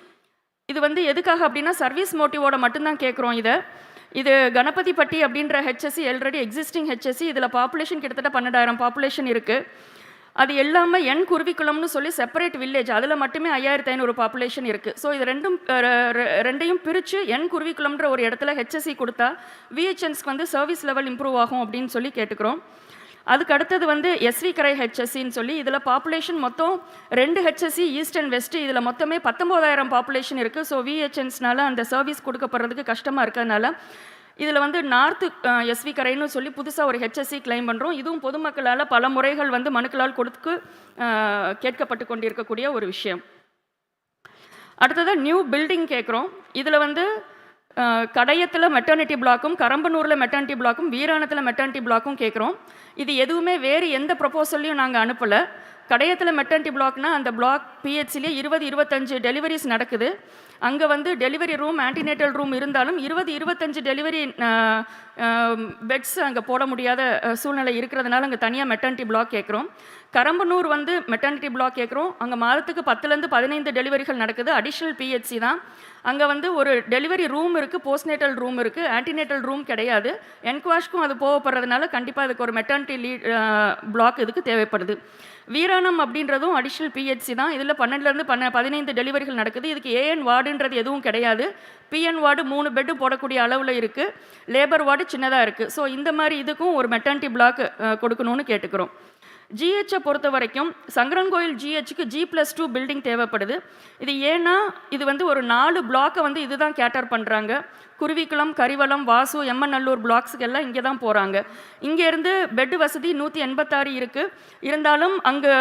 இது வந்து எதுக்காக அப்படின்னா சர்வீஸ் மோட்டிவோட மட்டும்தான் கேட்குறோம். இது கணபதிப்பட்டி அப்படின்ற ஹெச்எஸ்சி ஆல்ரெடி எக்ஸிஸ்டிங் ஹெச்எஸ்சி. இதில் பாப்புலேஷன் கிட்டத்தட்ட 12,000 பாப்புலேஷன் இருக்குது. அது எல்லாமே குருவிக்குளம்னு சொல்லி செப்பரேட் வில்லேஜ், அதில் மட்டுமே 5,500 பாப்புலேஷன் இருக்குது. ஸோ இது ரெண்டையும் பிரித்து குருவிக்குளம்ன்ற ஒரு இடத்துல ஹெச்எஸ்சி கொடுத்தா விஹெச்என்ஸ்க்கு வந்து சர்வீஸ் லெவல் இம்ப்ரூவ் ஆகும் அப்படின்னு சொல்லி கேட்டுக்கிறோம். அதுக்கு அடுத்தது வந்து எஸ்வி கரை ஹெச்எஸ்சின்னு சொல்லி இதில் பாப்புலேஷன் மொத்தம் 2 ஹெச்எஸ்சி ஈஸ்ட் அண்ட் வெஸ்ட், இதில் மொத்தமே 19,000 பாப்புலேஷன் இருக்குது. ஸோ விஹெச்என்ஸ்னால அந்த சர்வீஸ் கொடுக்கப்படுறதுக்கு கஷ்டமாக இருக்கிறதுனால இதில் வந்து நார்த்து எஸ்வி கரைன்னு சொல்லி புதுசாக ஒரு ஹெச்எஸ்சி கிளைம் பண்ணுறோம். இதுவும் பொதுமக்களால் பல முறைகள் வந்து மனுக்களால் கொடுத்து கேட்கப்பட்டு கொண்டிருக்கக்கூடிய ஒரு விஷயம். அடுத்ததாக நியூ பில்டிங் கேட்குறோம். இதில் வந்து கடையத்தில் மெட்டர்னிட்டி பிளாக்கும், கரம்பனூரில் மெட்டர்னிட்டி பிளாக்கும், வீராணத்தில் மெட்டர்னிட்டி பிளாக்கும் கேட்குறோம். இது எதுவுமே வேறு எந்த ப்ரொப்போசல்லையும் நாங்கள் அனுப்பலை. கடையத்தில் மெட்டர்னிட்டி பிளாக்னா அந்த பிளாக் பிஹெச்சிலே 20-25 டெலிவரிஸ் நடக்குது. அங்கே வந்து டெலிவரி ரூம், ஆன்டினேட்டல் ரூம் இருந்தாலும் 20-25 டெலிவரி பெட்ஸ் அங்கே போட முடியாத சூழ்நிலை இருக்கிறதுனால அங்கே தனியாக மெட்டர்னிட்டி பிளாக் கேட்குறோம். கரம்பனூர் வந்து மெட்டர்னிட்டி பிளாக் கேட்குறோம். அங்கே மாதத்துக்கு 10லேருந்து 15 டெலிவரிகள் நடக்குது. அடிஷ்னல் பிஹெச்சி தான். அங்கே வந்து ஒரு டெலிவரி ரூம் இருக்குது, போஸ்ட்நேட்டல் ரூம் இருக்குது, ஆன்டினேட்டல் ரூம் கிடையாது. என்குவாஷ்க்கும் அது போகப்படுறதுனால கண்டிப்பாக அதுக்கு ஒரு மெட்டர்னிட்டி பிளாக் இதுக்கு தேவைப்படுது. வீராணம் அப்படின்றதும் அடிஷ்னல் பிஹெச்சி தான். இதில் 12லேருந்து 15 டெலிவரிகள் நடக்குது. இதுக்கு ஏஎன் வார்டுன்றது எதுவும் கிடையாது. பிஎன் வார்டு 3 பெட்டு போடக்கூடிய அளவில் இருக்குது. லேபர் வார்டு சின்னதாக இருக்குது. ஸோ இந்த மாதிரி இதுக்கும் ஒரு மெட்டர்னிட்டி பிளாக் கொடுக்கணும்னு கேட்டுக்கிறோம். ஜிஹெச்சை பொறுத்த வரைக்கும் சங்கரன்கோயில் ஜிஹெச்சுக்கு G+2 பில்டிங் தேவைப்படுது. இது ஏன்னா இது வந்து ஒரு 4 பிளாக்கை வந்து இதுதான் கேட்டர் பண்ணுறாங்க. குருவிக்குளம், கரிவலம், வாசு, எம்மநல்லூர் பிளாக்ஸுக்கு எல்லாம் இங்கே தான் போகிறாங்க. இங்கேருந்து பெட்டு வசதி 186 இருக்குது. இருந்தாலும் அங்கே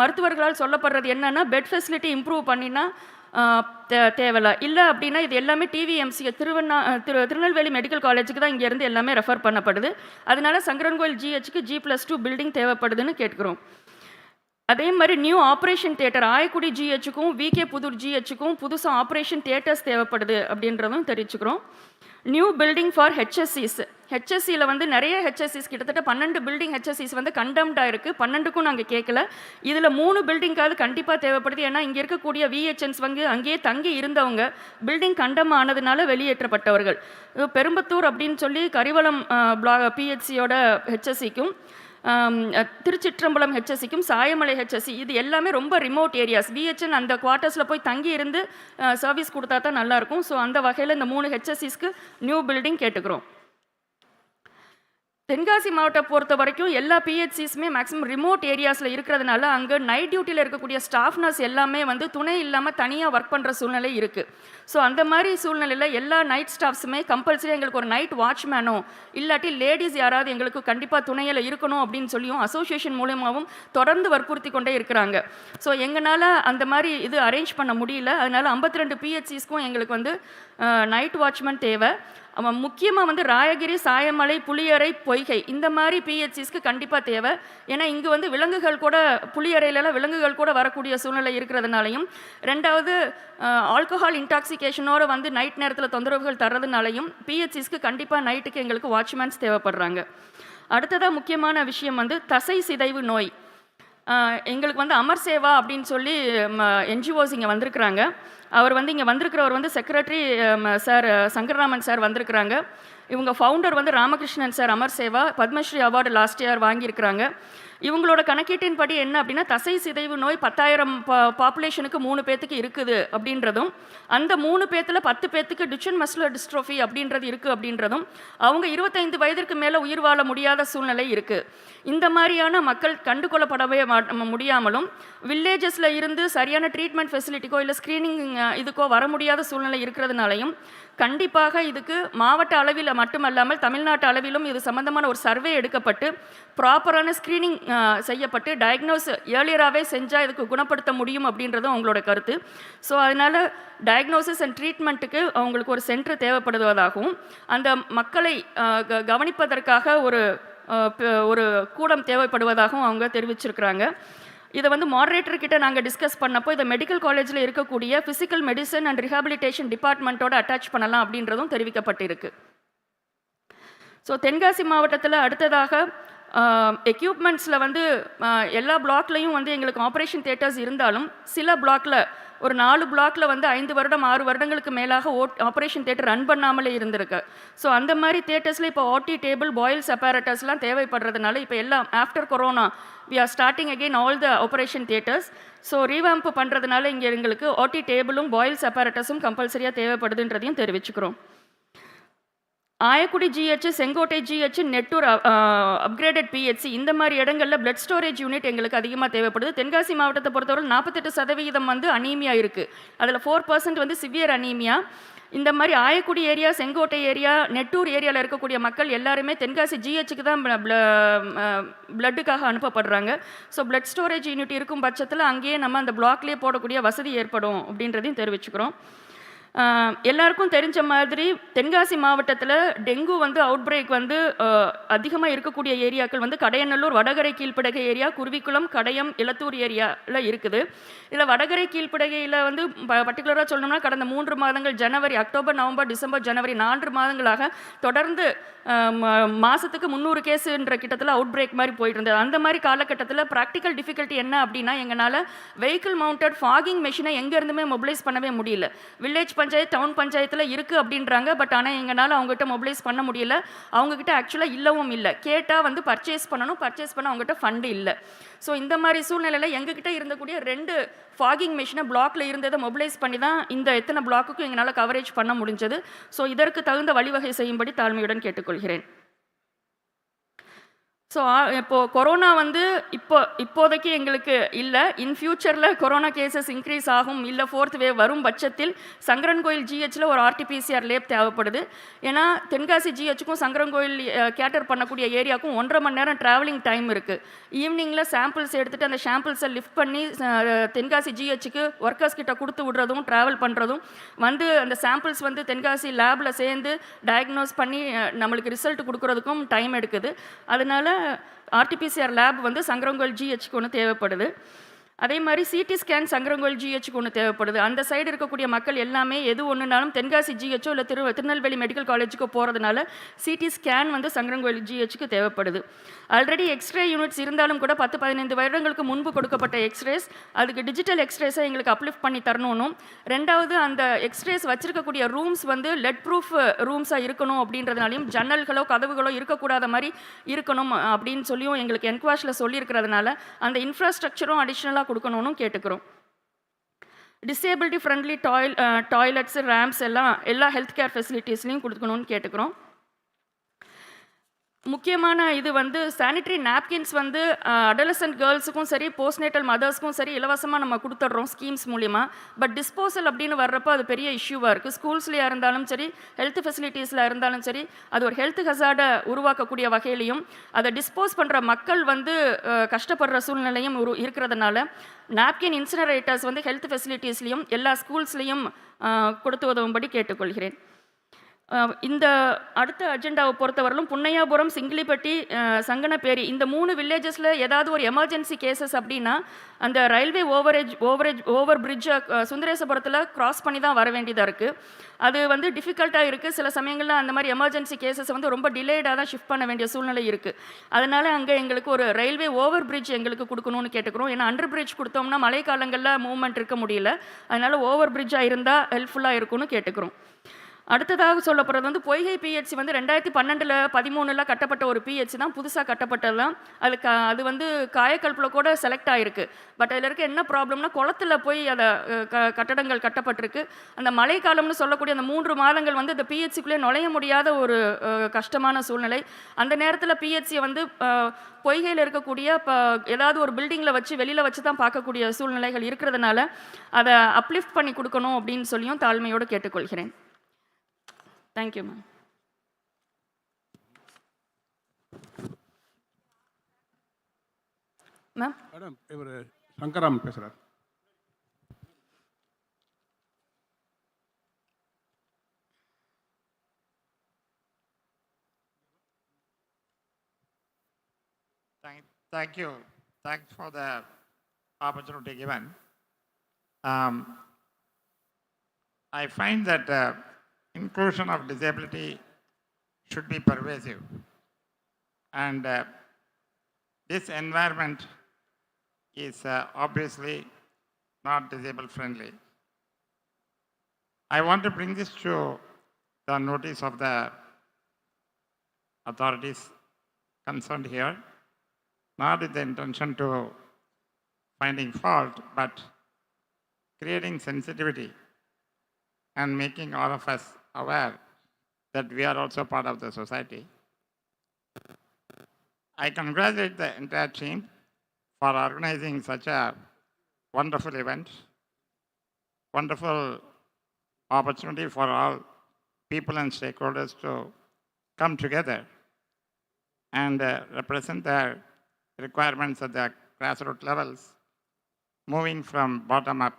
மருத்துவர்களால் சொல்லப்படுறது என்னென்னா பெட் ஃபெசிலிட்டி இம்ப்ரூவ் பண்ணினா தேவையில்ல. இல்லை அப்படின்னா இது எல்லாமே டிவிஎம்சி திருநெல்வேலி மெடிக்கல் காலேஜுக்கு தான் இங்கேருந்து எல்லாமே ரெஃபர் பண்ணப்படுது. அதனால சங்கரன்கோயில் ஜிஹெச்சுக்கு G+2 பில்டிங் தேவைப்படுதுன்னு கேட்குறோம். அதே மாதிரி நியூ ஆப்ரேஷன் தியேட்டர் ஆயக்குடி ஜிஹெச்சுக்கும் விகே புதூர் ஜிஹெச்சுக்கும் புதுசாக ஆப்ரேஷன் தியேட்டர்ஸ் தேவைப்படுது அப்படின்றதும் தெரிவிச்சுக்கிறோம். நியூ பில்டிங் ஃபார் ஹெச்எஸ்சிஸ். ஹெச்எஸ்சியில் வந்து நிறைய ஹெச்எஸ்சிஸ் கிட்டத்தட்ட 12 பில்டிங் ஹெச்எஸ்சிஸ் வந்து கண்டம்டாக இருக்குது. 12க்கும் நாங்கள் கேட்கல. இதில் 3 பில்டிங்காவது கண்டிப்பாக தேவைப்படுது. ஏன்னா இங்கே இருக்கக்கூடிய விஹெச்என்ஸ் வந்து அங்கேயே தங்கி இருந்தவங்க பில்டிங் கண்டம் ஆனதுனால வெளியேற்றப்பட்டவர்கள். பெரும்பத்தூர் அப்படின்னு சொல்லி கரிவலம் பிஹெச்சியோட ஹெச்எஸ்சிக்கும் திருச்சிற்றம்பலம் ஹெச்எஸ்சிக்கும் சாயமலை ஹெச்எஸ்சி இது எல்லாமே ரொம்ப ரிமோட் ஏரியாஸ். பிஹெச்என் அந்த குவார்ட்டர்ஸில் போய் தங்கி இருந்து சர்வீஸ் கொடுத்தா தான் நல்லாயிருக்கும். ஸோ அந்த வகையில் இந்த 3 ஹெச்எஸ்சிஸ்க்கு நியூ பில்டிங் கேட்டுக்கிறோம். தென்காசி மாவட்டம் பொறுத்த வரைக்கும் எல்லா பிஹெச்சிஸுமே மேக்ஸிமம் ரிமோட் ஏரியாஸில் இருக்கிறதுனால அங்கே நைட் டியூட்டியில் இருக்கக்கூடிய ஸ்டாஃப் நர்ஸ் எல்லாமே வந்து துணை இல்லாமல் தனியாக ஒர்க் பண்ணுற சூழ்நிலை இருக்குது. ஸோ அந்த மாதிரி சூழ்நிலையில் எல்லா நைட் ஸ்டாஃப்ஸுமே கம்பல்சரி எங்களுக்கு ஒரு நைட் வாட்ச்மேனோ இல்லாட்டி லேடிஸ் யாராவது எங்களுக்கு கண்டிப்பாக துணையில் இருக்கணும் அப்படின்னு சொல்லியும் அசோசியேஷன் மூலமாகவும் தொடர்ந்து வற்புறுத்தி கொண்டே இருக்கிறாங்க. ஸோ எங்களால் அந்த மாதிரி இது அரேஞ்ச் பண்ண முடியல. அதனால் 52 பிஹெச்சிஸ்க்கும் எங்களுக்கு வந்து நைட் வாட்ச்மேன் தேவை. முக்கியமாக வந்து ராயகிரி, சாயமலை, புளியரை, பொய்கை இந்த மாதிரி பிஹெச்சிஸ்க்கு கண்டிப்பாக தேவை. ஏன்னா இங்கே வந்து விலங்குகள் கூட புளியறையிலலாம் விலங்குகள் கூட வரக்கூடிய சூழ்நிலை இருக்கிறதுனாலையும், ரெண்டாவது ஆல்கஹால் இன்டாக்சிகேஷனோடு வந்து நைட் நேரத்தில் தொந்தரவுகள் தர்றதுனாலையும் பிஹெச்சிஸ்க்கு கண்டிப்பாக நைட்டுக்கு எங்களுக்கு வாட்ச்மேன்ஸ் தேவைப்படுறாங்க. அடுத்ததாக முக்கியமான விஷயம் வந்து தசை சிதைவு நோய். எங்களுக்கு வந்து அமர் சேவா அப்படின்னு சொல்லி என்ஜிஓஸ் இங்கே வந்திருக்கிறாங்க. அவர் வந்து இங்கே வந்திருக்கிறவர் வந்து செக்ரட்டரி சார் சங்கரராமன் சார் வந்திருக்கிறாங்க. இவங்க ஃபவுண்டர் வந்து Ramakrishnan sir Amar Seva Padmashri award last year வாங்கியிருக்கிறாங்க. இவங்களோட கணக்கீட்டின் படி என்ன அப்படின்னா தசை சிதைவு நோய் 10,000 பாப்புலேஷனுக்கு 3 பேத்துக்கு இருக்குது அப்படின்றதும், அந்த 3 பேத்தில் 10 பேத்துக்கு டுச்சன் மஸ்குலர் டிஸ்ட்ரோஃபி அப்படின்றது இருக்குது அப்படின்றதும், அவங்க 25 வயதிற்கு மேலே உயிர் வாழ முடியாத சூழ்நிலை இருக்குது. இந்த மாதிரியான மக்கள் கண்டுகொள்ளப்படவே முடியாமலும் வில்லேஜஸில் இருந்து சரியான ட்ரீட்மெண்ட் ஃபெசிலிட்டிக்கோ இல்லை ஸ்க்ரீனிங் இதுக்கோ வர முடியாத சூழ்நிலை இருக்கிறதுனாலையும் கண்டிப்பாக இதுக்கு மாவட்ட அளவில் மட்டுமல்லாமல் தமிழ்நாட்டு அளவிலும் இது சம்பந்தமான ஒரு சர்வே எடுக்கப்பட்டு ப்ராப்பரான ஸ்க்ரீனிங் செய்யப்பட்டு டயக்னோஸ் ஏர்லியராகவே செஞ்சால் இதுக்கு குணப்படுத்த முடியும் அப்படின்றதும் அவங்களோட கருத்து. ஸோ அதனால் டயக்னோசிஸ் அண்ட் ட்ரீட்மெண்ட்டுக்கு அவங்களுக்கு ஒரு சென்டர் தேவைப்படுவதாகவும், அந்த மக்களை கவனிப்பதற்காக ஒரு கூடம் தேவைப்படுவதாகவும் அவங்க தெரிவிச்சிருக்கிறாங்க. இதை வந்து மாடரேட்டர் கிட்ட நாங்கள் டிஸ்கஸ் பண்ணப்போ இதை மெடிக்கல் காலேஜில் இருக்கக்கூடிய ஃபிசிக்கல் மெடிசன் அண்ட் ரிஹாபிலிட்டேஷன் டிபார்ட்மெண்ட்டோட அட்டாச் பண்ணலாம் அப்படின்றதும் தெரிவிக்கப்பட்டிருக்கு. ஸோ தென்காசி மாவட்டத்தில் அடுத்ததாக எக்யூப்மெண்ட்ஸில் வந்து எல்லா பிளாக்லையும் வந்து எங்களுக்கு ஆப்ரேஷன் தியேட்டர்ஸ் இருந்தாலும் சில பிளாக்ல ஒரு 4 பிளாக்ல வந்து 5 வருடம் 6 வருடங்களுக்கு மேலாக ஆப்ரேஷன் தியேட்டர் ரன் பண்ணாமலே இருந்திருக்கு. ஸோ அந்த மாதிரி தியேட்டர்ஸில் இப்போ ஓடி டேபிள், பாயில்ஸ் அப்பாரட்டஸ்லாம் தேவைப்படுறதுனால இப்போ எல்லாம் after corona we are starting again all the operation theaters. So revamp பண்ணுறதுனால இங்கே எங்களுக்கு ஓடி டேபிளும் பாயில்ஸ் அப்பாரட்டஸும் கம்பல்சரியாக தேவைப்படுதுன்றதையும் தெரிவிச்சுக்கிறோம். Ayakudi GH, Sengottai GH, Nettur upgraded PHC இந்த மாதிரி இடங்களில் பிளட் ஸ்டோரேஜ் யூனிட் எங்களுக்கு அதிகமாக தேவைப்படுது. தென்காசி மாவட்டத்தை பொறுத்தவரை 48% வந்து அனீமியா இருக்குது. அதில் 4% வந்து சிவியர் அனீமியா. இந்த மாதிரி ஆயக்குடி ஏரியா, செங்கோட்டை ஏரியா, நெட்டூர் ஏரியாவில் இருக்கக்கூடிய மக்கள் எல்லாருமே தென்காசி ஜிஹெச்சுக்கு தான் பிளட்டுக்காக அனுப்பப்படுறாங்க. ஸோ பிளட் ஸ்டோரேஜ் யூனிட் இருக்கும் பட்சத்தில் அங்கேயே நம்ம அந்த பிளாக்லேயே போடக்கூடிய வசதி ஏற்படும் அப்படின்றதையும் தெரிவிச்சுக்கிறோம். எல்லாருக்கும் தெரிஞ்ச மாதிரி தென்காசி மாவட்டத்தில் டெங்கு வந்து அவுட் பிரேக் வந்து அதிகமாக இருக்கக்கூடிய ஏரியாக்கள் வந்து கடையநல்லூர், வடகரை கீழ்ப்படகை ஏரியா, குருவிக்குளம், கடையம், இலத்தூர் ஏரியாவில் இருக்குது. இதில் வடகரை கீழ்ப்படகையில் வந்து பர்டிகுலராக சொல்லணும்னா கடந்த 3 மாதங்கள் ஜனவரி, அக்டோபர், நவம்பர், டிசம்பர், ஜனவரி 4 மாதங்களாக தொடர்ந்து மாதத்துக்கு 300 கேஸுன்ற கிட்டத்தில் அவுட் பிரேக் மாதிரி போயிட்டு இருந்தது. அந்த மாதிரி காலகட்டத்தில் ப்ராக்டிக்கல் டிஃபிகல்ட்டி என்ன அப்படின்னா எங்களால் வெஹிக்கிள் மவுண்டட் ஃபாகிங் மெஷினை எங்கேருந்துமே மொபிலைஸ் பண்ணவே முடியல. வில்லேஜ் பஞ்சாயத்து, டவுன் பஞ்சாயத்தில் இருக்குது அப்படின்றாங்க. பட் ஆனால் எங்களால் அவங்ககிட்ட மொபிலைஸ் பண்ண முடியல. அவங்கக்கிட்ட ஆக்சுவலாக இல்லவும் இல்லை. கேட்டால் வந்து பர்ச்சேஸ் பண்ணணும், பர்ச்சேஸ் பண்ண அவங்ககிட்ட ஃபண்டு இல்லை. ஸோ இந்த மாதிரி சூழ்நிலையில் எங்ககிட்ட இருந்தக்கூடிய 2 ஃபாகிங் மெஷினை பிளாக்ல இருந்ததை மொபிலைஸ் பண்ணி தான் இந்த எத்தனை பிளாக்குக்கும் எங்களால் கவரேஜ் பண்ண முடிஞ்சது. ஸோ இதற்கு தகுந்த வழிவகை செய்யும்படி தாழ்மையுடன் கேட்டுக்கொள்கிறேன். ஸோ இப்போது கொரோனா வந்து இப்போதைக்கு எங்களுக்கு இல்லை. இன் ஃபியூச்சரில் கொரோனா கேசஸ் இன்க்ரீஸ் ஆகும், இல்லை 4th வேவ் வரும் பட்சத்தில் சங்கரன்கோயில் ஜிஹெச்சில் ஒரு ஆர்டிபிசிஆர் லேப் தேவைப்படுது. ஏன்னா தென்காசி ஜிஹெச்சுக்கும் சங்கரன்கோயில் கேட்டர் பண்ணக்கூடிய ஏரியாவுக்கும் 1.5 மணி நேரம் ட்ராவலிங் டைம் இருக்குது. ஈவினிங்கில் சாம்பிள்ஸ் எடுத்துகிட்டு அந்த சாம்பிள்ஸை லிஃப்ட் பண்ணி தென்காசி ஜிஹெச்சுக்கு ஒர்க்கர்ஸ் கிட்ட கொடுத்து விடுறதும் ட்ராவல் பண்ணுறதும் வந்து அந்த சாம்பிள்ஸ் வந்து தென்காசி லேபில் சேர்ந்து டயக்னோஸ் பண்ணி நம்மளுக்கு ரிசல்ட் கொடுக்குறதுக்கும் டைம் எடுக்குது. அதனால் ஆர்டிபிசிஆர் லேப் வந்து சங்கரன்கோயில் ஜிஹெச்சுக்கு ஒன்று தேவைப்படுது. அதே மாதிரி சிடி ஸ்கேன் சங்கரங்கோயில் ஜிஹெச்சுக்கு ஒன்று தேவைப்படுது. அந்த சைடு இருக்கக்கூடிய மக்கள் எல்லாமே எது ஒன்றுனாலும் தென்காசி ஜிஹெச்சோ இல்லை திருநெல்வேலி மெடிக்கல் காலேஜுக்கோ போகிறதுனால சிடி ஸ்கேன் வந்து சங்கரங்கோயில் ஜிஹெச்சுக்கு தேவைப்படுது. ஆல்ரெடி எக்ஸ்ரே யூனிட்ஸ் இருந்தாலும் கூட 10-15 வருடங்களுக்கு முன்பு கொடுக்கப்பட்ட எக்ஸ்ரேஸ் அதுக்கு டிஜிட்டல் எக்ஸ்ரேஸை எங்களுக்கு அப்லிஃப்ட் பண்ணி தரணும். ரெண்டாவது அந்த எக்ஸ்ரேஸ் வச்சிருக்கக்கூடிய ரூம்ஸ் வந்து லெட் ப்ரூஃப் ரூம்ஸாக இருக்கணும் அப்படின்றதுனாலையும் ஜன்னல்களோ கதவுகளோ இருக்கக்கூடாத மாதிரி இருக்கணும் அப்படின்னு சொல்லியும் எங்களுக்கு என்குவாஷில் சொல்லியிருக்கிறதுனால அந்த இன்ஃப்ராஸ்ட்ரக்சரும் அடிஷ்னலாக கொடுக்கணும்னு கேட்டுக்கிறோம். டிசேபிலிட்டி ஃப்ரெண்ட்லி டாய்லெட்ஸ் ரேம்ப்ஸ் எல்லா ஹெல்த் கேர் ஃபெசிலிட்டிஸ்லையும் கொடுக்கணும்னு கேட்டுக்கிறோம். முக்கியமான இது வந்து சானிட்டரி நாப்கின்ஸ் வந்து அடலசன்ட் கேர்ள்ஸுக்கும் சரி போஸ்ட்நேட்டல் மதர்ஸ்க்கும் சரி இலவசமாக நம்ம கொடுத்துட்றோம் ஸ்கீம்ஸ் மூலிமா. பட் டிஸ்போசல் அப்படின்னு வர்றப்போ அது பெரிய இஷ்யூவாக இருக்குது. ஸ்கூல்ஸ்லேயே இருந்தாலும் சரி ஹெல்த் ஃபெசிலிட்டிஸில் இருந்தாலும் சரி அது ஒரு ஹெல்த் ஹசார்டை உருவாக்கக்கூடிய வகையிலையும் அதை டிஸ்போஸ் பண்ணுற மக்கள் வந்து கஷ்டப்படுற சூழ்நிலையும் இருக்கிறதுனால நாப்கின் இன்சினரேட்டர்ஸ் வந்து ஹெல்த் ஃபெசிலிட்டிஸ்லேயும் எல்லா ஸ்கூல்ஸ்லேயும் கொடுத்து உதவும்படி கேட்டுக்கொள்கிறேன். இந்த அடுத்த அஜெண்டாவை பொறுத்தவரையிலும் புன்னையாபுரம், சிங்கிலிப்பட்டி, சங்கனப்பேரி இந்த 3 வில்லேஜஸில் ஏதாவது ஒரு எமர்ஜென்சி கேசஸ் அப்படின்னா அந்த ரயில்வே ஓவர் பிரிட்ஜை சுந்தரேசபுரத்தில் கிராஸ் பண்ணி தான் வர வேண்டியதாக இருக்குது. அது வந்து டிஃபிகல்ட்டாக இருக்குது. சில சமயங்களில் அந்த மாதிரி எமர்ஜென்சி கேசஸ் வந்து ரொம்ப டிலேடாக தான் ஷிஃப்ட் பண்ண வேண்டிய சூழ்நிலை இருக்குது. அதனால் அங்கே எங்களுக்கு ஒரு ரயில்வே ஓவர் பிரிட்ஜ் எங்களுக்கு கொடுக்கணும்னு கேட்டுக்கிறோம். ஏன்னா அண்டர் பிரிட்ஜ் கொடுத்தோம்னா மழை காலங்களில் மூவ்மெண்ட் இருக்க முடியல. அதனால் ஓவர் பிரிட்ஜாக இருந்தால் ஹெல்ப்ஃபுல்லாக இருக்கும்னு கேட்டுக்கிறோம். அடுத்ததாக சொல்லப்படுறது வந்து பொய்கை பிஹெச்சி வந்து 2012-13 கட்டப்பட்ட ஒரு பிஹெச்சி தான், புதுசாக கட்டப்பட்டது தான். அது வந்து காயக்கல்பில் கூட செலக்ட் ஆகிருக்கு. பட் அதில் இருக்க என்ன ப்ராப்ளம்னா குளத்தில் போய் அதை கட்டடங்கள் கட்டப்பட்டிருக்கு. அந்த மழைக்காலம்னு சொல்லக்கூடிய அந்த 3 மாதங்கள் வந்து இந்த பிஹெச்சிக்குள்ளே நுழைய முடியாத ஒரு கஷ்டமான சூழ்நிலை. அந்த நேரத்தில் பிஹெச்சியை வந்து பொய்கையில் இருக்கக்கூடிய ஏதாவது ஒரு பில்டிங்கில் வச்சு வெளியில் வச்சு தான் பார்க்கக்கூடிய சூழ்நிலைகள் இருக்கிறதுனால அதை அப்லிஃப்ட் பண்ணி கொடுக்கணும் அப்படின்னு சொல்லியும் தாழ்மையோடு கேட்டுக்கொள்கிறேன். Thank you ma'am. மேடம் இவர் சங்கராம் பேசுகிறார். Thank you. Thanks for the opportunity given. I find that inclusion of disability should be pervasive, and this environment is obviously not disabled friendly. I want to bring this to the notice of the authorities concerned here, not with the intention to finding fault, but creating sensitivity and making all of us aware that we are also part of the society. I congratulate the entire team for organizing such a wonderful event, wonderful opportunity for all people and stakeholders to come together and represent their requirements at the grassroots levels, moving from bottom up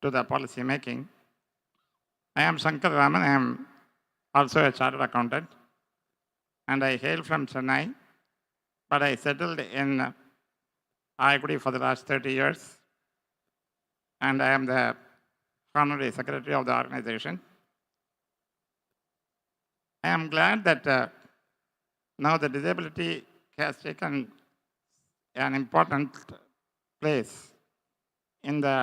to the policy making. I am Shankar Raman. I am also a chartered accountant, and I hail from Chennai, but I settled in Ayagudi for the last 30 years, and I am the honorary secretary of the organization. I am glad that now the disability has taken an important place in the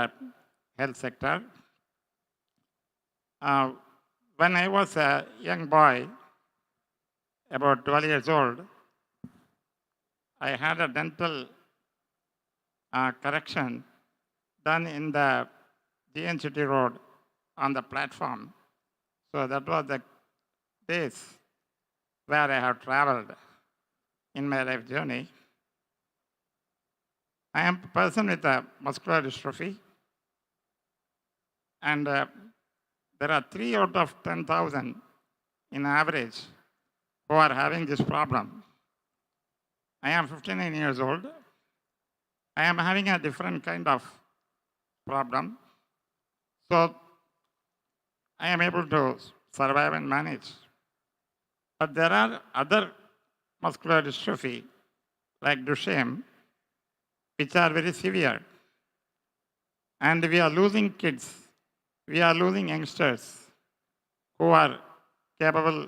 health sector. When I was a young boy, about 12 years old, I had a dental correction done in the GNCT road on the platform. So that was the days where I have traveled in my life journey. I am a person with a muscular dystrophy, and there are 3 out of 10,000 in average who are having this problem. I am 59 years old. I am having a different kind of problem. So I am able to survive and manage. But there are other muscular dystrophy like Duchenne, which are very severe. And we are losing kids. We are losing youngsters who are capable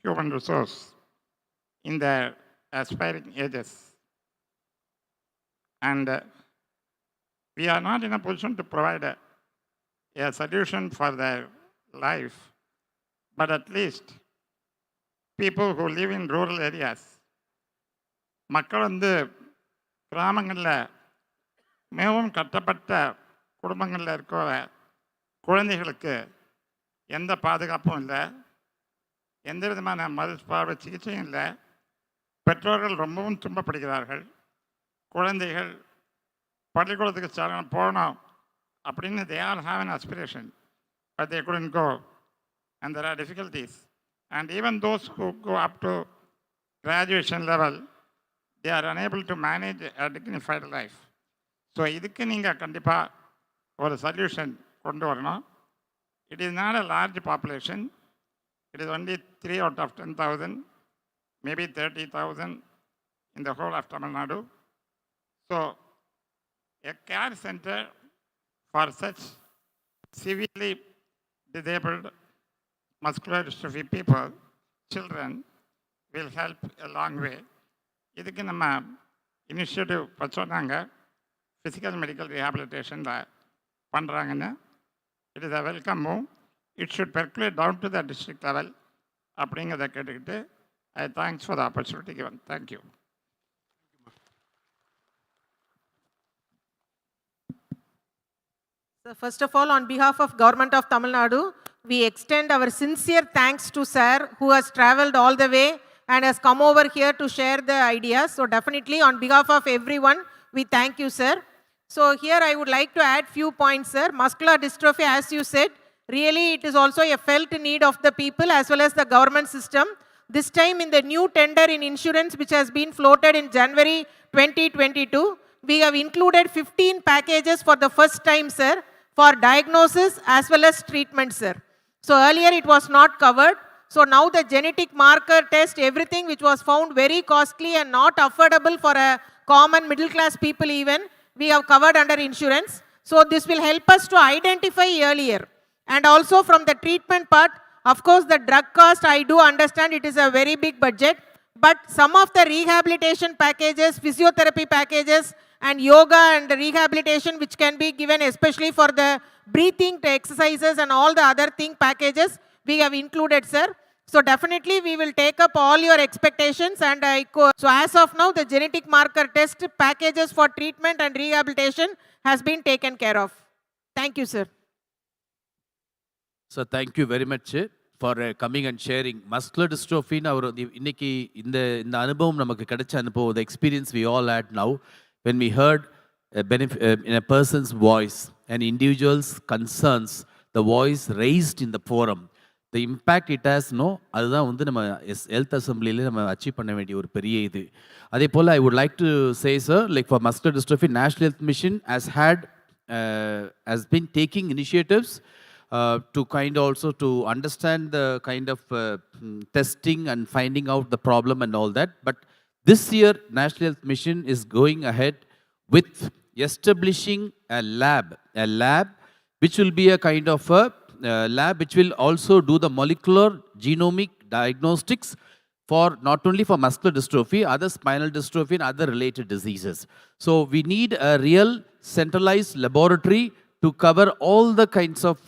human resource in their aspiring ages. And we are not in a position to provide a solution for their life, but at least people who live in rural areas, மக்கள் வந்து கிராமங்களில் மிகவும் கட்டப்பட்ட குடும்பங்களில் இருக்கிற குழந்தைகளுக்கு எந்த பாதுகாப்பும் இல்லை, எந்த விதமான மறுபார்வை சிகிச்சையும் இல்லை. பெற்றோர்கள் ரொம்பவும் துன்பப்படுகிறார்கள். குழந்தைகள் பள்ளிக்கூடத்துக்கு போகணும் அப்படின்னு they all have an aspiration, but they couldn't go, and there are difficulties. And even those who go up to graduation level, they are unable to manage a dignified life. So இதுக்கு நீங்கள் கண்டிப்பாக ஒரு solution கொண்டு வரணும். It is not a large population. It is only 3 out of 10,000, maybe 30,000 in the whole of Tamil Nadu. So a care center for such severely disabled muscular dystrophy people, children, will help a long way. இதுக்கு நம்ம initiative சொன்னாங்க, physical medical ரீஹாபிலிட்டேஷனில் பண்ணுறாங்கன்னு. It is a welcome move. It should percolate down to the district level அப்படிங்கிறத கேட்டுக்கிட்டு I thanks for the opportunity given. Thank you. First of all, on behalf of Government of Tamil Nadu, we extend our sincere thanks to Sir, who has travelled all the way and has come over here to share the ideas. So definitely on behalf of everyone, we thank you, Sir. So here I would like to add few points, Sir. Muscular dystrophy, as you said, really it is also a felt need of the people as well as the government system. This time in the new tender in insurance which has been floated in January 2022, we have included 15 packages for the first time, Sir, for diagnosis as well as treatment, sir. So earlier it was not covered. So now the genetic marker test, everything which was found very costly and not affordable for a common middle class people even, we have covered under insurance. So this will help us to identify earlier. And also from the treatment part, of course the drug cost, I do understand it is a very big budget, but some of the rehabilitation packages, physiotherapy packages, and yoga and rehabilitation which can be given especially for the breathing exercises and all the other thing packages we have included, sir. So definitely we will take up all your expectations, and so as of now the genetic marker test packages for treatment and rehabilitation has been taken care of. Thank you, sir. So thank you very much for coming and sharing. Muscular dystrophy our இன்னைக்கு இந்த அனுபவம் நமக்கு கிடைச்ச அனுபவம், the experience we all had now. When we heard in a person's voice and individual's concerns, the voice raised in the forum, the impact it has, அதுதான் வந்து நம்ம health அசம்பிளியில் நம்ம அச்சீவ் பண்ண வேண்டிய ஒரு பெரிய இது. அதே போல் I would like to say, sir, like for muscular dystrophy, National Health Mission has been taking initiatives to kind also to understand the kind of testing and finding out the problem and all that. But this year, National Health Mission is going ahead with establishing a lab which will be a kind of a lab which will also do the molecular genomic diagnostics for not only for muscular dystrophy, other spinal dystrophy and other related diseases. So we need a real centralized laboratory to cover all kinds of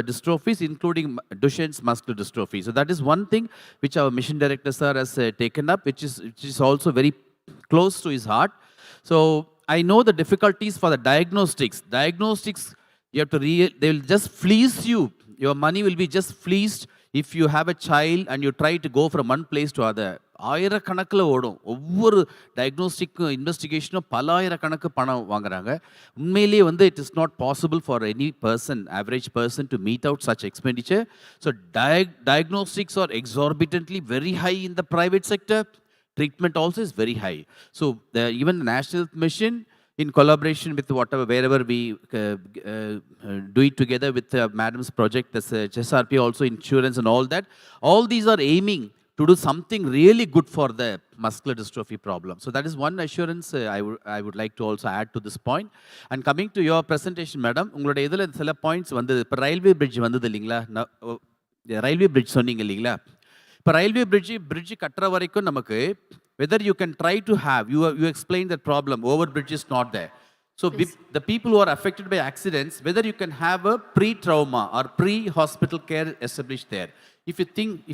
dystrophies, including Duchenne's muscular dystrophy. So that is one thing which our mission director, sir, has taken up, which is also very close to his heart. So I know the difficulties for the diagnostics. Diagnostics, you have to they will just fleece you. Your money will be just fleeced if you have a child and you try to go from one place to other. ஆயிரக்கணக்கில் ஓடும் ஒவ்வொரு டயக்னோஸ்டிக்கும் இன்வெஸ்டிகேஷனும் பல ஆயிரக்கணக்கு பணம் வாங்குறாங்க. உண்மையிலேயே வந்து it is not possible for any person, average person to meet out such expenditure. So diagnostics are exorbitantly very high in the private sector. Treatment also is very high. So even the National Mission, in collaboration with wherever we do it together with Madam's project, this HSRP also insurance and all that, all these are aiming to do something really good for the muscular dystrophy problem. So that is one assurance I would like to also add to this point. And coming to your presentation, madam, உங்களுடைய இதில் சில points வந்து இப்போ railway bridge வந்தது இல்லைங்களா, railway bridge சொன்னீங்க இல்லைங்களா, இப்போ ரயில்வே பிரிட்ஜ் கட்டுற வரைக்கும் நமக்கு whether you can try to have, you explain that problem, over bridge is not there. So the people who are affected by accidents, whether you can have a pre-trauma or pre-hospital care established there. If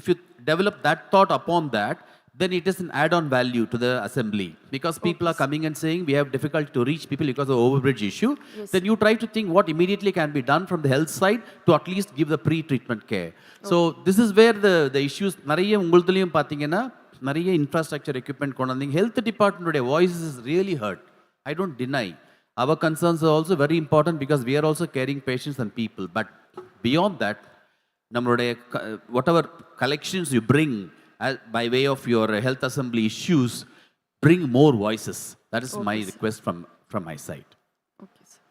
you develop that thought upon that, then it is an add-on value to the assembly. Because people are coming and saying we have difficulty to reach people because of overbridge issue, then you try to think what immediately can be done from the health side to at least give the pre-treatment care. So this is where the issues, நிறைய உங்களுதுலயும் பார்த்தீங்கன்னா நிறைய infrastructure equipment கொண்டு வந்தீங்க. Health department உடைய voice is really heard. I don't deny. Our concerns are also very important because we are also caring patients and people. But beyond that, whatever collections you bring by way of your health assembly issues, bring more voices. That is my request from my side. Okay, sir.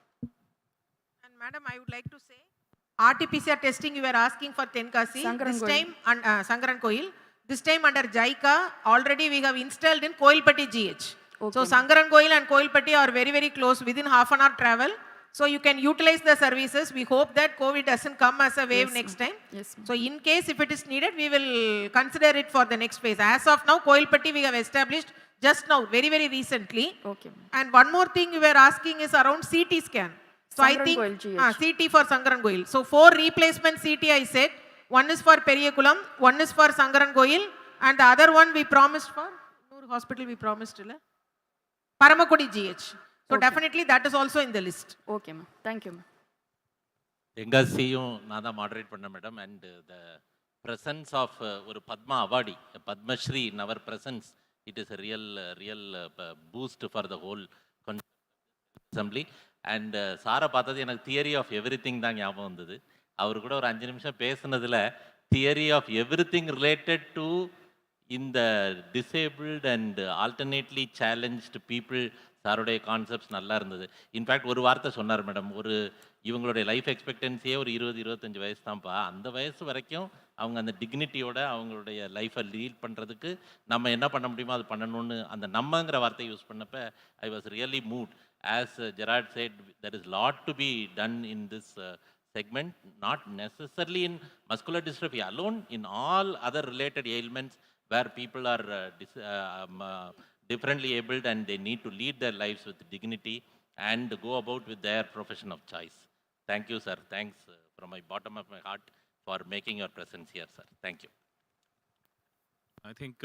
And madam, I would like to say, RT-PCR testing you were asking for Tenkasi. This time, Sangaran Koil. This time under JICA, already we have installed in Koilpatti GH. So Sangaran Koil and Koilpatti are very, very close, within half an hour travel. So you can utilize the services. We hope that COVID doesn't come as a wave next time. So in case if it is needed, we will consider it for the next phase. As of now, Koilpatti we have established just now, very, very recently. And one more thing you were asking is around CT scan. So I think CT for Sangaran Koil. So 4 replacement CT I said. One is for Periyakulam, one is for Sangaran Koil, and the other one we promised for Noor Hospital. We promised Paramakudi GH. So definitely that is also in the list. Okay, ma'am. Thank you, ma'am. தென்காசியும் நான் தான் moderate பண்ண madam. And the presence of ஒரு Padma awardee, Padmashri in our presence, it is real boost for the whole assembly. And சாரை பார்த்தது எனக்கு theory of every thing தான் ஞாபகம் வந்தது. அவர் கூட ஒரு 5 நிமிஷம் பேசுனதில் theory of everything related to இந்த disabled and alternately challenged people, சாருடைய கான்செப்ட்ஸ் நல்லா இருந்தது. இன்ஃபேக்ட் ஒரு வார்த்தை சொன்னார் மேடம், இவங்களுடைய லைஃப் எக்ஸ்பெக்டன்சியே ஒரு 20-25 வயசு தான்ப்பா, அந்த வயசு வரைக்கும் அவங்க அந்த டிக்னிட்டியோட அவங்களுடைய லைஃப்பை லீட் பண்ணுறதுக்கு நம்ம என்ன பண்ண முடியுமோ அது பண்ணணும்னு அந்த நம்மங்கிற வார்த்தையை யூஸ் பண்ணப்போ I was really mood. As Gerard set, there is lot to be done in this segment, not necessarily in muscular dystrophy alone, in all other related ailments where people are differently abled and they need to lead their lives with dignity and go about with their profession of choice. Thank you, sir. Thanks from my bottom of my heart for making your presence here, sir. Thank you. I think,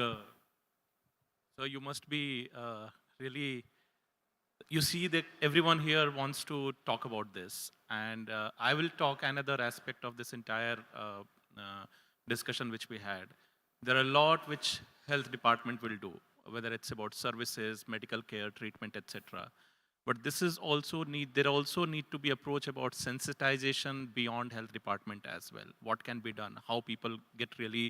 so you must be really, you see that everyone here wants to talk about this, and I will talk another aspect of this entire discussion which we had. There are a lot which health department will do, whether it's about services, medical care, treatment, etc. But this is also there also need to be approach about sensitization beyond health department as well. What can be done? How people get really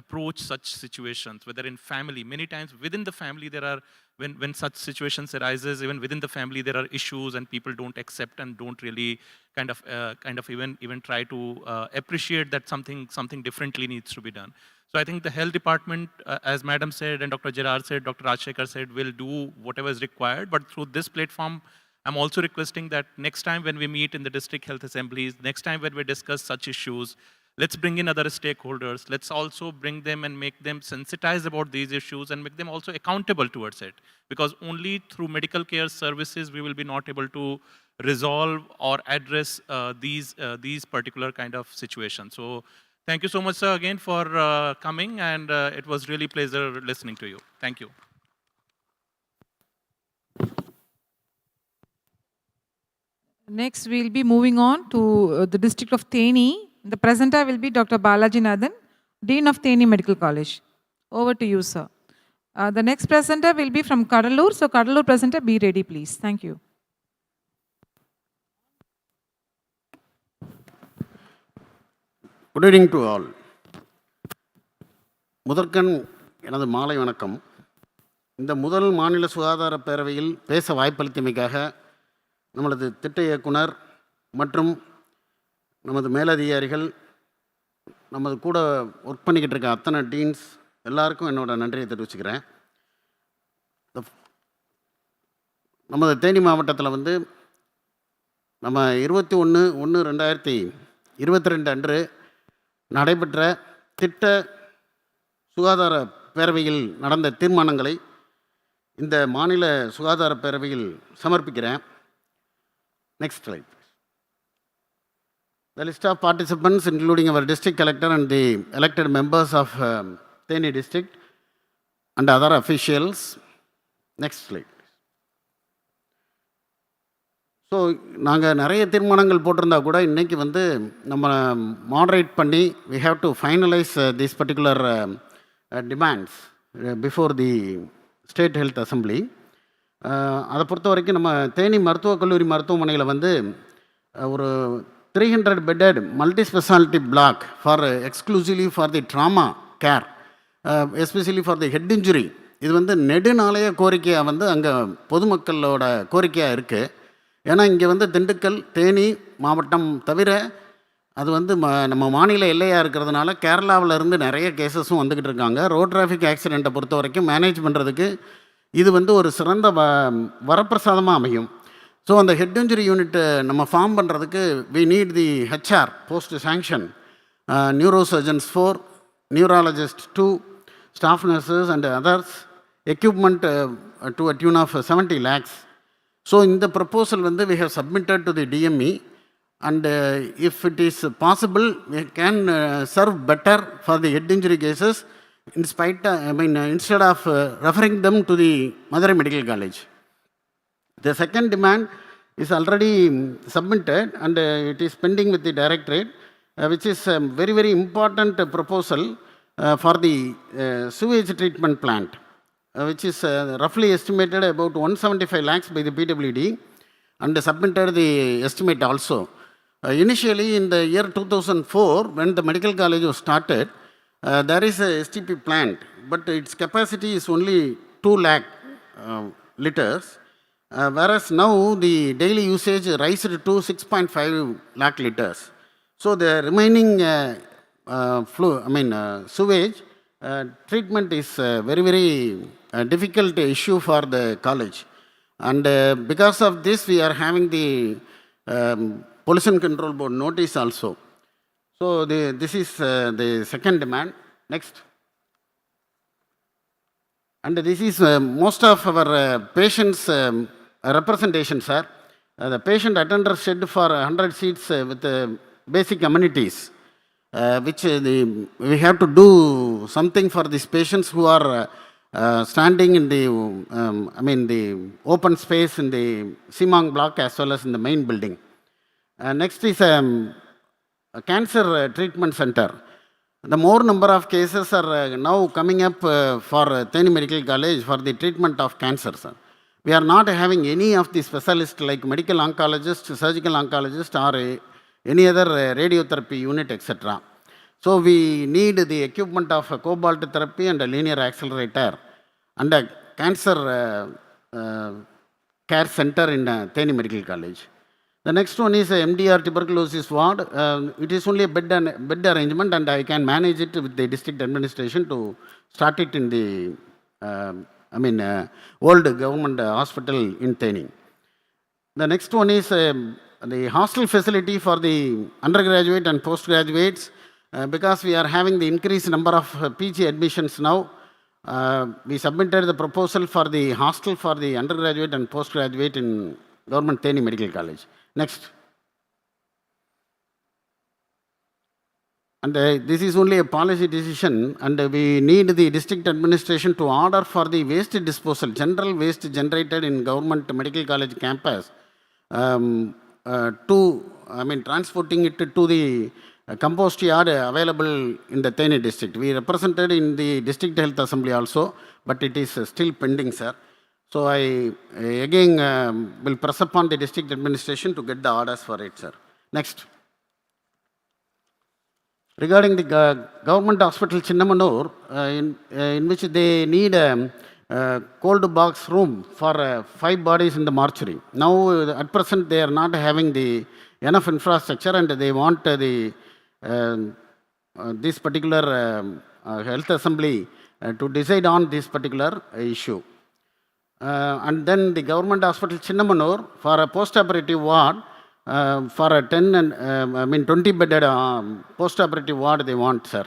approach such situations, whether in family. Many times within the family there are, when such situations arises, even within the family there are issues and people don't accept and don't really kind of even try to appreciate that something differently needs to be done. So I think the health department, as Madam said and Dr. Gerard said, Dr. Rajshekar said, will do whatever is required. But through this platform, I'm also requesting that next time when we meet in the district health assemblies, next time when we discuss such issues, let's bring in other stakeholders. Let's also bring them and make them sensitized about these issues and make them also accountable towards it. Because only through medical care services we will be not able to resolve or address these particular kind of situations. So thank you so much, sir, again for coming, and it was really pleasure listening to you. Thank you. Next, we'll be moving on to the district of Theni. The presenter will be Dr. Balaji Nathan, Dean of Theni Medical College. Over to you, sir. The next presenter will be from Kadalur. So, Kadalur presenter, be ready, please. Thank you. Good evening to all. முதற்கண் எனது மாலை வணக்கம். இந்த முதல் மாநில சுகாதார பேரவையில் பேச வாய்ப்பளித்தமைக்காக நமது திட்ட இயக்குனர் மற்றும் நமது மேலதிகாரிகள், நமது கூட ஒர்க் பண்ணிக்கிட்டு இருக்க அத்தனை டீன்ஸ் எல்லாருக்கும் என்னோட நன்றியை தெரிவிச்சுக்கிறேன். நமது தேனி மாவட்டத்தில் வந்து நம்ம 21/1/2022 அன்று நடைபெற்ற திட்ட சுகாதார பேரவையில் நடந்த தீர்மானங்களை இந்த மாநில சுகாதார பேரவையில் சமர்ப்பிக்கிறேன். Next slide. The list of participants, including our district collector and the elected members of Theni district and other officials. Next slide. So நாங்கள் நிறைய தீர்மானங்கள் போட்டிருந்தா கூட இன்றைக்கி வந்து நம்ம மாடரேட் பண்ணி we have to finalize these particular demands before the State Health Assembly. அதை பொறுத்த வரைக்கும் நம்ம தேனி மருத்துவக் கல்லூரி மருத்துவமனையில் வந்து ஒரு 300 bedded multi-specialty block for exclusively for the trauma care, especially for the head injury. இது வந்து நெடுநாளைய கோரிக்கையாக வந்து அங்கே பொதுமக்களோட கோரிக்கையாக இருக்குது. ஏன்னா இங்கே வந்து திண்டுக்கல் தேனி மாவட்டம் தவிர அது வந்து நம்ம மாநில எல்லையாக இருக்கிறதுனால கேரளாவிலேருந்து நிறைய கேசஸும் வந்துக்கிட்டு இருக்காங்க. ரோட் டிராஃபிக் ஆக்சிடெண்ட்டை பொறுத்த வரைக்கும் மேனேஜ் பண்ணுறதுக்கு இது வந்து ஒரு சிறந்த வரப்பிரசாதமாக அமையும். ஸோ அந்த ஹெட் இன்ஜுரி யூனிட்டு நம்ம ஃபார்ம் பண்ணுறதுக்கு we need the HR post sanction, neurosurgeons 4, neurologist 2, staff nurses and others, equipment to a tune of 70 lakhs. So in the proposal வந்து we have submitted to the DME, and if it is possible we can serve better for the head injury cases instead of referring them to the Madurai Medical College. The second demand is already submitted and it is pending with the directorate, which is a very, very important proposal for the sewage treatment plant, which is roughly estimated about 175 lakhs by the PWD, and submitted the estimate also. Initially in the year 2004, when the medical college was started, there is a STP plant, but its capacity is only 2 lakh liters, whereas now the daily usage raised to 6.5 lakh liters. So the remaining sewage treatment is very, very difficult issue for the college. And because of this, we are having the Pollution Control Board notice also. So this is the second demand. Next. And this is most of our patients' representation, sir. The patient attenders shed for 100 seats with basic amenities, which we have to do something for these patients who are standing in the, the open space in the Simang block as well as in the main building. Next is a cancer treatment center. The more number of cases are now coming up for Theni Medical College for the treatment of cancer, sir. We are not having any of the specialists like medical oncologist, surgical oncologist, or any other radiotherapy unit, etc. So we need the equipment of cobalt therapy and a linear accelerator and a cancer care center in Theni Medical College. The next one is MDR tuberculosis ward. It is only a bed arrangement, and I can manage it with the district administration to start it in the old government hospital in Theni. The next one is the hostel facility for the undergraduate and postgraduates. Because we are having the increased number of PG admissions now, we submitted the proposal for the hostel for the undergraduate and postgraduate in Government Theni Medical College. Next. And this is only a policy decision, and we need the district administration to order for the waste disposal, general waste generated in Government Medical College campus, transporting it to the compost yard available in the Theni district. We represented in the district health assembly also, but it is still pending, sir. So I again will press upon the district administration to get the orders for it, sir. Next. Regarding the government hospital Chinnamanur, in which they need a cold box room for 5 bodies in the mortuary. Now, at present, they are not having the enough infrastructure, and they want this particular health assembly to decide on this particular issue. And then the government hospital Chinnamanur for a post-operative ward, for a 20-bedded post-operative ward they want, sir.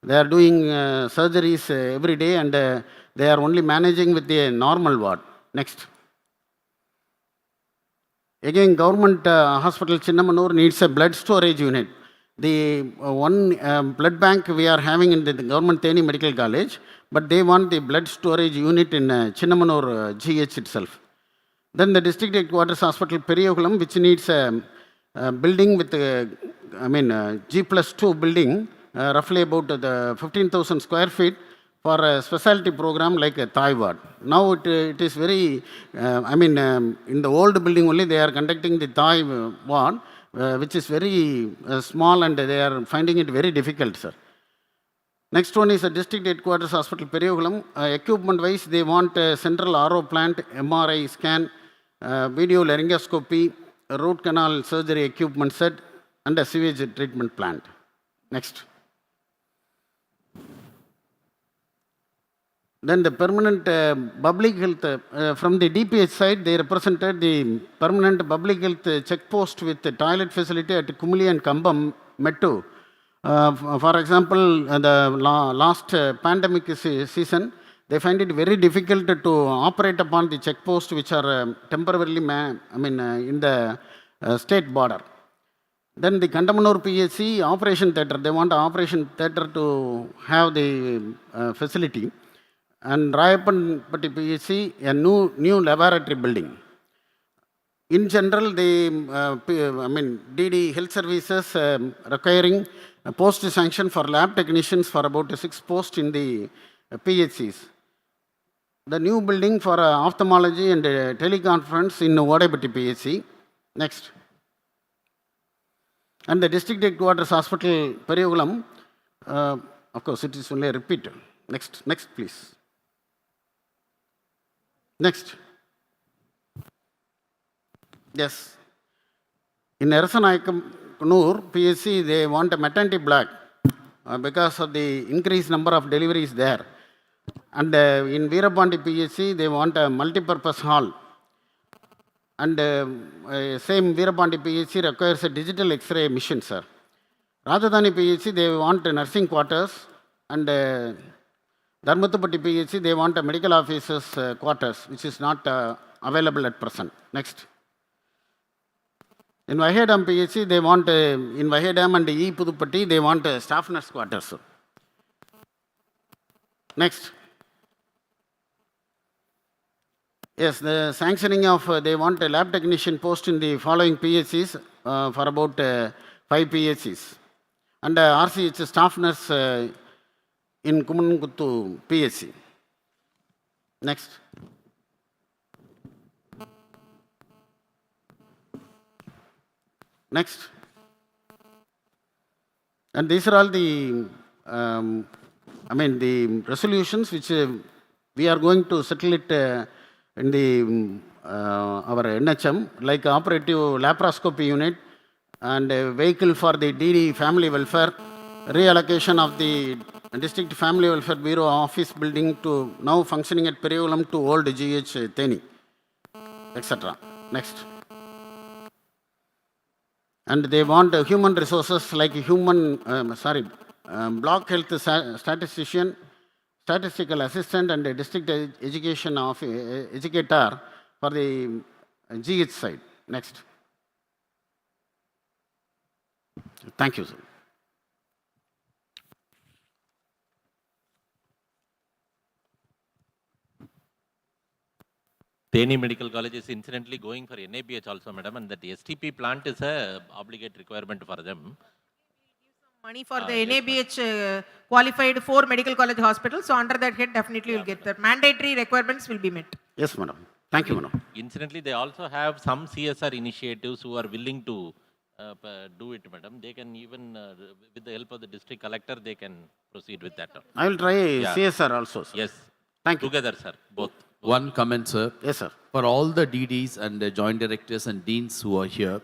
They are doing surgeries every day and they are only managing with the normal ward. Next. Again, government hospital Chinnamanur needs a blood storage unit. The one blood bank we are having in the government Theni Medical College, but they want the blood storage unit in Chinnamanur GH itself. Then the district headquarters hospital Periyakulam, which needs a building with, G+2 building, roughly about the 15,000 square feet for a specialty program like a Thai ward. Now it is very, in the old building only they are conducting the Thai ward, which is very small and they are finding it very difficult, sir. Next one is the district headquarters hospital Periyakulam. Equipment wise, they want a central RO plant, MRI scan, video laryngoscopy, a root canal surgery equipment set, and a sewage treatment plant. Next. Then the permanent public health, from the DPH side, they represented the permanent public health check post with the toilet facility at Kumuli and Kambam, Mettu. For example, the last pandemic season, they find it very difficult to operate upon the check posts which are temporarily in the state border. Then the Kandamanur PHC operation theatre, they want an operation theatre to have the facility. And Rayapanpatti PHC, a new laboratory building. In general, DD Health Services requiring a post sanction for lab technicians for about 6 posts in the PHCs. The new building for ophthalmology and teleconference in Vodapatti PHC. Next. And the district headquarters hospital Periyakulam, of course, it is only a repeat. Next, please. Next. Yes. In Erasanayakam PSC, they want a maternity block because of the increased number of deliveries there. And in Veerapandi PSC, they want a multi-purpose hall. And same Veerapandi PSC requires a digital X-ray machine, sir. Rajadhani PSC, they want nursing quarters. And Dharmatupatti PHC, they want a medical officer's quarters, which is not available at present. Next. In Vahedam PHC, they want, in Vahedam and E. Pudupatti, they want staff nurse quarters. Next. Yes, the sanctioning of, they want a lab technician post in the following PHCs for about 5 PHCs. And RCH staff nurse in Kumanukuttu PHC. Next. Next. And these are all the, the resolutions which we are going to settle it in the our NHM, like operative laparoscopy unit and a vehicle for the DD family welfare, reallocation of the District Family Welfare Bureau office building to now functioning at Periyakulam to old GH Theni, etc. Next. And they want human resources like block health statistician, statistical assistant and district education educator for the GH side. Next. Thank you, sir. Theni Medical College is incidentally going for NABH also, madam, and that STP plant is a obligate requirement for them. Money for the NABH qualified 4 medical college hospitals, so under that head definitely you'll get the mandatory requirements will be met. Yes, madam. Thank you, madam. Incidentally, they also have some CSR initiatives who are willing to do it, madam. They can even, with the help of the district collector, they can proceed with that. I will try CSR also, sir. Yes. Thank you. Together, sir, both. One comment, sir. Yes, sir. For all the DDs and the joint directors and deans who are here,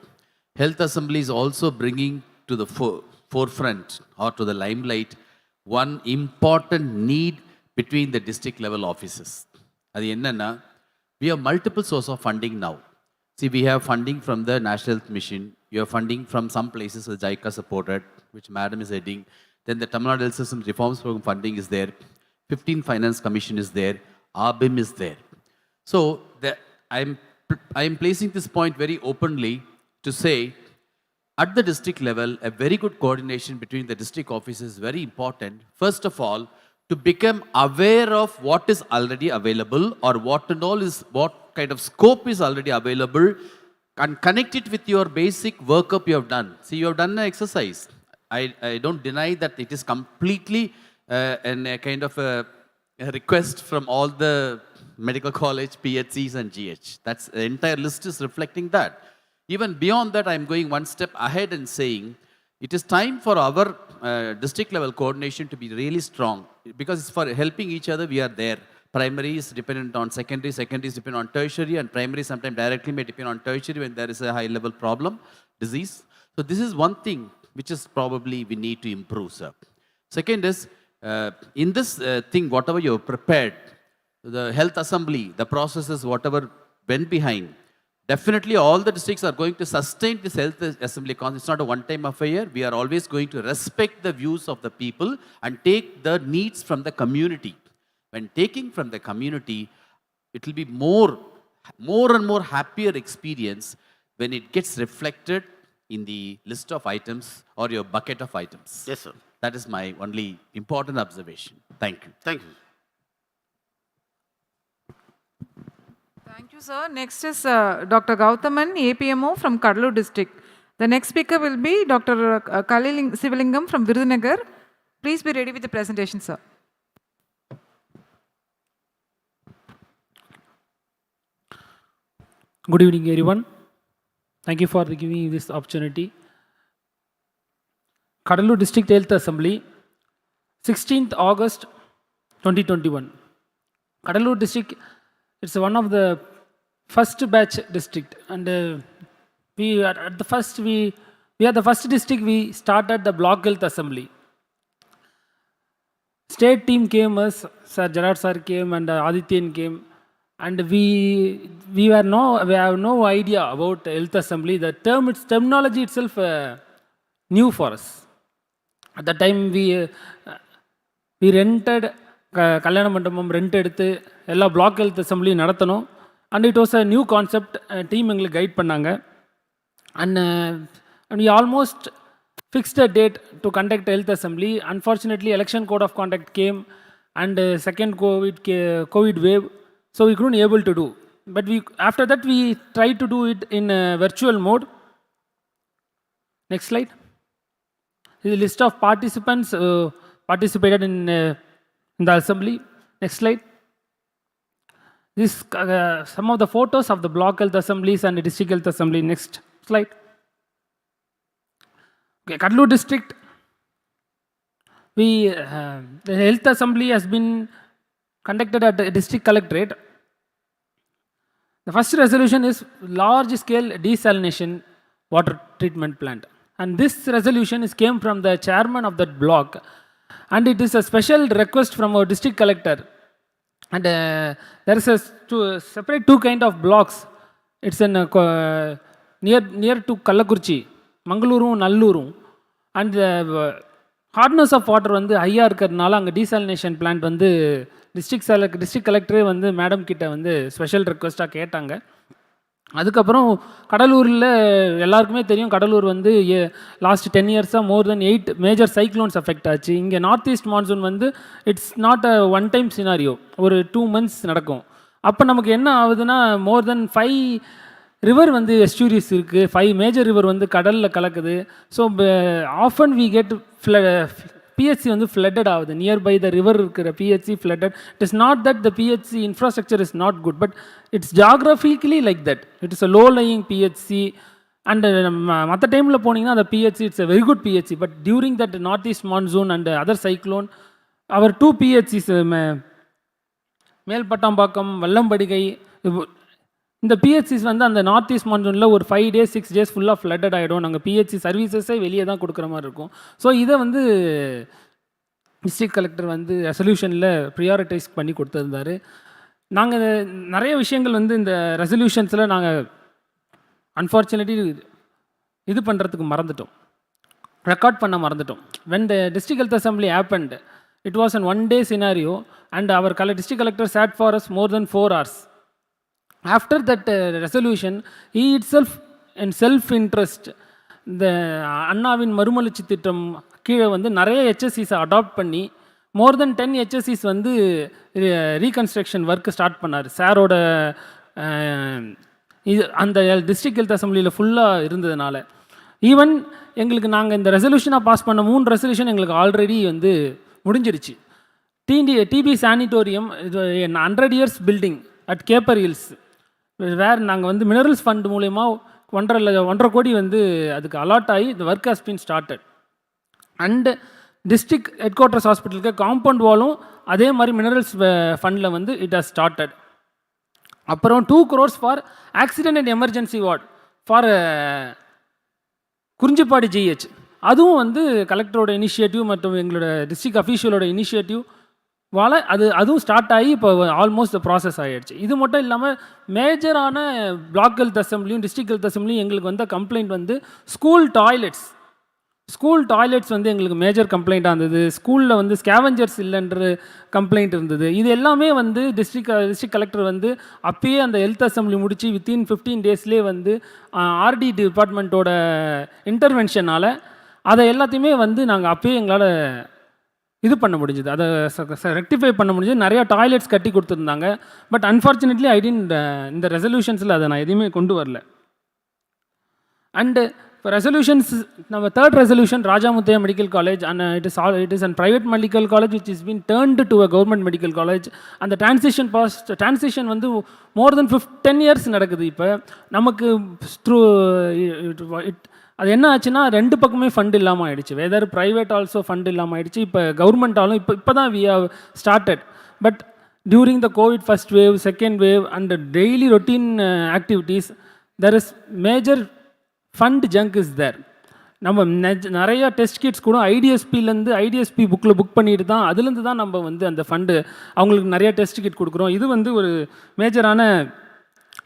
Health Assembly is also bringing to the forefront or to the limelight one important need between the district level offices. அது என்னன்னா, we have multiple source of funding now. See, we have funding from the National Health Mission, you have funding from some places which JICA supported, which Madam is heading. Then the Tamil Nadu Health System Reforms Program funding is there. 15 Finance Commission is there. ABIM is there. So I am placing this point very openly to say, at the district level, a very good coordination between the district offices is very important. First of all, to become aware of what is already available or what kind of scope is already available, and connect it with your basic workup you have done. See, you have done an exercise. I don't deny that it is completely a kind of a request from all the medical college, PHCs and GH. That's the entire list is reflecting that. Even beyond that, I am going one step ahead and saying, it is time for our district level coordination to be really strong, because it's for helping each other. We are there. Primary is dependent on secondary, secondary is dependent on tertiary, and primary sometimes directly may depend on tertiary when there is a high level problem, disease. So this is one thing which is probably we need to improve, sir. Second is, in this thing, whatever you have prepared, the health assembly, the processes, whatever went behind, definitely all the districts are going to sustain this health assembly concept. It's not a one-time affair. We are always going to respect the views of the people and take the needs from the community. When taking from the community, it will be more and more happier experience when it gets reflected in the list of items or your bucket of items. Yes, sir. That is my only important observation. Thank you. Thank you. Thank you, sir. Next is Dr. Gauthaman, APMO from Kadalur district. The next speaker will be Dr. Sivalingam from Virudhunagar. Please be ready with the presentation, sir. Good evening, everyone. Thank you for giving me this opportunity. Kadalur District Health Assembly, 16th August 2021. Kadalur District, it's one of the first batch district, and we are the first district we started the block health assembly. State team came, as Sir Gerard sir came and Adityan came, and we have no idea about health assembly. The terminology itself new for us. At that time we rented கல்யாண மண்டபம் rent எடுத்து எல்லா block health assembly நடத்தணும். And it was a new concept. Team எங்களுக்கு guide பண்ணாங்க. And we almost fixed a date to conduct health assembly. Unfortunately election code of conduct came and second COVID wave. So we couldn't able to do. But after that we tried to do it in virtual mode. Next slide. This is a list of participants participated in the assembly. Next slide. This some of the photos of the block health assemblies and the district health assembly. Next slide. Okay, Kadalur district. The health assembly has been conducted at the district collectorate. The first resolution is large scale desalination water treatment plant, and this resolution came from the chairman of that block, and it is a special request from our district collector. And there is separate two kind of blocks. It's in near to Kallakurchi, Mangaluru, Nalluru, and hardness of water வந்து ஹையாக இருக்கிறதுனால அங்கே desalination plant வந்து district கலெக்டரே வந்து madam கிட்ட வந்து special ரெக்வஸ்ட்டாக கேட்டாங்க. அதுக்கப்புறம் கடலூரில் எல்லாருக்குமே தெரியும், கடலூர் வந்து லாஸ்ட் 10 இயர்ஸாக மோர் தென் 8 மேஜர் சைக்ளோன்ஸ் அஃபெக்ட் ஆச்சு. இங்கே நார்த் ஈஸ்ட் மான்சூன் வந்து it's not a one time scenario, ஒரு 2 months நடக்கும். அப்போ நமக்கு என்ன ஆகுதுன்னா, மோர் தென் 5 ரிவர் வந்து எஸ்டூரிஸ் இருக்குது, 5 மேஜர் ரிவர் வந்து கடலில் கலக்குது. So often we get PHC வந்து ஃப்ளட்டட் ஆகுது. நியர்பை த ரிவர் இருக்கிற PHC flooded. It is not that the PHC infrastructure is not good, but it's geographically like that. It is a low lying PHC. And மற்ற டைமில் போனீங்கன்னா அந்த PHC it's a very good PHC. But during that north east monsoon and other cyclone our 2 PHCs Melpattambakkam, Vallampadugai, இந்த PHCs வந்து அந்த north east மான்சூனில் ஒரு 5 days 6 days ஃபுல்லாக flooded ஆகிடும். நாங்கள் பிஹெச்சி சர்வீசஸே வெளியே தான் கொடுக்குற மாதிரி இருக்கும். ஸோ இதை வந்து டிஸ்ட்ரிக்ட் கலெக்டர் வந்து ரெசல்யூஷனில் ப்ரியாரிட்டைஸ் பண்ணி கொடுத்துருந்தாரு. நாங்கள் நிறைய விஷயங்கள் வந்து இந்த ரெசல்யூஷன்ஸில் நாங்கள் அன்ஃபார்ச்சுனேட்லி இது பண்ணுறதுக்கு மறந்துட்டோம், ரெக்கார்ட் பண்ண மறந்துட்டோம். when the district health assembly happened, it was an one-day scenario and our district collector sat for us more than 4 hours. After that resolution, he itself in self-interest, இந்த அண்ணாவின் மறுமலர்ச்சி திட்டம் கீழே வந்து நிறைய ஹெச்எஸ்சிஸை அடாப்ட் பண்ணி மோர் தென் 10 ஹெச்எஸ்சிஸ் வந்து ரீகன்ஸ்ட்ரக்ஷன் ஒர்க்கு ஸ்டார்ட் பண்ணார். சாரோட இது அந்த டிஸ்ட்ரிக்ட் ஹெல்த் அசம்பிளியில் ஃபுல்லாக இருந்ததுனால ஈவன் எங்களுக்கு நாங்கள் இந்த ரெசல்யூஷனாக பாஸ் பண்ண 3 ரெசல்யூஷன் எங்களுக்கு ஆல்ரெடி வந்து முடிஞ்சிருச்சு. டிபி சானிட்டோரியம் இது 100 years பில்டிங் அட் கேப்பர் ஹில்ஸ், வேறு நாங்கள் வந்து மினரல்ஸ் ஃபண்ட் மூலயமா 1.5 கோடி வந்து அதுக்கு அலாட் ஆகி இந்த work has been started. And district head quarters ஹாஸ்பிட்டலுக்கு காம்பவுண்ட் வாலும் அதே மாதிரி மினரல்ஸ் ஃபண்டில் வந்து இட் ஹஸ் ஸ்டார்டட். அப்புறம் 2 crores for accident and emergency ward for Kurinjipadi GH, அதுவும் வந்து கலெக்டரோட இனிஷியேட்டிவ் மற்றும் எங்களோட டிஸ்ட்ரிக்ட் அஃபீஷியலோட இனிஷியேட்டிவ் அதுவும் ஸ்டார்ட் ஆகி இப்போ ஆல்மோஸ்ட் ப்ராசஸ் ஆகிடுச்சு. இது மட்டும் இல்லாமல் மேஜரான பிளாக் ஹெல்த் அசம்பிளியும் டிஸ்ட்ரிக்ட் ஹெல்த் அசம்பிளியும் எங்களுக்கு வந்த கம்ப்ளைண்ட் வந்து ஸ்கூல் டாய்லெட்ஸ் வந்து எங்களுக்கு மேஜர் கம்ப்ளைண்ட்டாக இருந்தது. ஸ்கூலில் வந்து ஸ்கேவஞ்சர்ஸ் இல்லைன்ற கம்ப்ளைண்ட் இருந்தது. இது எல்லாமே வந்து டிஸ்ட்ரிக்ட் கலெக்டர் வந்து அப்பயே அந்த ஹெல்த் அசம்பிளி முடித்து வித்தின் 15 daysலேயே வந்து ஆர்டி டிபார்ட்மெண்ட்டோட இன்டர்வென்ஷனால் அதை எல்லாத்தையுமே வந்து நாங்கள் அப்பயே எங்களால் இது பண்ண முடிஞ்சுது, அதை ரெக்டிஃபை பண்ண முடிஞ்சது. நிறையா டாய்லெட்ஸ் கட்டி கொடுத்துருந்தாங்க. பட் அன்ஃபார்ச்சுனேட்லி இந்த ரெசல்யூஷன்ஸில் அதை நான் எதுவுமே கொண்டு வரல. அண்டு இப்போ ரெசல்யூஷன்ஸ் நம்ம 3rd resolution Rajah Muthiah medical college and it is an private medical college which is been turned to a government medical college. அந்த டிரான்சிஷன் வந்து மோர் தென் 10 years நடக்குது. இப்போ நமக்கு த்ரூ அது என்ன ஆச்சுன்னா 2 பக்கமே ஃபண்ட் இல்லாமல் ஆகிடுச்சு. வெதர் ப்ரைவேட் ஆல்சோ ஃபண்ட் இல்லாமல் ஆகிடுச்சு. இப்போ கவர்மெண்ட்டாலும் இப்போ தான் we have started. But during the covid first wave, second wave and daily routine activities there is major fund junk is there. நம்ம நிறையா டெஸ்ட் கிட்ஸ் கூட ஐடிஎஸ்பி புக்கில் புக் பண்ணிட்டு தான் அதுலேருந்து தான் நம்ம வந்து அந்த ஃபண்டு அவங்களுக்கு நிறையா டெஸ்ட் கிட் கொடுக்குறோம். இது வந்து ஒரு மேஜரான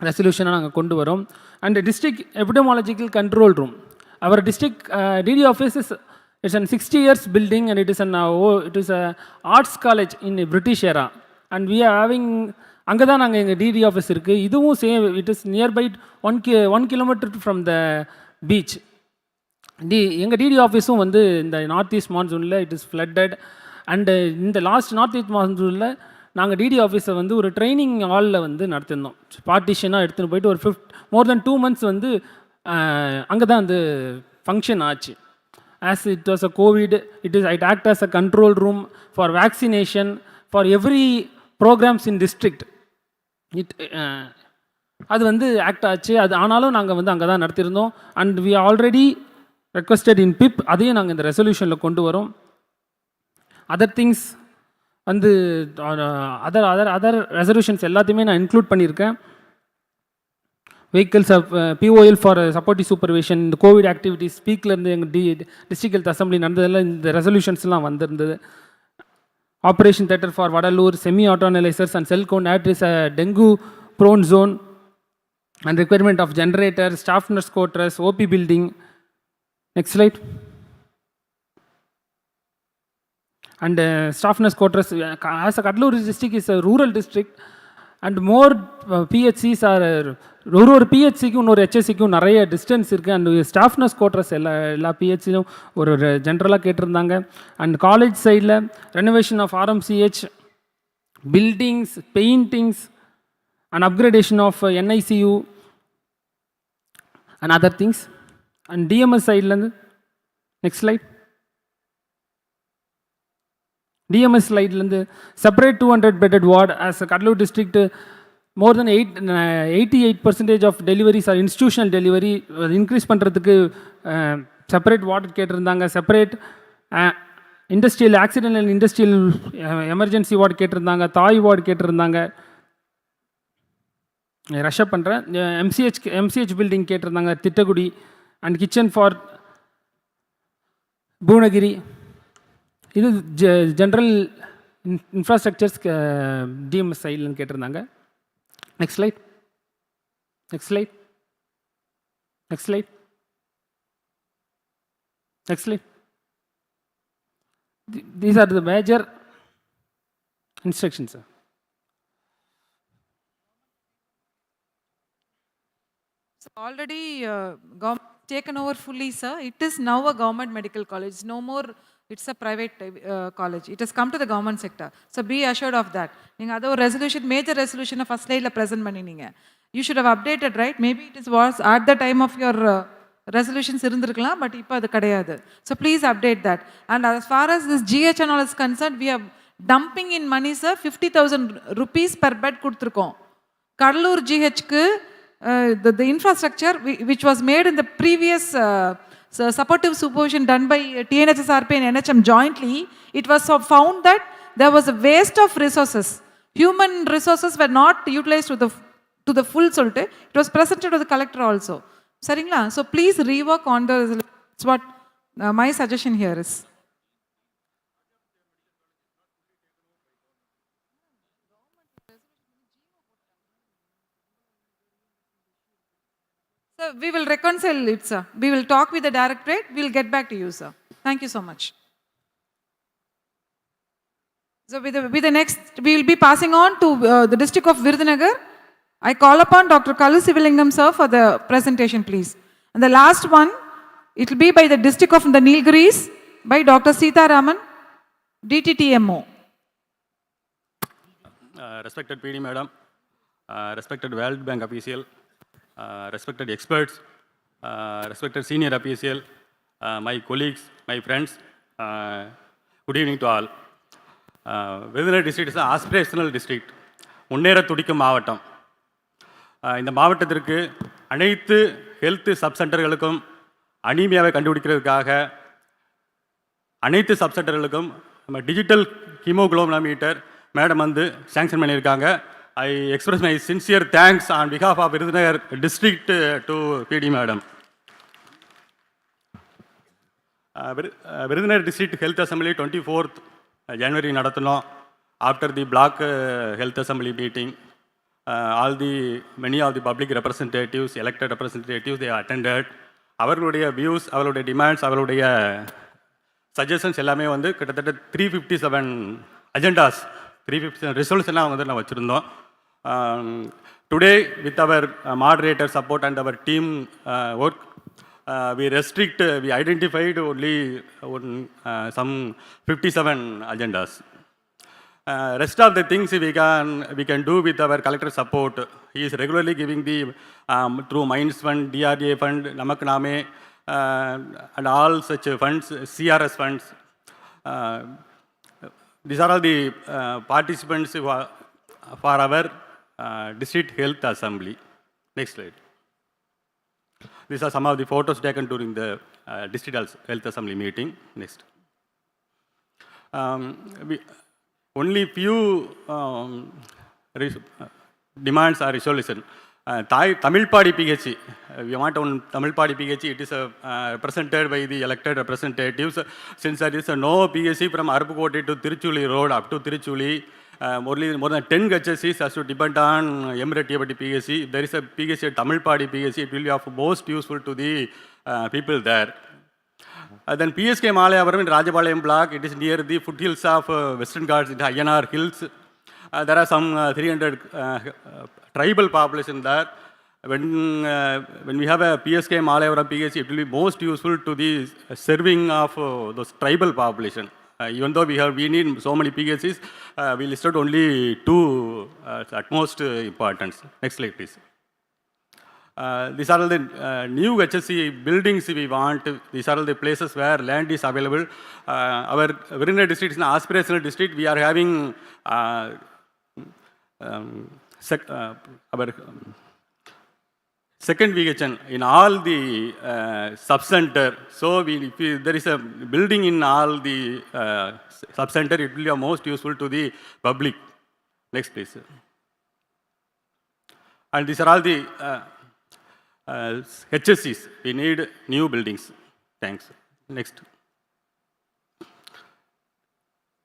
ரெசல்யூஷனாக நாங்கள் கொண்டு வரோம். And district epidemiological control room, our district DD office is an 60 years building and it is a arts college in British era and we are having அங்கே தான் நாங்கள் எங்கள் டிடி ஆஃபீஸ் இருக்குது. இதுவும் same, it is nearby 1 kilometer from the beach. எங்கள் DD ஆஃபீஸும் வந்து இந்த நார்த் ஈஸ்ட் மான்சூனில் இட் இஸ் ஃப்ளட்டட். அண்டு இந்த லாஸ்ட் நார்த் ஈஸ்ட் மான்சூனில் நாங்கள் டிடி ஆஃபீஸை வந்து ஒரு ட்ரைனிங் ஹாலில் வந்து நடத்திருந்தோம். பார்ட்டிஷனாக எடுத்துகிட்டு போயிட்டு ஒரு மோர் தென் 2 months வந்து அங்கே தான் வந்து ஃபங்க்ஷன் ஆச்சு. As it was a covid, it act as a control room for vaccination for every programs in district. அது வந்து ஆக்ட் ஆச்சு. அது ஆனாலும் நாங்கள் வந்து அங்கே தான் நடத்தியிருந்தோம். அண்ட் வி ஆல்ரெடி ரெக்வஸ்டட் இன் பிப், அதையும் நாங்கள் இந்த ரெசல்யூஷனில் கொண்டு வரோம். அதர் திங்ஸ் வந்து அதர் ரெசல்யூஷன்ஸ் எல்லாத்தையுமே நான் இன்க்ளூட் பண்ணியிருக்கேன். vehicles of POL for supportive supervision, இந்த கோவிட் ஆக்டிவிட்டிஸ் ஸ்பீக்லேருந்து எங்கள் டிஸ்ட்ரிக்ட் ஹெல்த் அசம்பிளி நடந்ததெல்லாம் இந்த ரெசல்யூஷன்ஸ்லாம் வந்திருந்தது. Operation theatre for Vadalur, semi autoanalysers and cell count at is a dengue prone zone and requirement of generator, staff nurse quarters, OP building. Next slide. And staff nurse quarters, as a Kadalur district is a rural district and more PHCs are ஒரு பிஹெச்சிக்கும் இன்னொரு ஹெச்எஸ்சிக்கும் நிறைய distance இருக்குது. And staff nurse quarters எல்லா பிஹெச்சிலும் ஒரு ஜென்ரலாக கேட்டிருந்தாங்க. And college சைடில் renovation of RMCH, buildings, paintings and upgradation of NICU and other things. And DMS சைட்லேருந்து நெக்ஸ்ட் ஸ்லைட். DMS ஸ்லைட்லேருந்து separate 200 bedded ward as Cuddalore district. more than 88% of deliveries are institutional delivery. Increase பண்ணுறதுக்கு separate ward கேட்டிருந்தாங்க. Separate industrial accident and industrial emergency ward கேட்டிருந்தாங்க. தாய் ward கேட்டிருந்தாங்க. Rush up பண்ணுறேன். MCH building கேட்டிருந்தாங்க Tittakudi. And kitchen for Bhuvanagiri. இது general infrastructures TMS சைட்லன்னு கேட்டிருந்தாங்க. Next slide. Next slide. Next slide. Next slide. These are the major instructions, sir. So already government taken over fully, sir. It is now a government medical college. No more, it's a private college. It has come to the government sector. So be assured of that. நீங்கள் அது ஒரு resolution, major ரெசல்யூஷனை first ஸ்லைடில் present பண்ணினீங்க. You should have updated, right? Maybe it was at the time of your resolutions இருந்திருக்கலாம், but இப்போ அது கிடையாது. So please update that. And as far as this GH and all is concerned, we are dumping in money, sir. 50,000 rupees per bed கொடுத்துருக்கோம். Cuddalore GHக்கு the infrastructure which was made in the previous supportive supervision done by TNHSRP and NHM jointly, it was found that there was a waste of resources. Human resources were not utilized to the full sollte. It was presented to the collector also. Saringla, so please rework on the resolution. That's what my suggestion here is. So we will reconcile it, sir. We will talk with the directorate. We will get back to you, sir. Thank you so much. So with the next, we will be passing on to the district of Virudhunagar. I call upon Dr. Kallu Sivalingam, sir, for the presentation, please. And the last one, it will be by the district of the Nilgiris by Dr. Sita Raman, DTTMO. Respected PD Madam, respected World Bank official, respected experts, respected senior official, my colleagues, my friends, good evening to all. Virudhunagar district is an aspirational district. முன்னேற துடிக்கும் மாவட்டம். இந்த மாவட்டத்திற்கு அனைத்து health sub சென்டர்களுக்கும் அனீமியாவை கண்டுபிடிக்கிறதுக்காக அனைத்து sub சென்டர்களுக்கும் நம்ம digital haemoglobinometer madam வந்து சாங்ஷன் பண்ணியிருக்காங்க. I express my sincere thanks on behalf of Virudhunagar district to PD madam. Virudhunagar district health assembly 24th January நடத்தினோம். After the block health assembly meeting, many of the public representatives, elected representatives, they attended. அவர்களுடைய views, அவர்களுடைய demands, அவர்களுடைய suggestions எல்லாமே வந்து கிட்டத்தட்ட 357 agendas, 357 ரிசல்யூஷன்லாம் வந்து நான் வச்சுருந்தோம். Today with our moderator support and our team work, we identified only some 57 agendas. Rest of the things we can do with our collector support. He is regularly giving the through Minds Fund, DRDA Fund, Namak Name, and all such funds, CRS funds. These are all the participants for our district health assembly. Next slide. These are some of the photos taken during the district health assembly meeting. Next. Only few demands are resolution. Tamilpadi PHC, we want on Tamilpadi PHC, it is represented by the elected representatives. Since there is no PHC from Arupukoti to Tiruchuli Road up to Tiruchuli, more than 10 HSCs has to depend on Emirati PHC. If there is a PHC at Tamilpadi PHC, it will be of most useful to the people there. Then PSK Malayapuram in Rajapalayam block, it is near the foothills of Western Ghats in Ayyanar Hills. There are some 300 tribal population there. When we have a PSK Malayapuram PHC, it will be most useful to the serving of those tribal population. Even though we need so many PHCs, we listed only 2 at most importance. Next slide, please. These are all the new HSC buildings we want. These are all the places where land is available. Our Virudhunagar district is an aspirational district. We are having our second VHN in all the sub-center. So if there is a building in all the sub-center, it will be most useful to the public. Next, please. And these are all the HSCs. We need new buildings. Thanks. Next.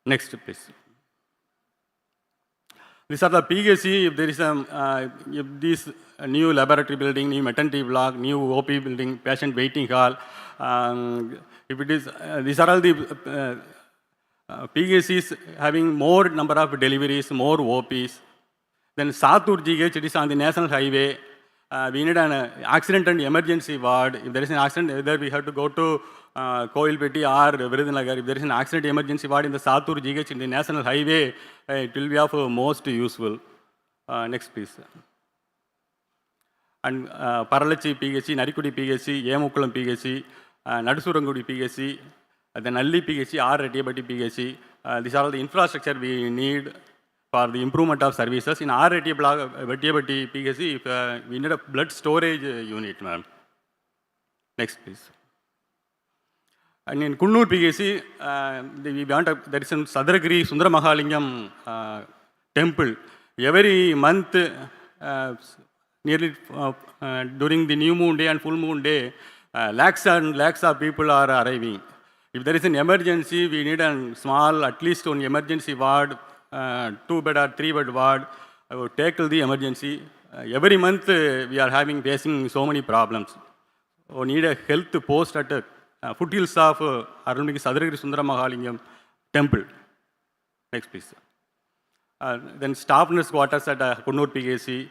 Next, please. These are the PHC. If there is if this new laboratory building, new maternity block, new OP building, patient waiting hall, if it is, these are all the PHCs having more number of deliveries, more OPs. Then Satur GH, it is on the national highway. We need an accident and emergency ward. If there is an accident, either we have to go to Koilpeti or Virudhunagar. If there is an accident emergency ward in the Satur GH in the national highway, it will be of most useful. Next, please. And Paralachi PHC, Narikudi PHC, Yemukulam PHC, Nadusurangudi PHC, the Nalli PHC, or Rettiyapatti PHC. These are all the infrastructure we need for the improvement of services. In our Rettiyapatti PHC, we need a blood storage unit, ma'am. Next, please. And in Kunnur PHC, we want there is a Sadragiri Sundaramahalingam temple. Every month, nearly during the new moon day and full moon day, lakhs and lakhs of people are arriving. If there is an emergency, we need a small, at least one emergency ward, 2-bed or 3-bed ward, would tackle the emergency. Every month we are facing so many problems. We need a health post at foothills of Arunmigi Sadragiri Sundaramahalingam temple. Next, please. Then staff nurse quarters at Kunnur PHC,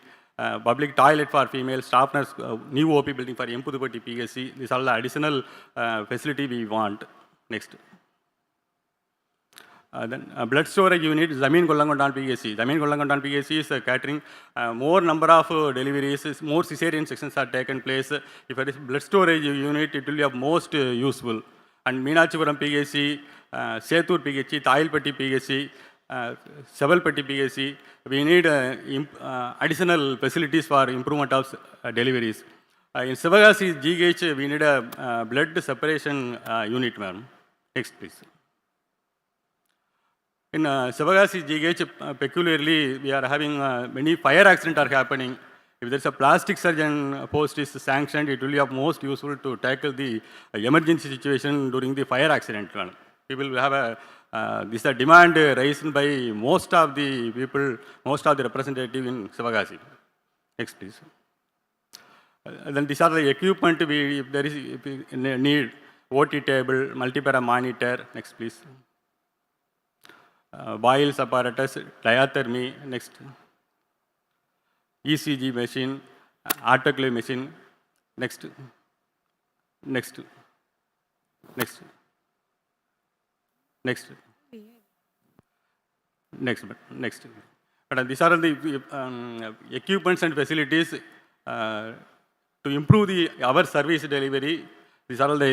public toilet for female, staff nurse, new OP building for Empudupatti PHC. These are the additional facility we want. Next. Then blood storage unit, Zameen Gollangondan PHC. Zameen Gollangondan PHC is catering more number of deliveries, more cesarean sections are taken place. If it is blood storage unit, it will be of most useful. And Meenachipuram PHC, Setur PHC, Tayilpatti PHC, Sevalpatti PHC, we need additional facilities for improvement of deliveries. In Sivagasi GH, we need a blood separation unit, ma'am. Next, please. In Sivagasi GH, peculiarly, we are having many fire accidents are happening. If there is a plastic surgeon post is sanctioned, it will be of most useful to tackle the emergency situation during the fire accident. People will have this is a demand raised by most of the people, most of the representative in Sivagasi. Next, please. Then these are the equipment if there is need, OT table, multipara monitor. Next, please. Boils apparatus, diathermy. Next. ECG machine, autoclave machine. Next. Next. Next. Next. Next. Next. But these are the equipments and facilities to improve our service delivery. These are all the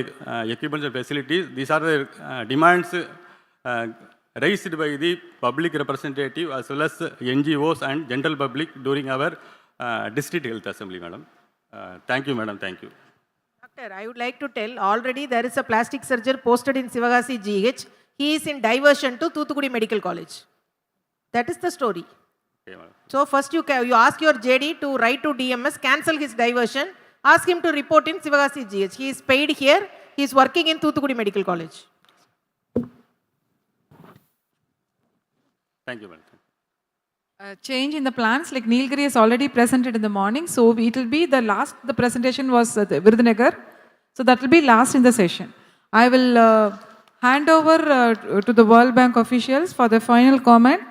equipments and facilities. These are the demands raised by the public representative as well as NGOs and general public during our district health assembly, madam. Thank you, madam. Thank you. Doctor, I would like to tell, already there is a plastic surgeon posted in Sivagasi GH. He is in diversion to Thoothukudi Medical College. That is the story. Okay, madam. So first you ask your JD to write to DMS, cancel his diversion, ask him to report in Sivagasi GH. He is paid here, he is working in Thoothukudi Medical College. Thank you, madam. Change in the plans, like Nilgiri is already presented in the morning, so it will be the last, the presentation was the Virudhunagar, so that will be last in the session. I will hand over to the World Bank officials for the final comment.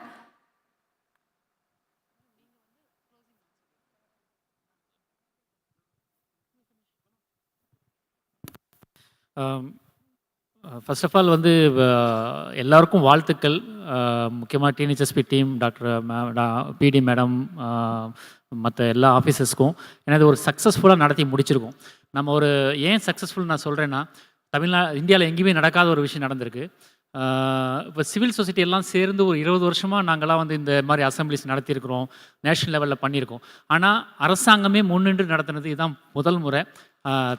First of all வந்து எல்லாருக்கும் வாழ்த்துக்கள். முக்கியமாக TNHSP team, doctor PD madam, மற்ற எல்லா ஆஃபீஸர்ஸ்க்கும். ஏன்னா இது ஒரு சக்ஸஸ்ஃபுல்லாக நடத்தி முடிச்சிருக்கோம். நம்ம ஒரு ஏன் சக்ஸஸ்ஃபுல் நான் சொல்கிறேன்னா, இந்தியாவில் எங்கேயுமே நடக்காத ஒரு விஷயம் நடந்திருக்கு. இப்போ சிவில் சொசைட்டி எல்லாம் சேர்ந்து ஒரு 20 வருஷமாக நாங்கள்லாம் வந்து இந்த மாதிரி அசம்பிளிஸ் நடத்தியிருக்கிறோம், நேஷ்னல் லெவலில் பண்ணியிருக்கோம். ஆனால் அரசாங்கமே முன்னின்று நடத்துனது இதுதான் முதல் முறை.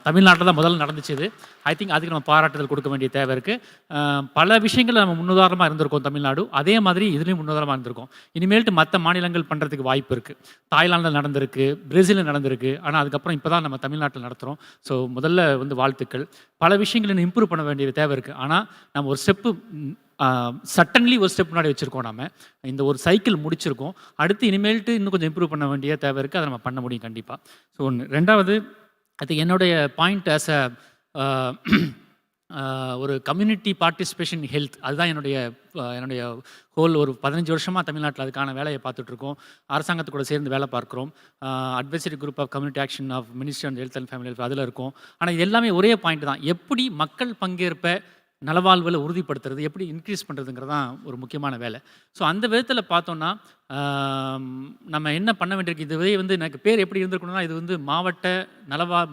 தமிழ்நாட்டில் தான் முதல்ல நடந்துச்சு இது. ஐ திங்க் அதுக்கு நம்ம பாராட்டுதல் கொடுக்க வேண்டிய தேவை இருக்குது. பல விஷயங்கள் நம்ம முன்னுதாரணமாக இருந்திருக்கோம் தமிழ்நாடு, அதே மாதிரி இதுலேயும் முன்னுதாரணமாக இருந்திருக்கோம். இனிமேல்ட்டு மற்ற மாநிலங்கள் பண்ணுறதுக்கு வாய்ப்பு இருக்குது. தாய்லாந்தில் நடந்திருக்கு, பிரேசிலில் நடந்திருக்கு, ஆனால் அதுக்கப்புறம் இப்போ தான் நம்ம தமிழ்நாட்டில் நடத்துகிறோம். ஸோ முதல்ல வந்து வாழ்த்துக்கள். பல விஷயங்கள் இன்னும் இம்ப்ரூவ் பண்ண வேண்டிய தேவை இருக்குது. ஆனால் நம்ம ஒரு ஸ்டெப்பு சட்டன்லி ஒரு ஸ்டெப் முன்னாடி வச்சுருக்கோம். நம்ம இந்த ஒரு சைக்கிள் முடிச்சிருக்கோம். அடுத்து இனிமேல்ட்டு இன்னும் கொஞ்சம் இம்ப்ரூவ் பண்ண வேண்டிய தேவை இருக்குது. அதை நம்ம பண்ண முடியும் கண்டிப்பாக. ஸோ ஒன்று. ரெண்டாவது, அது என்னுடைய பாயிண்ட் ஆஸ் ஒரு கம்யூனிட்டி பார்ட்டிசிபேஷன் ஹெல்த். அதுதான் என்னுடைய ஹோல் ஒரு 15 வருஷமாக தமிழ்நாட்டில் அதுக்கான வேலையை பார்த்துட்ருக்கோம். அரசாங்கத்து கூட சேர்ந்து வேலை பார்க்குறோம். Advisory group of community action of ministry on health and family welfare அதில் இருக்கும். ஆனால் இது எல்லாமே ஒரே பாயிண்ட் தான். எப்படி மக்கள் பங்கேற்ப நலவாழ்வில் உறுதிப்படுத்துறது, எப்படி இன்க்ரீஸ் பண்ணுறதுங்கிறது தான் ஒரு முக்கியமான வேலை. ஸோ அந்த விதத்தில் பார்த்தோன்னா நம்ம என்ன பண்ண வேண்டியிருக்கு, இதுவே எனக்கு பேர் எப்படி இருந்திருக்கணும்னா, இது மாவட்ட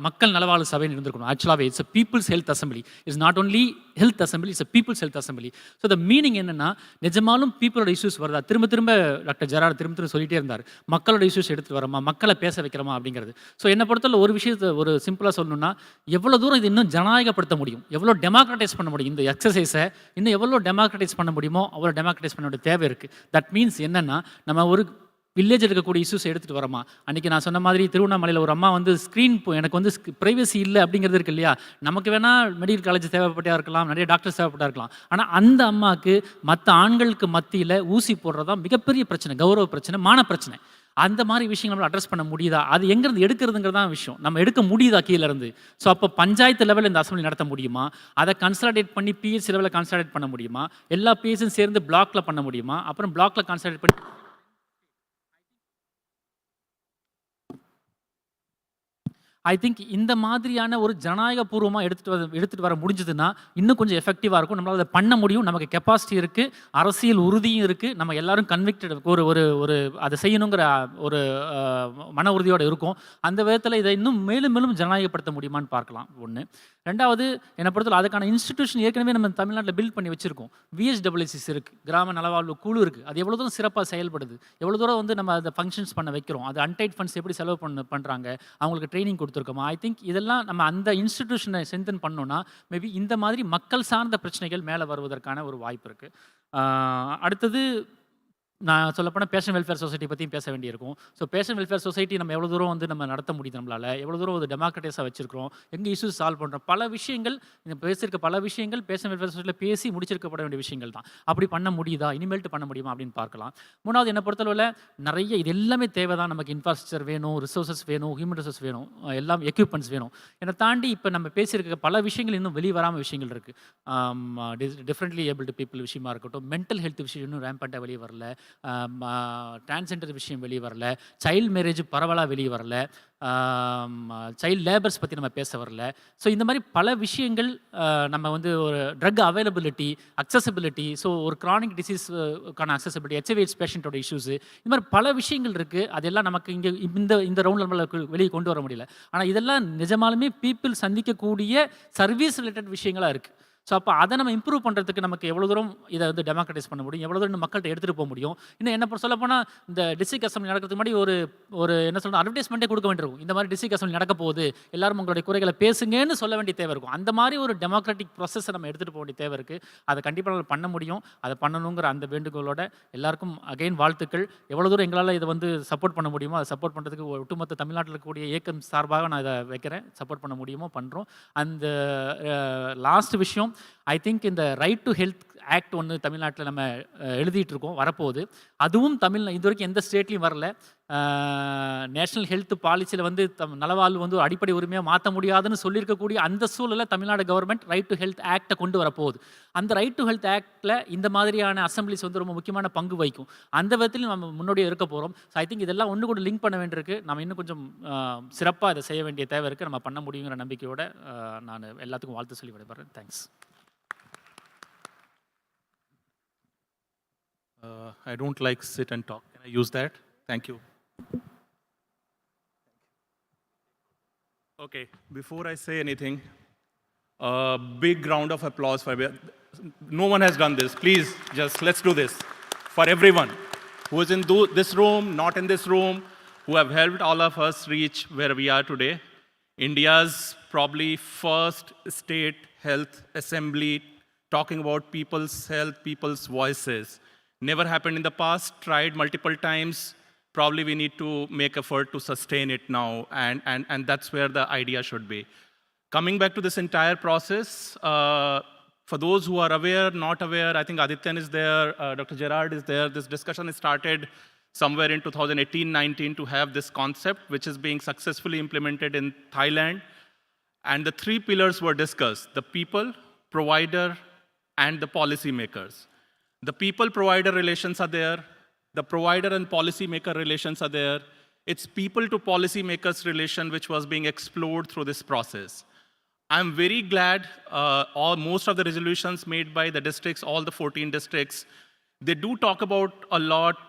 மக்கள் நலவாழ்வு சபைன்னு இருந்திருக்கணும். ஆக்சுவலாகவே it's a people's health assembly. It's not only health assembly, it's a people's health assembly. So the meaning என்னென்னா, நிஜமாலும் பீப்புளோட இஷ்யூஸ் வருதா, திரும்ப டாக்டர் ஜெரார்ட் திரும்ப சொல்லிகிட்டே இருந்தார், மக்களோட இஷ்யூஸ் எடுத்துகிட்டு வரமா, மக்களை பேச வைக்கிறோமா அப்படிங்கிறது. ஸோ என்னை பொறுத்தவரை ஒரு விஷயத்தை ஒரு சிம்பிளாக சொல்லணும்னா, எவ்வளோ தூரம் இது இன்னும் ஜனநாயகப்படுத்த முடியும், எவ்வளோ டெமோக்ரட்டைஸ் பண்ண முடியும், இந்த எக்ஸசைஸை இன்னும் எவ்வளோ டெமோக்ரட்டைஸ் பண்ண முடியுமோ அவ்வளோ டெமோக்ரட்டைஸ் பண்ண வேண்டிய தேவை இருக்குது. தட் மீன்ஸ் என்னென்னா, நம்ம ஒரு வில்லேஜில் இருக்கக்கூடிய இஷ்யூஸ் எடுத்துகிட்டு வரமா. அன்றைக்கி நான் சொன்ன மாதிரி திருவண்ணாமலையில் ஒரு அம்மா ஸ்க்ரீன் எனக்கு ப்ரைவசி இல்லை அப்படிங்கிறது இருக்கு இல்லையா. நமக்கு வேணால் மெடிக்கல் காலேஜ் தேவைப்பட்டா இருக்கலாம், நிறைய டாக்டர்ஸ் தேவைப்பட்டா இருக்கலாம். ஆனால் அந்த அம்மாவுக்கு மற்ற ஆண்களுக்கு மத்தியில் ஊசி போடுறதா மிகப்பெரிய பிரச்சனை, கௌரவ பிரச்சனை, மான பிரச்சனை. அந்த மாதிரி விஷயங்கள் நம்மளால் அட்ரஸ் பண்ண முடியுதா, அது எங்கேருந்து எடுக்கிறதுங்கிறது தான் விஷயம். நம்ம எடுக்க முடியுதா கீழேருந்து. ஸோ அப்போ பஞ்சாயத்து லெவலில் இந்த அசம்பிளி நடத்த முடியுமா, அதை கன்சல்டேட் பண்ணி பிஹெச் லெவலில் கன்சல்டேட் பண்ண முடியுமா, எல்லா பிஹெச்சும் சேர்ந்து பிளாக்ல பண்ண முடியுமா, அப்புறம் பிளாக்ல கன்சல்டேட் பண்ணி ஐ திங்க் இந்த மாதிரியான ஒரு ஜனநாயகபூர்வமாக எடுத்துகிட்டு வர முடிஞ்சதுன்னா இன்னும் கொஞ்சம் எஃபெக்டிவாக இருக்கும். நம்மளால் அதை பண்ண முடியும். நமக்கு கெப்பாசிட்டி இருக்குது, அரசியல் உறுதியும் இருக்குது, நம்ம எல்லாரும் கன்விக்டட் ஒரு அதை செய்யணுங்கிற ஒரு மன உறுதியோடு இருக்கும். அந்த விதத்தில் இதை இன்னும் மேலும் மேலும் ஜனநாயகப்படுத்த முடியுமான்னு பார்க்கலாம். ஒன்று. ரெண்டாவது, என்னை பொறுத்தவரை அதுக்கான இன்ஸ்டிடியூஷன் ஏற்கனவே நம்ம தமிழ்நாட்டில் பில்ட் பண்ணி வச்சுருக்கோம். VHWCs இருக்குது, கிராம நலவாழ்வு குழு இருக்குது. அது எவ்வளோ தூரம் சிறப்பாக செயல்படுது, எவ்வளோ தூரம் நம்ம அதை ஃபங்க்ஷன்ஸ் பண்ண வைக்கிறோம், அது அன்டைட் ஃபண்ட்ஸ் எப்படி செலவு பண்ணுறாங்க, அவங்களுக்கு ட்ரைனிங் கொடுத்துருக்கோமா. ஐ திங்க் இதெல்லாம் நம்ம அந்த இன்ஸ்டிடியூஷனை ஸ்ட்ரென்தன் பண்ணோன்னா மேபி இந்த மாதிரி மக்கள் சார்ந்த பிரச்சனைகள் மேலே வருவதற்கான ஒரு வாய்ப்பு இருக்குது. அடுத்தது, நான் சொல்லப்போனால் பேஷண்ட் வெல்ஃபேர் சொசைட்டி பற்றியும் பேச வேண்டியிருக்கும். ஸோ பேஷண்ட் வெல்ஃபேர் சொசைட்டி நம்ம எவ்வளோ தூரம் நம்ம நடத்த முடியுது, நம்மளால் எவ்வளோ தூரம் ஒரு டெமோக்ரட்டைஸாக வச்சுருக்கிறோம், எங்கே இஷ்யூஸ் சால்வ் பண்ணுறோம், பல விஷயங்கள் இந்த பேசியிருக்க பல விஷயங்கள் பேஷண்ட் வெல்ஃபேர் சொசைட்டியில் பேசி முடிச்சிருக்கப்பட வேண்டிய விஷயங்கள் தான். அப்படி பண்ண முடியுதா, இனிமேல்ட்டு பண்ண முடியுமா அப்படின்னு பார்க்கலாம். மூணாவது, என்னை பொறுத்தளவில் நிறைய இது எல்லாமே தேவை தான். நமக்கு இன்ஃப்ராஸ்ட்ரக்சர் வேணும், ரிசோர்ஸஸ் வேணும், ஹியூமன் ரிசோர்ஸ் வேணும், எல்லாம் எக்யூப்மெண்ட்ஸ் வேணும். என்னை தாண்டி இப்போ நம்ம பேசியிருக்க பல விஷயங்கள் இன்னும் வெளியே வராமல் விஷயங்கள் இருக்குது. டிஃப்ரெண்ட்லி ஏபிள்டு பீப்புள் விஷயமா இருக்கட்டும், மென்டல் ஹெல்த் விஷயம் இன்னும் ரேம்பண்ட்டாக வெளியே வரல, டிரான்ஸ்ஜெண்டர் விஷயம் வெளியே வரல, சைல்டு மேரேஜ் பரவலாக வெளியே வரல, சைல்டு லேபர்ஸ் பற்றி நம்ம பேச வரல. ஸோ இந்த மாதிரி பல விஷயங்கள் நம்ம ஒரு ட்ரக் அவைலபிலிட்டி, அக்சசபிலிட்டி, ஸோ ஒரு க்ரானிக் டிசீஸ்க்கான அக்சசபிலிட்டி, HIV/AIDS பேஷண்ட்டோட இஷ்யூஸு, இந்த மாதிரி பல விஷயங்கள் இருக்குது. அதெல்லாம் நமக்கு இங்கே இந்த ரவுண்டில் நம்மளை வெளியே கொண்டு வர முடியல. ஆனால் இதெல்லாம் நிஜமாலுமே பீப்புள் சந்திக்கக்கூடிய சர்வீஸ் ரிலேட்டட் விஷயங்களாக இருக்குது. ஸோ அப்போ அதை நம்ம இம்ப்ரூவ் பண்ணுறதுக்கு நமக்கு எவ்வளோ தூரம் இதை டெமோக்ரட்டைஸ் பண்ண முடியும், எவ்வளோ தூரம் மக்கள்கிட்ட எடுத்துகிட்டு போக முடியும். இன்னும் என்ன சொல்லப்போனால் இந்த டிஸ்ட்ரிக்ட் அசம்பிளி நடக்கிறதுக்கு முன்னாடி ஒரு என்ன சொல்லணும், அட்வர்டைஸ்மெண்ட்டே கொடுக்க வேண்டியிருக்கும். இந்த மாதிரி டிஸ்ட்ரிக்ட் அசம்பிளி நடக்க போகுது, எல்லாரும் உங்களுடைய குறைகளை பேசுங்கன்னு சொல்ல வேண்டிய தேவை இருக்கும். அந்த மாதிரி ஒரு டெமோக்ராட்டிக் ப்ராசஸை நம்ம எடுத்துகிட்டு போக வேண்டிய தேவை இருக்குது. அதை கண்டிப்பாக நம்ம பண்ண முடியும். அதை பண்ணணுங்கிற அந்த வேண்டுகோளோட எல்லாருக்கும் அகைன் வாழ்த்துக்கள். எவ்வளோ தூரம் எங்களால் இதை சப்போர்ட் பண்ண முடியுமோ அதை சப்போர்ட் பண்ணுறதுக்கு ஒட்டுமொத்த தமிழ்நாட்டில் இருக்கக்கூடிய இயக்கம் சார்பாக நான் இதை வைக்கிறேன். சப்போர்ட் பண்ண முடியுமோ பண்ணுறோம். அந்த லாஸ்ட் விஷயம், ஐ திங்க் இந்த ரைட் டு ஹெல்த் ஆக்ட் ஒன்று தமிழ்நாட்டில் நம்ம எழுதிட்டு இருக்கோம், வரப்போகுது. அதுவும் இது வரைக்கும் எந்த ஸ்டேட்லையும் வரல. நேஷ்னல் ஹெல்த் பாலிசியில் நலவாழ்வு ஒரு அடிப்படை உரிமையாக மாற்ற முடியாதுன்னு சொல்லியிருக்கக்கூடிய அந்த சூழலில் Tamil Nadu government right to health ஆக்டை கொண்டு வரப்போகுது. அந்த ரைட் டு ஹெல்த் ஆக்டில் இந்த மாதிரியான அசம்பிளிஸ் ரொம்ப முக்கியமான பங்கு வகிக்கும். அந்த விதத்தில் நம்ம முன்னோடியே இருக்க போகிறோம். ஸோ ஐ திங்க் இதெல்லாம் ஒன்று கூட லிங்க் பண்ண வேண்டியிருக்கு. நம்ம இன்னும் கொஞ்சம் சிறப்பாக இதை செய்ய வேண்டிய தேவை இருக்குது. நம்ம பண்ண முடியுங்கிற நம்பிக்கையோடு நான் எல்லாத்துக்கும் வாழ்த்து சொல்லி விடைபெறேன். Thanks. I don't like sit and talk. Can I use that? Thank you. Okay, before I say anything, a big round of applause for... No one has done this. Please, let's do this. For everyone who is in this room, not in this room, who have helped all of us reach where we are today. India's probably first state health assembly talking about people's health, people's voices. Never happened in the past, tried multiple times. Probably we need to make effort to sustain it now, and that's where the idea should be. Coming back to this entire process, For those who are aware, not aware, I think Adityan is there, Dr. Gerard is there. This discussion is started somewhere in 2018-19 to have this concept, which is being successfully implemented in Thailand. And the three pillars were discussed: the people, provider, and the policymakers. The people-provider relations are there. The provider and policymaker relations are there. It's people to policymakers relation which was being explored through this process. I'm very glad most of the resolutions made by the districts, all the 14 districts, they do talk about a lot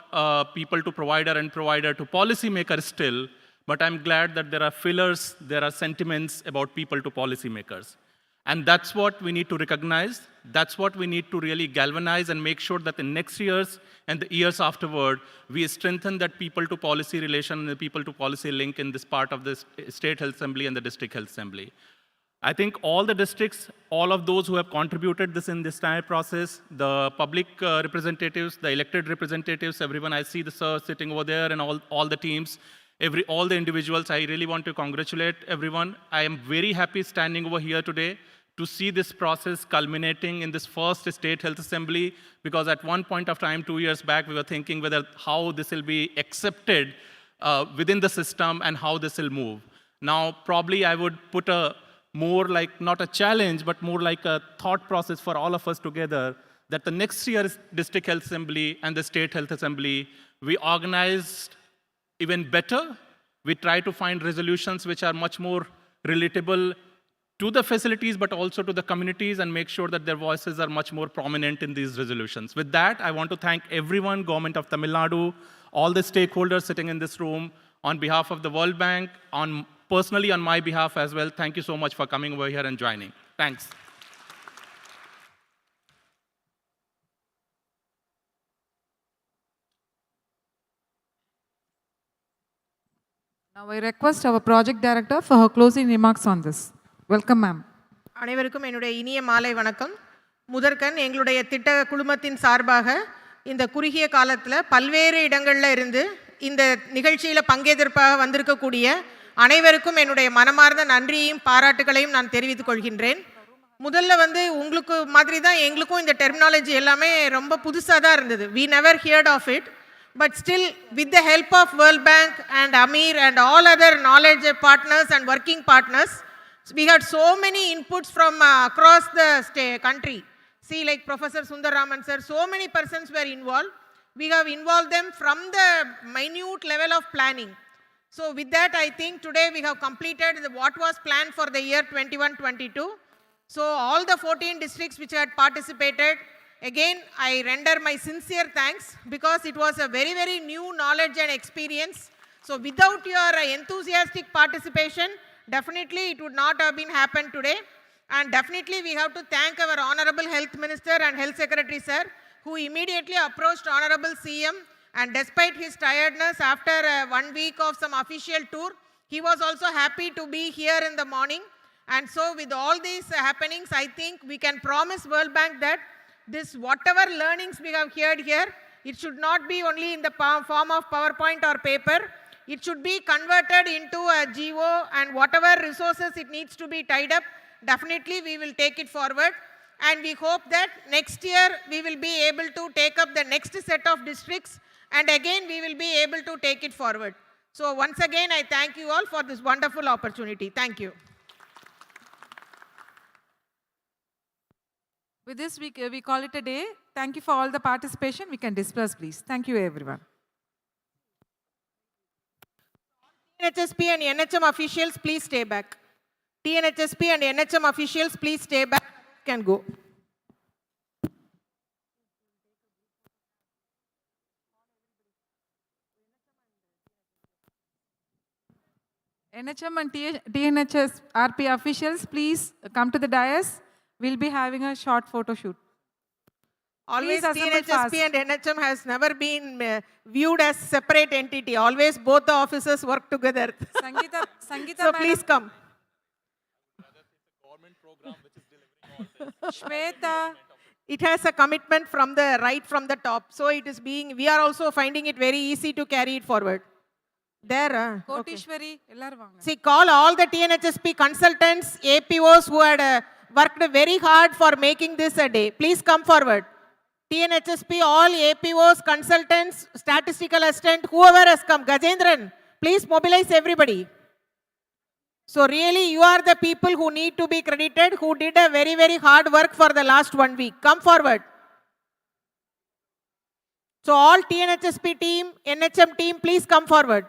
people to provider and provider to policymaker still, but I'm glad that there are fillers, there are sentiments about people to policymakers. And that's what we need to recognize. That's what we need to really galvanize and make sure that the next years and the years afterward, we strengthen that people to policy relation and the people to policy link in this part of the State Health Assembly and the District Health Assembly. I think all the districts, all of those who have contributed this in this entire process, the public representatives, the elected representatives, everyone, I see the sir sitting over there and all the teams, all the individuals, I really want to congratulate everyone. I am very happy standing over here today to see this process culminating in this first State Health Assembly, because at one point of time, 2 years back, we were thinking how this will be accepted within the system and how this will move. Now, probably I would put a more like, not a challenge, but more like a thought process for all of us together, that the next year's District Health Assembly and the State Health Assembly, we organized even better. We try to find resolutions which are much more relatable to the facilities, but also to the communities, and make sure that their voices are much more prominent in these resolutions. With that, I want to thank everyone, Government of Tamil Nadu, all the stakeholders sitting in this room, on behalf of the World Bank, personally on my behalf as well. Thank you so much for coming over here and joining. Thanks. Now I request our project director for her closing remarks on this. Welcome, ma'am. அனைவருக்கும் என்னுடைய இனிய மாலை வணக்கம். முதற்கண் எங்களுடைய திட்ட குழுமத்தின் சார்பாக இந்த குறுகிய காலத்தில் பல்வேறு இடங்களில் இருந்து இந்த நிகழ்ச்சியில் பங்கேற்பாக வந்திருக்கக்கூடிய அனைவருக்கும் என்னுடைய மனமார்ந்த நன்றியையும் பாராட்டுகளையும் நான் தெரிவித்துக் கொள்கின்றேன். முதல்ல உங்களுக்கு மாதிரி தான் எங்களுக்கும் இந்த டெர்மினாலஜி எல்லாமே ரொம்ப புதுசாக தான் இருந்தது. We never heard of it. But still, with the help of World Bank and Amir and all other knowledge partners and working partners, we had so many inputs from across the country. See, like Professor Sundararaman sir, so many persons were involved. We have involved them from the minute level of planning. So with that, I think today we have completed what was planned for the year 21-22. So all the 14 districts which had participated, again, I render my sincere thanks, because it was a very, very new knowledge and experience. So without your enthusiastic participation, definitely it would not have been happened today. And definitely we have to thank our Honorable Health Minister and Health Secretary sir, who immediately approached Honorable CM, and despite his tiredness after 1 week of some official tour, he was also happy to be here in the morning. And so with all these happenings, I think we can promise World Bank that this whatever learnings we have heard here, it should not be only in the form of PowerPoint or paper. It should be converted into a GO, and whatever resources it needs to be tied up, definitely we will take it forward. And we hope that next year we will be able to take up the next set of districts, and again we will be able to take it forward. So once again, I thank you all for this wonderful opportunity. Thank you. With this, we call it a day. Thank you for all the participation. We can disperse, please. Thank you, everyone. TNHSP and NHM officials, please stay back. TNHSP and NHM officials, please stay back. Can go. NHM and TNHS RP officials, please come to the dais. We'll be having a short photo shoot. Always Please assemble TNHSP fast. and NHM has never been viewed as separate entity. Always both the officers work together. Sangeeta So madam. please come. Shweta. It has a commitment from the right from the top. So it is we are also finding it very easy to carry it forward. There. Okay. Kotishwari. Ellaru vaanga. See, call all the TNHSP consultants, APOs who had worked very hard for making this a day. Please come forward. TNHSP, all APOs, consultants, statistical assistant, whoever has come. Gajendran, please mobilize everybody. So really, you are the people who need to be credited, who did a very, very hard work for the last 1 week. Come forward. So all TNHSP team, NHM team, please come forward.